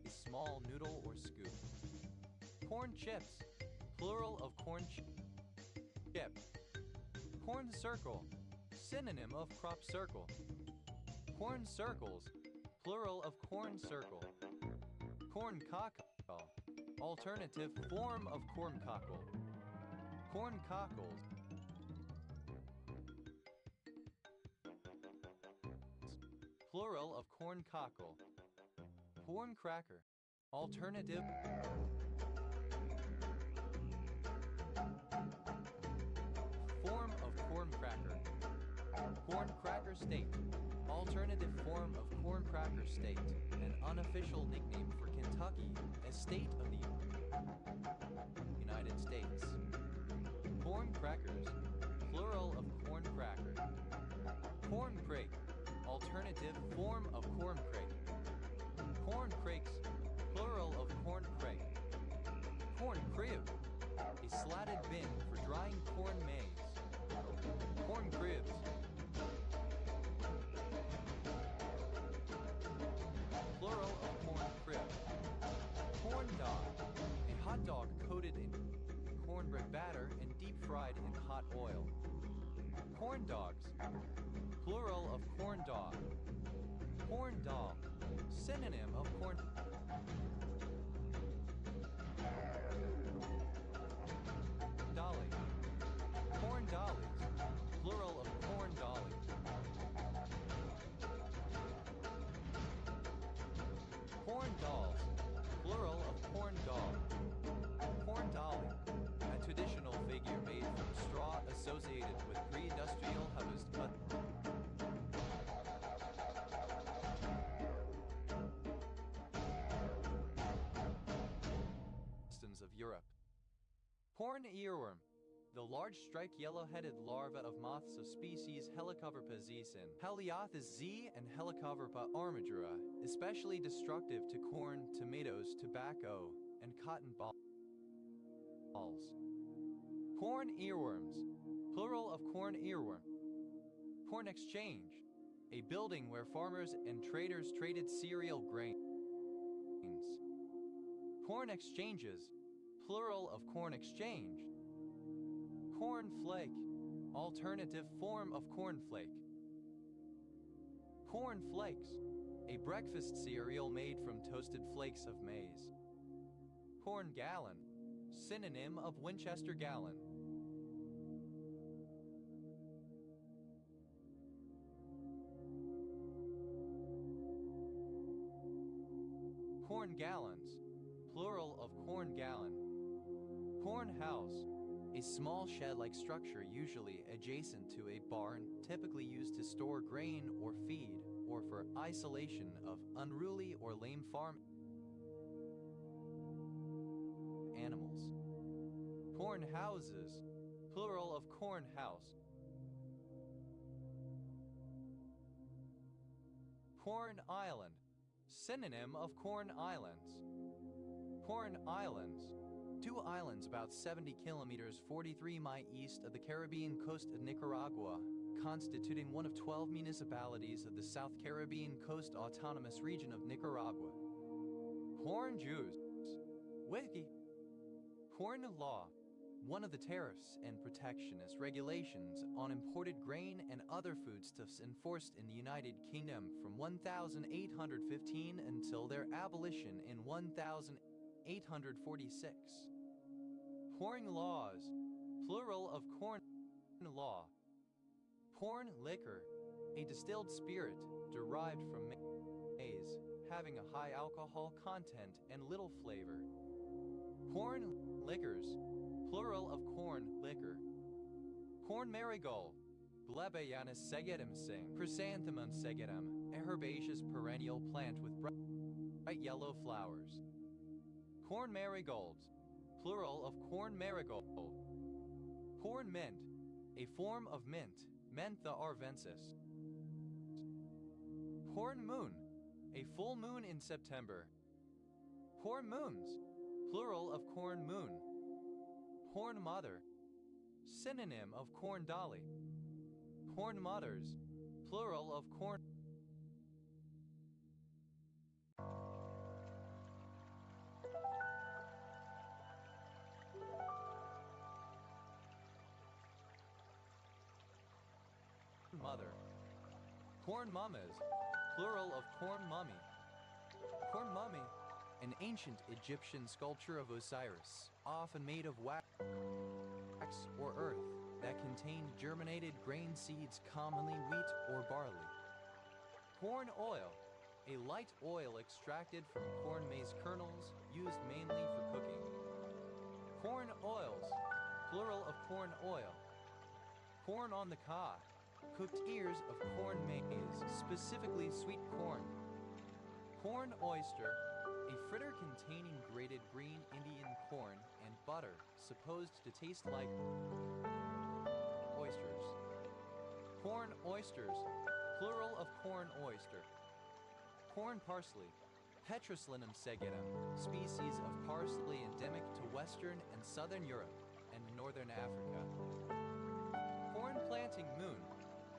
small noodle or scoop. Corn chips, plural of corn chip. Corn circle, synonym of crop circle. Corn circles, plural of corn circle. Corn cockle, alternative form of corn cockle. Corn cockles, plural of corn cockle. Corn cracker, alternative form of corn cracker. Corn cracker state, alternative form of corn cracker state, an unofficial nickname for Kentucky, a state of the United States. Corn crackers, plural of corn cracker. Corn crake, alternative form of corn crake. Corn crakes, plural of corn crake. Corn crib, a slatted bin for drying corn maize. Corn cribs, plural of corn crib. Corn dog, a hot dog coated in cornbread batter and deep fried in hot oil. Corn dogs, plural of corn dog. Corn doll, synonym of corn dolly. Corn dollies, plural of corn dolly. Corn dolls, plural of corn doll. Corn dolly, a traditional figure made from straw associated with pre-industrial harvest cut. Of Europe. Corn earworm, the large striped yellow-headed larva of moths of species Helicoverpa zsin, Heliothes z, and Helicoverpa armadura, especially destructive to corn, tomatoes, tobacco, and cotton balls. Corn earworms, plural of corn earworm. Corn exchange, a building where farmers and traders traded cereal grains. Corn exchanges, plural of corn exchange. Corn flake, alternative form of cornflake. Corn flakes, a breakfast cereal made from toasted flakes of maize. Corn gallon, synonym of Winchester gallon. Corn gallons, plural of corn gallon. Corn house, a small shed-like structure usually adjacent to a barn, typically used to store grain or feed, or for isolation of unruly or lame farm animals. Corn houses, plural of corn house. Corn island, synonym of corn islands. Corn islands, two islands about 70 kilometers 43 miles east of the Caribbean coast of Nicaragua, constituting one of 12 municipalities of the South Caribbean Coast Autonomous Region of Nicaragua. Corn juice, wiki. Corn law, one of the tariffs and protectionist regulations on imported grain and other foodstuffs enforced in the United Kingdom from 1815 until their abolition in 1846. Corn laws, plural of corn law. Corn liquor, a distilled spirit derived from maize, having a high alcohol content and little flavor. Corn liquors, plural of corn liquor. Corn marigold, Blebeyanus segetum sing, Chrysanthemum segetum, a herbaceous perennial plant with bright yellow flowers. Corn marigolds, plural of corn marigold. Corn mint, a form of mint, Mentha arvensis. Corn moon, a full moon in September. Corn moons, plural of corn moon. Corn mother, synonym of corn dolly. Corn mothers, plural of corn mother. Corn mummies, plural of corn mummy. Corn mummy, an ancient Egyptian sculpture of Osiris, often made of wax or earth that contained germinated grain seeds, commonly wheat or barley. Corn oil, a light oil extracted from corn maize kernels, used mainly for cooking. Corn oils, plural of corn oil. Corn on the cob, cooked ears of corn maize, specifically sweet corn. Corn oyster, a fritter containing grated green Indian corn and butter, supposed to taste like oysters. Corn oysters, plural of corn oyster. Corn parsley, Petroslinum segetum, species of parsley endemic to Western and Southern Europe and Northern Africa. Corn planting moon,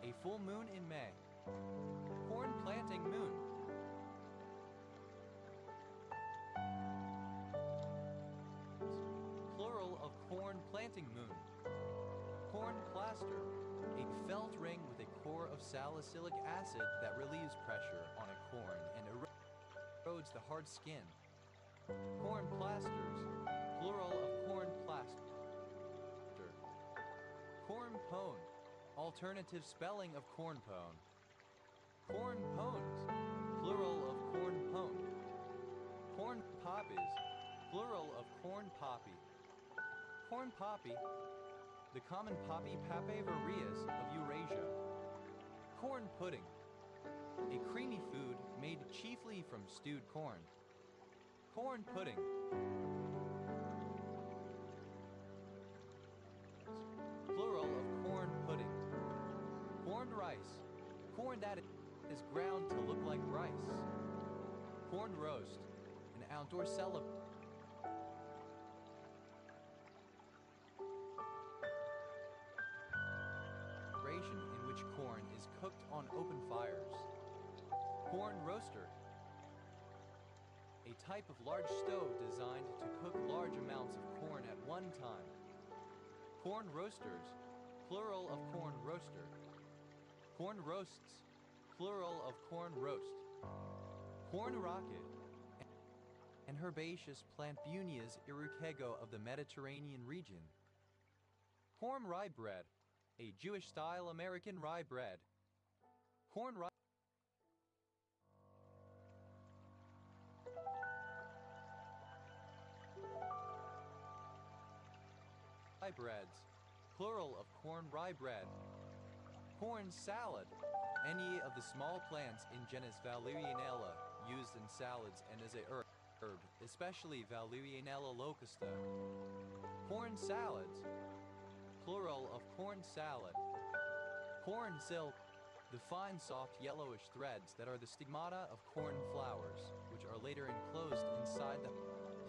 a full moon in May. Corn planting moon. Plural of corn planting moon. Corn plaster, a felt ring with a core of salicylic acid that relieves pressure on a corn and erodes the hard skin. Corn plasters, plural of corn plaster. Corn pone, alternative spelling of corn pone. Corn pones, plural of corn pone. Corn poppies, plural of corn poppy. Corn poppy, the common poppy papaver of Eurasia. Corn pudding, a creamy food made chiefly from stewed corn. Corn pudding. Plural of corn pudding. Corned rice, corn that is ground to look like rice. Corned roast, an outdoor celebration in which corn is cooked on open fires. Corn roaster, a type of large stove designed to cook large amounts of corn at one time. Corn roasters, plural of corn roaster. Corn roasts, plural of corn roast. Corn rocket, an herbaceous plant Bunias irukego of the Mediterranean region. Corn rye bread, a Jewish-style American rye bread. Corn rye breads, plural of corn rye bread. Corn salad, any of the small plants in genus Valerianella used in salads and as a herb, especially Valerianella locusta. Corn salads, plural of corn salad. Corn silk, the fine soft yellowish threads that are the stigmata of corn flowers, which are later enclosed inside the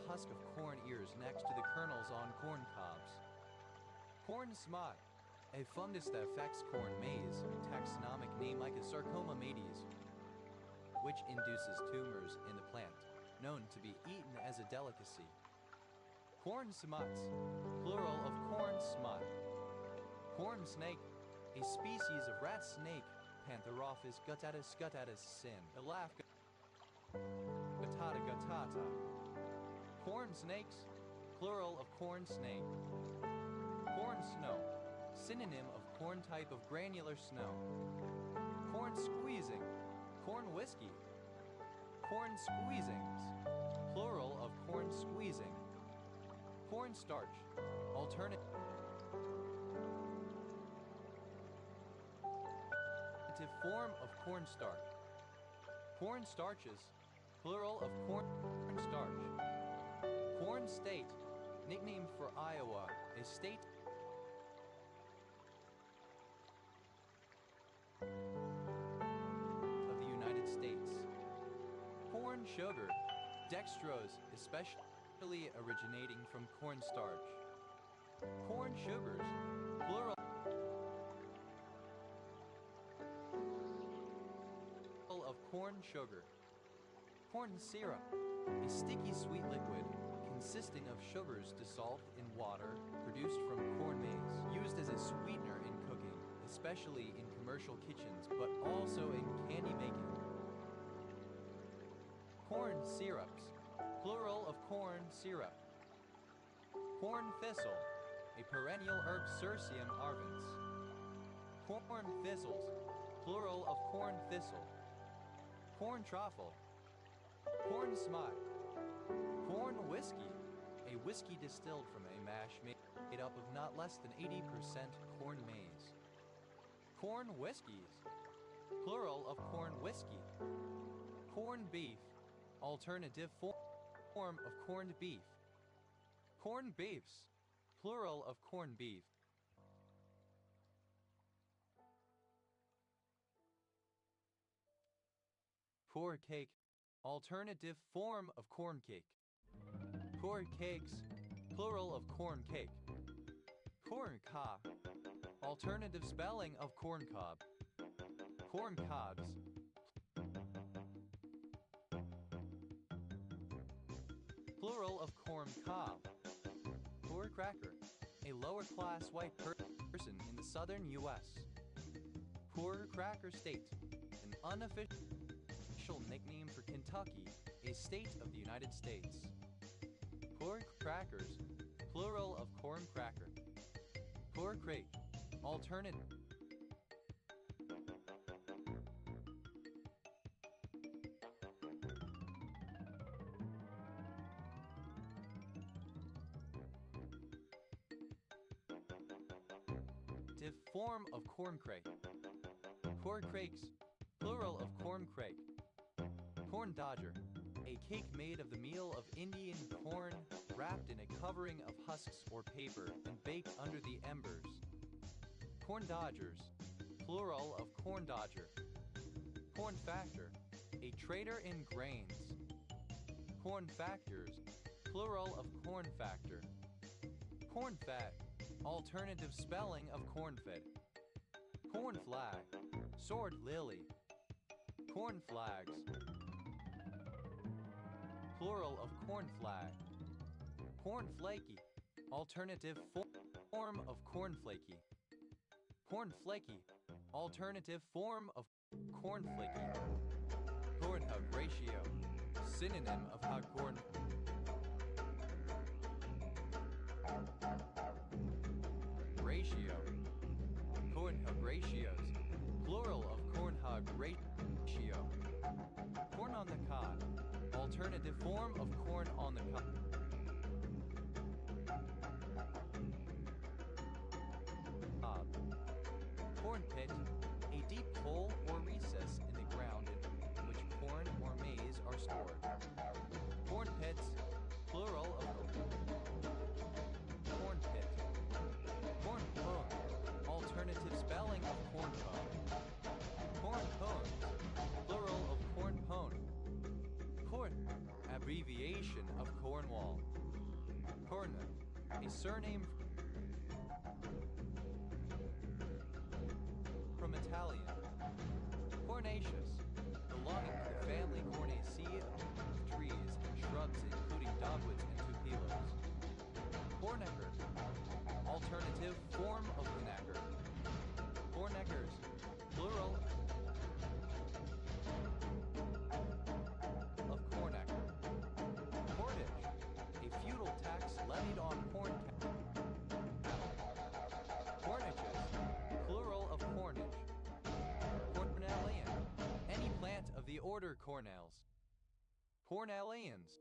husk of corn ears next to the kernels on corn cobs. Corn smut, a fungus that affects corn maize, taxonomic name Mycosarcoma mates, which induces tumors in the plant, known to be eaten as a delicacy. Corn smuts, plural of corn smut. Corn snake, a species of rat snake, Pantherophis guttatus sin, elaph guttata. Corn snakes, plural of corn snake. Corn snow, synonym of corn type of granular snow. Corn squeezing, corn whiskey. Corn squeezings, plural of corn squeezing. Corn starch, alternative form of cornstarch. Corn starches, plural of corn starch. Corn state, nickname for Iowa, a state of the United States. Corn sugar, dextrose, especially originating from cornstarch. Corn sugars, plural of corn sugar. Corn syrup, a sticky sweet liquid consisting of sugars dissolved in water produced from corn maize, used as a sweetener in cooking, especially in commercial kitchens, but also in candy making. Corn syrups, plural of corn syrup. Corn thistle, a perennial herb Cirsium arvens. Corn thistles, plural of corn thistle. Corn truffle. Corn smut. Corn whiskey, a whiskey distilled from a mash made up of not less than 80% corn maize. Corn whiskeys, plural of corn whiskey. Corn beef, alternative form of corned beef. Corn beefs, plural of corned beef. Corn cake, alternative form of corn cake. Corn cakes, plural of corn cake. Corn cob, alternative spelling of corn cob. Corn cobs, plural of corn cob. Corn cracker, a lower class white person in the southern U.S. Corn cracker state, an unofficial nickname for Kentucky, a state of the United States. Corn crackers, plural of corn cracker. Corn crate, alternative. Form of corn crake. Corn crakes, plural of corn crake. Corn dodger, a cake made of the meal of Indian corn wrapped in a covering of husks or paper and baked under the embers. Corn dodgers, plural of corn dodger. Corn factor, a trader in grains. Corn factors, plural of corn factor. Corn fat, alternative spelling of corn-fed. Corn flag, sword lily. Corn flags, plural of corn flag. Corn flaky, alternative form of cornflakey. Cornflakey, alternative form of cornflakey. Corn-hug ratio, synonym of hug corn. Ratio, corn-hug ratios, plural of corn-hug ratio. Corn on the cob, alternative form of corn on the cob. Corn pit, a deep hole or recess in the ground in which corn or maize are stored. Corn pits, plural of corn pit. Corn pone, alternative spelling of corn pone. Corn pones, plural of corn pone. Corn, abbreviation of Cornwall. Corna, a surname from Italian. Cornaceous, belonging to the family Cornaceae of trees and shrubs including dogwoods and tupelos. Cornecker, alternative form of knacker. Corneckers, plural of cornecker. Cornage, a feudal tax levied on corn cattle. Corniches, plural of cornage. Cornelian, any plant of the order Cornels. Cornelians,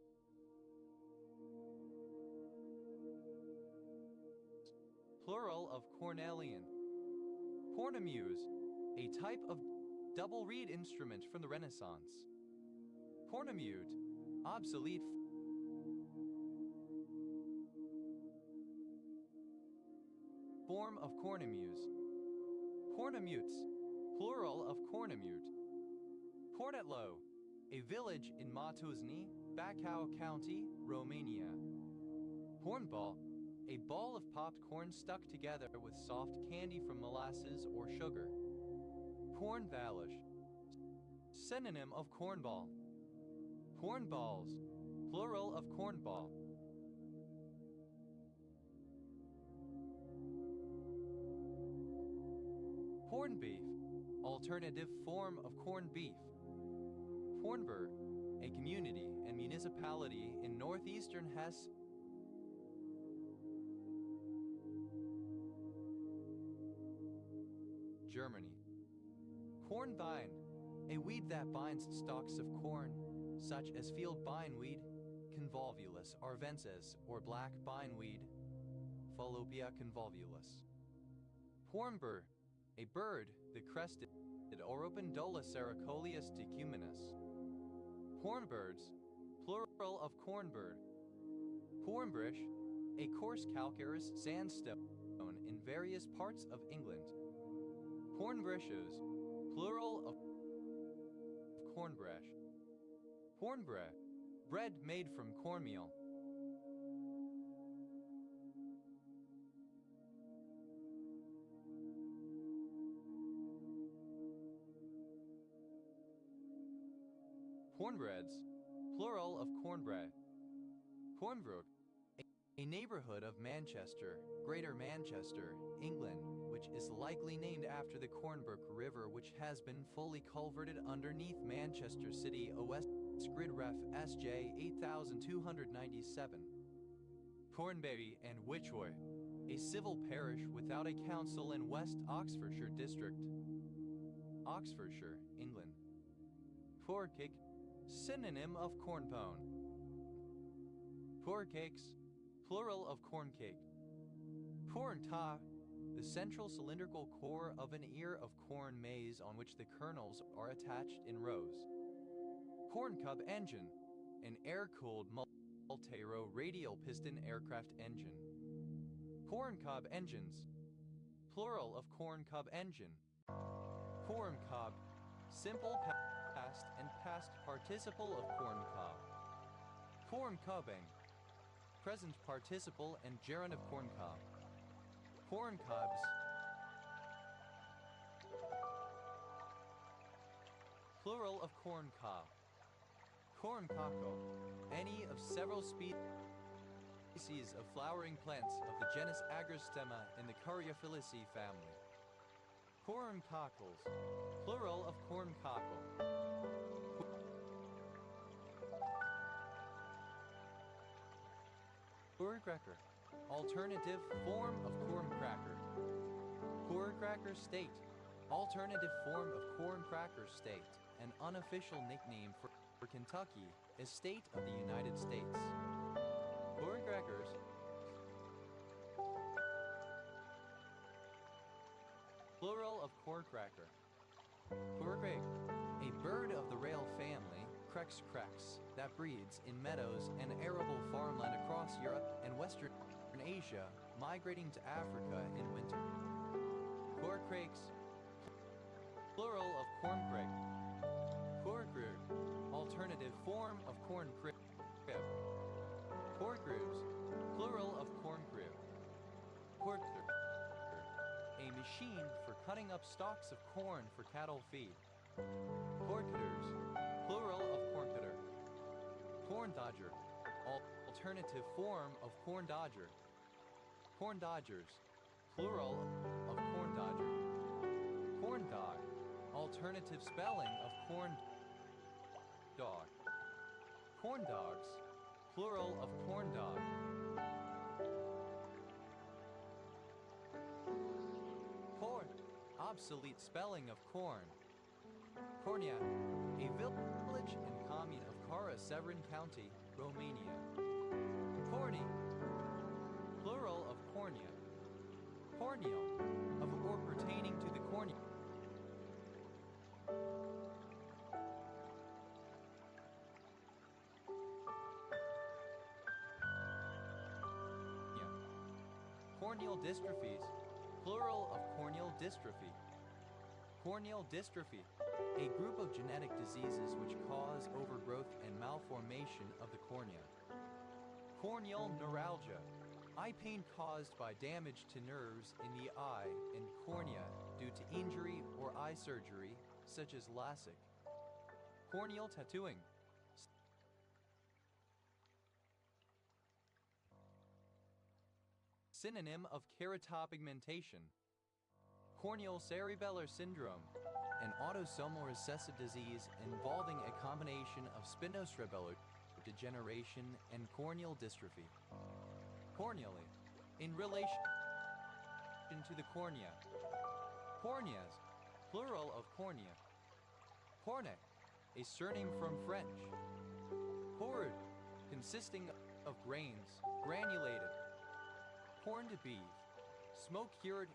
plural of cornelian. Cornemuse, a type of double reed instrument from the Renaissance. Cornemute, obsolete form of cornemuse. Cornemutes, plural of cornemute. Cornetlow, a village in Matozni, Bacău County, Romania. Cornball, a ball of popped corn stuck together with soft candy from molasses or sugar. Cornvalish, synonym of cornball. Cornballs, plural of cornball. Corned beef, alternative form of corned beef. Cornburg, a community and municipality in northeastern Hesse, Germany. Corn vine, a weed that binds stalks of corn, such as field bindweed, convolvulus arvensis, or black bindweed, Fallopian convolvulus. Hornbird, a bird, the crested Oropendola cercoleus decumanus. Hornbirds, plural of cornbird. Hornbrish, a coarse calcareous sandstone in various parts of England. Hornbrishes, plural of cornbresh. Cornbread, bread made from cornmeal. Cornbreads, plural of cornbread. Cornbrook, a neighborhood of Manchester, Greater Manchester, England, which is likely named after the Cornbrook River, which has been fully culverted underneath Manchester City, OS Grid Ref SJ 8297. Cornbury and Wychwood, a civil parish without a council in West Oxfordshire District, Oxfordshire, England. Corncake, synonym of cornpone. Corncakes, plural of corncake. Corn top, the central cylindrical core of an ear of corn maize on which the kernels are attached in rows. Corn cub engine, an air-cooled multi-row radial piston aircraft engine. Corn cob engines, plural of corn cub engine. Corn cob, simple past and past participle of corn cob. Corn cobbing, present participle and gerund of corn cob. Corn cobs, plural of corn cob. Corn cockle, any of several species species of flowering plants of the genus Agrostemma in the Caryophyllaceae family. Corn cockles, plural of corn cockle. Corncracker, alternative form of corn cracker. Corncracker State, alternative form of corncracker state, an unofficial nickname for Kentucky, a state of the United States. Corncrackers, plural of corncracker. Corncrake, a bird of the rail family, crex, that breeds in meadows and arable farmland across Europe and Western Asia, migrating to Africa in winter. Corncrakes, plural of corncrake. Corncrew, alternative form of corncrib. Corncrews, plural of corncrew. Corncrew, a machine for cutting up stalks of corn for cattle feed. Corncuters, plural of corncutter. Corn dodger, alternative form of corn dodger. Corn dodgers, plural of corn dodger. Corn dog, alternative spelling of corn dog. Corn dogs, plural of corn dog. Corn, obsolete spelling of corn. Cornea, a village and commune of Cara-Severin County, Romania. Corny, plural of cornea. Corneal, of or pertaining to the cornea. Corneal dystrophies, plural of corneal dystrophy. Corneal dystrophy, a group of genetic diseases which cause overgrowth and malformation of the cornea. Corneal neuralgia, eye pain caused by damage to nerves in the eye and cornea due to injury or eye surgery, such as LASIK. Corneal tattooing, synonym of keratopigmentation. Corneal cerebellar syndrome, an autosomal recessive disease involving a combination of spinocerebellar degeneration and corneal dystrophy. Corneally, in relation to the cornea. Corneas, plural of cornea. Cornet, a surname from French. Corn, consisting of grains, granulated. Corned beef, smoke-cured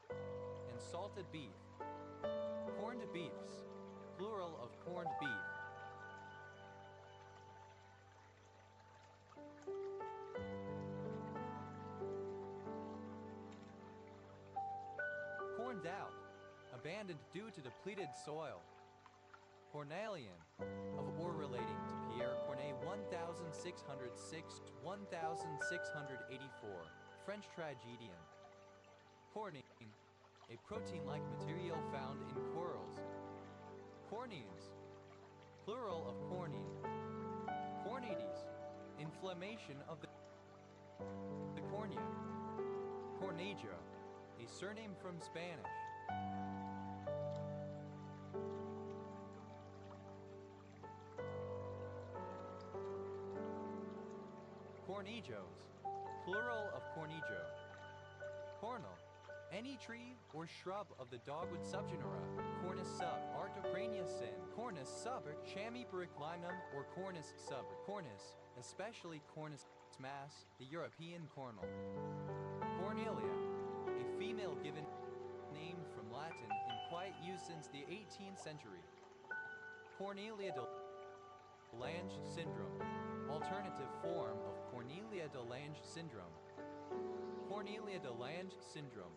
and salted beef. Corned beefs, plural of corned beef. Corned out, abandoned due to depleted soil. Cornelian, of or relating to Pierre Corneille 1606-1684, French tragedian. Cornine, a protein-like material found in corals. Corneans, plural of cornine. Cornetes, inflammation of the cornea. Cornegio, a surname from Spanish. Cornejos, plural of cornejo. Cornel, any tree or shrub of the dogwood subgenera, Cornus sub, Artocrania sin, Cornus sub, Chamaepericlinum, or Cornus sub, Cornus, especially Cornus mas, the European cornel. Cornelia, a female given name from Latin in quiet use since the 18th century. Cornelia de Lange syndrome, alternative form of Cornelia de Lange syndrome. Cornelia de Lange syndrome,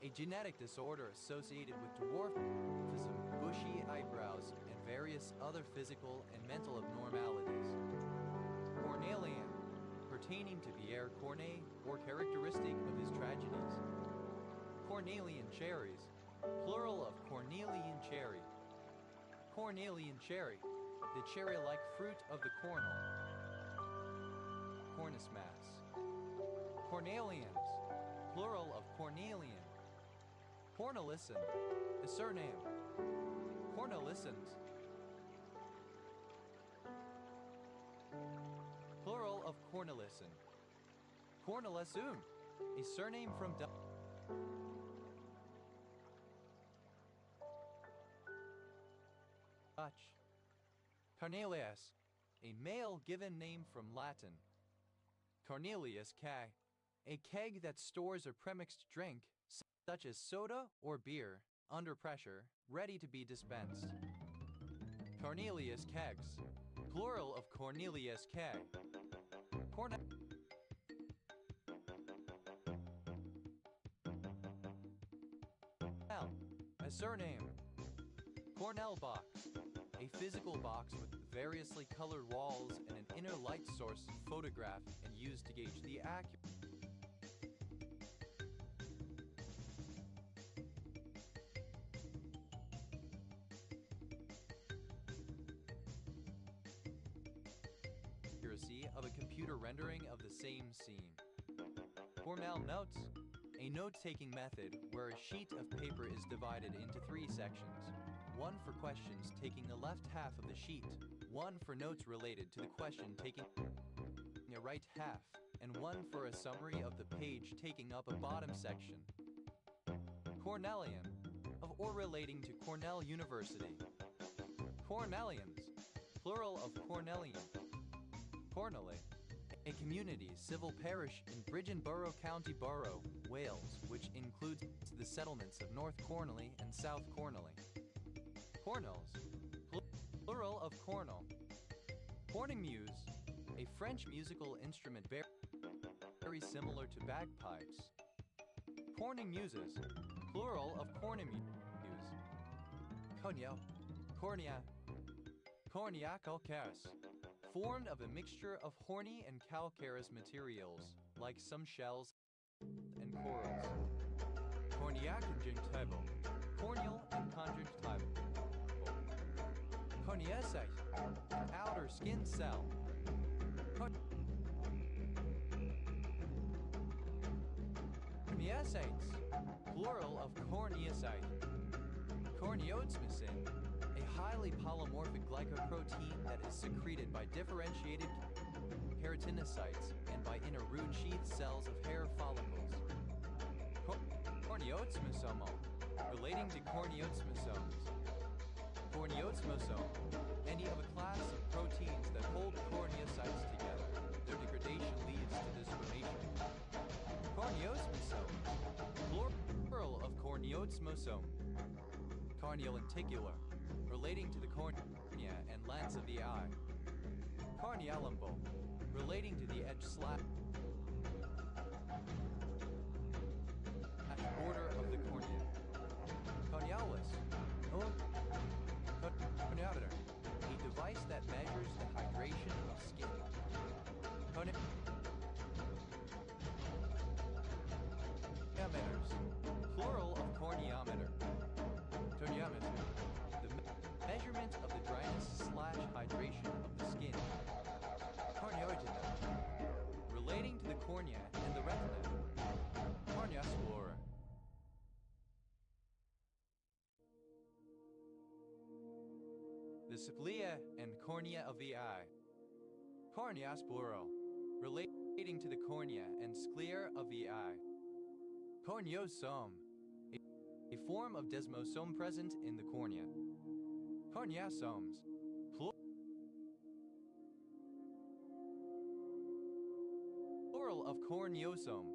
a genetic disorder associated with dwarfism, bushy eyebrows, and various other physical and mental abnormalities. Cornelian, pertaining to Pierre Corneille or characteristic of his tragedies. Cornelian cherries, plural of cornelian cherry. Cornelian cherry, the cherry-like fruit of the cornel. cornice mass. Cornelians, plural of Cornelian. Cornelisson, a surname. Cornelissons, plural of Cornelisson. Cornelissoon, a surname from Dutch. Cornelius, a male given name from Latin. Cornelius keg, a keg that stores a premixed drink, such as soda or beer, under pressure, ready to be dispensed. Cornelius kegs, plural of Cornelius keg. Cornell, a surname. Cornell box, a physical box with variously colored walls and an inner light source photographed and used to gauge the accuracy of a computer rendering of the same scene. Cornell notes, a note-taking method where a sheet of paper is divided into 3 sections. One for questions taking the left half of the sheet, one for notes related to the question taking the right half, and one for a summary of the page taking up a bottom section. Cornellian, of or relating to Cornell University. Cornellians, plural of Cornellian. Cornely, a community civil parish in Bridgeton County Borough, Wales, which includes the settlements of North Cornely and South Cornely. Cornels, plural of cornel. Cornemuse, a French musical instrument very similar to bagpipes. Cornemuses, plural of cornemuse. Conio, cornea, cornea calcaris, formed of a mixture of horny and calcareous materials, like some shells and corals. Cornea conjunctival, corneal and conjunctival. Corneaceite, an outer skin cell. Corneacetes, plural of corneaceite. Corneodsmicin, a highly polymorphic glycoprotein that is secreted by differentiated keratinocytes and by inner root sheath cells of hair follicles. Corneodsmosomal, relating to corneodsmosomes. Corneodsmosome, any of a class of proteins that hold corneocytes together. Their degradation leads to this formation. Corneosmosome, plural of corneodsmosome. Corneolenticular, relating to the cornea and lens of the eye. Cornealumbo, relating to the edge slash border of the cornea. Cornealus, corneometer, a device that measures the hydration of skin. Corneometers, plural of corneometer. Corneometer, the measurement of the dryness/hydration of the skin. Corneoretina, relating to the cornea and the retina. Corneospora. The cilia and cornea of the eye. Corneosporo, relating to the cornea and sclera of the eye. Corneosome, a form of desmosome present in the cornea. Corneosomes, plural of corneosome.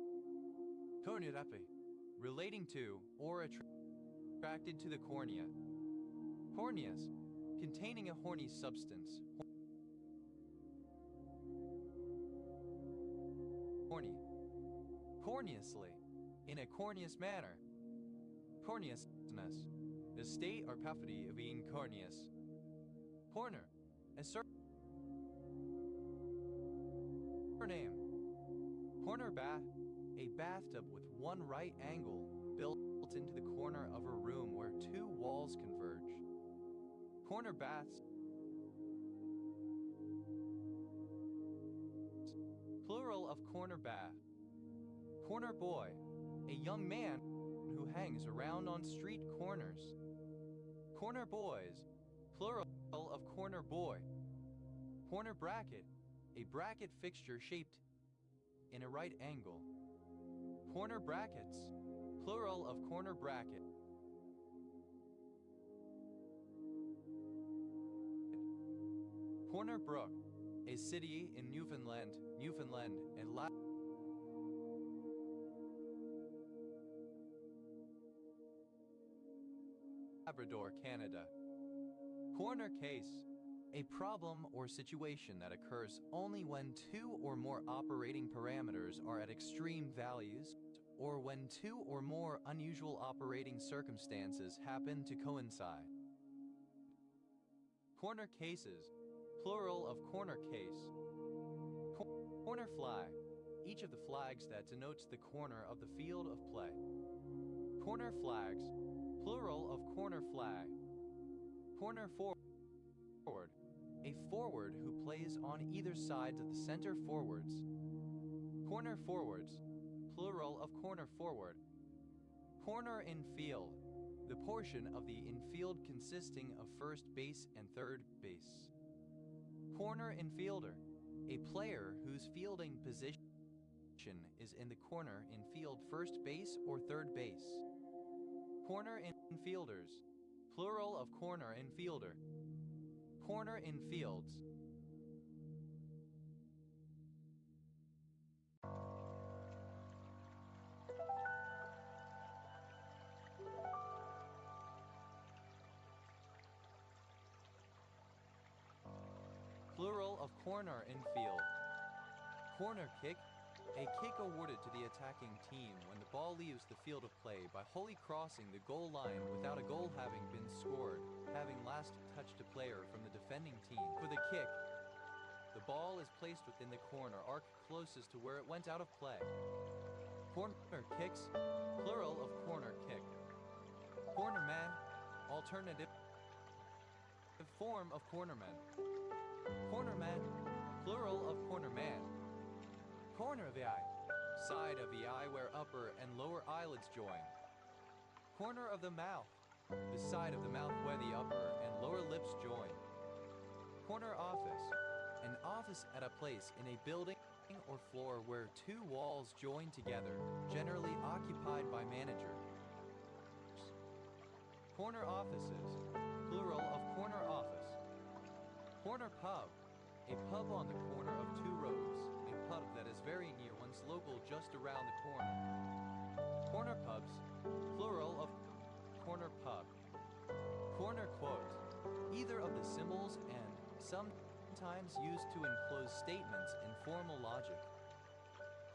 Corneorepi, relating to or attracted to the cornea. Corneas, containing a horny substance. Horny. Corneously, in a corneous manner. Corneousness, the state or property of being corneous. Corner, a surname. Corner bath, a bathtub with one right angle built into the corner of a room where 2 walls converge. Corner baths, plural plural of cornerback. Corner boy, a young man who hangs around on street corners. Corner boys, plural of corner boy. Corner bracket, a bracket fixture shaped in a right angle. Corner brackets, plural of corner bracket. Corner brook, a city in Newfoundland and Labrador, Canada. Corner case, a problem or situation that occurs only when two or more operating parameters are at extreme values, or when two or more unusual operating circumstances happen to coincide. Corner cases, plural of corner case. Corner flag, each of the flags that denotes the corner of the field of play. Corner flags, plural of corner flag. Corner forward, a forward who plays on either sides of the center forwards. Corner forwards, plural of corner forward. Corner infield, the portion of the infield consisting of first base and third base. Corner infielder, a player whose fielding position is in the corner infield first base or third base. Corner infielders, plural of corner infielder. Corner infields. Plural of corner infield. Corner kick, a kick awarded to the attacking team when the ball leaves the field of play by wholly crossing the goal line without a goal having been scored, having last touched a player from the defending team. For the kick, the ball is placed within the corner arc closest to where it went out of play. Corner kicks, plural of corner kick. Cornerman, alternative form of cornerman. Cornerman, plural of cornerman. Corner of the eye, side of the eye where upper and lower eyelids join. Corner of the mouth, the side of the mouth where the upper and lower lips join. Corner office, an office at a place in a building or floor where two walls join together, generally occupied by managers. Corner offices, plural of corner office. Corner pub, a pub on the corner of two roads, a pub that is very near one's local just around the corner. Corner pubs, plural of corner pub. Corner quote, either of the symbols and sometimes used to enclose statements in formal logic.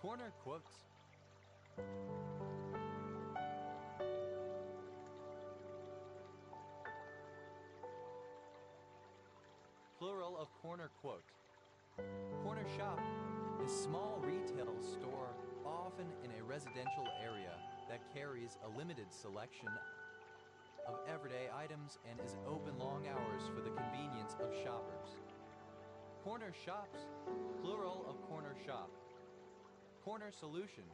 Corner quotes. Plural of corner quote. Corner shop, a small retail store, often in a residential area, that carries a limited selection of everyday items and is open long hours for the convenience of shoppers. Corner shops, plural of corner shop. Corner solution,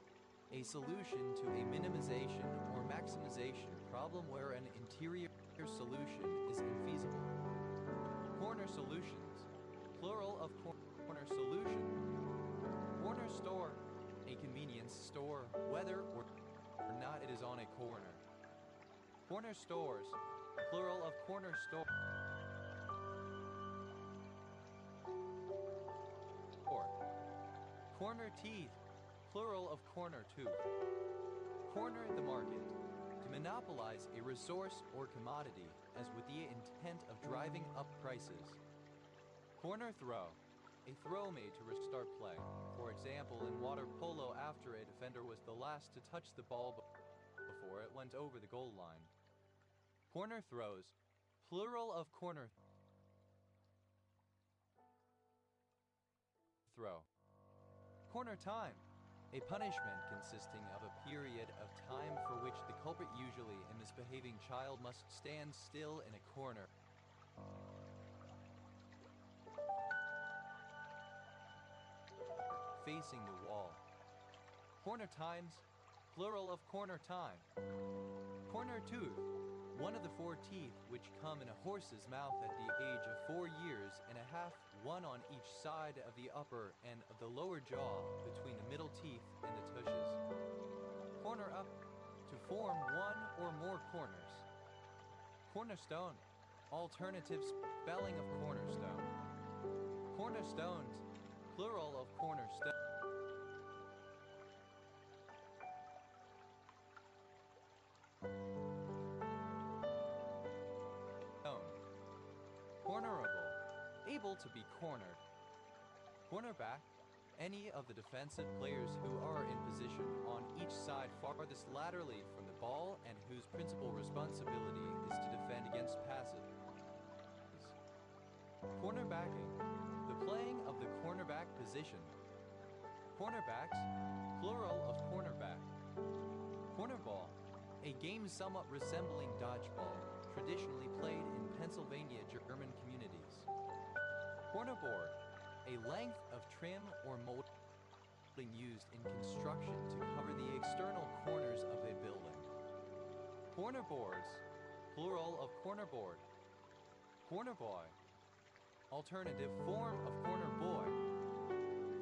a solution to a minimization or maximization problem where an interior solution is infeasible. Corner solutions, plural of corner solution. Corner store, a convenience store, whether or not it is on a corner. Corner stores, plural of corner store. Corner teeth, plural of corner tooth. Corner the market, to monopolize a resource or commodity as with the intent of driving up prices. Corner throw, a throw made to restart play. For example, in water polo after a defender was the last to touch the ball before it went over the goal line. Corner throws, plural of corner throw. Corner time, a punishment consisting of a period of time for which the culprit, usually a misbehaving child, must stand still in a corner facing the wall. Corner times, plural of corner time. Corner tooth, one of the 4 teeth which come in a horse's mouth at the age of 4 years and a half, one on each side of the upper and of the lower jaw between the middle teeth and the tushes. Corner up, to form one or more corners. Cornerstone, alternative spelling of cornerstone. Cornerstones, plural of cornerstone. Cornerable, able to be cornered. Cornerback, any of the defensive players who are in position on each side farthest laterally from the ball and whose principal responsibility is to defend against passes. Cornerbacking, the playing of the cornerback position. Cornerbacks, plural of cornerback. Cornerball, a game somewhat resembling dodgeball, traditionally played in Pennsylvania German communities. Cornerboard, a length of trim or molding used in construction to cover the external corners of a building. Cornerboards, plural of cornerboard. Cornerboy, alternative form of cornerboy.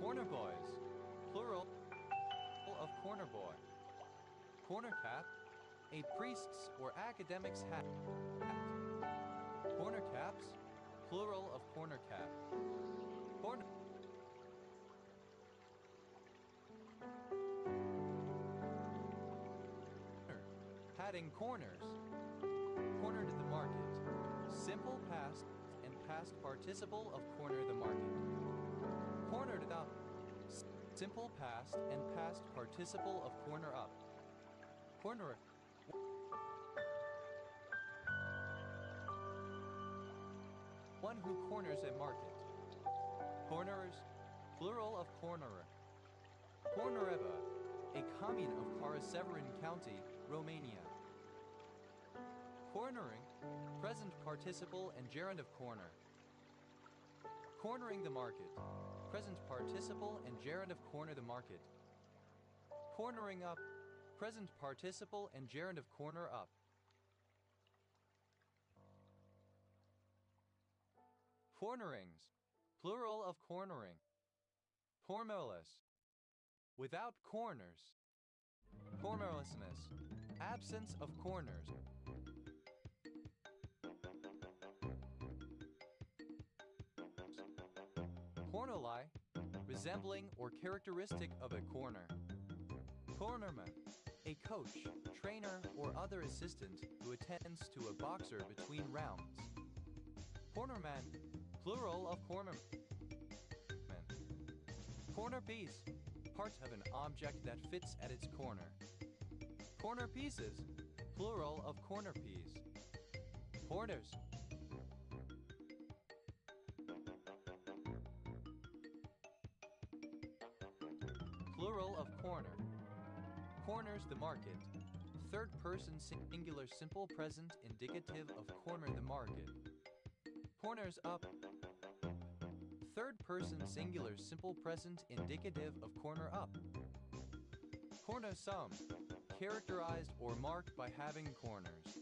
Cornerboys, plural of cornerboy. Cornercap, a priest's or academic's hat. Cornercaps, plural of cornercap. Corner padding corners. Cornered the market. Simple past and past participle of corner the market. Cornered up. Simple past and past participle of corner up. Corner. One who corners a market. Cornerers, plural of cornerer. Cornereva, a commune of Caraseverin County, Romania. Cornering, present participle and gerund of corner. Cornering the market, present participle and gerund of corner the market. Cornering up, present participle and gerund of corner up. Cornerings, plural of cornering. Cornerless, without corners. Cornerlessness, absence of corners. Cornerly, resembling or characteristic of a corner. Cornerman, a coach, trainer, or other assistant who attends to a boxer between rounds. Cornerman, plural of cornerman. Corner piece, part of an object that fits at its corner. Corner pieces, plural of corner piece. Corners. Plural of corner. Corners the market. Third person singular simple present indicative of corner the market. Corners up. Third person singular simple present indicative of corner up. Cornerstone, characterized or marked by having corners.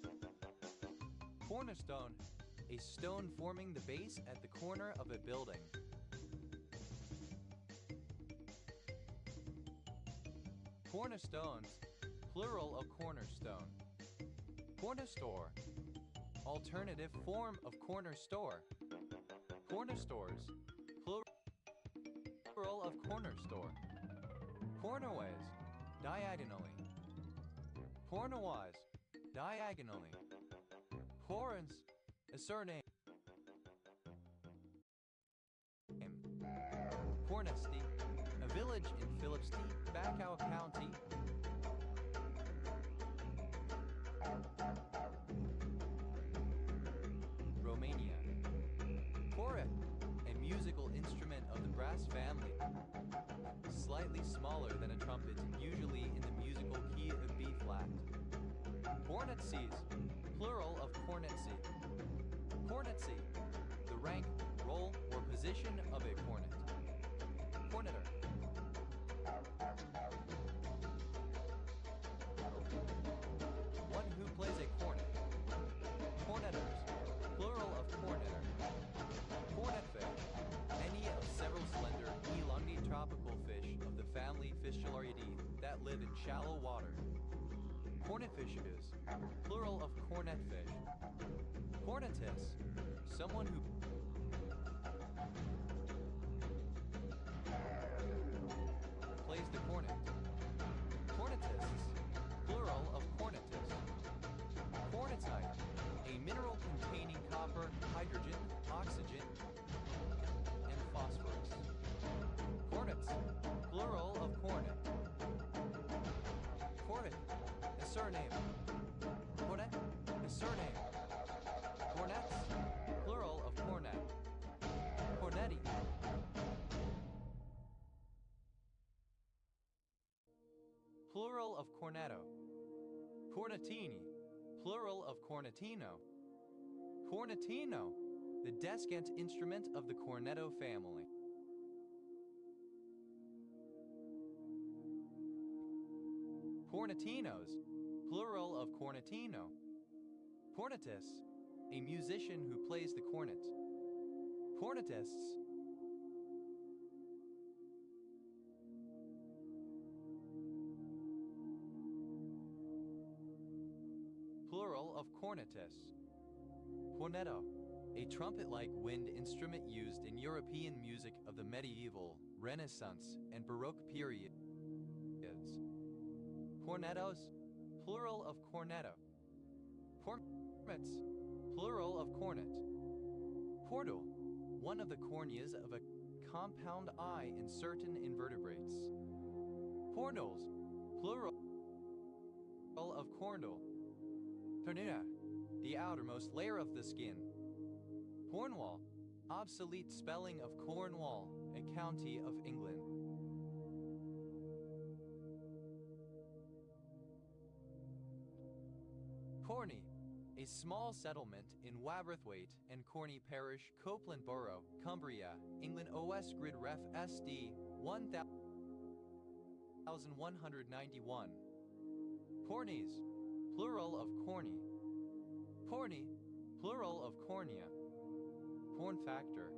Cornerstone, a stone forming the base at the corner of a building. Cornerstones, plural of cornerstone. Corner store, alternative form of corner store. Corner stores, plural of corner store. Cornerways, diagonally. Cornerwise, diagonally. Correns, a surname. Cornesty, a village in Phillipsty, Bacau County. Romania. Cornet, a musical instrument of the brass family. Slightly smaller than a trumpet, usually in the musical key of B flat. Cornetcies, plural of cornetsy. Cornetsy, the rank, role, or position of a cornet. Corneter, that live in shallow water. Cornetfishes, plural of cornetfish. Cornetus, someone who plays the cornet. Cornetists, plural of cornetus. Cornetite, a mineral containing copper, hydrogen, oxygen, and phosphorus. Cornets, plural of cornet. Cornet, a surname. Cornet, a surname. Cornets, plural of cornet. Cornetti. Plural of cornetto. Cornetini, plural of cornetino. Cornetino, the descant instrument of the cornetto family. Cornetinos, plural of cornetino. Cornetus, a musician who plays the cornet. Cornetists, plural of cornetus. Cornetto, a trumpet-like wind instrument used in European music of the medieval, Renaissance, and Baroque periods. Cornettos, plural of cornetto. Cornets, plural of cornet. Cornel, one of the corneas of a compound eye in certain invertebrates. Cornels, plural of cornel. Cornea, the outermost layer of the skin. Cornwall, obsolete spelling of Cornwall, a county of England. Corney, a small settlement in Wabrathwaite and Corney Parish, Copeland Borough, Cumbria, England. OS Grid Ref SD 1191. Corneys, plural of corny. Corny, plural of cornea. Corn factor,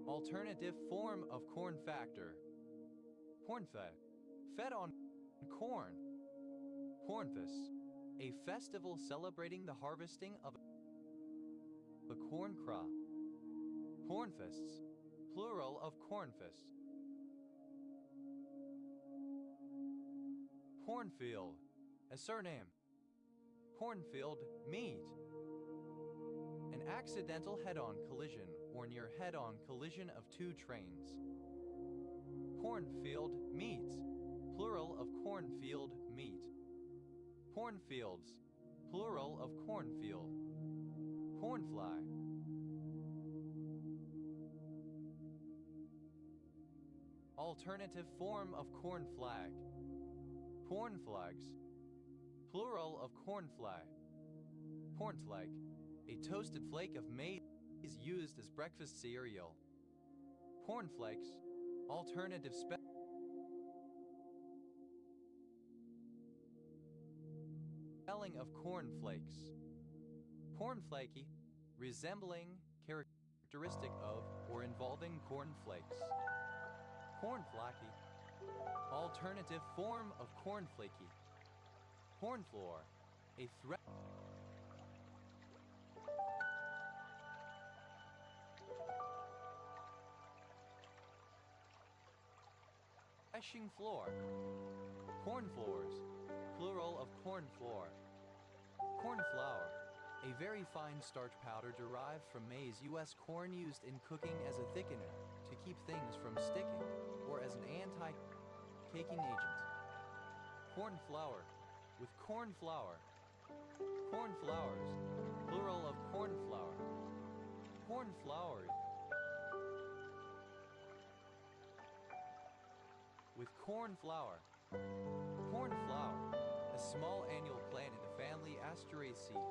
alternative form of corn factor. Cornfed, fed on corn. Cornfus, a festival celebrating the harvesting of a corn crop. Cornfists, plural of cornfist. Cornfield, a surname. Cornfield, meat. An accidental head-on collision or near head-on collision of two trains. Cornfield meats, plural of cornfield meat. Cornfields, plural of cornfield. Cornfly. Alternative form of corn flag. Cornflags, plural of cornflag. Cornflake, a toasted flake of maize used as breakfast cereal. Cornflakes, alternative spelling of cornflakes. Cornflakey, resembling, characteristic of, or involving cornflakes. Cornflaky, alternative form of cornflaky. Cornfloor, a threshing floor. Cornfloors, plural of cornfloor. Cornflour, a very fine starch powder derived from maize. U.S. corn used in cooking as a thickener to keep things from sticking or as an anti-caking agent. Cornflower, with cornflower. Cornflowers, plural of cornflower. Cornflowered, with cornflower. Cornflower, a small annual plant in the family Asteraceae,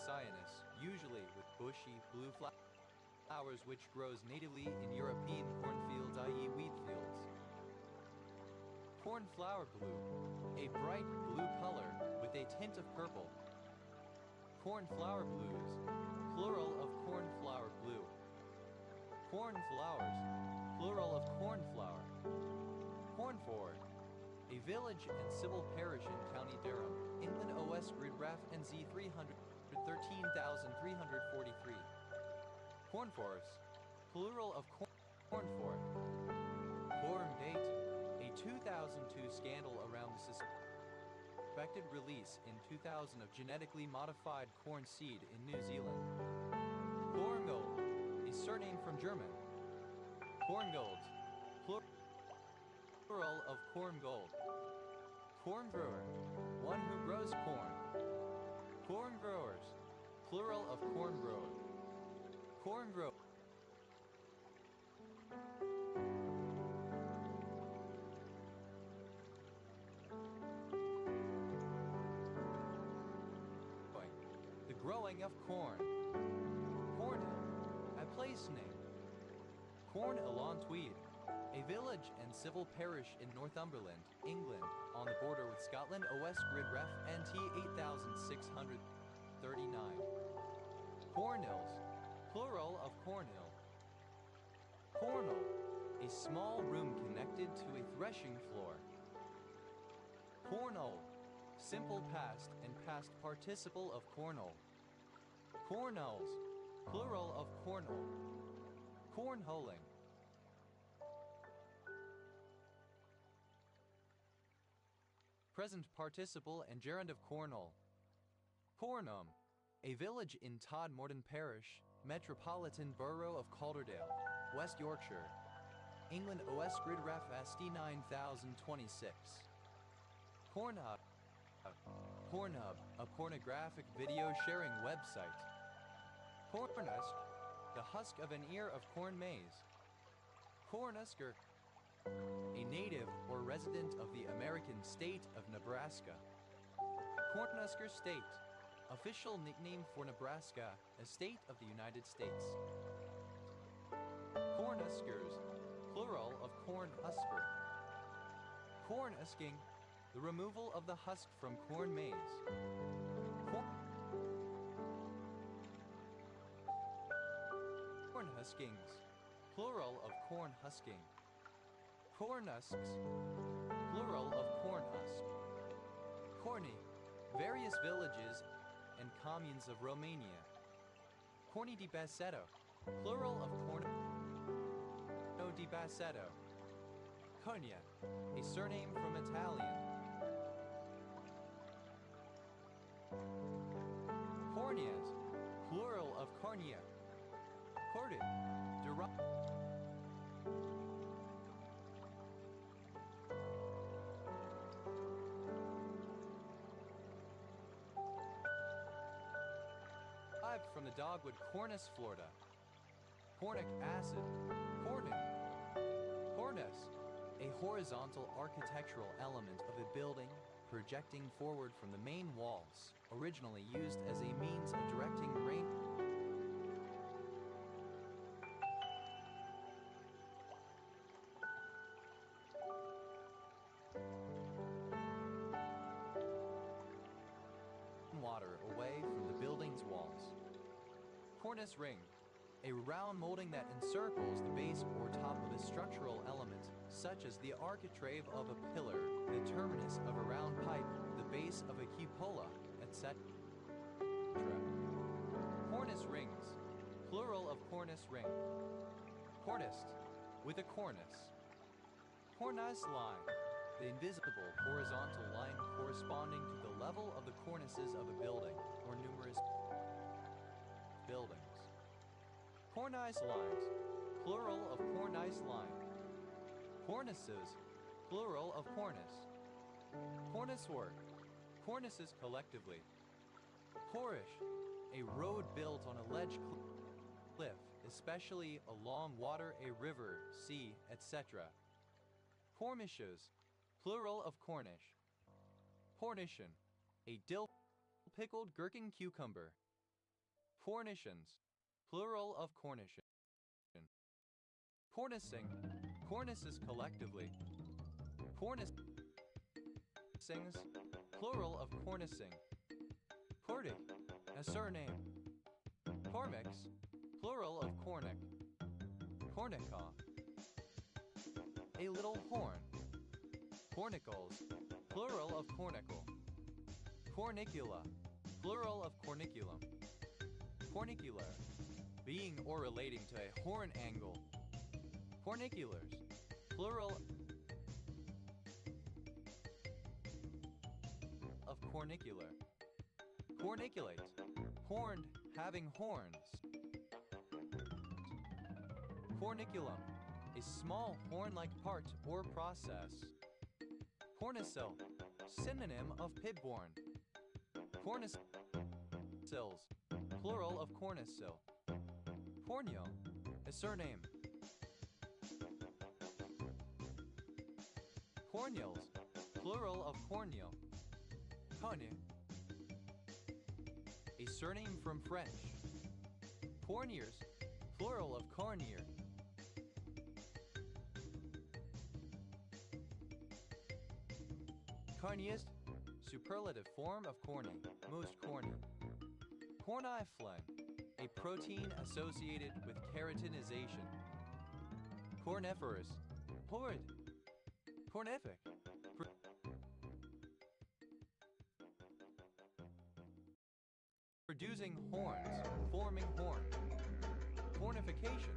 Cyanus, usually with bushy blue flowers which grows natively in European cornfields, i.e. wheat fields. Cornflower blue, a bright blue color with a tint of purple. Cornflower blues, plural of cornflower blue. Cornflowers, plural of cornflower. Cornford, a village and civil parish in County Durham, England. OS grid ref NZ 313,343. Cornforest, plural of cornforest. Corn date, a 2002 scandal around the suspected release in 2000 of genetically modified corn seed in New Zealand. Corngold, a surname from German. Corngold, plural of corn gold. Corn grower, one who grows corn. Corn growers, plural of corn grower. Corn grower. The growing of corn. Cornhill, a place name. Corn-alon-Tweed, a village and civil parish in Northumberland, England, on the border with Scotland. OS grid ref NT 8639. Cornhills, plural of cornhill. Cornel, a small room connected to a threshing floor. Cornhole, simple past and past participle of cornhole. Cornholes, plural of cornhole. Cornholing. Present participle and gerund of cornhole. Cornham, a village in Todmorden Parish, Metropolitan Borough of Calderdale, West Yorkshire, England. OS grid ref SD 9026. Pornhub, Pornhub, a pornographic video sharing website. Cornhusk, the husk of an ear of corn maize. Cornhusker, a native or resident of the American state of Nebraska. Cornhusker State, official nickname for Nebraska, a state of the United States. Cornhuskers, plural of cornhusker. Cornhusking, the removal of the husk from corn maize. Cornhuskings, plural of cornhusking. Cornhusks, plural of cornhusk. Corny, various villages and communes of Romania. Corni di Bassetto, plural of Corno di Bassetto. Cornia, a surname from Italian. Corneas, plural of cornea. Corded, derived. From the dogwood Cornus Florida. Cornic acid, cornin. Cornice, a horizontal architectural element of a building projecting forward from the main walls, originally used as a means of directing rain. Water away from the building's walls. Cornice ring, a round molding that encircles the base or top of a structural element, such as the architrave of a pillar, the terminus of a round pipe, the base of a cupola, etc. Cornice rings, plural of cornice ring. Corniced, with a cornice. Cornice line, the invisible horizontal line corresponding to the level of the cornices of a building or numerous buildings. Cornice lines, plural of cornice line. Cornices, plural of cornice. Cornice work, cornices collectively. Cornish, a road built on a ledge cliff, especially along water, a river, sea, etc. Cornishes, plural of Cornish. Cornition, a dill pickled gherkin cucumber. Cornitions, plural of Cornition. Cornicing, cornices collectively. Cornicings, plural of cornicing. Cordic, a surname. Cormix, plural of cornic. Cornica, a little horn. Cornicles, plural of cornicle. Cornicula, plural of corniculum. Cornicular, being or relating to a horn angle. Corniculars, plural of cornicular. Corniculate, horned, having horns. Corniculum, a small horn-like part or process. Cornicil, synonym of pibborn. Cornicils, plural of cornicil. Corneal, a surname. Corneals, plural of corneal. Cornu, a surname from French. Corniers, plural of cornier. Corniest, superlative form of corny, most corny. Corniflin, a protein associated with keratinization. Corniferous, horrid. Cornific, producing horns, forming horn. Cornification,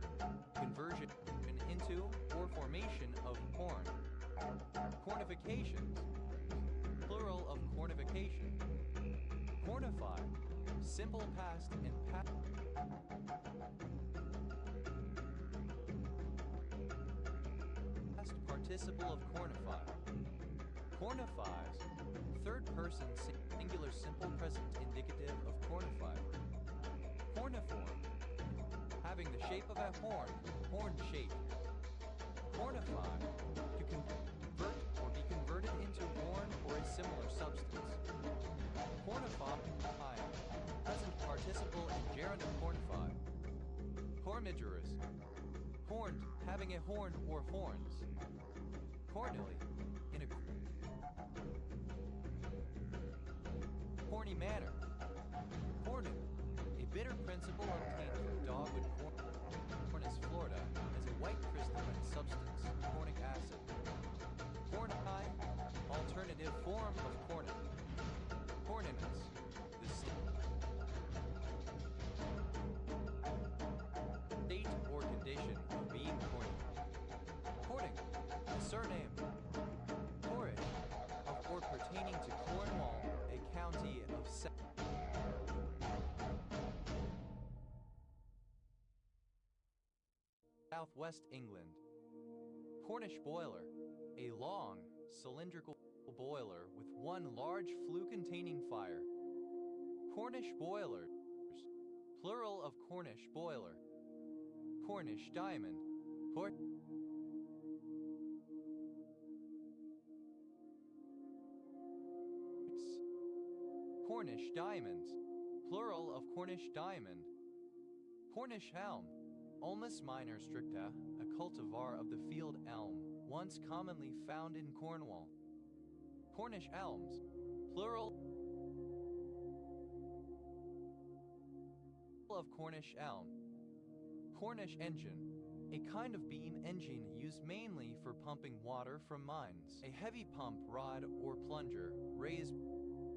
conversion into or formation of horn. Cornifications, plural of cornification. Cornify, simple past and past participle of cornify. Cornifies, third person singular simple present indicative of cornify. Corniform, having the shape of a horn, horn shape. Cornify, to convert or be converted into horn or a similar substance. Cornify, present participle in gerund of cornify. Cormigerous, horned, having a horn or horns. Cornily, in a corny manner. Cornyn, a bitter principle obtained from dogwood Cornus florida as a white crystalline substance, cornic acid. Corni, alternative form of cornet. Corninus, the state or condition of being corny. Corning, a surname. Cornish, of or pertaining to Cornwall, a county of Southwest England. Cornish boiler, a long, cylindrical boiler with one large flue-containing fire. Cornish boilers, plural of Cornish boiler. Cornish diamond, Cornish diamonds, plural of Cornish diamond. Cornish elm, Ulmus minor stricta, a cultivar of the field elm, once commonly found in Cornwall. Cornish elms, plural of Cornish elm. Cornish engine, a kind of beam engine used mainly for pumping water from mines. A heavy pump rod or plunger, raised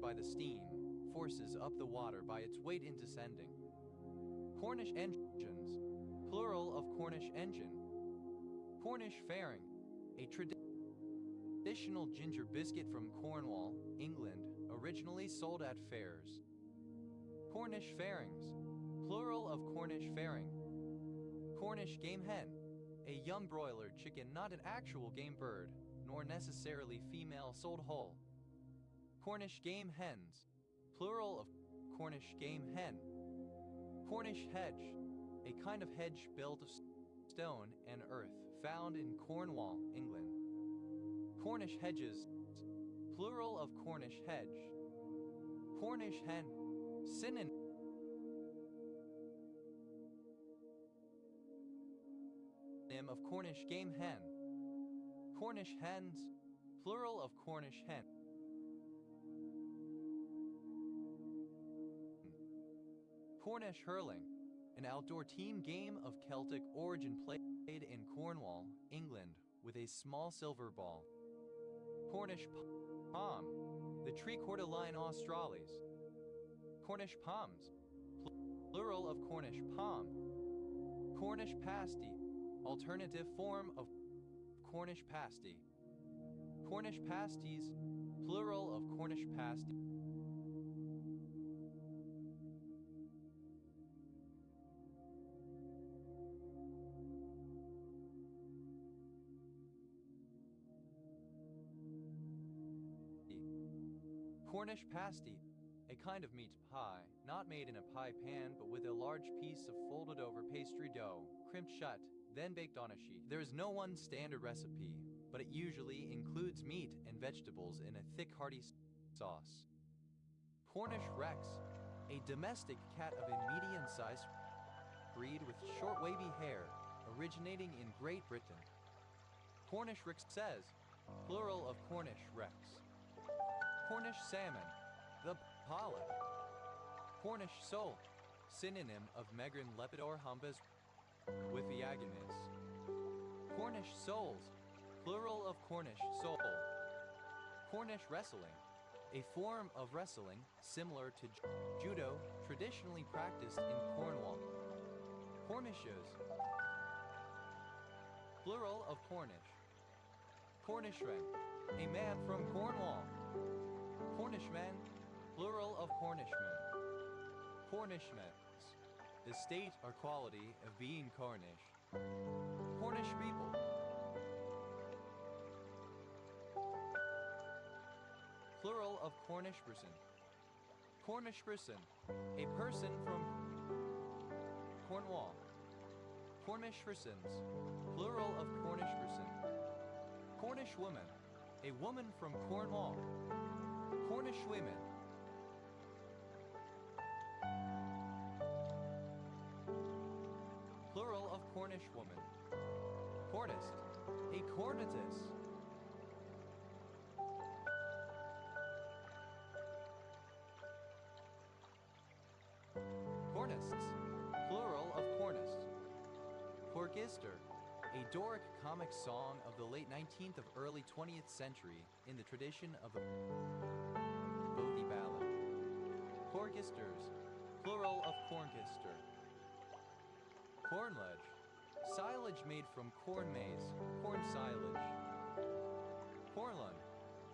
by the steam, forces up the water by its weight in descending. Cornish engines, plural of Cornish engine. Cornish fairing, a traditional ginger biscuit from Cornwall, England, originally sold at fairs. Cornish fairings, plural of Cornish fairing. Cornish game hen, a young broiler chicken, not an actual game bird, nor necessarily female, sold whole. Cornish game hens, plural of Cornish game hen. Cornish hedge, a kind of hedge built of stone and earth, found in Cornwall, England. Cornish hedges, plural of Cornish hedge. Cornish hen, synonym of Cornish game hen. Cornish hens, plural of Cornish hen. Cornish hurling, an outdoor team game of Celtic origin played in Cornwall, England, with a small silver ball. Cornish palm, the Tricordyline australis. Cornish palms, plural of Cornish palm. Cornish pasty, alternative form of Cornish pasty. Cornish pasties, plural of Cornish pasty. Cornish pasty, a kind of meat pie, not made in a pie pan but with a large piece of folded over pastry dough, crimped shut, then baked on a sheet. There is no one standard recipe, but it usually includes meat and vegetables in a thick hearty sauce. Cornish Rex, a domestic cat of a medium-sized breed with short wavy hair, originating in Great Britain. Cornish Rexes, plural of Cornish Rex. Cornish salmon, the pollock. Cornish sole, synonym of Megrin lepidor humbus with the agonis. Cornish soles, plural of Cornish soul. Cornish wrestling, a form of wrestling similar to judo traditionally practiced in Cornwall. Cornishes, plural of Cornish. Cornishman, a man from Cornwall. Cornishman, plural of Cornishmen. Cornishmens, the state or quality of being Cornish. Cornish people, plural of Cornish person. Cornish person, a person from Cornwall. Cornish persons, plural of Cornish person. Cornish woman, a woman from Cornwall. Cornish women, plural of Cornish woman. Cornist, a cornetess. Cornists, plural of cornist. Corgister, a Doric comic song of the late 19th of early 20th century in the tradition of the Bothie ballad. Corgisters, plural of corngister. Cornledge, silage made from corn maize, corn silage. Cornland,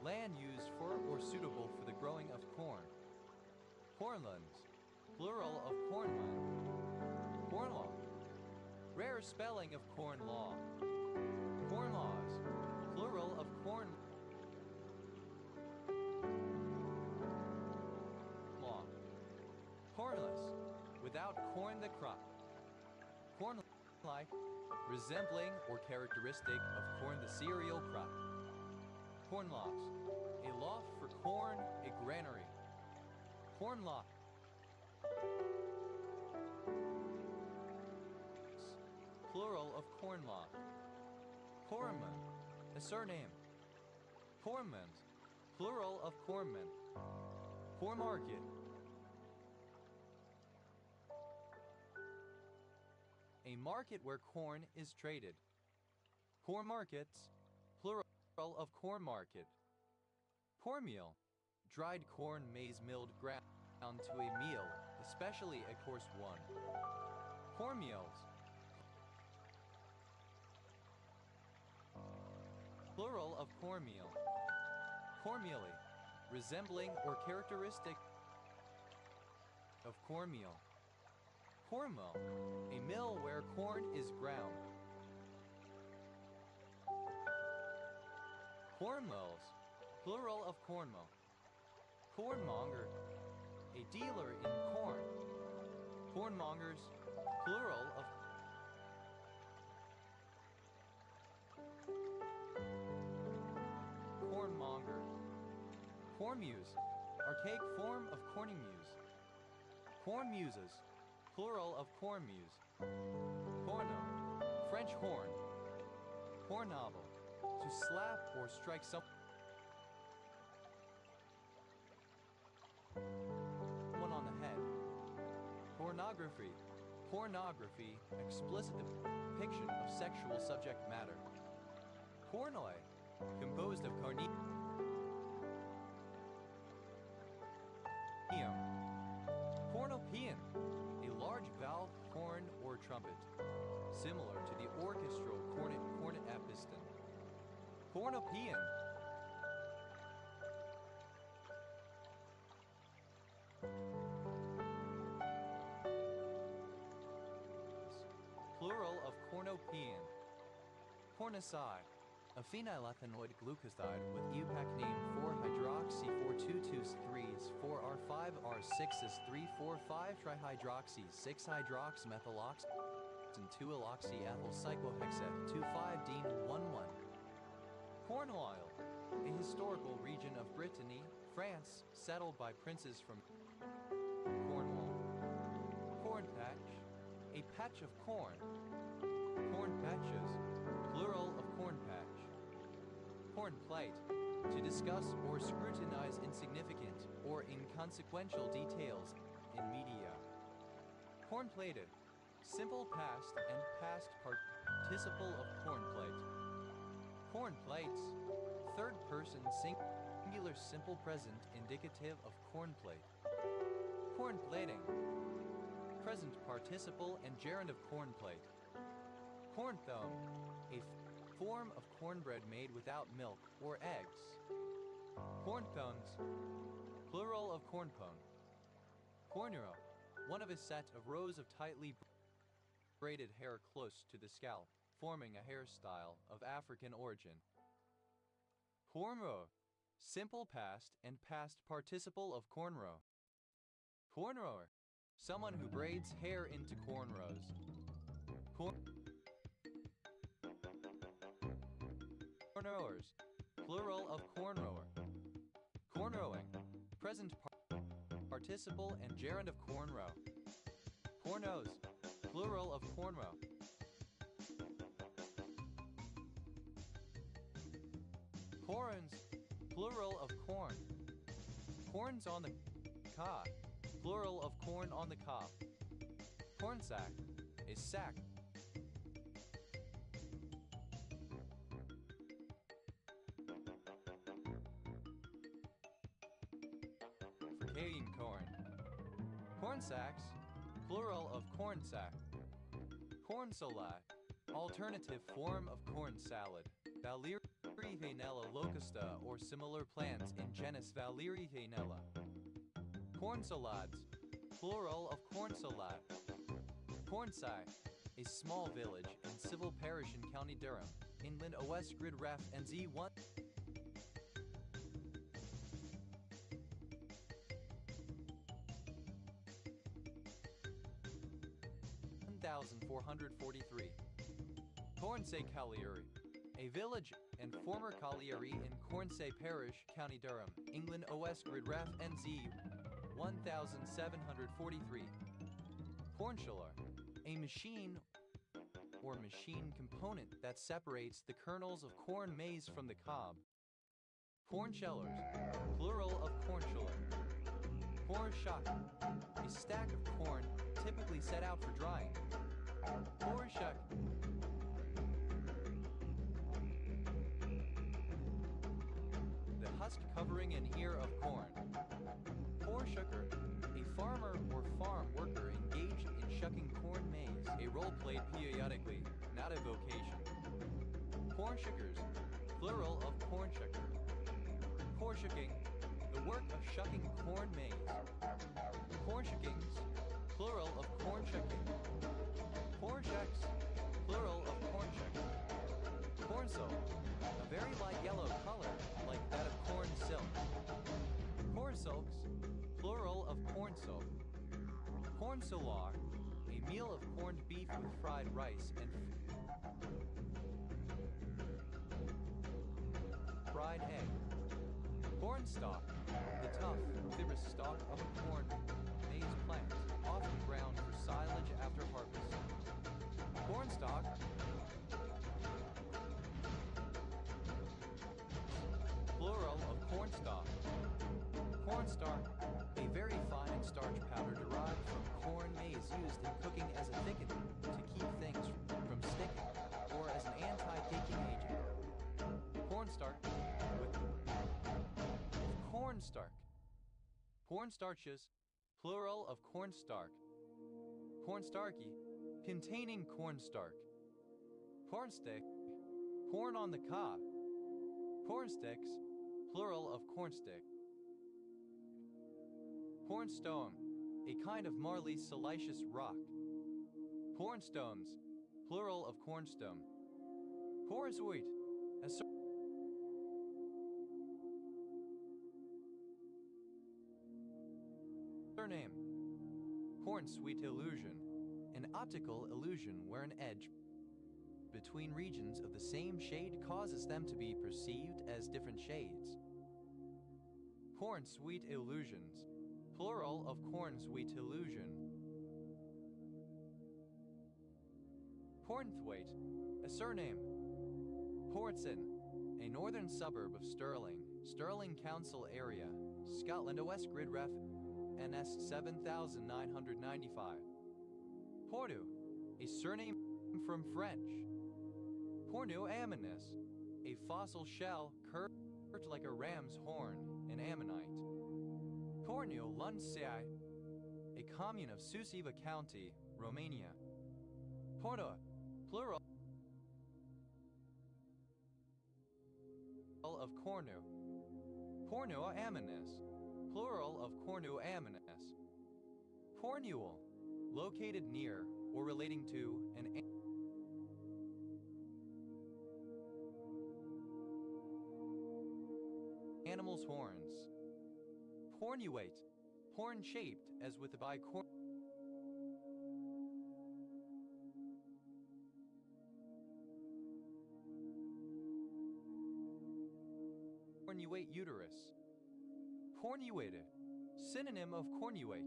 land used for or suitable for the growing of corn. Cornlands, plural of cornland. Cornlaw, rare spelling of corn law. Corn laws, plural of corn law. Cornless, without corn the crop. Corn-like, resembling or characteristic of corn the cereal crop. Corn lofts, a loft for corn, a granary. Corn loft, plural of corn loft. Cornman, a surname. Cornmans, plural of cornman. Corn market, a market where corn is traded. Corn markets, plural of corn market. Cornmeal, dried corn maize milled ground to a meal, especially a coarse one. Cornmeals, plural of cornmeal. Cornmealy, resembling or characteristic of cornmeal. Cornmill, a mill where corn is ground. Cornmills, plural of cornmill. Cornmonger, a dealer in corn. Cornmongers, plural of cornmonger. Cornmuse, archaic form of corning muse. Cornmuses, plural of cornmuse. Corneau, French horn. Cornable, to slap or strike someone on the head. Pornography, pornography, explicit depiction of sexual subject matter. Cornoi, composed of carnelian trumpet, similar to the orchestral cornet piston. Cornopean. Plural of cornopean. Cornicide, a phenylethanoid glucoside with EUPAC name 4-hydroxy-422-3s 4R5R6s 3,4,5-trihydroxy 6-hydroxymethyloxan 2-alloxy-ethyl cyclohexane 2,5-dene-1,1. Cornouaille, a historical region of Brittany, France, settled by princes from Cornwall. Corn patch, a patch of corn. Corn patches, plural of corn patch. Corn plate, to discuss or scrutinize insignificant or inconsequential details in media. Corn plated, simple past and past participle of corn plate. Corn plates, third person singular simple present indicative of corn plate. Corn plating, present participle and gerund of corn plate. Corn thone, a form of cornbread made without milk or eggs. Corn thones, plural of corn pone. Cornuro, one of a set of rows of tightly braided hair close to the scalp, forming a hairstyle of African origin. Cornrow, simple past and past participle of cornrow. Cornrower, someone who braids hair into cornrows. Cornrowers, plural of cornrower. Cornrowing, present participle and gerund of cornrow. Cornrows, plural of cornrow. Corns, plural of corn. Corns on the cob, plural of corn on the cob. Corn sack, a sack. Fricating corn. Corn sacks, plural of corn sack. Corn salad, alternative form of corn salad. Valerianella locusta or similar plants in genus Valerianella. Corn salads, plural of corn salad. Cornside, a small village in civil parish in County Durham, England. OS grid ref NZ 1. 1443. Cornsay Colliery, a village and former colliery in Cornsay Parish, County Durham, England. OS grid ref NZ 1743. Cornchiller, a machine or machine component that separates the kernels of corn maize from the cob. Cornshellers, plural of cornchiller. Corn shock, a stack of corn typically set out for drying. Corn shuck, the husk covering an ear of corn. Corn shucker, a farmer or farm worker engaged in shucking corn maize, a role played periodically, not a vocation. Corn shuckers, plural of corn shucker. Corn shucking, the work of shucking corn maize. Corn shuckings, plural of corn shucking. Corn shucks, plural of corn shucking. Corn silk, a very light yellow color, like that of corn silk. Corn silks, plural of corn silk. Corn solar, a meal of corned beef with fried rice and fried egg. Corn stalk, the tough, fibrous stalk of a corn maize plant, often ground for silage after harvest. Corn stalk, plural of corn stalk. Corn starch, a very fine starch powder derived from corn maize used in cooking as a thickening to keep things from sticking, or as an anti-caking agent. Cornstarch with cornstarch. Cornstarches, plural of cornstarch. Cornstarchy, containing cornstarch. Cornstick, corn on the cob. Cornsticks, plural of cornstick. Cornstone, a kind of marly siliceous rock. Cornstones, plural of cornstone. Cornsweet, a surname. Cornsweet illusion, an optical illusion where an edge between regions of the same shade causes them to be perceived as different shades. Cornsweet illusions, plural of cornsweet illusion. Cornthwaite, a surname. Portson, a northern suburb of Stirling, Stirling Council area, Scotland. OS Grid Ref NS 7995. Pornu, a surname from French. Pornu ammonis, a fossil shell curved like a ram's horn, an ammonite. Cornu Lunsei, a commune of Suceava County, Romania. Porno, plural of cornu. Cornu ammonis, plural of cornu ammonis. Cornule, located near or relating to an animal's horns. Cornuate, horn-shaped as with the bicornuate uterus. Cornuated, synonym of cornuate.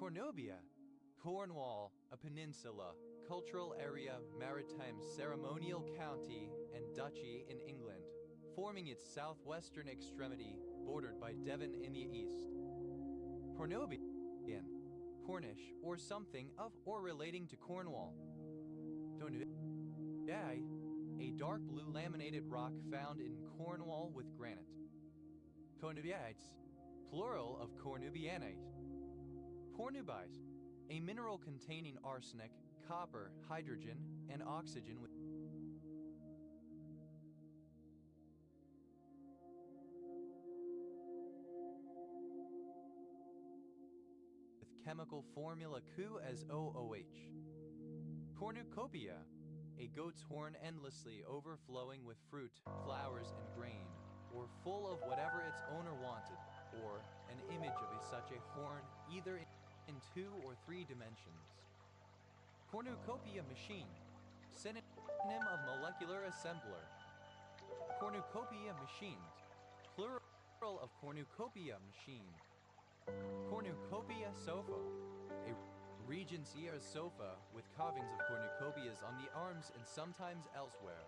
Cornubia, Cornwall, a peninsula, cultural area, maritime ceremonial county and duchy in England, forming its southwestern extremity, bordered by Devon in the east. Cornubian, Cornish, or something of or relating to Cornwall. Cornubiae, a dark blue laminated rock found in Cornwall with granite. Cornubiites, plural of cornubianite. Cornubite, a mineral containing arsenic, copper, hydrogen, and oxygen with chemical formula Cu as OOH. Cornucopia, a goat's horn endlessly overflowing with fruit, flowers, and grain, or full of whatever its owner wanted, or an image of such a horn, either in 2 or 3 dimensions. Cornucopia machine, synonym of molecular assembler. Cornucopia machines, plural of cornucopia machine. Cornucopia sofa, a Regency sofa with carvings of cornucopias on the arms and sometimes elsewhere.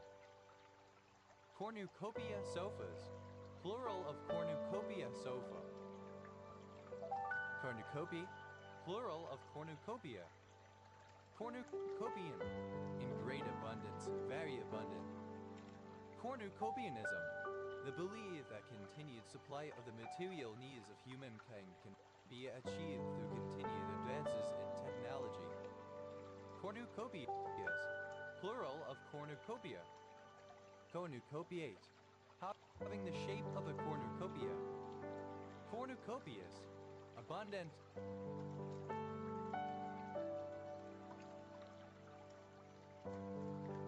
Cornucopia sofas, plural of cornucopia sofa. Cornucopy, plural of cornucopia. Cornucopian, in great abundance, very abundant. Cornucopianism, the belief that continued supply of the material needs of humankind can be achieved through continued advances in technology. Cornucopias, plural of cornucopia. Cornucopiate, having the shape of a cornucopia. Cornucopias, abundant.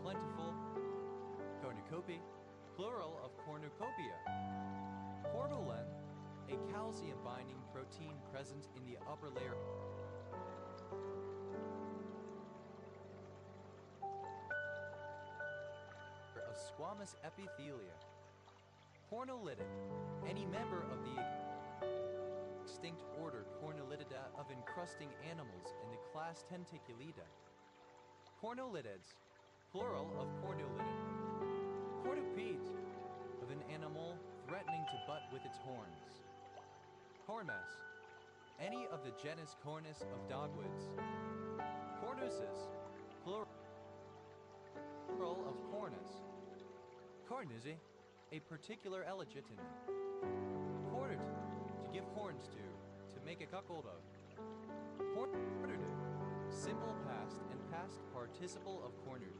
Plentiful. Cornucopy, plural of cornucopia. Cordylan, a calcium-binding protein present in the upper layer of squamous epithelia. Cornolitid, any member of the extinct order Cornolitida of encrusting animals in the class Tentaculida. Cornolitids, plural of cornolitid. Cornupede, of an animal threatening to butt with its horns. Cornus, any of the genus Cornus of dogwoods. Cornusus, plural of cornus. Cornusi, a particular illegitimate. Cornuted, to give horns to make a cuckold of. Cornuted, simple past and past participle of cornered.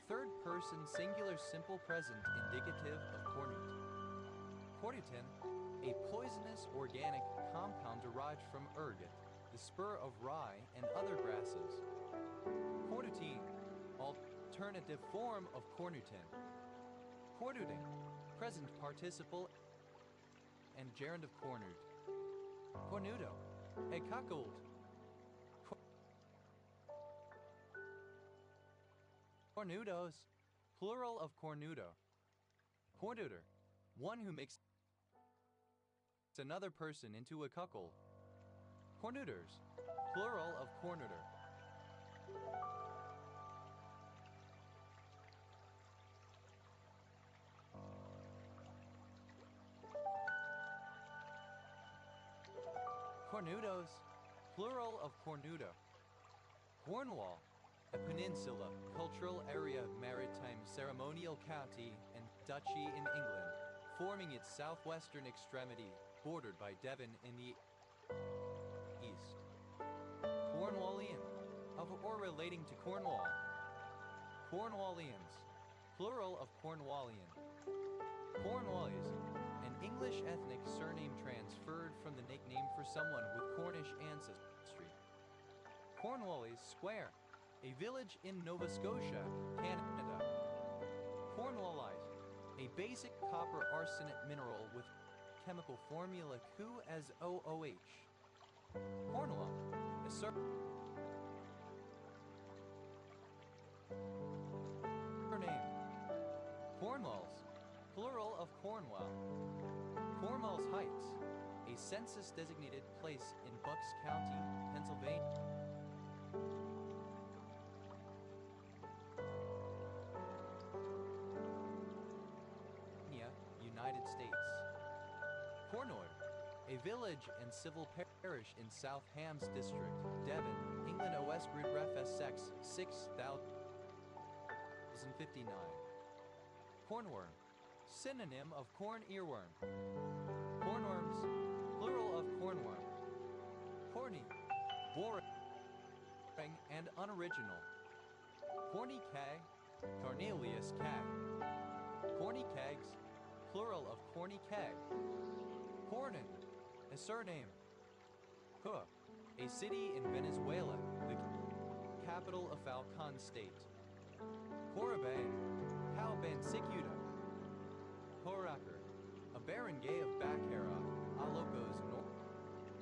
Third person singular simple present indicative of cornut. Cornutin, a poisonous organic compound derived from ergot, the spur of rye and other grasses. Cornutine, alternative form of cornutin. Cornuting, present participle and gerund of cornut. Cornuto, a cuckold. Cornudos, plural of cornuto. Cornuter, one who makes another person into a cuckold. Cornuters, plural of cornuter. Cornudos, plural of cornuto. Cornwall, a peninsula, cultural area of maritime ceremonial county and duchy in England, forming its southwestern extremity, bordered by Devon in the east. Cornwallian, of or relating to Cornwall. Cornwallians, plural of Cornwallian. Cornwallis, an English ethnic surname transferred from the nickname for someone with Cornish ancestry. Cornwallis Square, a village in Nova Scotia, Canada. Cornwallite, a basic copper arsenate mineral with chemical formula Cu as OOH. Cornwall, a surname. Cornwalls, plural of Cornwall. Cornwalls Heights, a census-designated place in Bucks County, Pennsylvania. United States. Cornoy, a village and civil parish in South Hams District, Devon, England. OS Grid Ref SX 6059. Cornworm, synonym of corn earworm. Cornworms, plural of cornworm. Corny, boring and unoriginal. Corny keg, Cornelius keg. Corny kegs, plural of corny keg. Cornin, a surname. Cuba, a city in Venezuela, the capital of Falcon State. Corabay, How Bansicuda. Coracker, a barangay of Bacara, Ilocos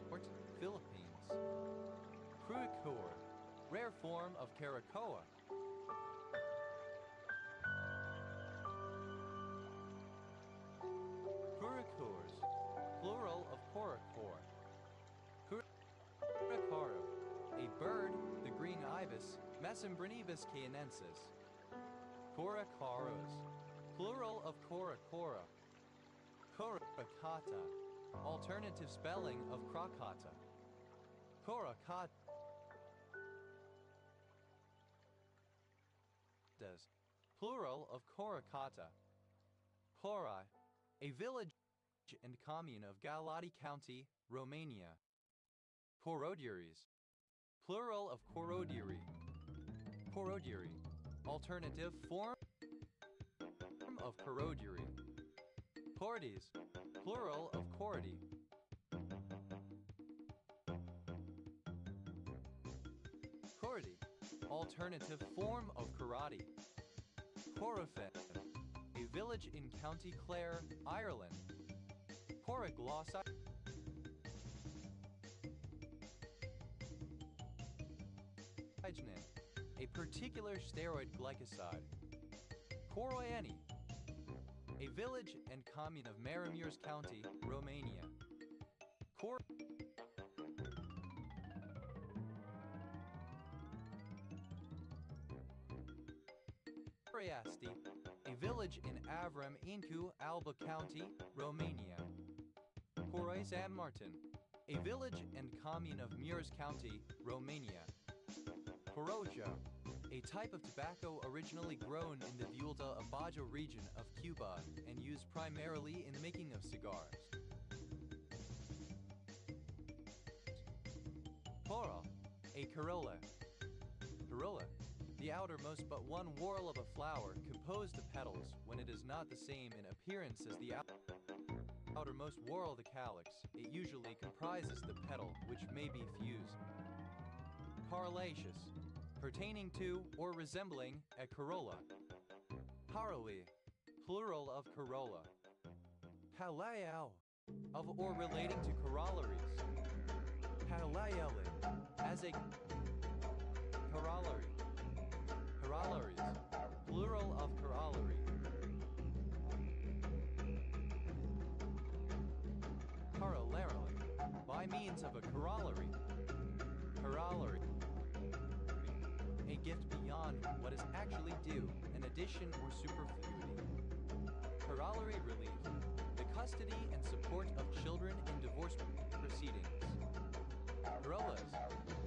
Norte, Philippines. Cruicor, rare form of Caracoa. Curicors, plural of coracor. Curicaro, a bird, the green ibis, Mesembrinibus cayenensis. Coracaros, plural of coracora. Coracata, alternative spelling of crocata. Coracatas, plural of coracata. Cora, a village and commune of Galati County, Romania. Corodiuries, plural of corodiri. Corodiri, alternative form of corodiri. Cordes, plural of cordi. Cordi, alternative form of karate. Corofed, a village in County Clare, Ireland. Coraglossa, a particular steroid glycoside. Coroieni, a village and commune of Maramureș County, Romania. Coriasti, a village in Avram Incu, Alba County, Romania. Coroi San Martin, a village and commune of Mureș County, Romania. Corojo, a type of tobacco originally grown in the Vuelta Abajo region of Cuba and used primarily in the making of cigars. Poro, a corolla. Corolla, the outermost but one whorl of a flower composed of petals when it is not the same in appearance as the outermost whorl of the calyx. It usually comprises the petal, which may be fused. Corolaceous, pertaining to or resembling a corolla. Corolli, plural of corolla. Palayao, of or relating to corollaries. Palayale, as a corollary. Corollaries, plural of corollary. Corollarily, by means of a corollary. Corollary, a gift beyond what is actually due, an addition or superfluity. Corollary relief, the custody and support of children in divorce proceedings. Corollas,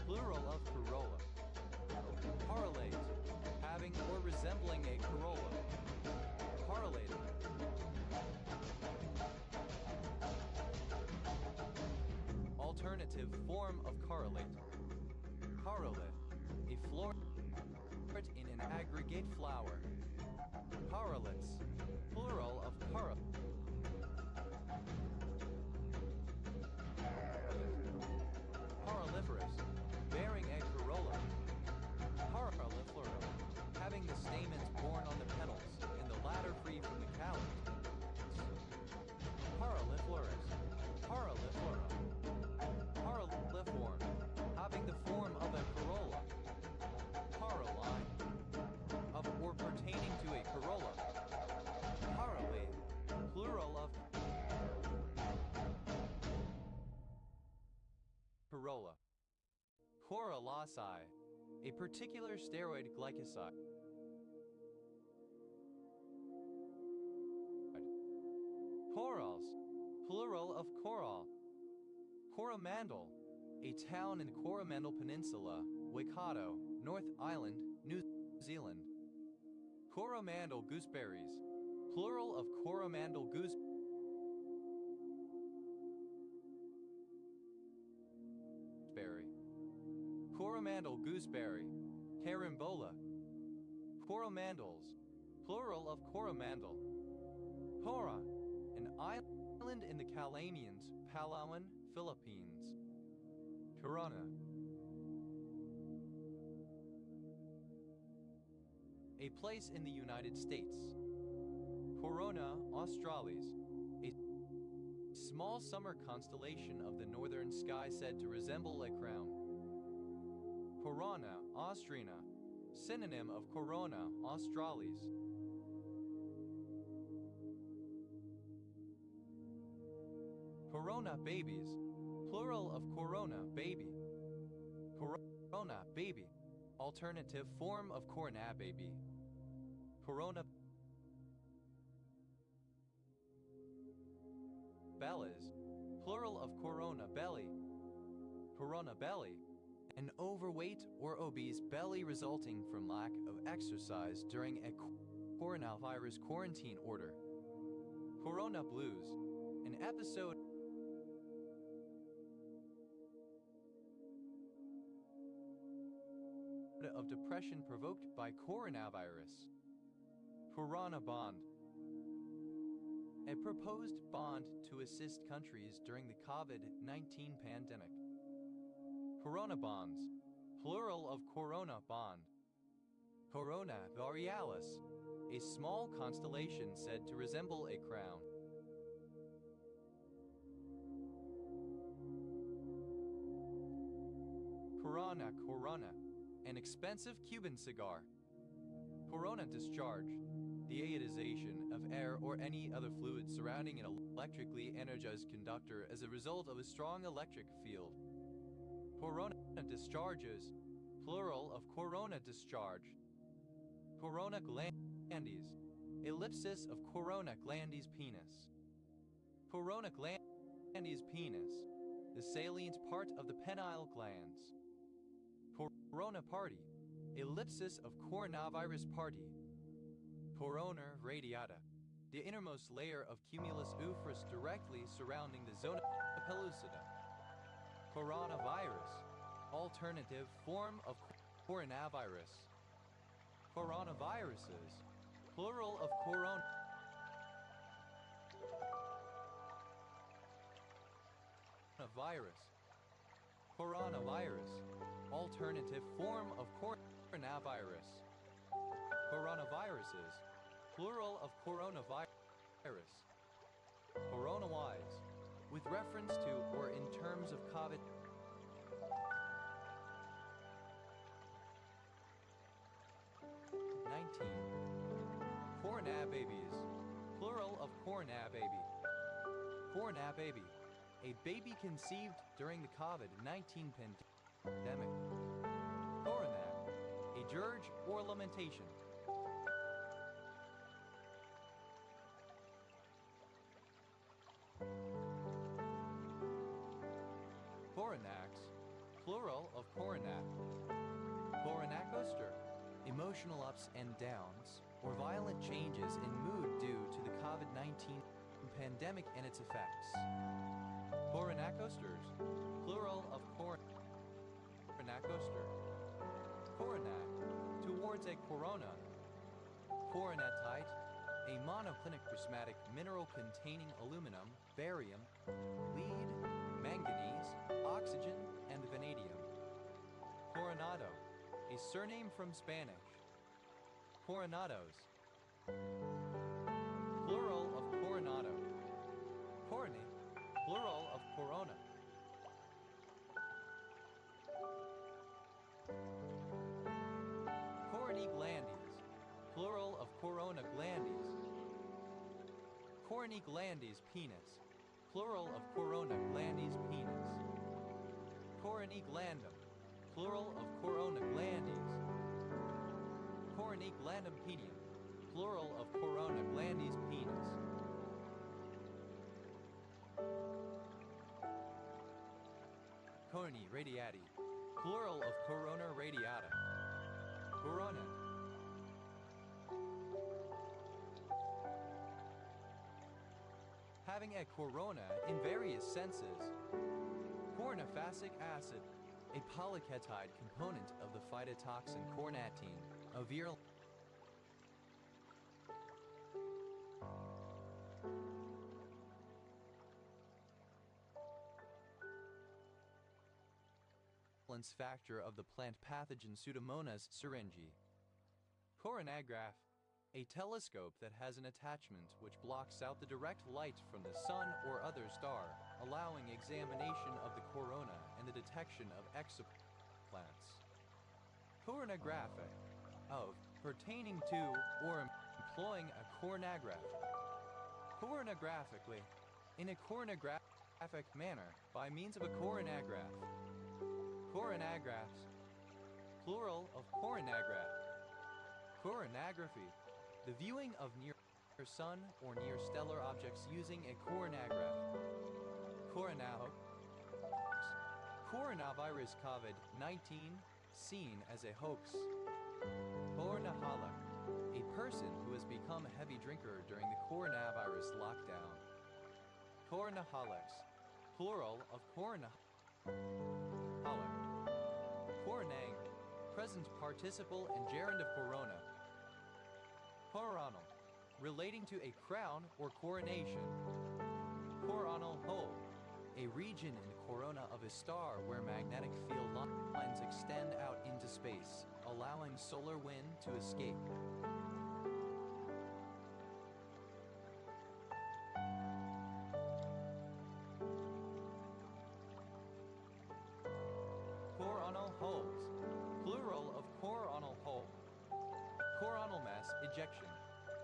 plural of corolla. Correlate, having or resembling a corolla. Correlated. Alternative form of correlate. Correlate, a floret in an aggregate flower. Correlates, plural of corolliferous, bearing a corolla. Corolliferal, having the stamens borne on the petals, and the latter free from the calyx. Corolliferous, corolliferal. Corolliform, having the form of a corolla. Corolline, of or pertaining to a corolla. Corolli, plural of corolla. Corolacea, a particular steroid glycoside. Corals, plural of coral. Coromandel, a town in the Coromandel Peninsula, Waikato, North Island, New Zealand. Coromandel gooseberries, plural of Coromandel gooseberry. Coromandel gooseberry, carambola. Coromandels, plural of Coromandel. Cora, an island in the Calamians, Palawan, Philippines. Corona, a place in the United States. Corona Australis, a small summer constellation of the northern sky said to resemble a crown. Corona Austrina, synonym of Corona Australis. Corona babies, plural of corona baby. Corona baby, alternative form of corona baby. Corona bellas, plural of corona belly. Corona belly, an overweight or obese belly resulting from lack of exercise during a coronavirus quarantine order. Corona blues, an episode of depression provoked by coronavirus. Corona bond, a proposed bond to assist countries during the COVID-19 pandemic. Corona bonds, plural of corona bond. Corona borealis, a small constellation said to resemble a crown. Corona corona, an expensive Cuban cigar. Corona discharge, the ionization of air or any other fluid surrounding an electrically energized conductor as a result of a strong electric field. Corona discharges, plural of corona discharge. Corona glandis, ellipsis of corona glandis penis. Corona glandis penis, the salient part of the penile glands. Corona party, ellipsis of coronavirus party, corona radiata, the innermost layer of cumulus oophrus directly surrounding the zona pellucida. Coronavirus, alternative form of coronavirus. Coronaviruses, plural of coronavirus. Coronavirus, alternative form of coronavirus. Coronaviruses, plural of coronavirus. Coronawise, with reference to or in terms of COVID-19. Coronababies, plural of coronababy. Coronababy, a baby conceived during the COVID-19 pandemic. Coronat, a dirge or lamentation. Coronax, plural of coronat. Coronacoaster, emotional ups and downs, or violent changes in mood due to the COVID-19 pandemic and its effects. Coronacoasters, plural of coronacoaster. Coronac, towards a corona. Coronatite, a monoclinic prismatic mineral containing aluminum, barium, lead, manganese, oxygen, and vanadium. Coronado, a surname from Spanish. Coronados, plural of coronado. Corone, plural of corona. Corony glandis, plural of corona glandis. Corny glandis penis, plural of corona glandis penis. Corony glandum, plural of corona glandis. Corony glandum penium, plural of corona glandis penis. Corny radiati, plural of corona radiata. Corona. Having a corona in various senses. Cornofasic acid, a polyketide component of the phytotoxin cornatine, a virulent factor of the plant pathogen Pseudomonas syringae. Coronagraph, a telescope that has an attachment which blocks out the direct light from the sun or other star, allowing examination of the corona and the detection of exoplants. Coronographic, of, pertaining to, or employing a coronagraph. Coronagraphically, in a coronagraphic manner, by means of a coronagraph. Coronagraphs, plural of coronagraph. Coronography, the viewing of near-sun or near-stellar objects using a coronagraph. Coronahoax, coronavirus COVID-19 seen as a hoax. Coronaholic, a person who has become a heavy drinker during the coronavirus lockdown. Coronaholics, plural of coronaholic. Coronang, present participle and gerund of corona. Coronal, relating to a crown or coronation. Coronal hole, a region in the corona of a star where magnetic field lines extend out into space, allowing solar wind to escape. Coronal holes, plural of coronal hole. Coronal mass ejection,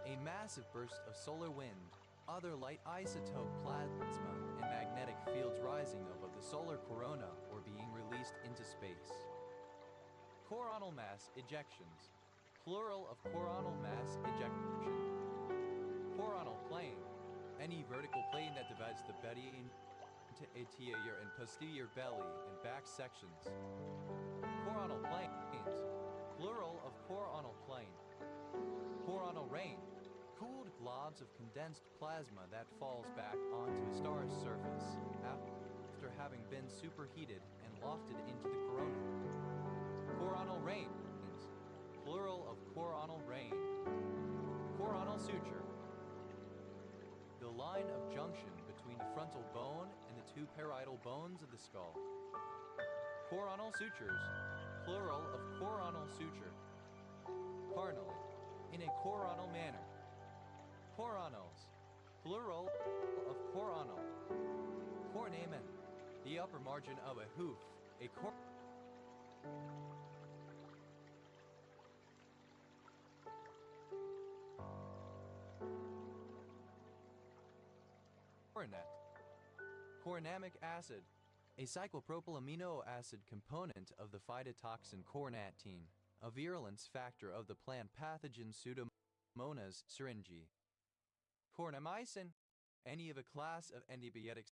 a massive burst of solar wind, other light isotope plasma, and magnetic fields rising above the solar corona or being released into space. Coronal mass ejections, plural of coronal mass ejection. Coronal plane, any vertical plane that divides the belly into anterior and posterior belly and back sections. Coronal planes, plural of coronal plane. Coronal rain, cooled globs of condensed plasma that falls back onto a star's surface after having been superheated and lofted into the corona. Coronal rains, plural of coronal rain. Coronal suture, the line of junction between the frontal bone and the two parietal bones of the skull. Coronal sutures, plural of coronal suture. Carnally, in a coronal manner. Coronals, plural of coronal. Cornamen, the upper margin of a hoof, a coronet. Coronamic acid, a cyclopropylamino acid component of the phytotoxin cornatine, a virulence factor of the plant pathogen Pseudomonas syringae. Cornamycin, any of a class of antibiotics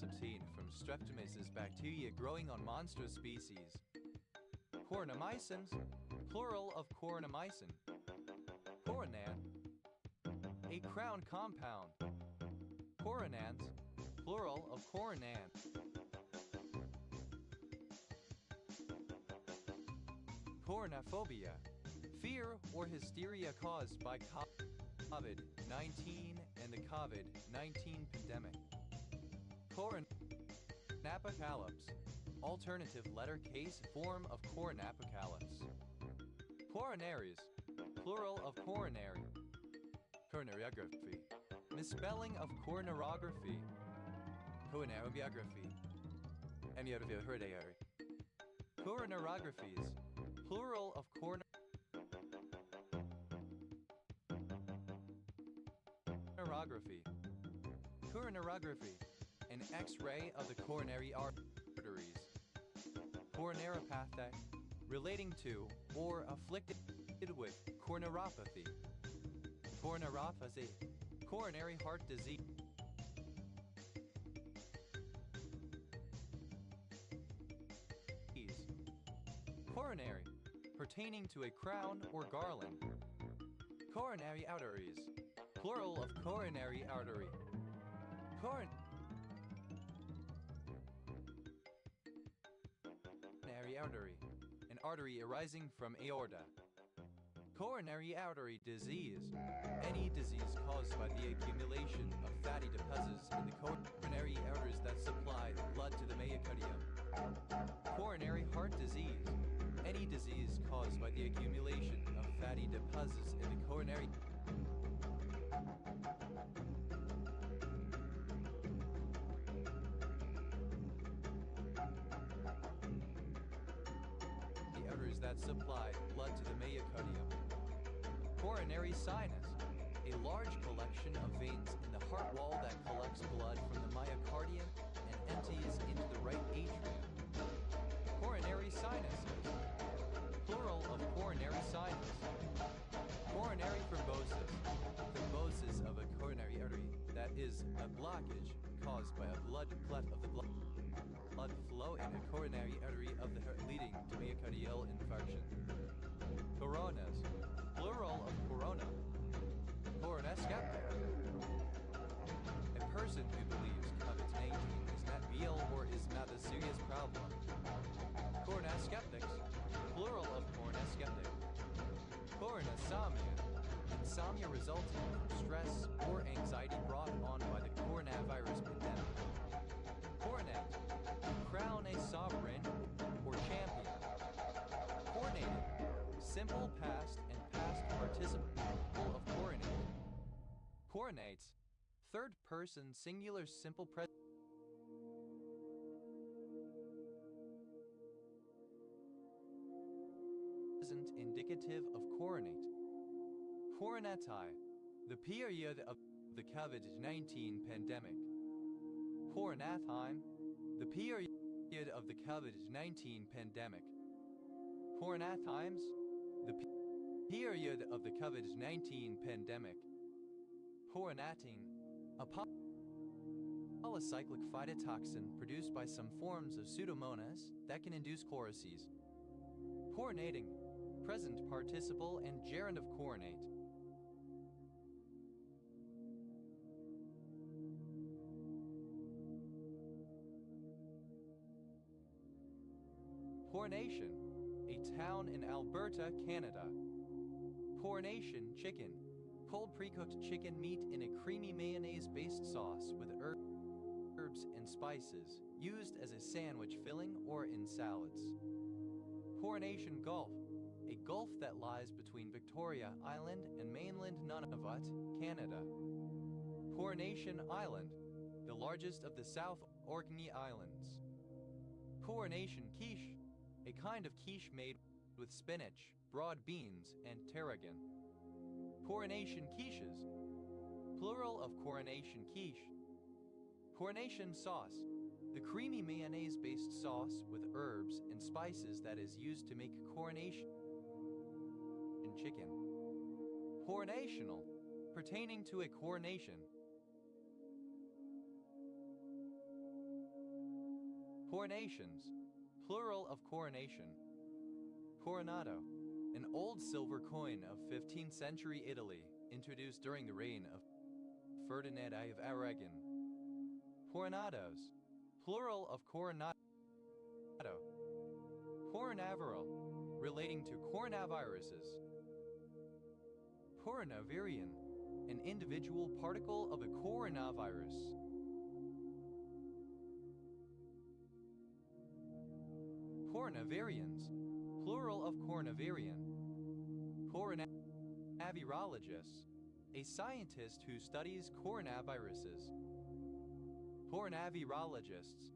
obtained from Streptomyces bacteria growing on monstrous species. Cornamycins, plural of cornamycin. Coronan, a crown compound. Coronans, plural of coronan. Coronaphobia, fear or hysteria caused by COVID-19 and the COVID-19 pandemic. Coronapocalypse, alternative letter case form of coronapocalypse. Coronaries, plural of coronary. Coronariography, misspelling of coronarography. Coronarography. Coronarographies, plural of coronarography. Coronarography, an X-ray of the coronary arteries. Coronaropathic, relating to or afflicted with coronaropathy. Coronaropathy, coronary heart disease. Coronary, pertaining to a crown or garland. Coronary arteries, plural of coronary artery. Coronary artery, an artery arising from aorta. Coronary artery disease, any disease caused by the accumulation of fatty deposits in the coronary arteries that supply blood to the myocardium. Coronary heart disease, any disease caused by the accumulation of fatty deposits in the coronary arteries that supply blood to the myocardium. Coronary sinus, a large collection of veins in the heart wall that collects blood from the myocardium and empties into the right atrium. Coronary sinuses, plural of coronary sinus. Coronary thrombosis, thrombosis of a coronary artery, that is, a blockage caused by a blood clot of the blood flow in a coronary artery of the heart leading to myocardial infarction. Coronas, plural of corona. Coronaskeptic, a person who believes COVID-19 is not real or is not a serious problem. Coronaskeptics, plural of coronaskeptic. Coronasomnia, insomnia resulting from stress or anxiety brought on by the coronavirus pandemic. Coronet, to crown a sovereign or champion. Coronated, simple past and past participle of coronate. Coronates, third person singular simple present indicative of coronate. Coronati, the period of the COVID-19 pandemic. Coronatheim, the period of the COVID-19 pandemic. Coronathimes, the period of the COVID-19 pandemic. Coronatine, a polycyclic phytotoxin produced by some forms of Pseudomonas that can induce corices. Coronating, present participle and gerund of coronate. Coronation, a town in Alberta, Canada. Coronation chicken, cold pre-cooked chicken meat in a creamy mayonnaise-based sauce with herbs and spices, used as a sandwich filling or in salads. Coronation Gulf, a gulf that lies between Victoria Island and mainland Nunavut, Canada. Coronation Island, the largest of the South Orkney Islands. Coronation quiche, a kind of quiche made with spinach, broad beans, and tarragon. Coronation quiches, plural of coronation quiche. Coronation sauce, the creamy mayonnaise-based sauce with herbs and spices that is used to make coronation chicken. Coronational, pertaining to a coronation. Coronations, plural of coronation. Coronado, an old silver coin of 15th century Italy, introduced during the reign of Ferdinand I of Aragon. Coronados, plural of coronado. Coronaviral, relating to coronaviruses. Coronavirian, an individual particle of a coronavirus. Coronavirians, plural of coronavirian. Coronavirologist, a scientist who studies coronaviruses. Coronavirologists,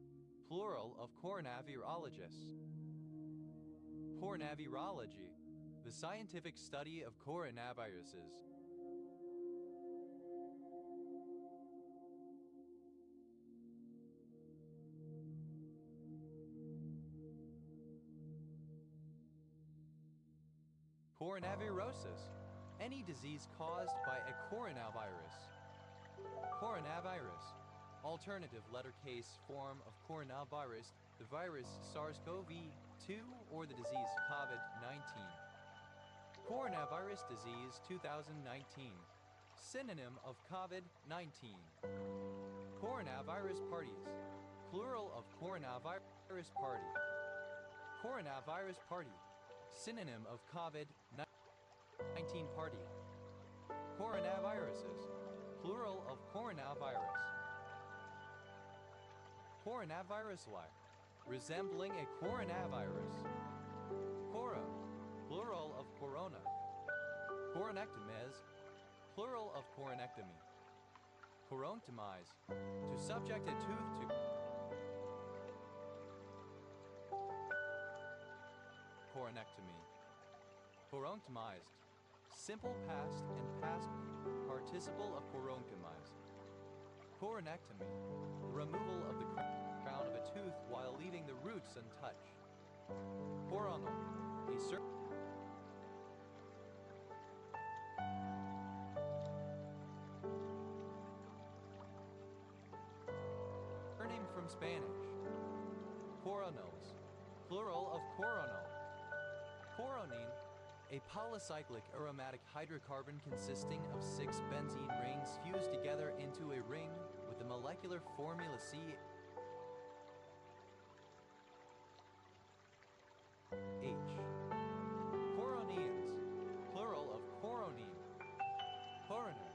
plural of coronavirologists. Coronavirology, the scientific study of coronaviruses. Coronavirosis, any disease caused by a coronavirus. Coronavirus, alternative letter case form of coronavirus, the virus SARS-CoV-2 or the disease COVID-19. Coronavirus disease 2019, synonym of COVID-19. Coronavirus parties, plural of coronavirus party. Coronavirus party, synonym of COVID-19 party. Coronaviruses, plural of coronavirus. Coronavirus-like, resembling a coronavirus. Coro, plural of corona. Coronectomes, plural of coronectomy. Coronctomize, to subject a tooth to coronectomy. Coronctomized, simple past and past participle of coronctomized. Coronectomy, removal of the crown of a tooth while leaving the roots untouched. Coronal, a certain name from Spanish. Coronals, plural of coronal. Coronine, a polycyclic aromatic hydrocarbon consisting of 6 benzene rings fused together into a ring with the molecular formula C. H. Coroneans, plural of coronine. Coroner,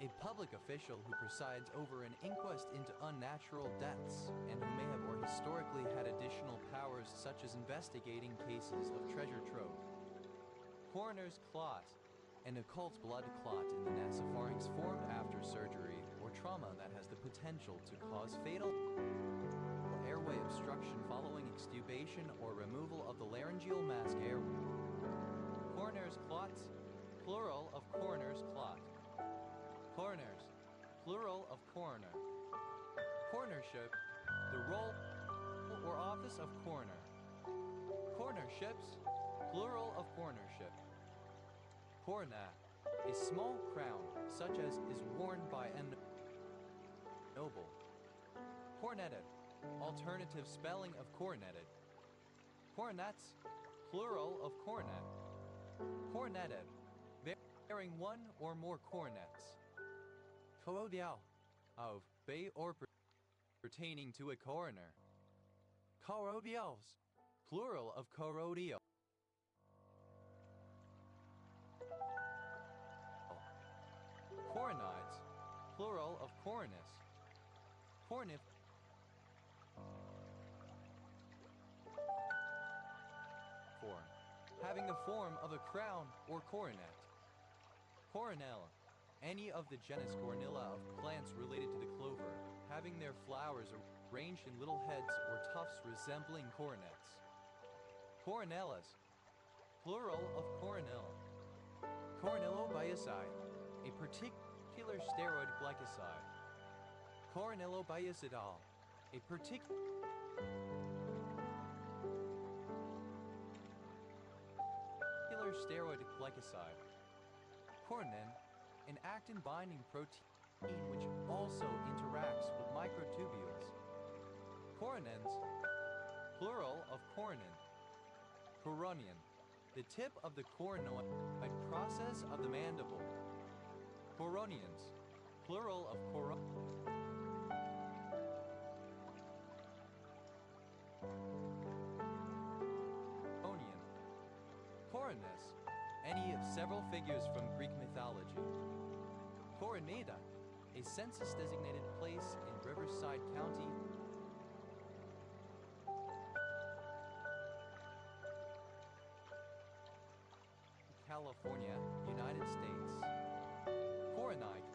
a public official who presides over an inquest into unnatural deaths and who may have or historically had additional powers such as investigating cases of treasure trove. Coroner's clot, an occult blood clot in the nasopharynx formed after surgery or trauma that has the potential to cause fatal airway obstruction following extubation or removal of the laryngeal mask airway. Coroner's clots, plural of coroner's clot. Coroners, plural of coroner. Coronership, the role or office of coroner. Coronerships, plural of coronership. Corona, a small crown, such as is worn by a noble. Coroneted, alternative spelling of coroneted. Coronets, plural of coronet. Corneted, bearing one or more cornets. Corodial, of bay or pertaining to a coroner. Corodials, plural of corodio. Coronides, plural of coronus. Cornif, form, having the form of a crown or coronet. Coronella, any of the genus Cornilla of plants related to the clover, having their flowers arranged in little heads or tufts resembling coronets. Coronellas, plural of coronilla. Coronillobiacide, a particular steroid glycoside. Coronillobiacidol, a particular steroid glycoside. Cornin, an actin-binding protein which also interacts with microtubules. Coronins, plural of coronin. Coronian, the tip of the coronoid process of the mandible. Coronians, plural of coronian. Coronus, any of several figures from Greek mythology. Coronada, a census-designated place in Riverside County, California, United States. Coronite,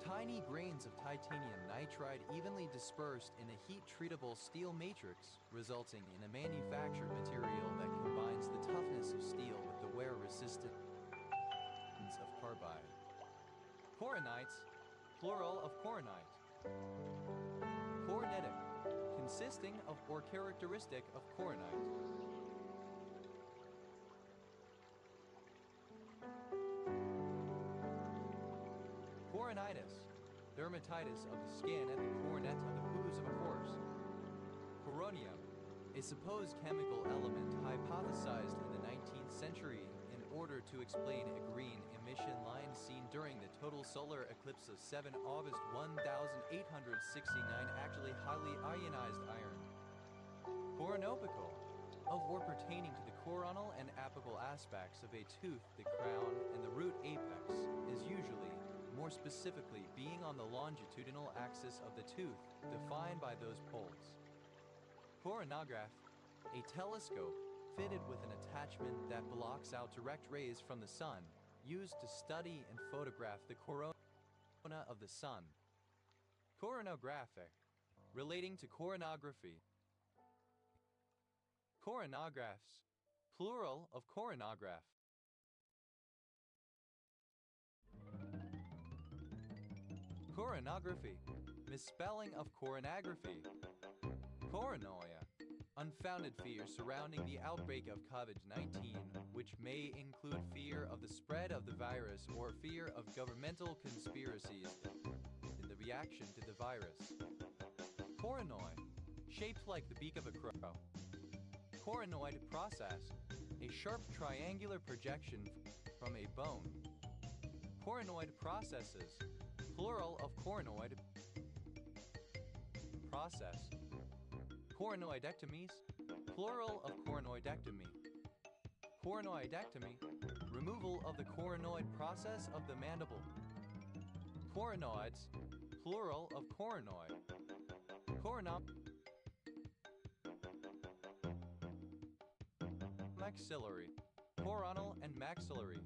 tiny grains of titanium nitride evenly dispersed in a heat-treatable steel matrix, resulting in a manufactured material that combines the toughness of steel with the wear resistance of carbide. Coronites, plural of coronite. Coronetic, consisting of or characteristic of coronite. Coronitis, dermatitis of the skin at the coronet of the hooves of a horse. Coronium, a supposed chemical element hypothesized in the 19th century in order to explain a green emission line seen during the total solar eclipse of 7 August 1869, actually highly ionized iron. Coronopical, of or pertaining to the coronal and apical aspects of a tooth, the crown and the root apex, is usually, more specifically, being on the longitudinal axis of the tooth, defined by those poles. Coronograph, a telescope fitted with an attachment that blocks out direct rays from the sun, used to study and photograph the corona of the sun. Coronographic, relating to coronography. Coronographs, plural of coronograph. Coronography, misspelling of coronography. Coronoia, unfounded fear surrounding the outbreak of COVID-19, which may include fear of the spread of the virus or fear of governmental conspiracies in the reaction to the virus. Coronoid, shaped like the beak of a crow. Coronoid process, a sharp triangular projection from a bone. Coronoid processes, plural of coronoid process. Coronoidectomies, plural of coronoidectomy. Coronoidectomy, removal of the coronoid process of the mandible. Coronoids, plural of coronoid. Maxillary, coronal and maxillary.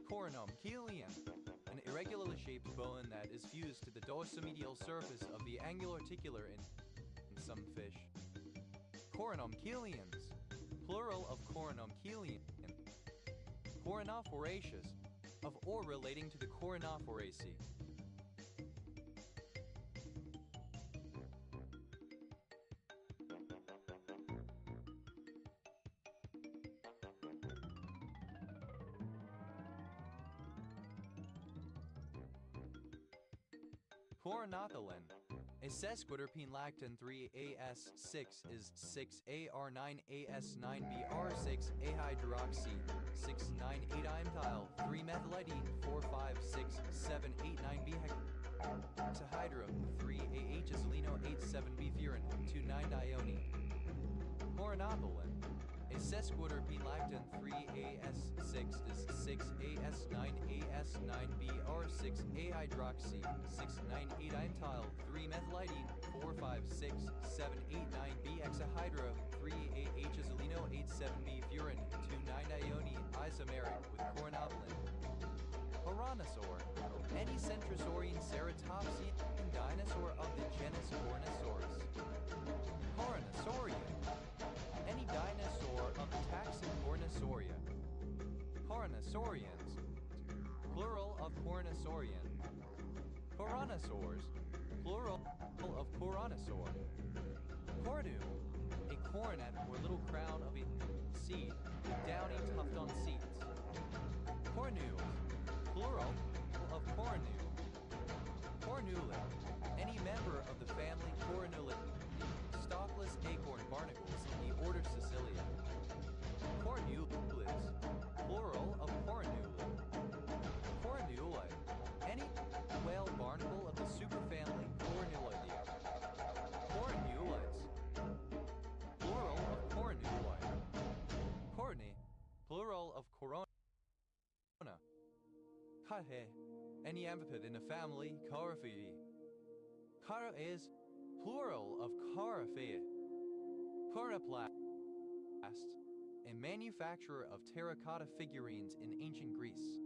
Coronum chelium, an irregularly shaped bone that is fused to the dorsomedial surface of the angularticular in some fish. Coronum chelians, plural of coronum chelian. Coronophoraceous, of or relating to the coronophoraceae. Coronothelin, A sesquiterpene lactam 3AS6 is 6AR9AS9BR6 ahydroxy 698-imethyle 3-methylidene 456-789B hexahydro 3AH-azolino 87B-furan 2,9-dione. Chlorinopolin. A sesquiterpene lactam 3AS6 is 6AS9AS9BR6 ahydroxy 698-imethyle 3-methylidene 456-789B hexahydro 3AH-azolino 87B-furan 2,9-dione isomeric with chlorinopolin. Horanosaur. Any centrosaurian ceratopsian dinosaur of the genus Hornosaurus. Hornosaurian. Any dinosaur of the taxon Hornosauria. Hornosaurians. Plural of Hornosaurian. Coronosaurs. Plural of Coronosaur. Cornu. A coronet or little crown of a seed with downy tuft on seeds. Cornules. Plural of cornu. Cornulid. Any member of the family Cornulid. Stalkless acorn barnacles in the order Cecilia. Cornulids. Plural of cornulid. Cornulid. Any whale barnacle of the superfamily Cornulidae. Cornulids. Plural of cornuloid. Corny. Plural of corona. Carhe. Any amphipod in a family Coryphae. Cara is plural of Coryphae. Coroplast. A manufacturer of terracotta figurines in ancient Greece.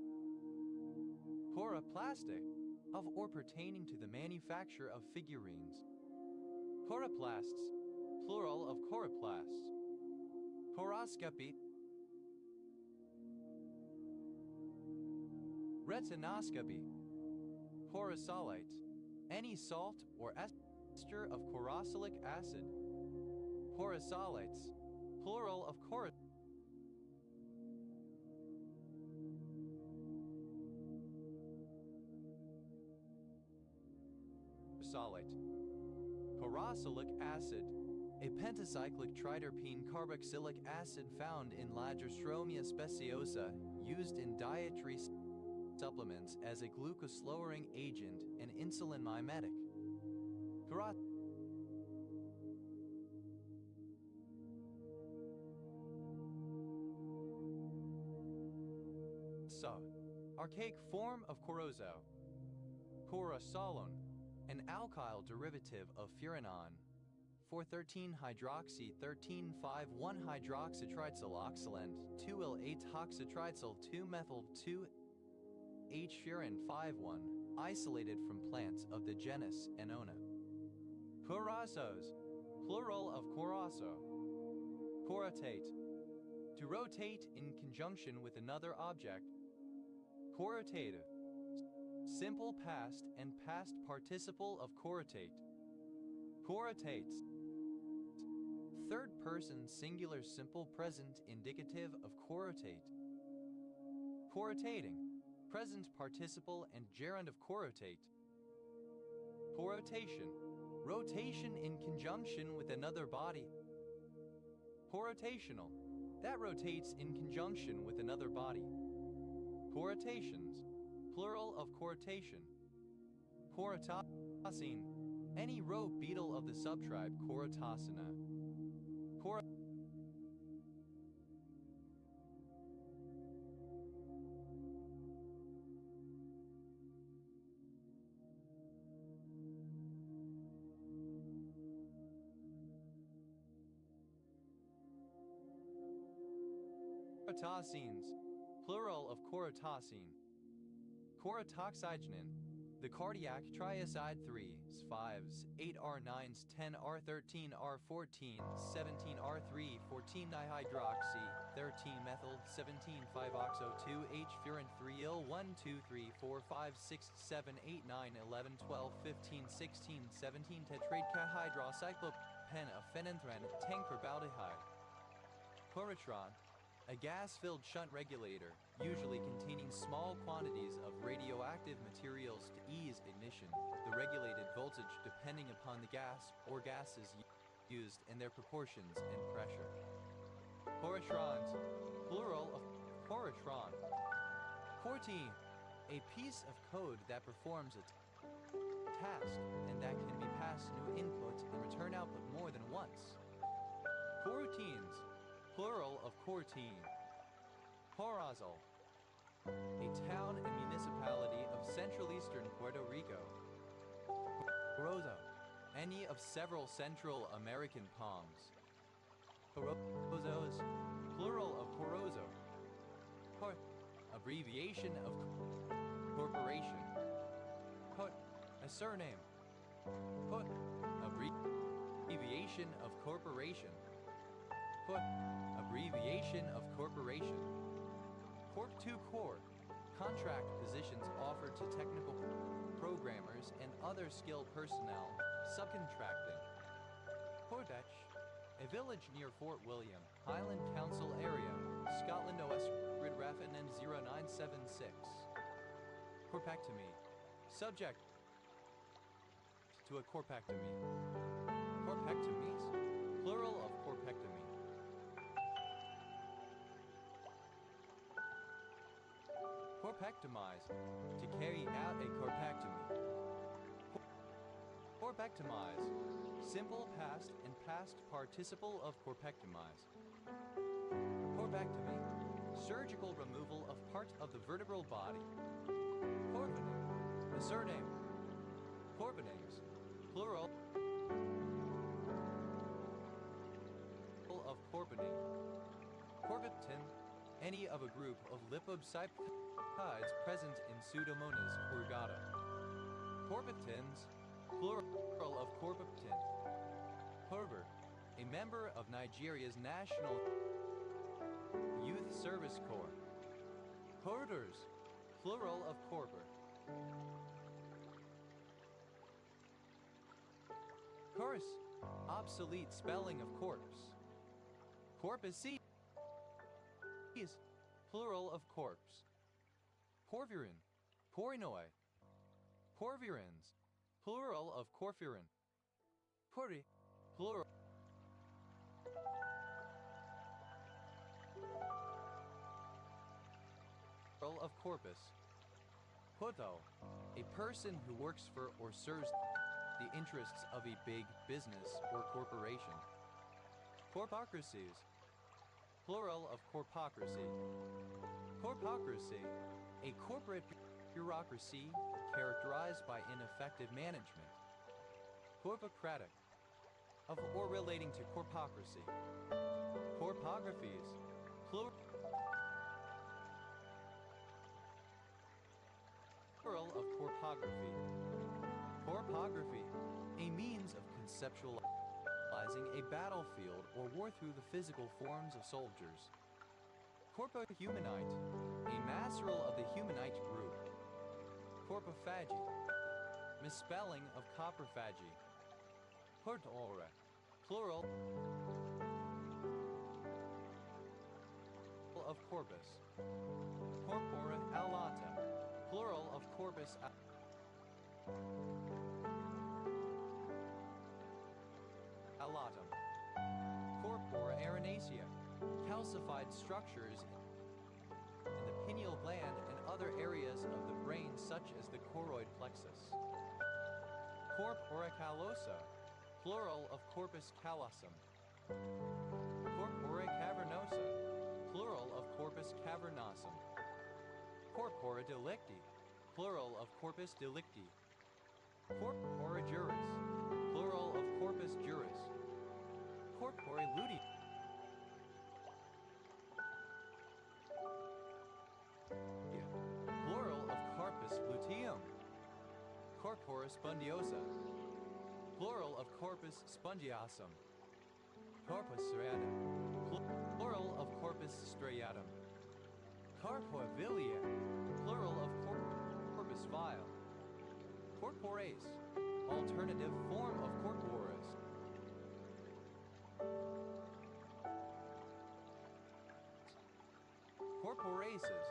Coroplastic, of or pertaining to the manufacture of figurines. Coroplasts, plural of coroplasts. Coroscopy. Retinoscopy. Corosolite. Any salt or ester of corosylic acid. Corosolites, plural of corosolite. Corosylic acid. A pentacyclic triterpene carboxylic acid found in Lagerstroemia speciosa, used in dietary supplements as a glucose-lowering agent and insulin mimetic. Archaic form of corozo. Corosolone, an alkyl derivative of furanon. 4,13-hydroxy 13,5,1-hydroxytriethyloxylent 2-il-8-hoxytriethyl 2-methyl-2-H-furan 5,1, isolated from plants of the genus Annona. Corazos, plural of corazo. Corotate, to rotate in conjunction with another object. Corotative, simple past and past participle of corotate. Corotates, third person singular simple present indicative of corotate. Corotating, present participle and gerund of corotate. Corotation, rotation in conjunction with another body. Corotational, that rotates in conjunction with another body. Corotations, plural of corotation. Corotocene, any rope beetle of the subtribe Corotocina. Corotocenes, plural of corotocene. Corotoxygenin, the cardiac triazide 3s, 5s, 8R9s, 10R13R14, 17R3, 14-dihydroxy, 13-methyl, 17,5-oxo-2-H-furan 3-il, 1, 2, 3, 4, 5, 6, 7, 8, 9, 11, 12, 15, 16, 17 tetrahydrocyclopen of phenanthrin, tencribaldehyde. Coritron, a gas-filled shunt regulator, usually containing small quantities of radioactive materials to ease ease ignition, the regulated voltage depending upon the gas or gases used in their proportions and pressure. Poratrons, plural of porotron. 14. A piece of code that performs a task and that can be passed new input and return output more than once. Coroutines, plural of cortine. Porazol, a town and municipality of central eastern Puerto Rico. Corozo, any of several Central American palms. Corozos, plural of corozo. Cor, abbreviation of corporation. Cor, a surname. Cor, abbreviation of corporation. Cor, abbreviation of corporation. Corp to Core, contract positions offered to technical programmers and other skilled personnel, subcontracting. Cordech, a village near Fort William, Highland Council area, Scotland OS Grid Raffinen 0976. Corpectomy, subject to a corpectomy. Corpectomies, plural of corpectomy. Corpectomize, to carry out a corpectomy. Corpectomize, simple past and past participle of corpectomize. Corpectomy, surgical removal of part of the vertebral body. Corpening, a surname. Corpenings, plural of corpening. Corpeptin, any of a group of lipopeptides present in Pseudomonas purgata. Corpeptins, plural of corpeptin. Corber, a member of Nigeria's National Youth Service Corps. Corridors, plural of corber. Corse, obsolete spelling of corpse. Corpusese, plural of corpse. Porphyrin, porinoi. Porphyrins, plural of porphyrin. Pori, plural of corpus. Puto, a person who works for or serves the interests of a big business or corporation. Corpocracies, plural of corpocracy. Corpocracy, a corporate bureaucracy characterized by ineffective management. Corpocratic, of or relating to corpocracy. Corpographies, plural of corpography. Corpography, a means of conceptualizing a battlefield or war through the physical forms of soldiers. Corpohumanite, a maceral of the humanite group. Corpophagy, misspelling of coprophagy. Corpora, plural of corpus. Corpora alata, plural of corpus alatum. Corpora arenacea, calcified structures in the pineal gland and other areas of the brain such as the choroid plexus. Corpora callosa, plural of corpus callosum. Corpora cavernosa, plural of corpus cavernosum. Corpora delicti, plural of corpus delicti. Corpora juris, plural of corpus juris. Corpora luteum, plural of corpus luteum. Corpora spondiosa, plural of corpus spongiosum. Corpus striatum, plural of corpus striatum. Corpovilia, plural of corpus vile. Corpores, alternative form of corporis. Corporaces,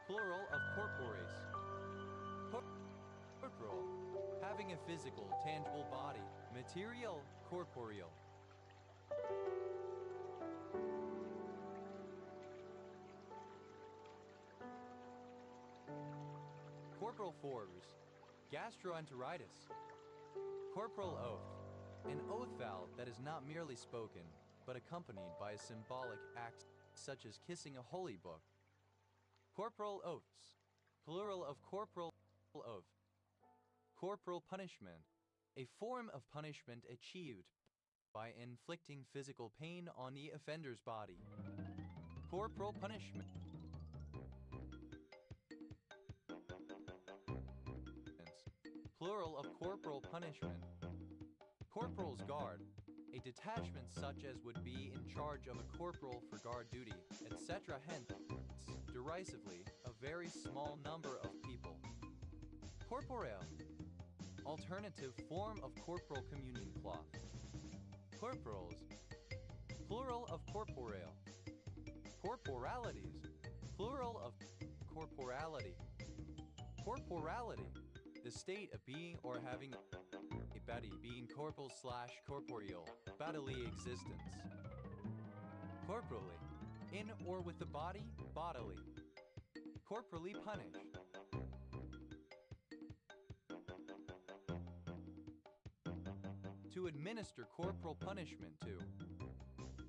plural of corpores. Corporal, having a physical, tangible body, material, corporeal. Corporal force, gastroenteritis. Corporal oath, an oath vow that is not merely spoken, but accompanied by a symbolic act such as kissing a holy book. Corporal oaths, plural of corporal oath. Corporal punishment, a form of punishment achieved by inflicting physical pain on the offender's body. Corporal punishment, plural of corporal punishment. Corporal's guard, a detachment such as would be in charge of a corporal for guard duty, etc. Hence, derisively, a very small number of people. Corporeal, alternative form of corporal communion cloth. Corporals, plural of corporeal. Corporalities, plural of corporality. Corporality, the state of being or having a body, being corporal/corporeal, bodily existence. Corporally, in or with the body, bodily. Corporally punished. To administer corporal punishment to.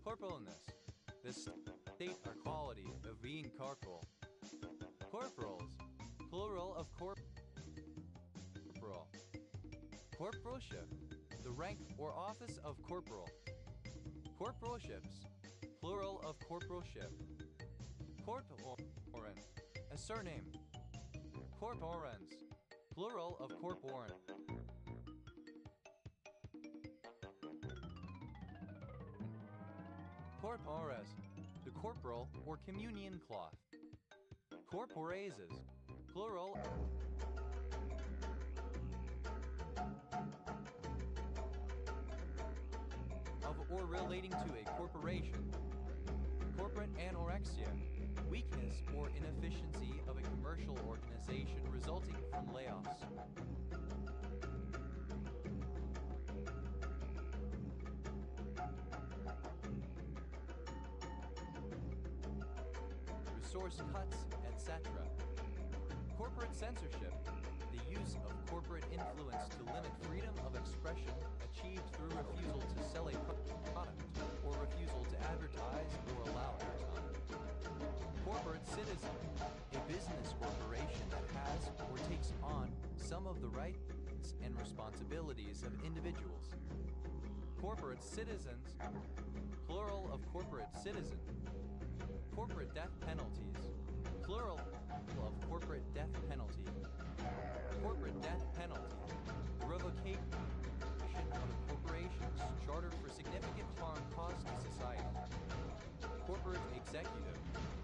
Corporalness, the state or quality of being corporal. Corporals, plural of corporal. Corporalship, the rank or office of corporal. Corporalships, plural of corporalship. Corporan, a surname. Corporans, plural of corporan. Corpores, the corporal or communion cloth. Corporases, plural of or relating to a corporation. Corporate anorexia, weakness or inefficiency of a commercial organization resulting from layoffs. Resource cuts, etc. Corporate censorship, the use of corporate influence to limit freedom of expression achieved through refusal to sell a product or refusal to advertise or allow airtime. Corporate citizen, a business corporation that has or takes on some of the rights and responsibilities of individuals. Corporate citizens, plural of corporate citizen. Corporate death penalties, plural of corporate death penalty. Corporate death penalty, the revocation of a corporation's charter for significant harm caused to society. Corporate executive,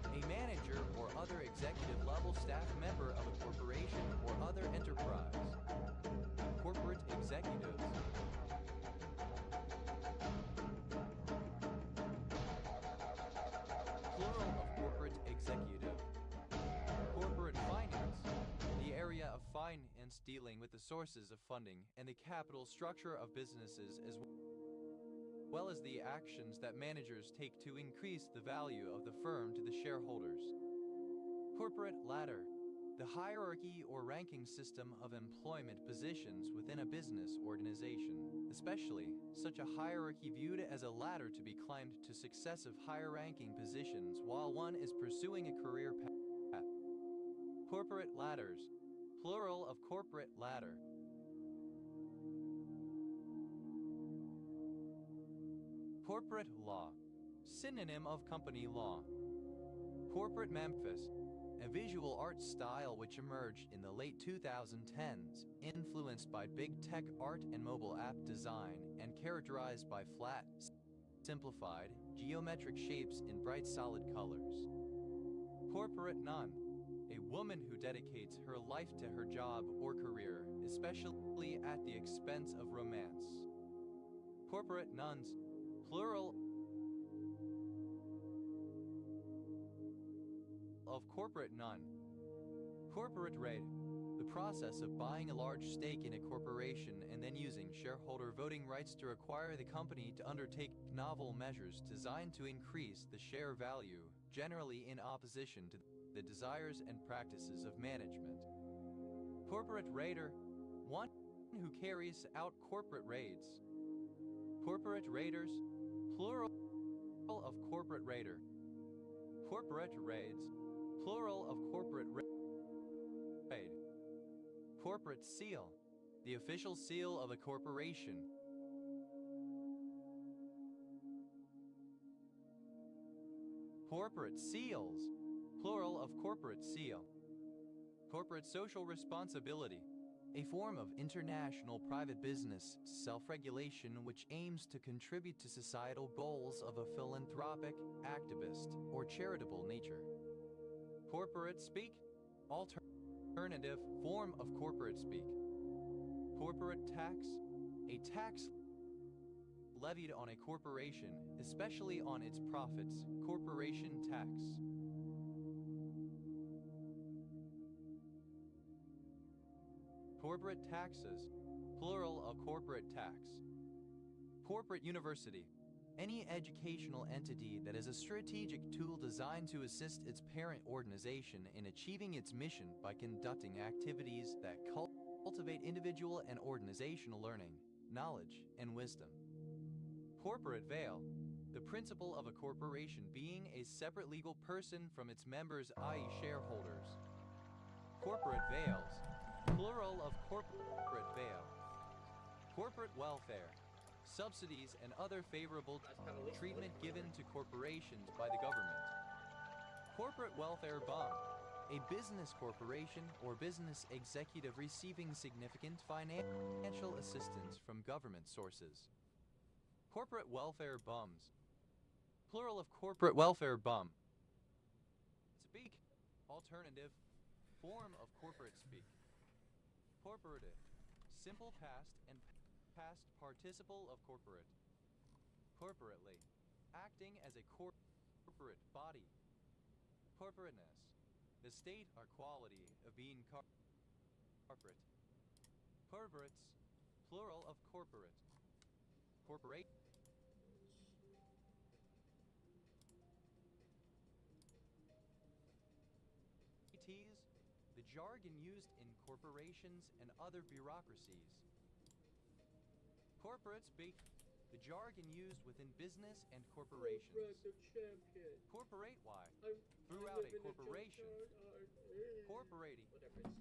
a manager or other executive level staff member of a corporation or other enterprise. Corporate executives. Plural of corporate executive. Corporate finance, the area of finance dealing with the sources of funding and the capital structure of businesses as well as the actions that managers take to increase the value of the firm to the shareholders. Corporate ladder, the hierarchy or ranking system of employment positions within a business organization, especially such a hierarchy viewed as a ladder to be climbed to successive higher-ranking positions while one is pursuing a career path. Corporate ladders, plural of corporate ladder. Corporate law, synonym of company law. Corporate Memphis, a visual art style which emerged in the late 2010s, influenced by big tech art and mobile app design, and characterized by flat, simplified, geometric shapes in bright solid colors. Corporate nun, a woman who dedicates her life to her job or career, especially at the expense of romance. Corporate nuns, plural of corporate nun. Corporate raid, the process of buying a large stake in a corporation and then using shareholder voting rights to require the company to undertake novel measures designed to increase the share value, generally in opposition to the desires and practices of management. Corporate raider, one who carries out corporate raids. Corporate raiders, plural of corporate raider. Corporate raids, plural of corporate raid. Corporate seal, the official seal of a corporation. Corporate seals, plural of corporate seal. Corporate social responsibility, a form of international private business self-regulation which aims to contribute to societal goals of a philanthropic, activist, or charitable nature. Corporate speak, alternative form of corporate speak. Corporate tax, a tax levied on a corporation, especially on its profits, corporation tax. Corporate taxes, plural of corporate tax. Corporate university, any educational entity that is a strategic tool designed to assist its parent organization in achieving its mission by conducting activities that cultivate individual and organizational learning, knowledge, and wisdom. Corporate veil, the principle of a corporation being a separate legal person from its members, i.e. shareholders. Corporate veils, plural of corporate veil. Corporate welfare, subsidies and other favorable treatment given to corporations by the government. Corporate welfare bond, a business corporation or business executive receiving significant financial assistance from government sources. Corporate welfare bums, plural of corporate welfare bum. Speak, alternative form of corporate speak. Corporative, simple past and past participle of corporate. Corporately, acting as a corporate body. Corporateness, the state or quality of being corporate. Corporates, plural of corporate. Corporate. The jargon used in corporations and other bureaucracies. Corporate speak, the jargon used within business and corporations. Corporate why? Throughout a corporation. Corporating,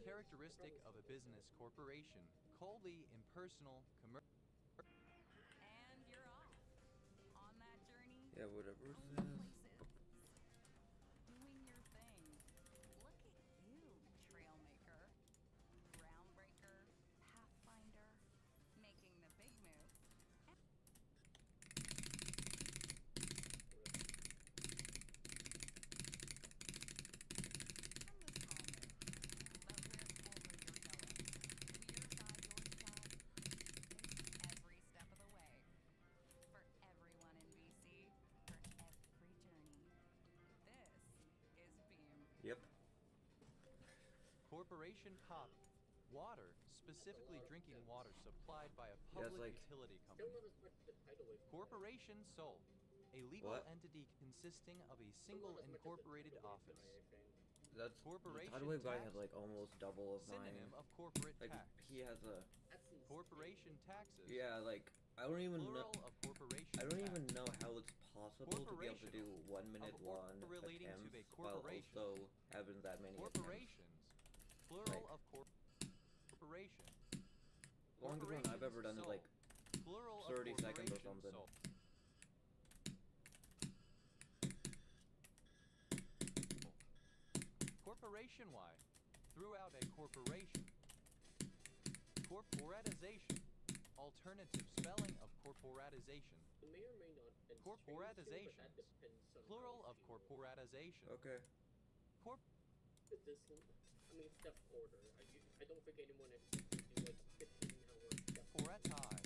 characteristic of a business corporation, coldly impersonal, commercial. And you're off on that journey. Yeah, whatever it Going says. places, doing your thing. Look at you, trailmaker, groundbreaker, pathfinder, making the big move. Yep. Corporation pop, water, specifically drinking water supplied by a public utility company. Corporation soul, a legal entity consisting of a single incorporated office. That's corporation the Tidewave guy tax, has like almost double of mine. synonym of corporate Like tax. he has a Corporation taxes. yeah, like I don't even know. Plural of corporation I don't tax. even know how it's possible to be able to do 1 minute of or one relating to attempts a while corporation. also having that many Corporations, plural Like- of corporation. Longest one I've ever done is like Plural 30 of seconds or corporation something. soul. Corporation why? Throughout a corporation. Corporatization. Alternative spelling of corporatization. It may or may not been Corporatizations. changed here, but that depends on Plural how of you- corporatization. okay. With this, I mean, step order. I don't think anyone expects to do like 15-hour step Corporatize.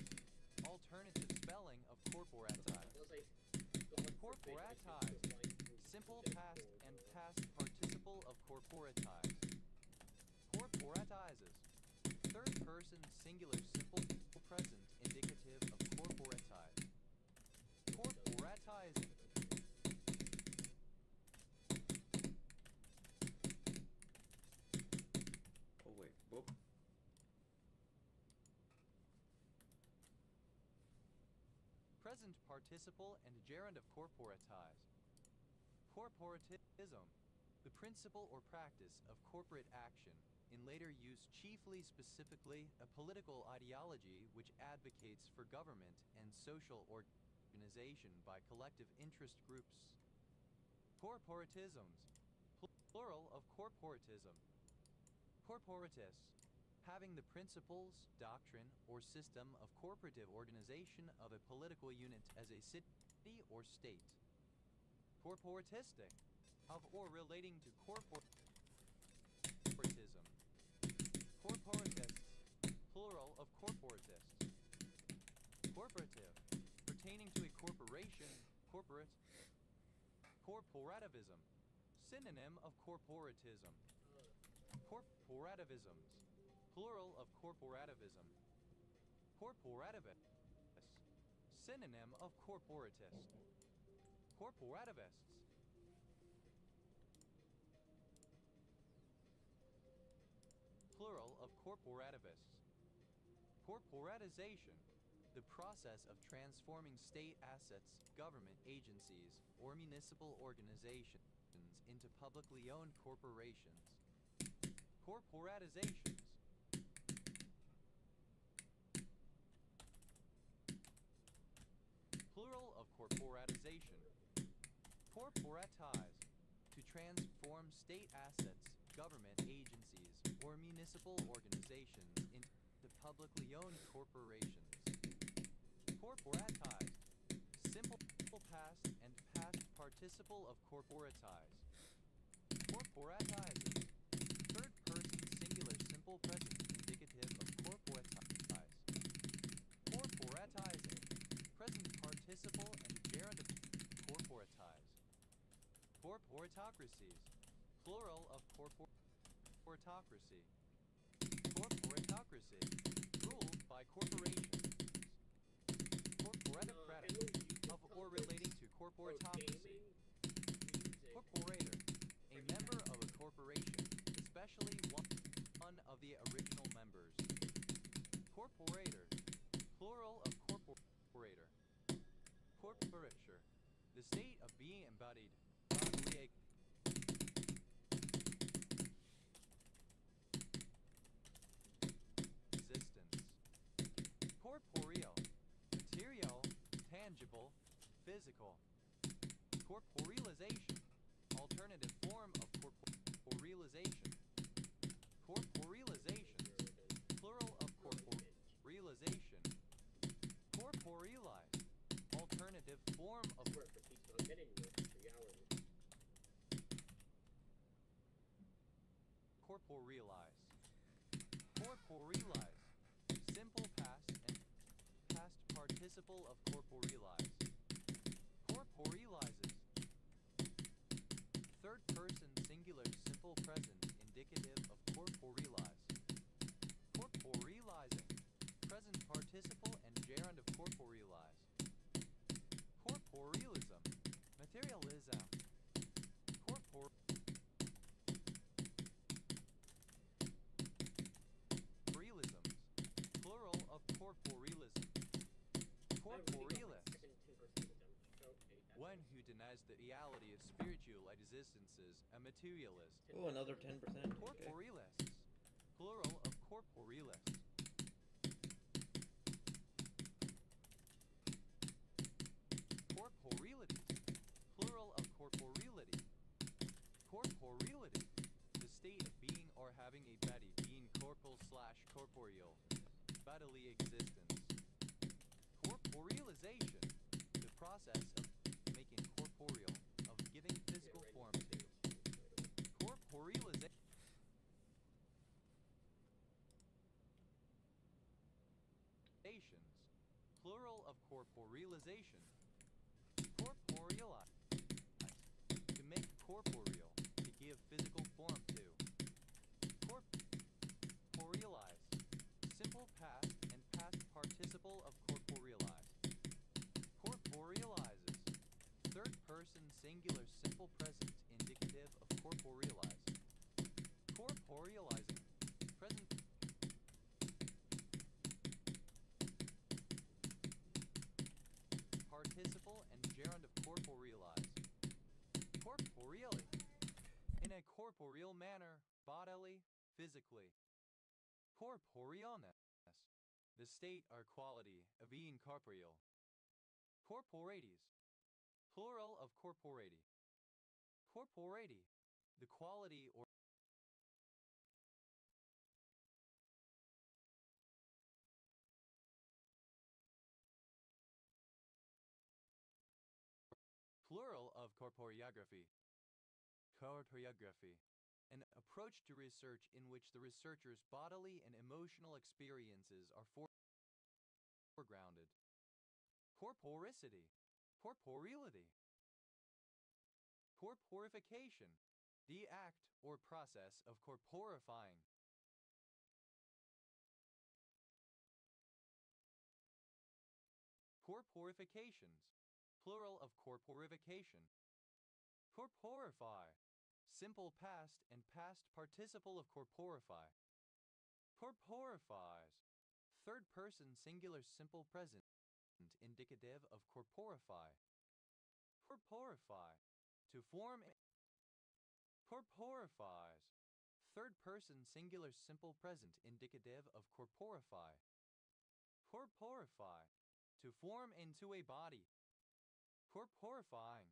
Alternative spelling of corporatize. Unless I, God forbid, I Corporatize. speak the line through Simple step past order. and past participle of corporatize. Corporate Corporatizes. Third person singular simple present indicative of corporatize. Corporatizing. Oh wait, whoop. Present participle and gerund of corporatize. Corporatism, the principle or practice of corporate action, in later use chiefly specifically a political ideology which advocates for government and social organization by collective interest groups. Corporatisms, plural of corporatism. Corporatis, having the principles, doctrine, or system of corporative organization of a political unit as a city or state. Corporatistic, of or relating to corporatism. Corporatists, plural of corporatists. Corporative, pertaining to a corporation, corporate. Corporativism, synonym of corporatism. Corporativisms, plural of corporativism. Corporativist, synonym of corporatist. Corporativists. Plural of corporativists. Corporatization, the process of transforming state assets, government agencies, or municipal organizations into publicly owned corporations. Corporatizations. Plural of corporatization. Corporatize, to transform state assets, government agencies, or municipal organizations into publicly owned corporations. Corporatize, simple past and past participle of corporatize. Corporatizing, third person singular simple present indicative of corporatize. Corporatizing, present participle and gerund of corporatize. Corporatocracies, plural of corporatocracy. Corporatocracy, ruled by corporations. Corporatocratic, of or relating to corporatocracy. Corporator, a member of a corporation, especially one of the original members. Corporator, plural of corporator. Corporature, the state of being embodied, bodily existence. Corporeal, material, tangible, physical. Corporealization, alternative form of corporealization. Corporealization, plural of corporealization. Corporealize, alternative form of Work for people. I'm getting work 3 hours. corporealize. Corporealize, simple past and past participle of corporealize. Corporealizes, third person singular simple present indicative of corporealize. Corporealizing, present participle and gerund of corporealize. Corporealism, materialism. Corporealisms, plural of corporealism. Corporealist, one who denies the reality of spiritual existences, a materialist. Oh, another 10%. Okay. Corporealists, plural of corporealists. Corporeality, plural of corporeality. Corporeality, the state of being or having a body, being corporeal, bodily existence. Corporealization, the process of making corporeal, of giving physical form to. Corporealization, plural of corporealization. Corporealize, to make corporeal, to give physical form to. singular simple present indicative of corporealizing. Corporealizing. Present participle and gerund of corporealize. Corporeally. In a corporeal manner, bodily, physically. Corporealness. The state or quality of being corporeal. Corporates. Plural of corporati. Corporati. The quality or plural of corporeography. Corporeography. An approach to research in which the researcher's bodily and emotional experiences are foregrounded. Corporicity. Corporeality. Corporification. The act or process of corporifying. Corporifications. Plural of corporification. Corporify. Simple past and past participle of corporify. Corporifies. Third person singular simple present indicative of corporify. Corporify. To form. Corporifies. Third person singular simple present indicative of corporify. Corporify. To form into a body. Corporifying.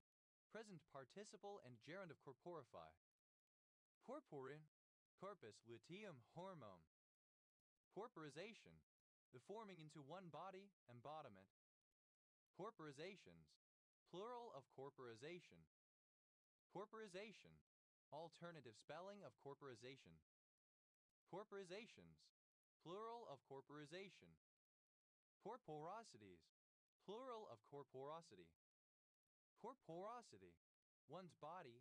Present participle and gerund of corporify. Corporin. Corpus luteum hormone. Corporization. The forming into one body, embodiment. Corporizations. Plural of corporization. Corporization. Alternative spelling of corporization. Corporizations. Plural of corporization. Corporosities. Plural of corporosity. Corporosity. One's body.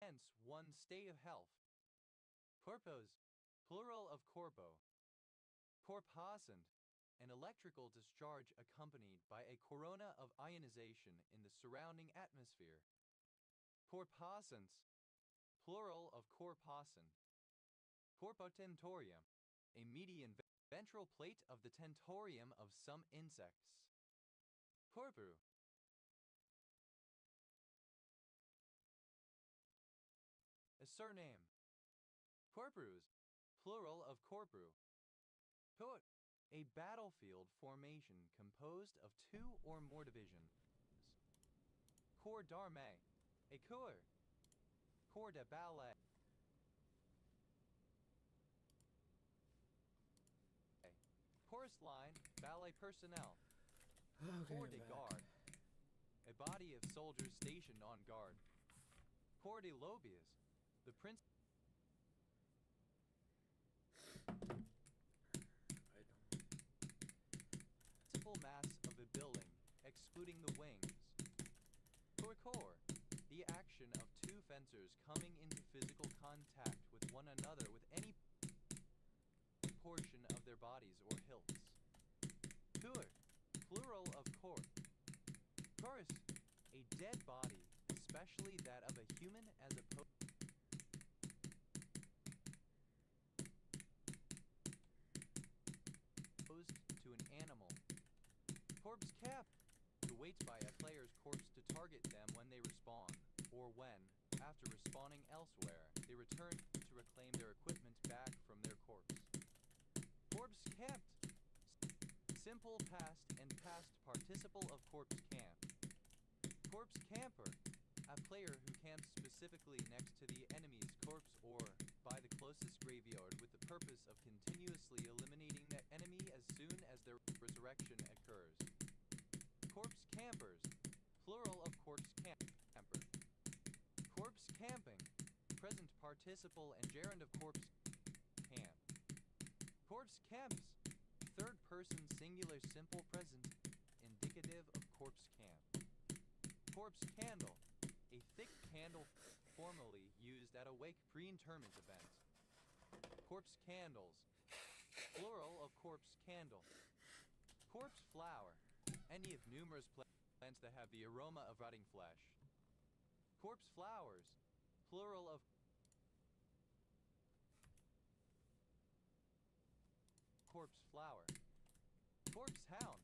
Hence, one's state of health. Corpos. Plural of corpo. Corpuscent. An electrical discharge accompanied by a corona of ionization in the surrounding atmosphere. Corpuscence. Plural of corpuscent. Corpotentorium. A median ventral plate of the tentorium of some insects. Corpru. A surname. Corprus. Plural of corpru. Court. A battlefield formation composed of two or more divisions. Corps d'armée. A corps. Corps de ballet. Chorus line, ballet personnel. Corps de garde. A body of soldiers stationed on guard. Corps de lobias. The principal mass of a building, excluding the wings. Corps. The action of two fencers coming into physical contact with one another with any portion of their bodies or hilts. Cour. Plural of corps. Chorus. A dead body, especially that of a human as opposed to an animal. Corpse cap. To wait by a player's corpse to target them when they respawn, or when, after respawning elsewhere, they return to reclaim their equipment back from their corpse. Corpse camped. Simple past and past participle of corpse camp. Corpse camper. A player who camps specifically next to the enemy's corpse or by the closest graveyard with the purpose of continuously eliminating the enemy as soon as their resurrection occurs. Corpse campers. Plural of corpse camper. Corpse camping. Present participle and gerund of corpse camp. Corpse camps. Third person singular simple present indicative of corpse camp. Corpse candle. A thick candle formerly used at a wake pre-interment event. Corpse candles. Plural of corpse candle. Corpse flower. Any of numerous plants that have the aroma of rotting flesh. Corpse flowers. Plural of corpse flower. Corpse hound.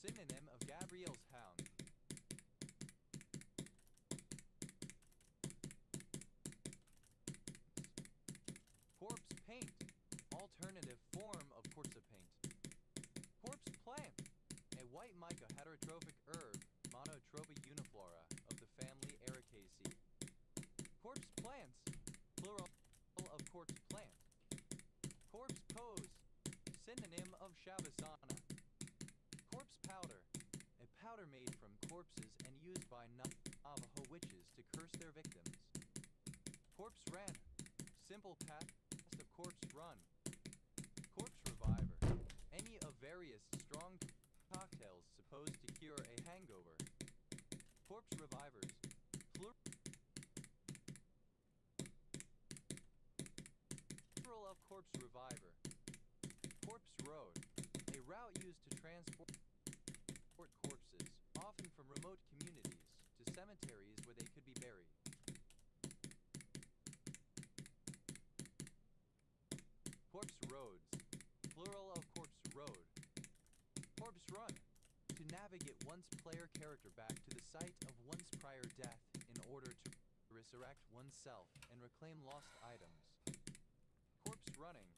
Synonym of Gabriel's hound. Corpse paint. Alternative form of corpse paint. Corpse plant. A white mica heterotrophic herb, monotropy uniflora of the family Ericaceae. Corpse plants. Plural of corpse plant. Corpse pose. Synonym of Shavasana. Corpse powder. A powder made from corpses and used by Navajo witches to curse their victims. Corpse ran. Simple past of corpse run. Corpse reviver. Any of various strong cocktails supposed to cure a hangover. Corpse revivers. Plural of corpse reviver. Corpse road. A route used to transport corpses, often from remote communities, to cemeteries where they could be buried. Corpse roads. Plural of corpse road. Corpse run. To navigate one's player character back to the site of one's prior death in order to resurrect oneself and reclaim lost items. Corpse running.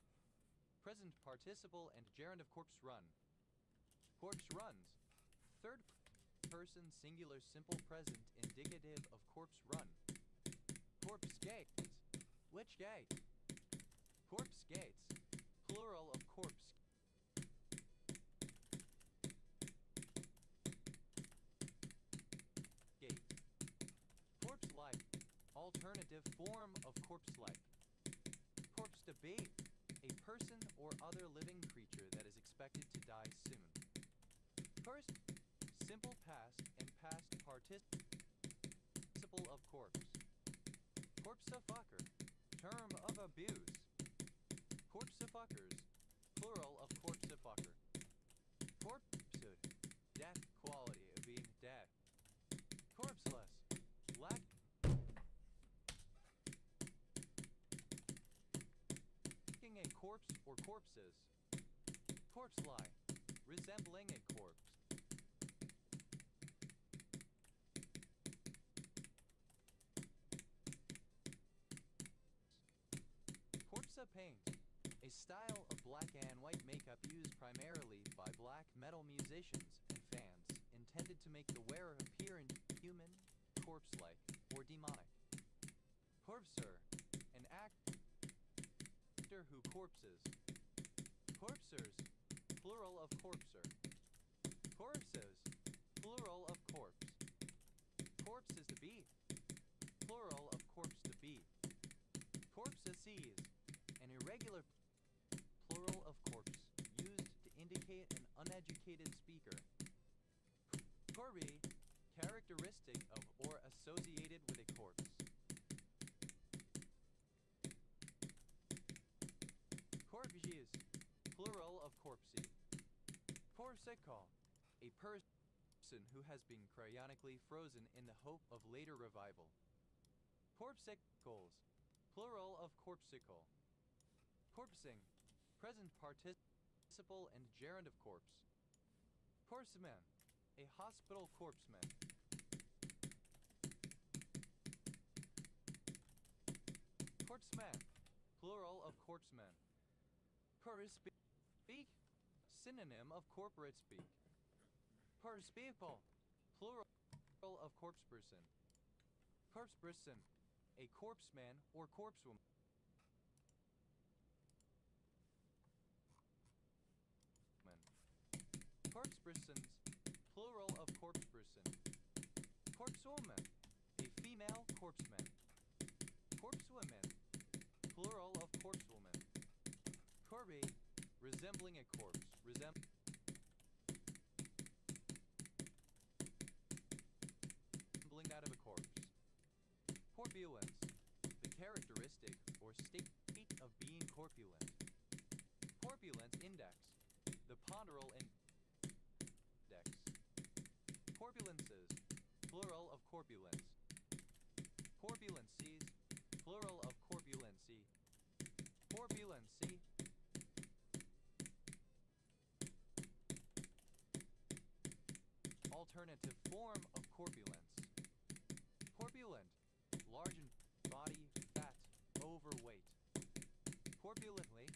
Present participle and gerund of corpse run. Corpse runs. Third person singular simple present indicative of corpse run. Corpse gate. Which gate? Corpse gates. Plural of corpse. Gate. Corpse life. Alternative form of corpse life. Corpse to be. A person or other living creature that is expected to die soon. First, simple past and past participle of corpse. Corpse-a-fucker. Term of abuse. Corpse-a-fuckers. Plural of corpse-a-fucker. Corpsehood. Death quality of being dead. Corpseless. Lack a corpse or corpses. Corpse-like. Resembling a corpse. Corpse-a-paint. A style of black and white makeup used primarily by black metal musicians and fans, intended to make the wearer appear inhuman, corpse-like, or demonic. Corpser. An actor who corpses. Corpsers. Plural of corpser. Corpses. Plural of corpse. Corpse is to be. Plural of corpse to be. Corpse-a-sees. An irregular plural of corpse used to indicate an uneducated speaker. Corby. Characteristic of or associated with a corpse. Corpses. Plural of corpsey. Corsical. A person who has been cryonically frozen in the hope of later revival. Corpsicles. Plural of corpsicle. Corpsing. Present participle and gerund of corpse. Corpseman. A hospital corpseman. Corpseman. Plural of corpseman. Corpspeak. Synonym of corporate speak. Corpsepeople. Plural of corpseperson. Corpseperson. A corpseman or corpsewoman. Corpsepersons. Plural of corpseperson. Corpsewoman. A female corpseman. Corpsewomen. Plural of corpsewoman. Corby. Resembling a corpse. Resembling that of a corpse. Corpulence. The characteristic or state of being corpulent. Corpulence index. The ponderal and Corpulences, plural of corpulence. Corpulencies, plural of corpulency. Corpulency. Alternative form of corpulence. Corpulent, large in body, fat, overweight. Corpulently,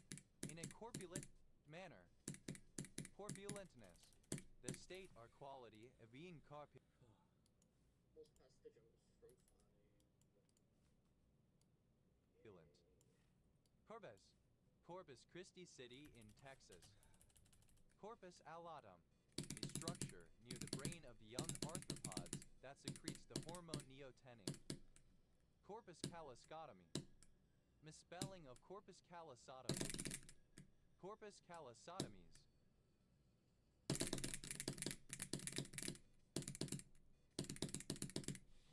in a corpulent manner. Corpulentness, the state or quality of being corpulent. We'll pass the jumps from 5. Corpus Christi City in Texas. Corpus allatum, a structure near the brain of the young arthropods that secretes the hormone neotenin. Corpus callosotomy, misspelling of corpus callosotomy. Corpus callosotomies.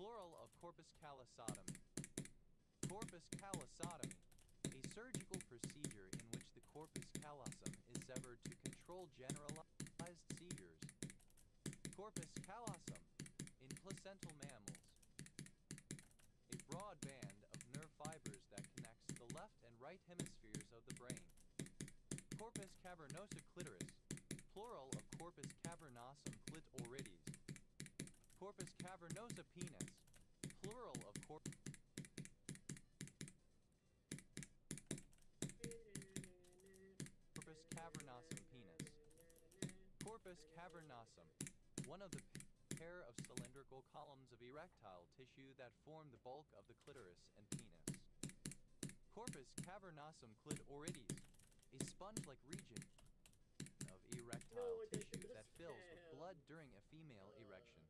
Plural of corpus callosotomy. Corpus callosotomy, a surgical procedure in which the corpus callosum is severed to control generalized seizures. Corpus callosum, in placental mammals. A broad band of nerve fibers that connects the left and right hemispheres of the brain. Corpus cavernosa clitoris, plural of corpus cavernosum clitorides. Corpus cavernosa penis, plural of corpus cavernosum penis. Corpus cavernosum, one of the pair of cylindrical columns of erectile tissue that form the bulk of the clitoris and penis. Corpus cavernosum clitorides, a sponge-like region of erectile tissue that fills with blood during a female erection.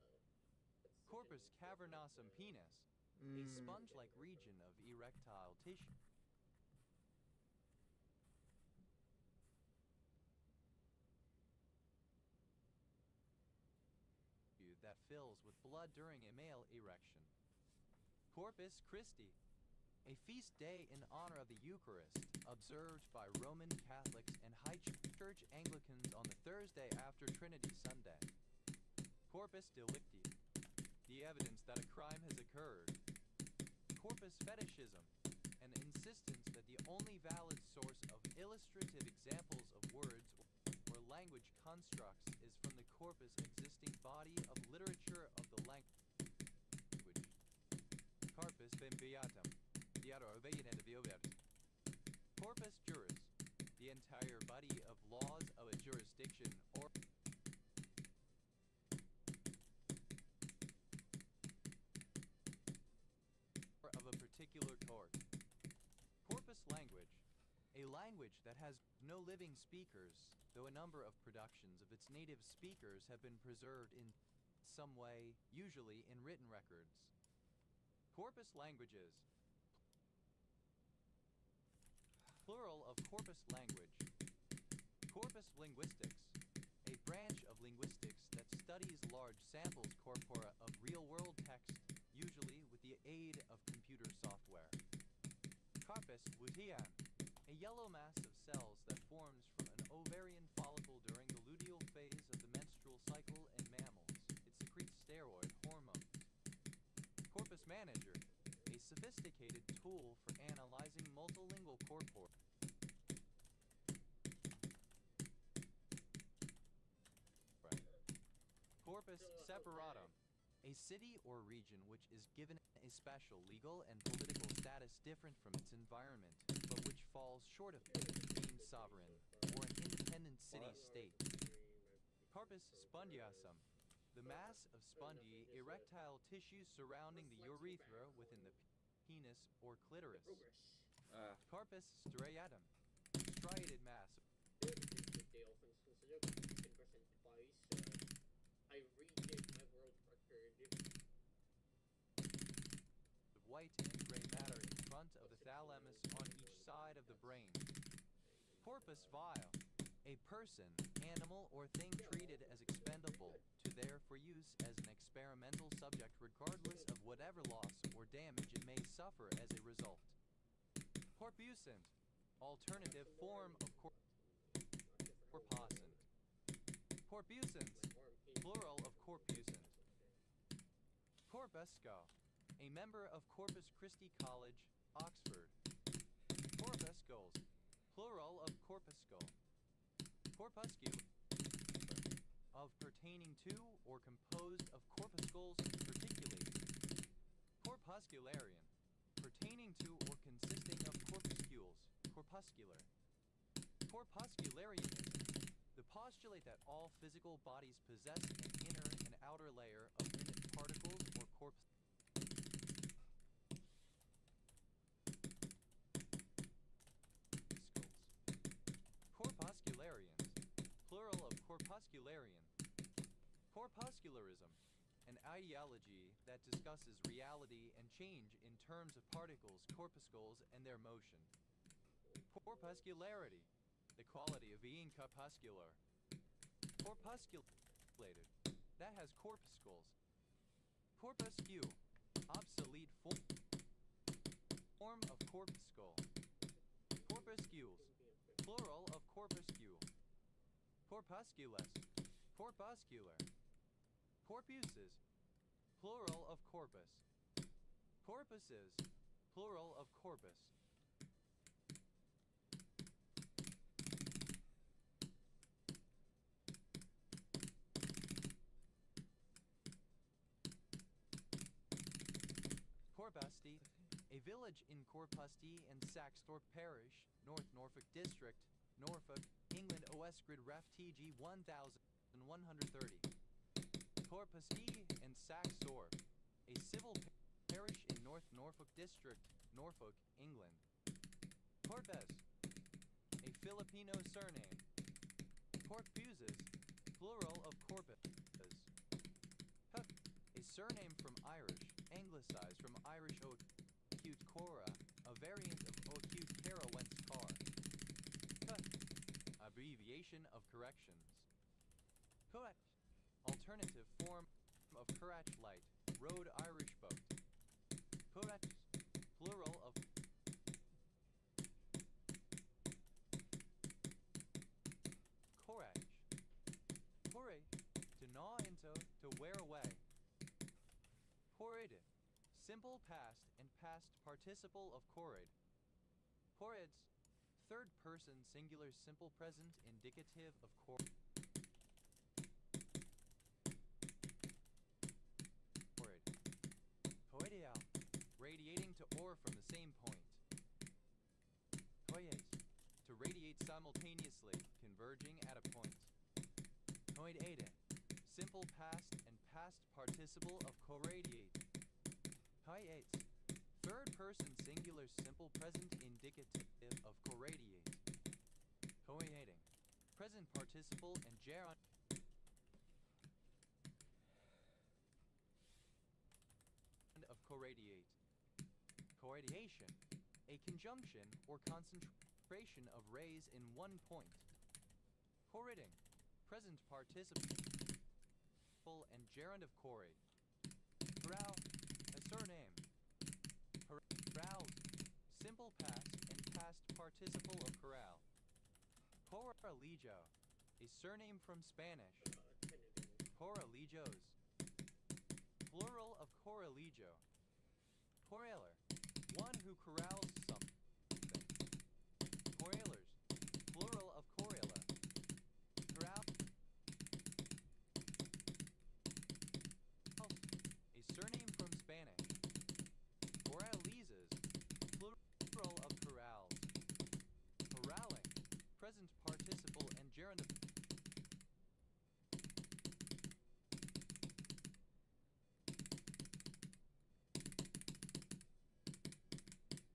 Corpus cavernosum penis, a sponge-like region of erectile tissue that fills with blood during a male erection. Corpus Christi, a feast day in honor of the Eucharist, observed by Roman Catholics and High Church Anglicans on the Thursday after Trinity Sunday. Corpus delicti, the evidence that a crime has occurred. Corpus fetishism, an insistence that the only valid source of illustrative examples of words or language constructs is from the corpus existing body of literature of the language. Corpus bimbiatum, corpus juris, the entire body of laws of a jurisdiction or of a particular court. Corpus language, a language that has no living speakers, though a number of productions of its native speakers have been preserved in some way, usually in written records. Corpus languages, plural of corpus language. Corpus linguistics, a branch of linguistics that studies large samples corpora of real-world text, usually with the aid of computer software. Corpus luteum, a yellow mass of cells that forms from an ovarian follicle during the luteal phase of the menstrual cycle in mammals. It secretes steroid hormones. Corpus manager, a sophisticated tool for analyzing multilingual corpora. Corpus separatum, a city or region which is given a special legal and political status different from its environment, but which falls short of being sovereign or an independent city-state. Corpus spongiosum, the mass of spongy erectile tissue surrounding the urethra within the penis or clitoris. Corpus striatum, striated mass. They often consider in present device. I redid my world record. White and gray matter in front of the thalamus on each side of the brain. Corpus vile, a person, animal, or thing treated as expendable to there for use as an experimental subject regardless of whatever loss or damage it may suffer as a result. Corpuscent, alternative form of corpuscent. Corpuscence, plural of corpuscent, Corpuscle, a member of Corpus Christi College, Oxford. Corpuscles, plural of corpuscle. Corpuscular, of pertaining to or composed of corpuscles particularly. Corpuscularian, pertaining to or consisting of corpuscules, corpuscular. Corpuscularianism, the postulate that all physical bodies possess an inner and outer layer of minute particles or corpuscularians, plural of corpuscularian. Corpuscularism, an ideology that discusses reality and change in terms of particles, corpuscles, and their motion. Corpuscularity, the quality of being corpuscular. Corpusculated, that has corpuscles. Corpuscle, obsolete form of corpuscle. Corpuscules, plural of corpuscule. Corpusculus, corpuscular. Corpuses, plural of corpus. Corpuses, plural of corpus. Corpusty, a village in Corpusty and Saxthorpe Parish, North Norfolk District, Norfolk, England. OS Grid Ref TG 1130. Corpusty and Saxthorpe, a civil parish in North Norfolk District, Norfolk, England. Corpus, a Filipino surname. Corpuses, plural of corpus. Huck, a surname from Irish, anglicized from Irish acute cora, a variant of acute cara whence car. Abbreviation of corrections. Correct, alternative form of Currach Light, Road Irish boat. Correct, plural of courage. Corrage, to gnaw into, to wear away. Corrid, simple past and past participle of corrid. Corrids, third person singular simple present indicative of corrid. Coideal, radiating to or from the same point. Coies, to radiate simultaneously, converging at a point. Coidate, simple past and past participle of corradiate. Coiates, third person singular simple present indicative of corradiate. Coiating, present participle and gerund of corradiate. Corradiation, a conjunction or concentration of rays in one point. Corriding, present participle and gerund of corrid. Corral, a surname. Corrals, simple past and past participle of corral. Corralijo, a surname from Spanish. Corralijos, plural of corralijo. Corraler, one who corrals something. Corralers, plural of corraler. Corral, a surname from Spanish. Corralizes, plural of corrals. Corralling, present participle and gerund of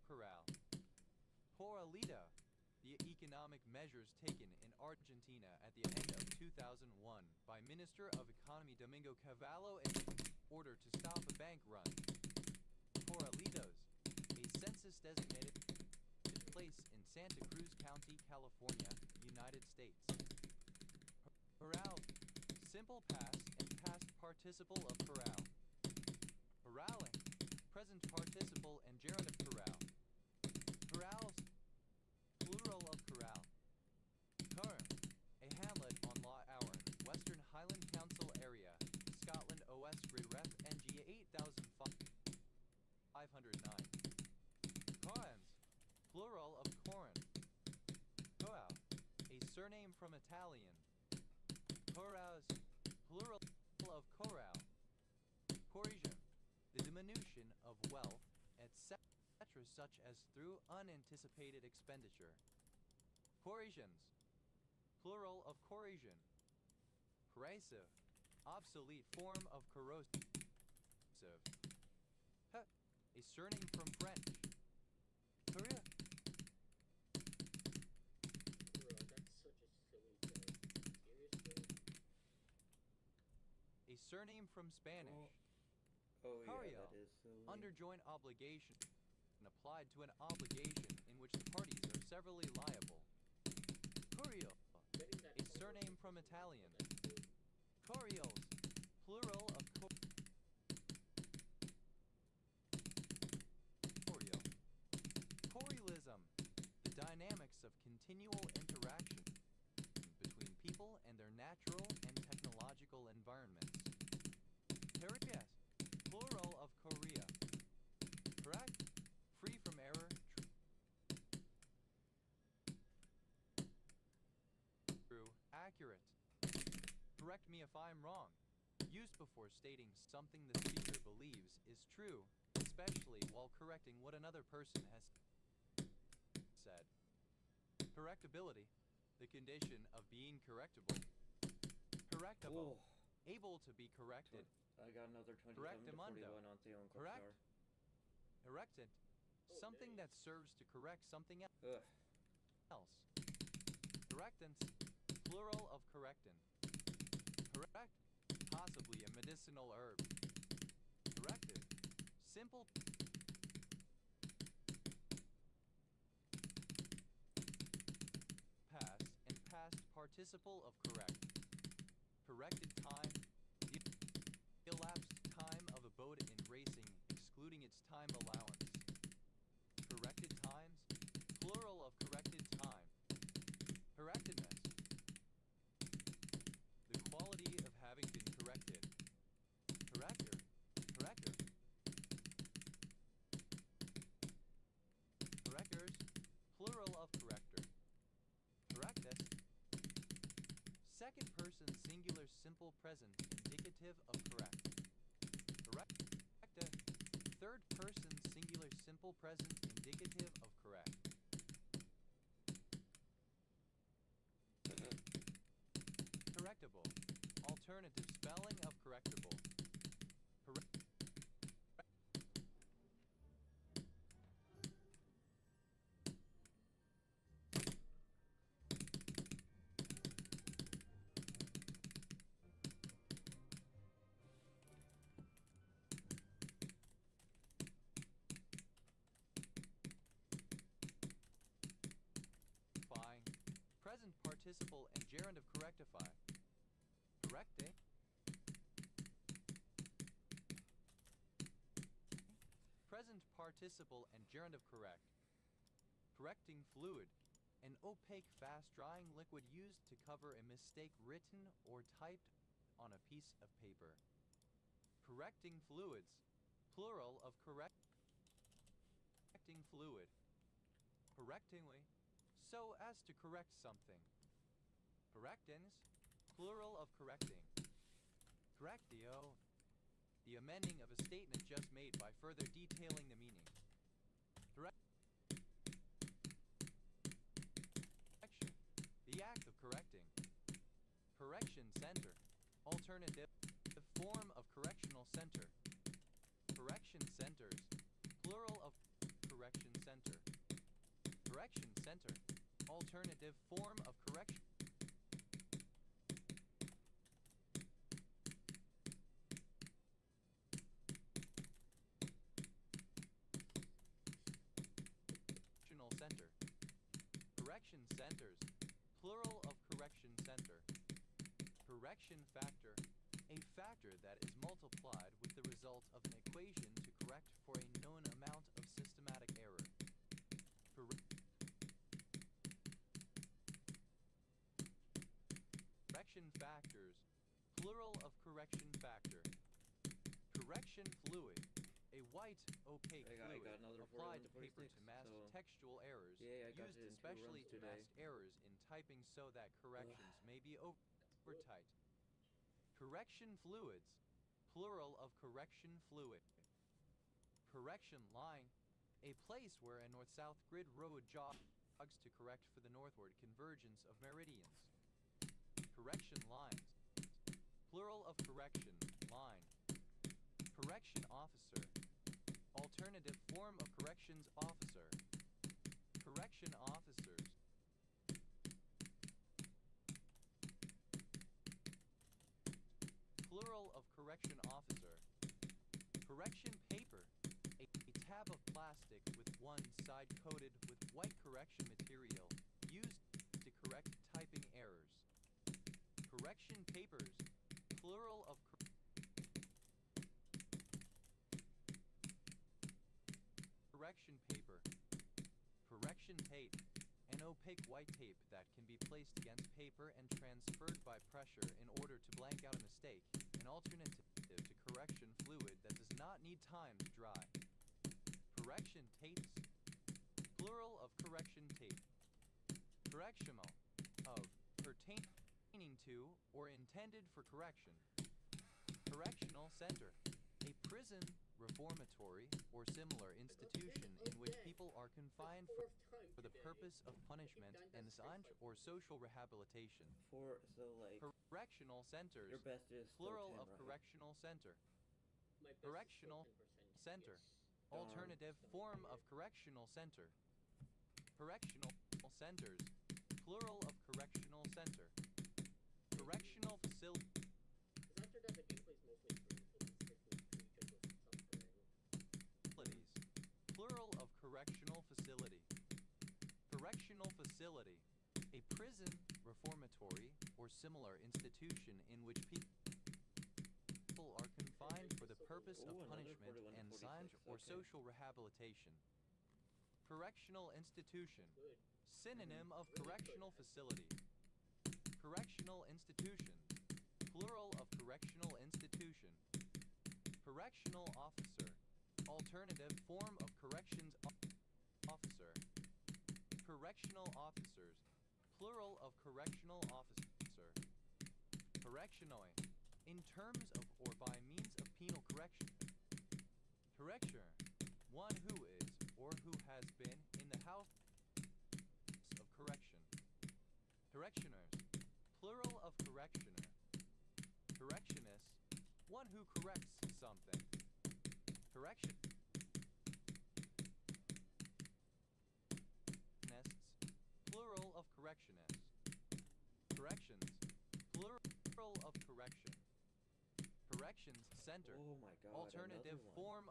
corral. Corralito, the economic measures taken in Argentina at the end of 2001 by Minister of Economy Domingo Cavallo in order to stop a bank run. Corralitos, a census-designated place in Santa Cruz County, California, United States. Corral, simple past and past participle of corral. Corralling, present participle and gerund of corral. Corrals, plural of corral. Curran, a hamlet on Lough Owern, Western Highland Council area, Scotland. OS Grid Ref NG 8000. surname from Italian. Corals, plural of corral. Corrigion, the diminution of wealth, etc., such as through unanticipated expenditure. Corrigions, plural of corrigion. Corrosive, obsolete form of corrosive. A surname from French. Korea. Bro, that's such a silly joke. Seriously? A surname from Spanish. Oh yeah, Corio, that is silly. under joint obligation, and applied to an obligation in which the parties are severally liable. Corio, Getting that a forward surname is from just Italian. that's silly. Corios, plural of corio. Corialism, the dynamics of continual interaction between people and their natural and technological environments. Koreas, plural of Korea. Correct? Free from error. True. Accurate. Correct me if I'm wrong. Used before stating something the speaker believes is true, especially while correcting what another person has said. Correctability, the condition of being correctable. Correctable, Oh, able to be corrected. I got another 27 to Correctamundo. 41 on sale in Correct. Copstar. Correctant, Oh, something nice. that serves to correct something Ugh. else. Correctants, plural of correctant. Correct, possibly a medicinal herb. Corrective, simple. Past and past participle of correct. Corrected time, the elapsed time of a boat in racing, excluding its time allowance. Corrected times, plural of corrected time. Correctedness, the quality of having been corrected. Corrector, corrector. Correctors, plural of corrector. Correctus, second person singular simple present indicative of correct. Correcta, third person singular simple present indicative of correct. Correctable, alternative spelling of correctable. Correct. Fine. Present participle and gerund of correctify. Correcte. Present participle and gerund of correct. Correcting fluid. An opaque, fast-drying liquid used to cover a mistake written or typed on a piece of paper. Correcting fluids. Plural of correcting fluid. Correctingly, so as to correct something. Correctins, plural of correcting. Correctio, the amending of a statement just made by further detailing the meaning. Correction, the act of correcting. Correction center, alternative, the form of correctional center. Correction centers, plural of correction center. Correction center, alternative form of correction. Correctional center. Correction centers, plural of correction center. Correction factor, a factor that is multiplied with the result of an equation to correct for a known amount of systematic error. Correction factors, plural of correction factor. Correction fluid, a White, opaque I fluid got another applied 41 to paper to 46, mask so textual errors, yeah, I got used it in 2 especially runs to today. mask errors in typing so that corrections may be overtyped. Correction fluids, plural of correction fluid. Correction line, a place where a north-south grid road jogs to correct for the northward convergence of meridians. Correction lines, plural of correction line. Correction officer, alternative form of corrections officer. Correction officers. Plural of correction officer. Correction paper, a tab of plastic with one side coated with white correction material, used to correct typing errors. Correction papers, plural of correction paper. Correction tape, an opaque white tape that can be placed against paper and transferred by pressure in order to blank out a mistake, an alternative to correction fluid that does not need time to dry. Correction tapes, plural of correction tape. Correctional, of, pertaining to, or intended for correction. Correctional center, a prison, reformatory, or similar institution in which people are confined for the purpose of punishment and or social rehabilitation. So like Correctional centers, your best is still plural 10, of right? correctional center. My best is Correctional still 10%. center, Yes. alternative form of correctional center. Correctional centers, plural of correctional center. Correctional facility. Because after that, the gameplay is mostly free, so that's strictly to each of those suffering. Facilities, plural of correctional facility. Correctional facility, a prison, reformatory, or similar institution in which people are confined for the purpose of Ooh, another punishment 41 to and 46, or okay. social rehabilitation. Correctional institution, Good. synonym of Really correctional good. facility. Correctional institution, plural of correctional institution. Correctional officer, alternative form of corrections officer. Correctional officers, plural of correctional officer. Correctionoi, in terms of or by means of penal correction. Correctioner, one who is or who has been in the house of correction. Correctioners, plural of correctioner. Correctionist, one who corrects something. Correction. Plural of correctionists. Corrections, plural of correction. Corrections center, Oh my god, alternative another one. form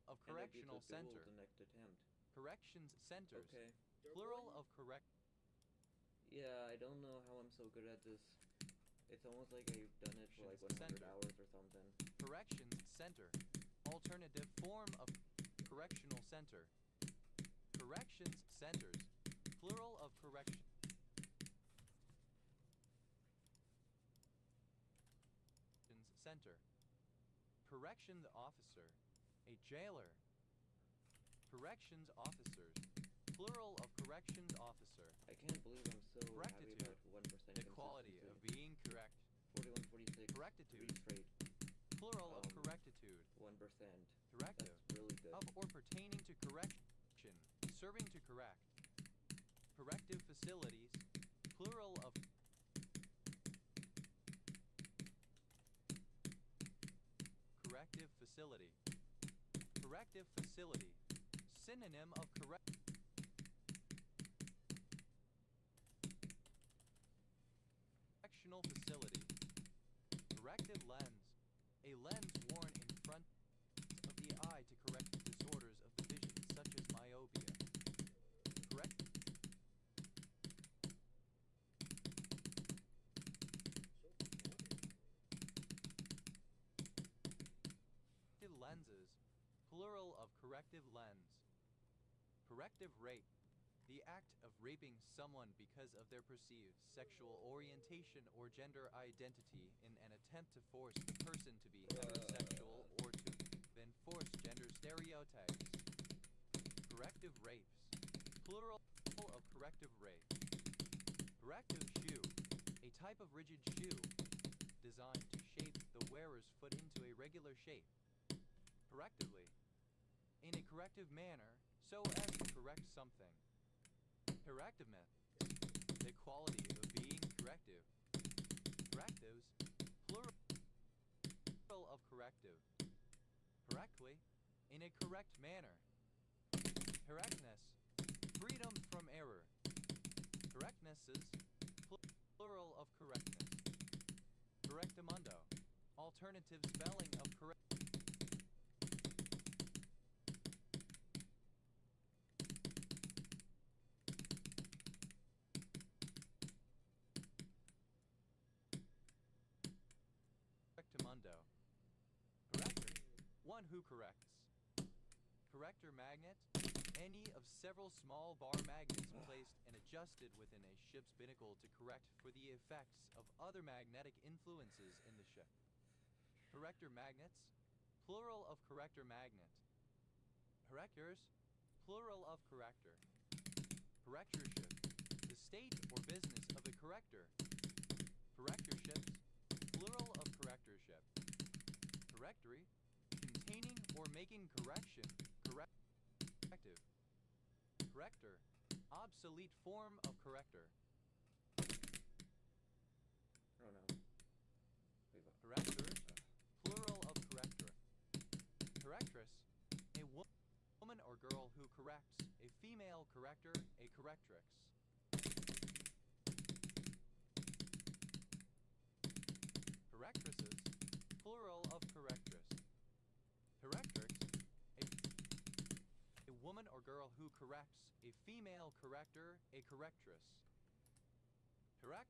of And I get correctional the duel center. the next attempt. Corrections centers, Okay. plural of correct. Yeah, I don't know how I'm so good at this. It's almost like I've done it for like 100 Center. hours or something. Corrections center, alternative form of correctional center. Corrections centers, plural of correction. Center. Corrections officer, a jailer. Corrections officers, plural of corrections officer. I can't believe I'm so happy Rectitude, about 1% the quality of consistency. being correct. 41, 46. Correctitude. Retrade. Plural of Um, correctitude. 1%. Corrective, That's really good. of or pertaining to correction, serving to correct. Corrective facilities, plural of corrective facility. Corrective facility, synonym of correctional facility. Corrective lens, a lens worn in front of the eye to correct disorders of the vision such as myopia. Correct lenses, plural of corrective lens. Corrective rape, the act of raping someone because of their perceived sexual orientation or gender identity in an attempt to force the person to be heterosexual or to enforce gender stereotypes. Corrective rapes. Plural of corrective rape. Corrective shoe. A type of rigid shoe designed to shape the wearer's foot into a regular shape. Correctively. In a corrective manner, so as to correct something. Correctiveness. The quality of being corrective. Correctives. Plural of corrective. Correctly. In a correct manner. Correctness. Freedom from error. Correctnesses. Plural of correctness. Correctamundo. Alternative spelling of correct. Correctamundo. Corrector. One who corrects. Corrector magnet. Any of several small bar magnets placed and adjusted within a ship's binnacle to correct for the effects of other magnetic influences in the ship. Corrector magnets. Plural of corrector magnet. Correctors. Plural of corrector. Correctorship. The state or business of a corrector. Correctorships. Plural of correctorship. Correctory. Containing or making correction. Corrective. Corrector. Obsolete form of corrector. Oh no. Correctors. Plural of corrector. Correctress. A woman or girl who corrects. A female corrector. A correctrix. Correctresses. Plural of correctress. Correctrix. A woman or girl who corrects. A female corrector. A correctress. Correct.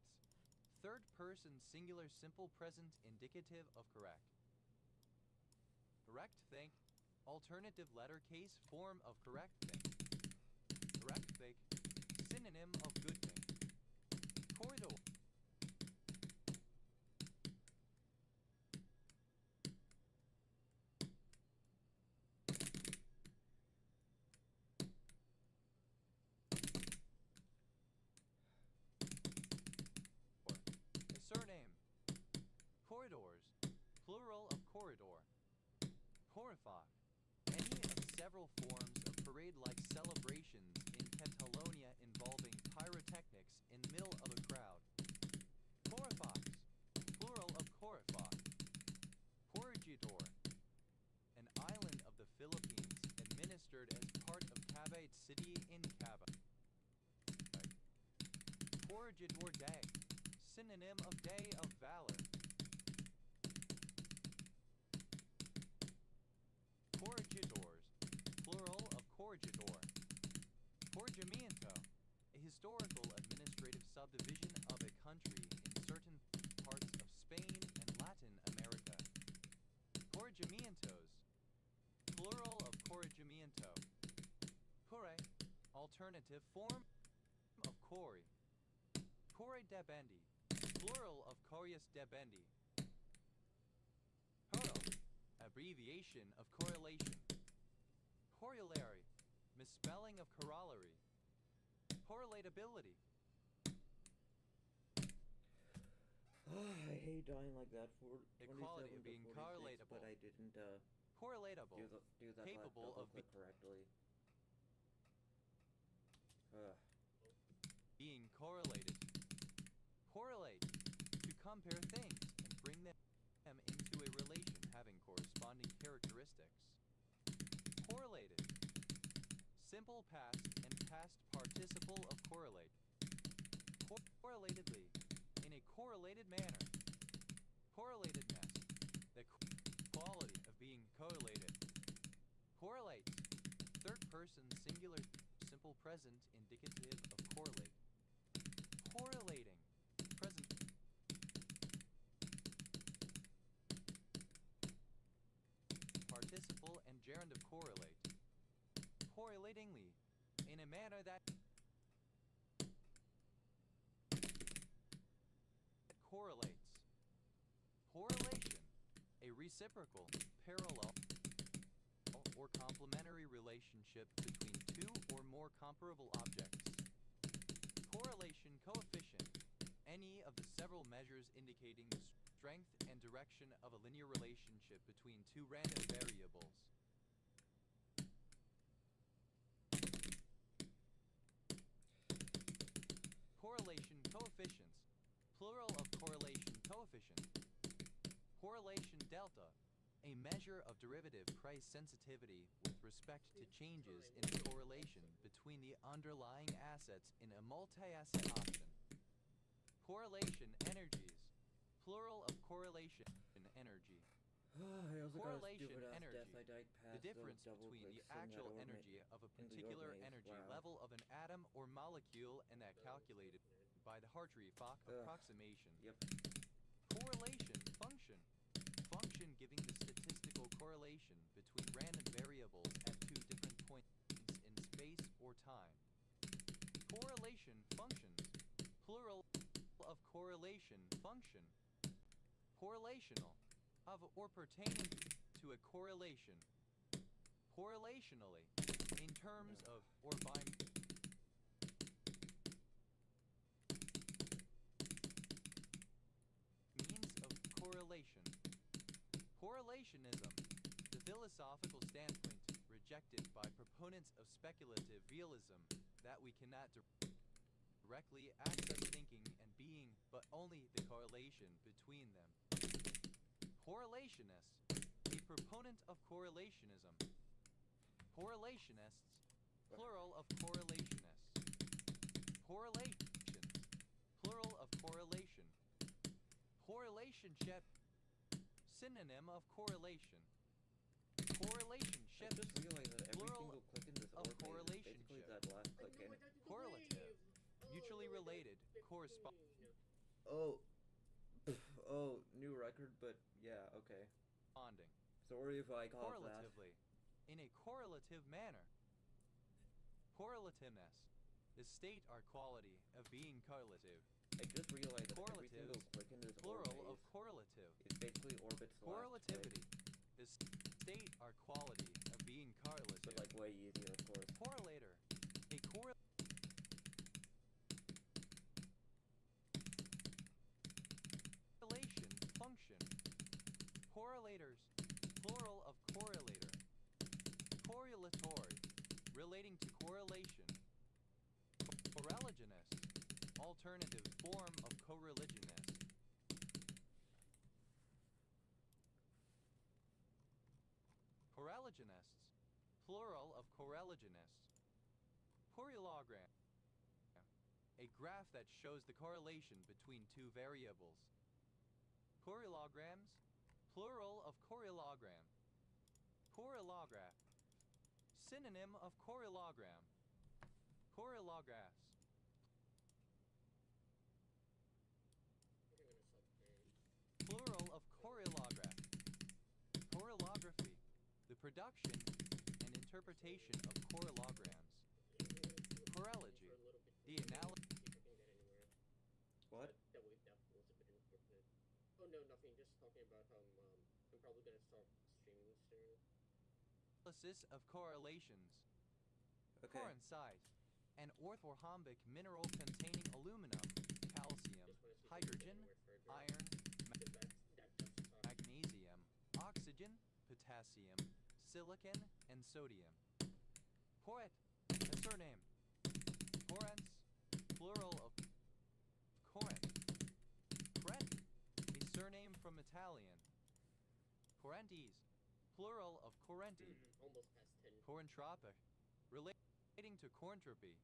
Third person singular simple present indicative of correct. Correct think. Alternative letter case form of correct think. Correct think. Synonym of good think. Corridor. Surname. Corridors. Plural of corridor. Horrify. Any of several forms of parade-like celebrations in Catalonia involving pyrotechnics in the middle of a crowd. Corrifox. Plural of corrify. Corregidor. An island of the Philippines administered as part of Cavite City in Cavite. Corregidor Day. Synonym of Day of Valor. Corregidors. Plural of corregidor. Corregimiento. A historical administrative subdivision of a country in certain parts of Spain and Latin America. Corregimientos. Plural of corregimiento. Core. Alternative form of Cori. Core debendi. Plural of corius debendi. Hurdle. Abbreviation of correlation. Corollary. Misspelling of corollary. Correlatability. I hate dying like that for Equality of 27 to being 46, correlatable. but I didn't Correlatable. do that Capable of click correctly. Being correlated. Correlate. To compare things and bring them into a relation having corresponding characteristics. Correlated. Simple past and past participle of correlate. Correlatedly. In a correlated manner. Correlatedness. The quality of being correlated. Correlate. Third person singular simple present indicative of correlate. Correlating. Present. Participle and gerund of correlate. Correlatingly. In a manner that correlates. Correlation. A reciprocal, parallel, or complementary relationship between two or more comparable objects. Correlation coefficient, any of the several measures indicating the strength and direction of a linear relationship between two random variables. Correlation coefficients, plural of correlation coefficient. Correlation delta, a measure of derivative price sensitivity with respect to changes in the correlation between the underlying assets in a multi-asset option. Correlation energies, plural of correlation energy. I also got a Correlation stupid ass energy, death. I died past the difference those double between the clicks in that actual orb energy of a in the orb particular maze. energy Wow. level of an atom or molecule and that calculated by the Hartree-Fock approximation. Yep. Correlation function, function giving the statistical correlation between random variables at two different points in space or time. Correlation functions, plural of correlation function. Correlational, of or pertaining to a correlation. Correlationally, in terms of or by means of correlation. Correlationism, the philosophical standpoint rejected by proponents of speculative realism that we cannot directly access thinking and being, but only the correlation between them. Correlationists, a proponent of correlationism. Correlationists, plural of correlationists. Correlations, plural of correlation. Correlationship, synonym of correlation. I Correlationship, just realized that every plural single click in this of orb maze is basically correlationship. that last click in. Correlative, mutually related, correspond. Oh. Oh, new record, but yeah, okay. Corresponding. Sorry if I called that. Correlatively, in a correlative manner. Correlativeness, the state or quality of being correlative. I just realized that every Correlatives, single click in this orb plural of maze correlative. is basically orbit's last Correlativity, click, the state or quality of being correlative. but like way easier, of course. Correlator, a correlation function. Correlators, plural of correlator. Correlatory, relating to correlation. Correligionist, alternative form of correligionist. Correligionists, plural of correligionists. Correlogram, a graph that shows the correlation between two variables. Correlograms, plural of correlogram. Correlograph, synonym of correlogram. Correlographs, plural of correlograph. Correlography, the production and interpretation of correlograms. Correlology, the analogy. What? That was a bit unfortunate. Oh no, nothing. Just talking about how I'm probably gonna stop streaming soon. Analysis of correlations. Okay. Coincide, an orthorhombic mineral containing aluminum, calcium, Just wanna see if I can get hydrogen, anywhere further. iron, Because that just sucks. magnesium, oxygen, potassium, silicon, and sodium. Poet, a surname. Corrents, plural of Corinth. Corrent, a surname from Italian. Correntes, plural of Correnti. Almost past 10. Coentropic, relating to coentropy.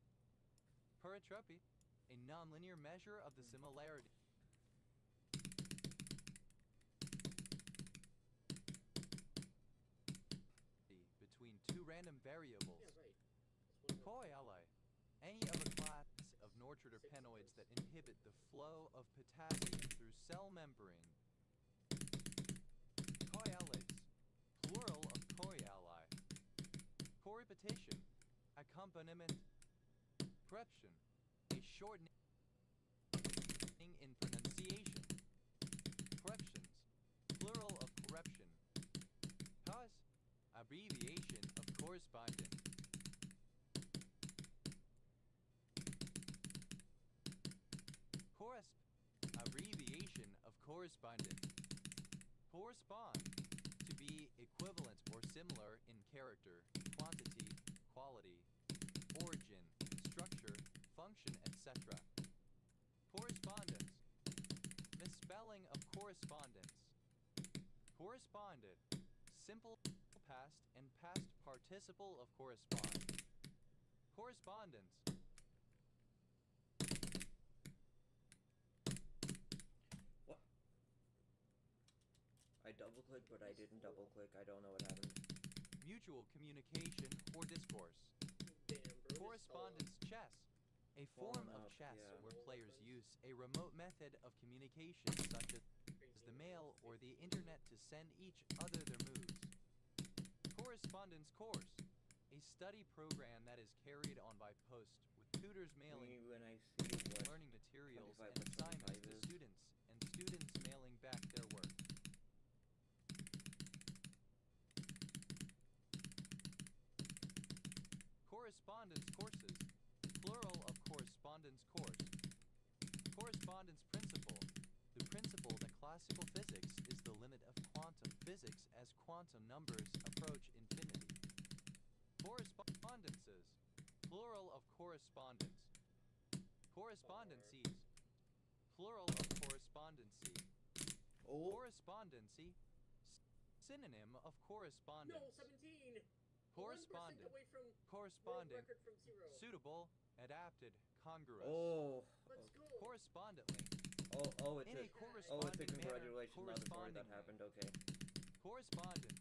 Perentropy, a nonlinear measure of the similarity between two random variables. Yeah, right. That's one of Coeli, any of a class of nitroterpenoids that inhibit the flow of potassium through cell membrane. Coelids, plural of coeli. Correpetition, accompaniment. Corruption, a shortening in pronunciation. Corruptions, plural of corruption. Cause, a abbreviation of correspondent. Abbreviation of correspondent. Correspond, to be equivalent or similar in character, quantity, quality, origin, structure, function, etc. Correspondence. Misspelling of correspondence. Corresponded. Simple past and past participle of correspond. Correspondence. What? I double clicked, but I didn't double click. I don't know what happened. Mutual communication or discourse. Damn, bro. Correspondence chess. A form Falling of up, chess yeah. where players use a remote method of communication such as the mail or the internet to send each other their moves. Correspondence course. A study program that is carried on by post with tutors mailing When I see what learning materials 25 and plus assignments 25 to is. students and students mailing back their work. Correspondence courses. Plural of correspondence course. Correspondence principle. The principle that classical physics is the limit of quantum physics as quantum numbers approach infinity. Correspondences. Plural of correspondence. Correspondencies. Plural of correspondency. Oh, Correspondency. Synonym of No, correspondence. 17. Correspondent. 1% away from world Corresponding. record from 0. Suitable. Adapted. Congruous. oh, Let's go. Correspondently. oh, it's In a a, corresponding manner. congratulations, not the story that Correspondingly. happened, okay. Correspondence.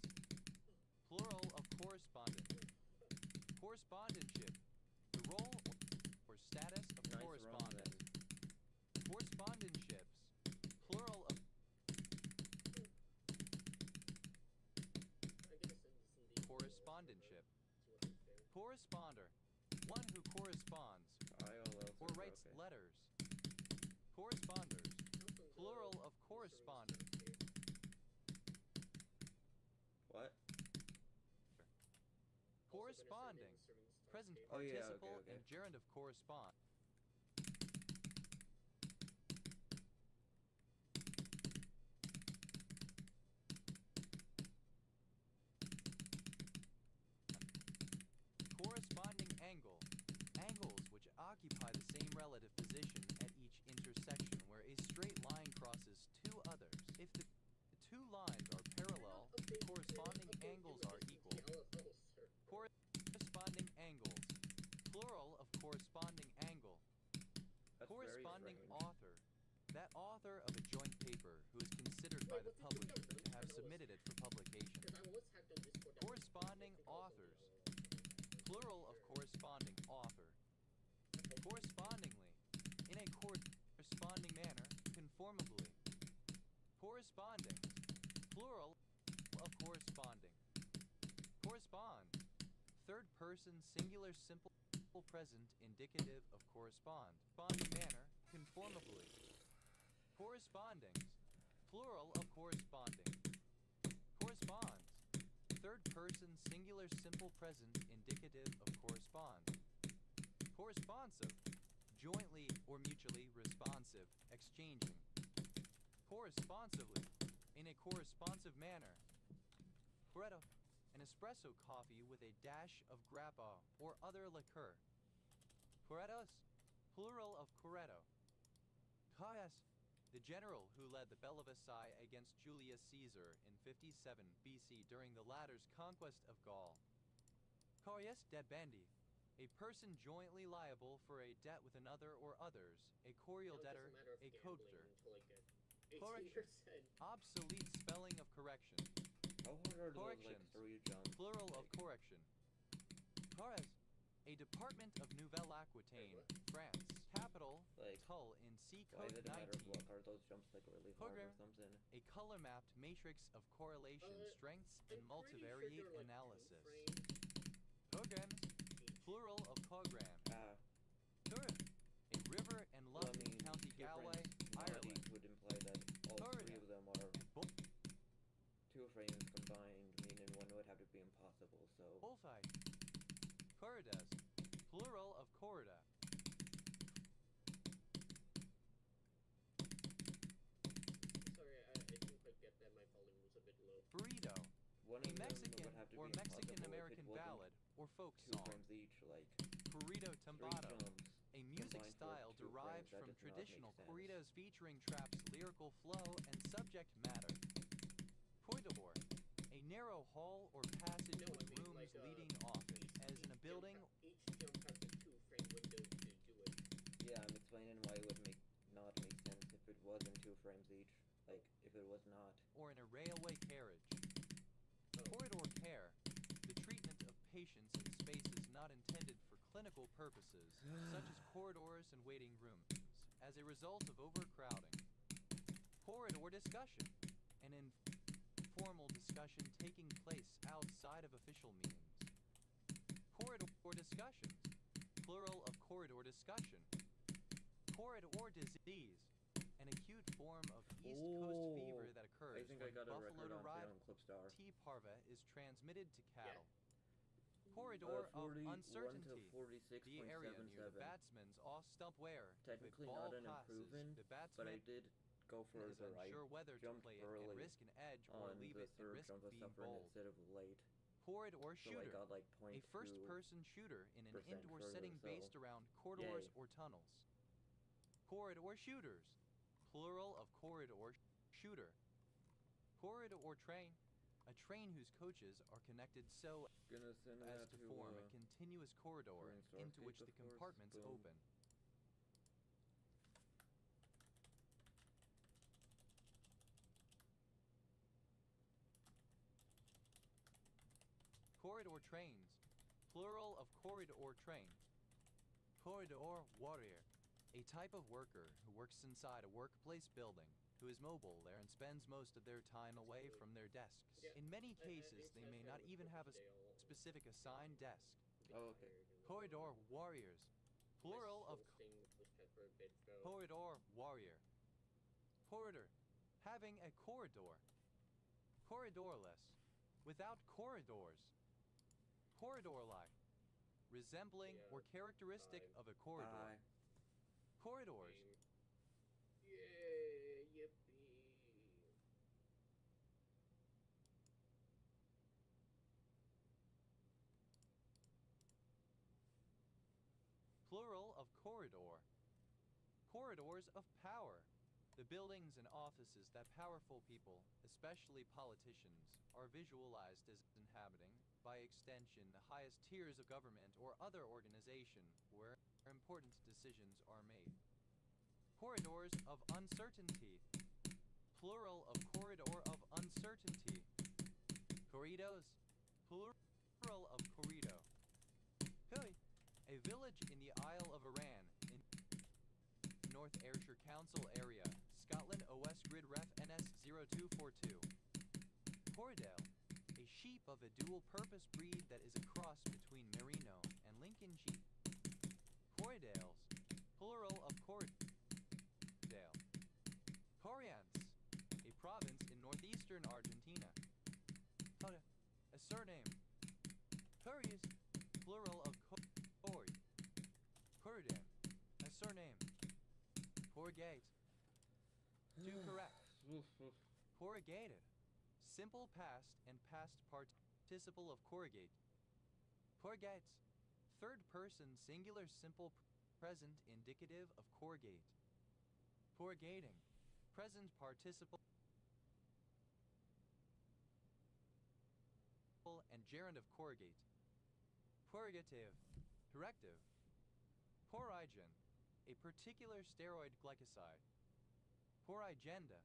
Plural of correspondent. Correspondentship. The role or status of Nice run correspondent. then. Correspondenships. Plural of I'm gonna send this in the correspondentship. see what they say. Corresponder. One who corresponds IOL or server, writes okay. letters. Corresponders. Nelson's, Plural of service correspondent. okay. What? Also gonna send in Corresponding. serving start Present state. Oh, yeah, participle okay. and gerund of correspond. Corresponding angle. Angles which occupy the same relative position at each intersection where a straight line crosses two others. If the two lines are parallel, corresponding angles are equal. Corresponding angles. Plural of corresponding angle. That's Corresponding very strange. author. That author of a joint paper who is considered by the publisher to have submitted it for publication. Corresponding authors. Plural of corresponding author. Correspondingly. In a corresponding manner, conformably. Corresponding. Plural of corresponding. Correspond. Third person singular simple present indicative of correspond. Corresponding manner, conformably. Correspondings. Plural of corresponding. Corresponds. Third person singular simple present indicative of correspond. Corresponsive. Jointly or mutually responsive, exchanging. Corresponsively. In a corresponsive manner. Corretto. An espresso coffee with a dash of grappa or other liqueur. Correttos. Plural of corretto. Caius. The general who led the Bellivici against Julius Caesar in 57 BC during the latter's conquest of Gaul. Caius debandi. A person jointly liable for a debt with another or others, a corial debtor, a coadster. Correction. Obsolete spelling of correction. How hard are those, like, Corrections. throw you jump? Plural of Like, correction. Corres. A department of Nouvelle Aquitaine, France. Capital, Like, Tulle in C why code does it matter 19. what are those jumps, like, really hard or Program. something? A color-mapped matrix of correlation, strengths, and multivariate analysis. Program. Plural of program. Ah, Turin. A river and well, I London mean, County Galway, different Ireland. melodies would imply that all Turin. three of them are Bo- two frames combined, meaning one would have to be impossible. corrido Three tumbado, drums a music combined for style 2 derived frames. That from does not make traditional sense. corridos featuring trap's lyrical flow and subject matter. Corridor, a narrow hall or passage No, I with mean, rooms like, leading often, as in a building. Each jump has a 2-frame window to do it. Yeah, I'm explaining why it would not make sense if it was in 2 frames each. Like, if it was not. Or in a railway carriage. Corridor care, the treatment of patients in spaces not intended for clinical purposes, such as corridors and waiting rooms, as a result of overcrowding. Corridor discussion, an informal discussion taking place outside of official meetings. Corridor discussions, plural of corridor discussion. Corridor disease, an acute form of East Coast fever that occurs I think when I got a buffalo record on derived film Clipstar. T. parva is transmitted to cattle. Yeah. Corridor of 41 to uncertainty, 46.77. the area near the batsman's off stump where Technically if a ball not an passes, improvement, the but batsman I did go is further. I unsure whether to jumped play it early and risk an edge or on leave the it and third risk jump of being suffering bowled. instead of late. Corridor So I shooter, got like a 0.2. first-person shooter in an indoor further, setting so based around corridors yay. or tunnels. Corridor shooters, plural of corridor shooter. Corridor train, a train whose coaches are connected so Gonna send as that to to form a continuous corridor Green Star into which Escape, the of course. compartments Boom. open. Corridor trains, plural of corridor train. Corridor warrior, a type of worker who works inside a workplace building, who is mobile there and spends most of their time away from their desks. Yeah. In many I cases, they may not even have a specific assigned desk. Oh, okay. Corridor warriors, plural of corridor warrior. Corridor, having a corridor. Corridorless, without corridors. Corridor-like, resembling or characteristic of a corridor. Bye. Corridors, Yay, yippee. plural of corridor. Corridors of power, the buildings and offices that powerful people, especially politicians, are visualized as inhabiting, by extension the highest tiers of government or other organization where important decisions are made. Corridors of uncertainty, plural of corridor of uncertainty. Corridos, plural of corrido. Huy, a village in the Isle of Arran in North Ayrshire Council area, Scotland. OS Grid Ref NS 0242. Corridale, a sheep of a dual-purpose breed that is a cross between Merino and Lincoln sheep. Corridales, plural of Corridale. Corrientes, a province in northeastern Argentina. A surname. Curries, plural of Corri. Corridan, a surname. Corrugate. Two correct. Corrugated, simple past and past participle of corrugate. Corrugates, third person singular simple present indicative of corrugate. Corrugating, present participle and gerund of corrugate. Corrugative, directive. Corigen, a particular steroid glycoside. Corigenda,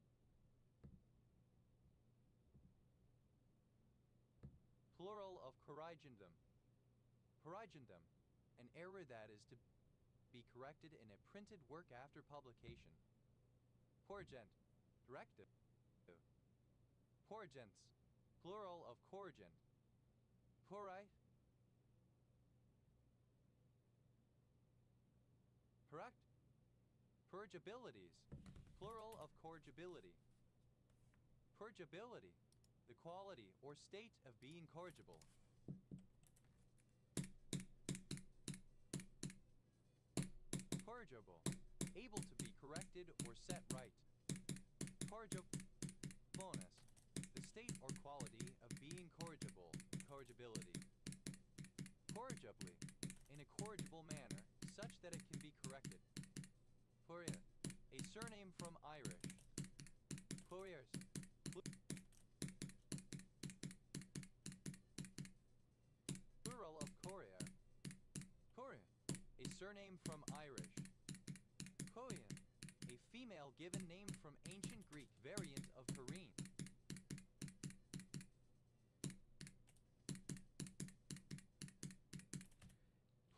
plural of corrigendum. Corrigendum, an error that is to be corrected in a printed work after publication. Corrigent, directive. Corrigents, plural of corrigent. Corrite, correct. Purgeabilities, plural of corrigibility. Purgeability, the quality or state of being corrigible. Corrigible, able to be corrected or set right. Corrigibleness, the state or quality of being corrigible, corrigibility. Corrigibly, in accordance corrigible manner, such that it can be corrected. Poirier, a surname from Irish. Poiriers. Plural of courier. Courier, a surname from Irish. Courier, a female given name from ancient Greek variant of Corinne.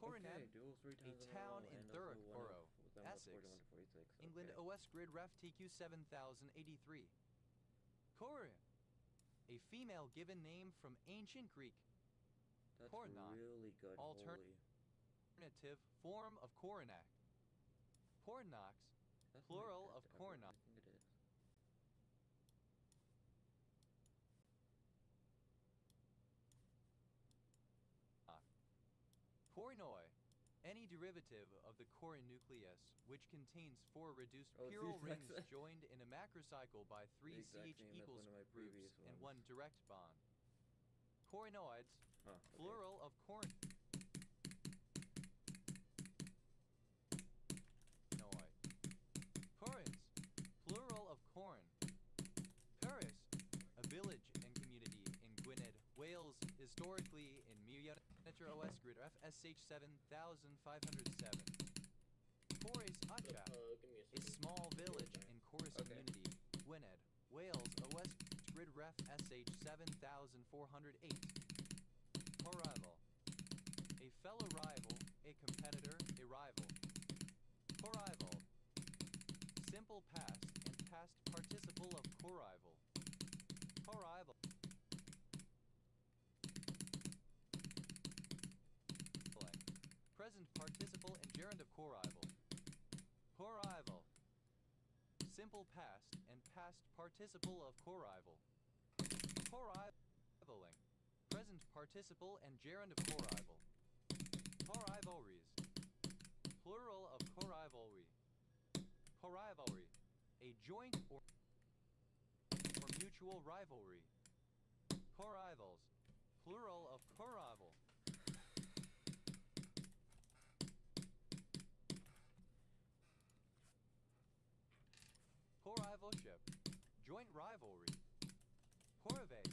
Corinne, Okay, duel 3 a times in a town row, in and Thurrock also Borough, them was Essex, 41 to 46. England. Okay. OS grid ref TQ 7083. Courier, a female given name from ancient Greek. That's Coronach, really good. Holy. alternative form of coronac. Coronachs, That's plural my of best ever. coronach. I think it is. Corinoi, any derivative of the corin nucleus, which contains 4 reduced Oh, it's the chiral exact rings same. joined in a macrocycle by 3 The exact CH same as equals one of my groups previous and ones. 1 direct bond. Corinoids, Huh, okay. plural of corinoid. Corins, plural of corn. Paris, a village and community in Gwynedd, Wales, historically in Miniature OS grid FSH 7507. Corris Acha, Give me a small village in Corris Okay. community, Gwynedd, Wales, OS grid ref SH 7408. Corrival, a fellow rival, a competitor, a rival. Corrival, simple past and past participle of corrival. Corrival. Present participle and gerund of corrival. Corrival. Simple past and past participle of corrival. Corrivaling. Present participle and gerund of corrival. Corrivalries. Plural of corrivalry. Corrivalry. A joint or mutual rivalry. Corrivals. Plural of corrival. Corrivalship. Joint rivalry. Corrivate.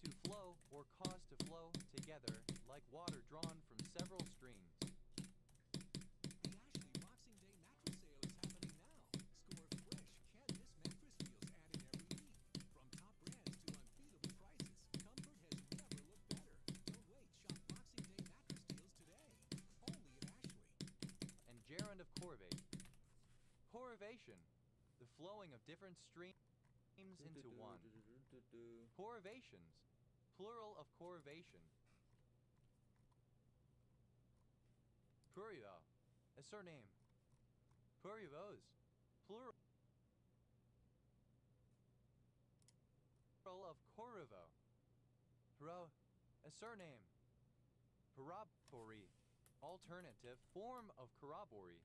To flow or cause to flow together like water drawn from several streams. The Ashley Boxing Day mattress sale is happening now. Score fresh, can't-miss mattress deals added every week. From top brands to unbeatable prices, comfort has never looked better. Don't wait, shop Boxing Day mattress deals today. Only at Ashley. And gerund of corrivate. Corrivation. The flowing of different streams into one. Corrivations. Plural of corrivation. Purivo. A surname. Purivos. Plural of corrivo. Pro. A surname. Corroboree. Alternative form of corroboree.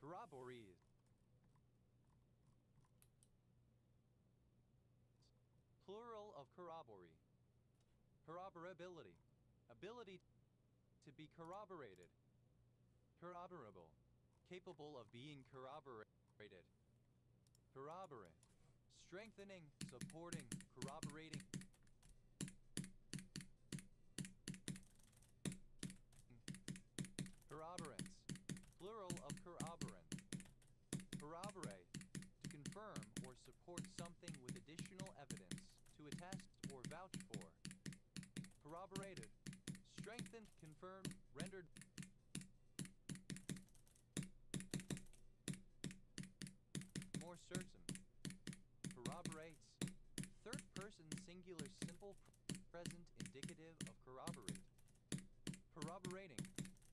Corroborees. Plural of corroboree. Corroborability. Ability to be corroborated. Corroborable. Capable of being corroborated. Corroborate. Strengthening, supporting, corroborating. Corroborants. Plural of corroborant. Corroborate. To confirm or support something with additional evidence. To attest or vouch for. Corroborated. Strengthened, confirmed, rendered. More certain. Corroborates. Third person singular simple present indicative of corroborate. Corroborating.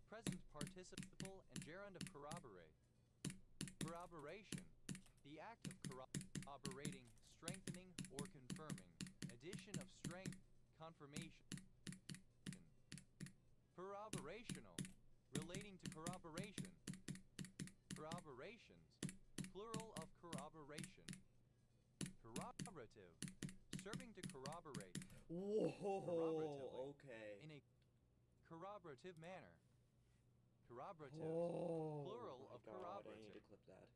Present participle and gerund of corroborate. Corroboration. The act of corroborating, strengthening, or confirming. Addition of strength, confirmation. Corroborational. Relating to corroboration. Corroborations. Plural of corroboration. Corroborative. Serving to corroborate. Whoa, Corroboratively. okay. In a corroborative corroborative manner. Corroborative, Oh plural my of God, I need corroborative. to clip that.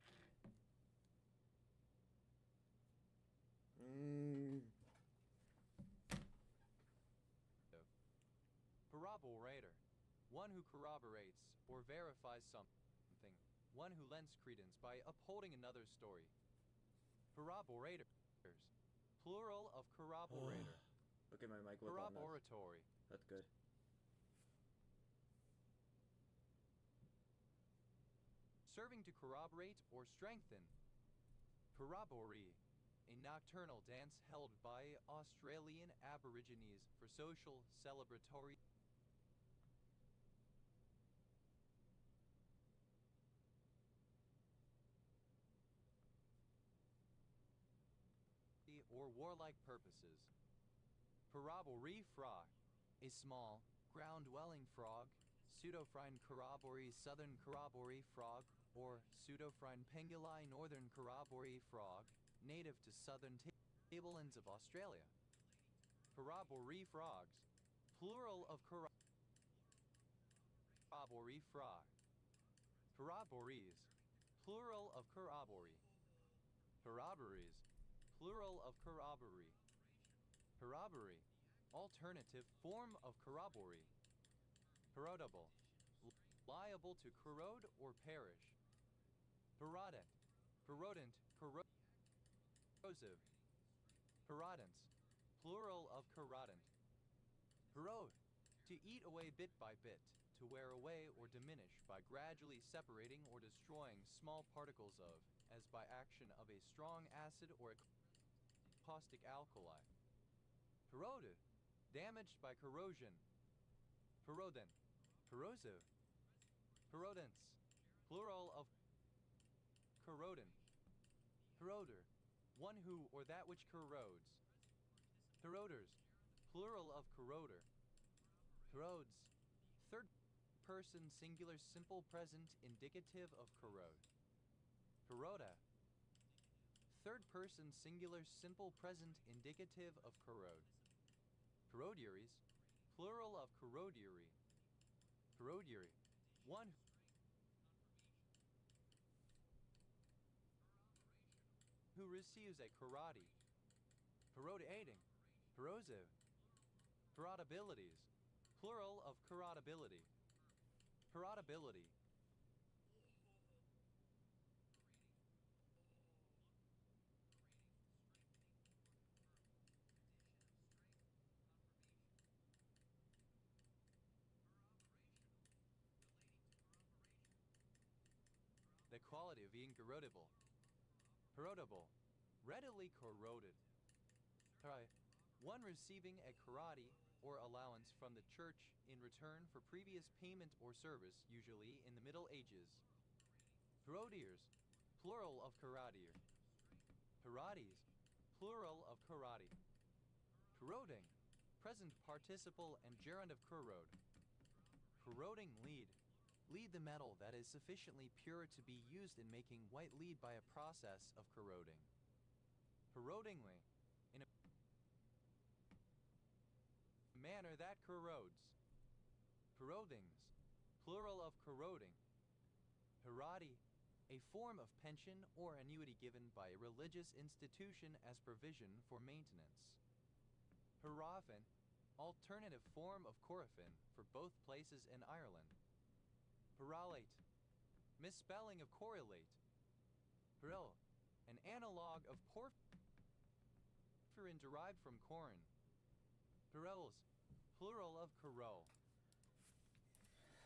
Mm. Corroborator, one who corroborates or verifies something, one who lends credence by upholding another story. Corroborators, plural of corroborator. Okay, my mic was on. Corroboratory. That's good. Serving to corroborate or strengthen. Corroboree, a nocturnal dance held by Australian Aborigines for social celebratory or warlike purposes. Corroboree frog, a small, ground-dwelling frog, Pseudophrine corroboree southern corroboree frog, or Pseudophrine penguli northern corroboree frog, native to southern tablelands of Australia. Corroboree frogs, plural of corroboree frog. Corroborees, plural of corroboree. Corroborees, plural of corroboree. Corroboree, alternative form of corroboree. Corrodable, liable to corrode or perish. Corrodent, corrodent, corrosive. Corrodents, plural of corrodent. Corrode, to eat away bit by bit, to wear away or diminish by gradually separating or destroying small particles of, as by action of a strong acid or a caustic alkali. Corroded, damaged by corrosion. Corrodent, corrosive. Corrodents, plural of corrodent. Corroder, one who or that which corrodes. Corroders, plural of corroder. Corrodes, third person singular simple present indicative of corrode. Corroda, third person singular simple present indicative of corrode. Corrodiaries, plural of corrodiary. Corrodiary, one who receives a corrodi. Corrodating, corrosive. Corrodabilities, plural of corrodability. Corrodability, the quality of being corrodable. Corrodable, readily corroded. Try, one receiving a corrodi or allowance from the church in return for previous payment or service, usually in the Middle Ages. Corrodiers, plural of corrodier. Corrodies, plural of corrodi. Corroding, present participle and gerund of corrode. Corroding lead, lead the metal that is sufficiently pure to be used in making white lead by a process of corroding. Corrodingly, in a manner that corrodes. Corrodings, plural of corroding. Herati, a form of pension or annuity given by a religious institution as provision for maintenance. Herafen, alternative form of Corofin for both places in Ireland. Peralate, misspelling of correlate. Peril, an analog of porphyrin derived from corn. Perils, plural of corol.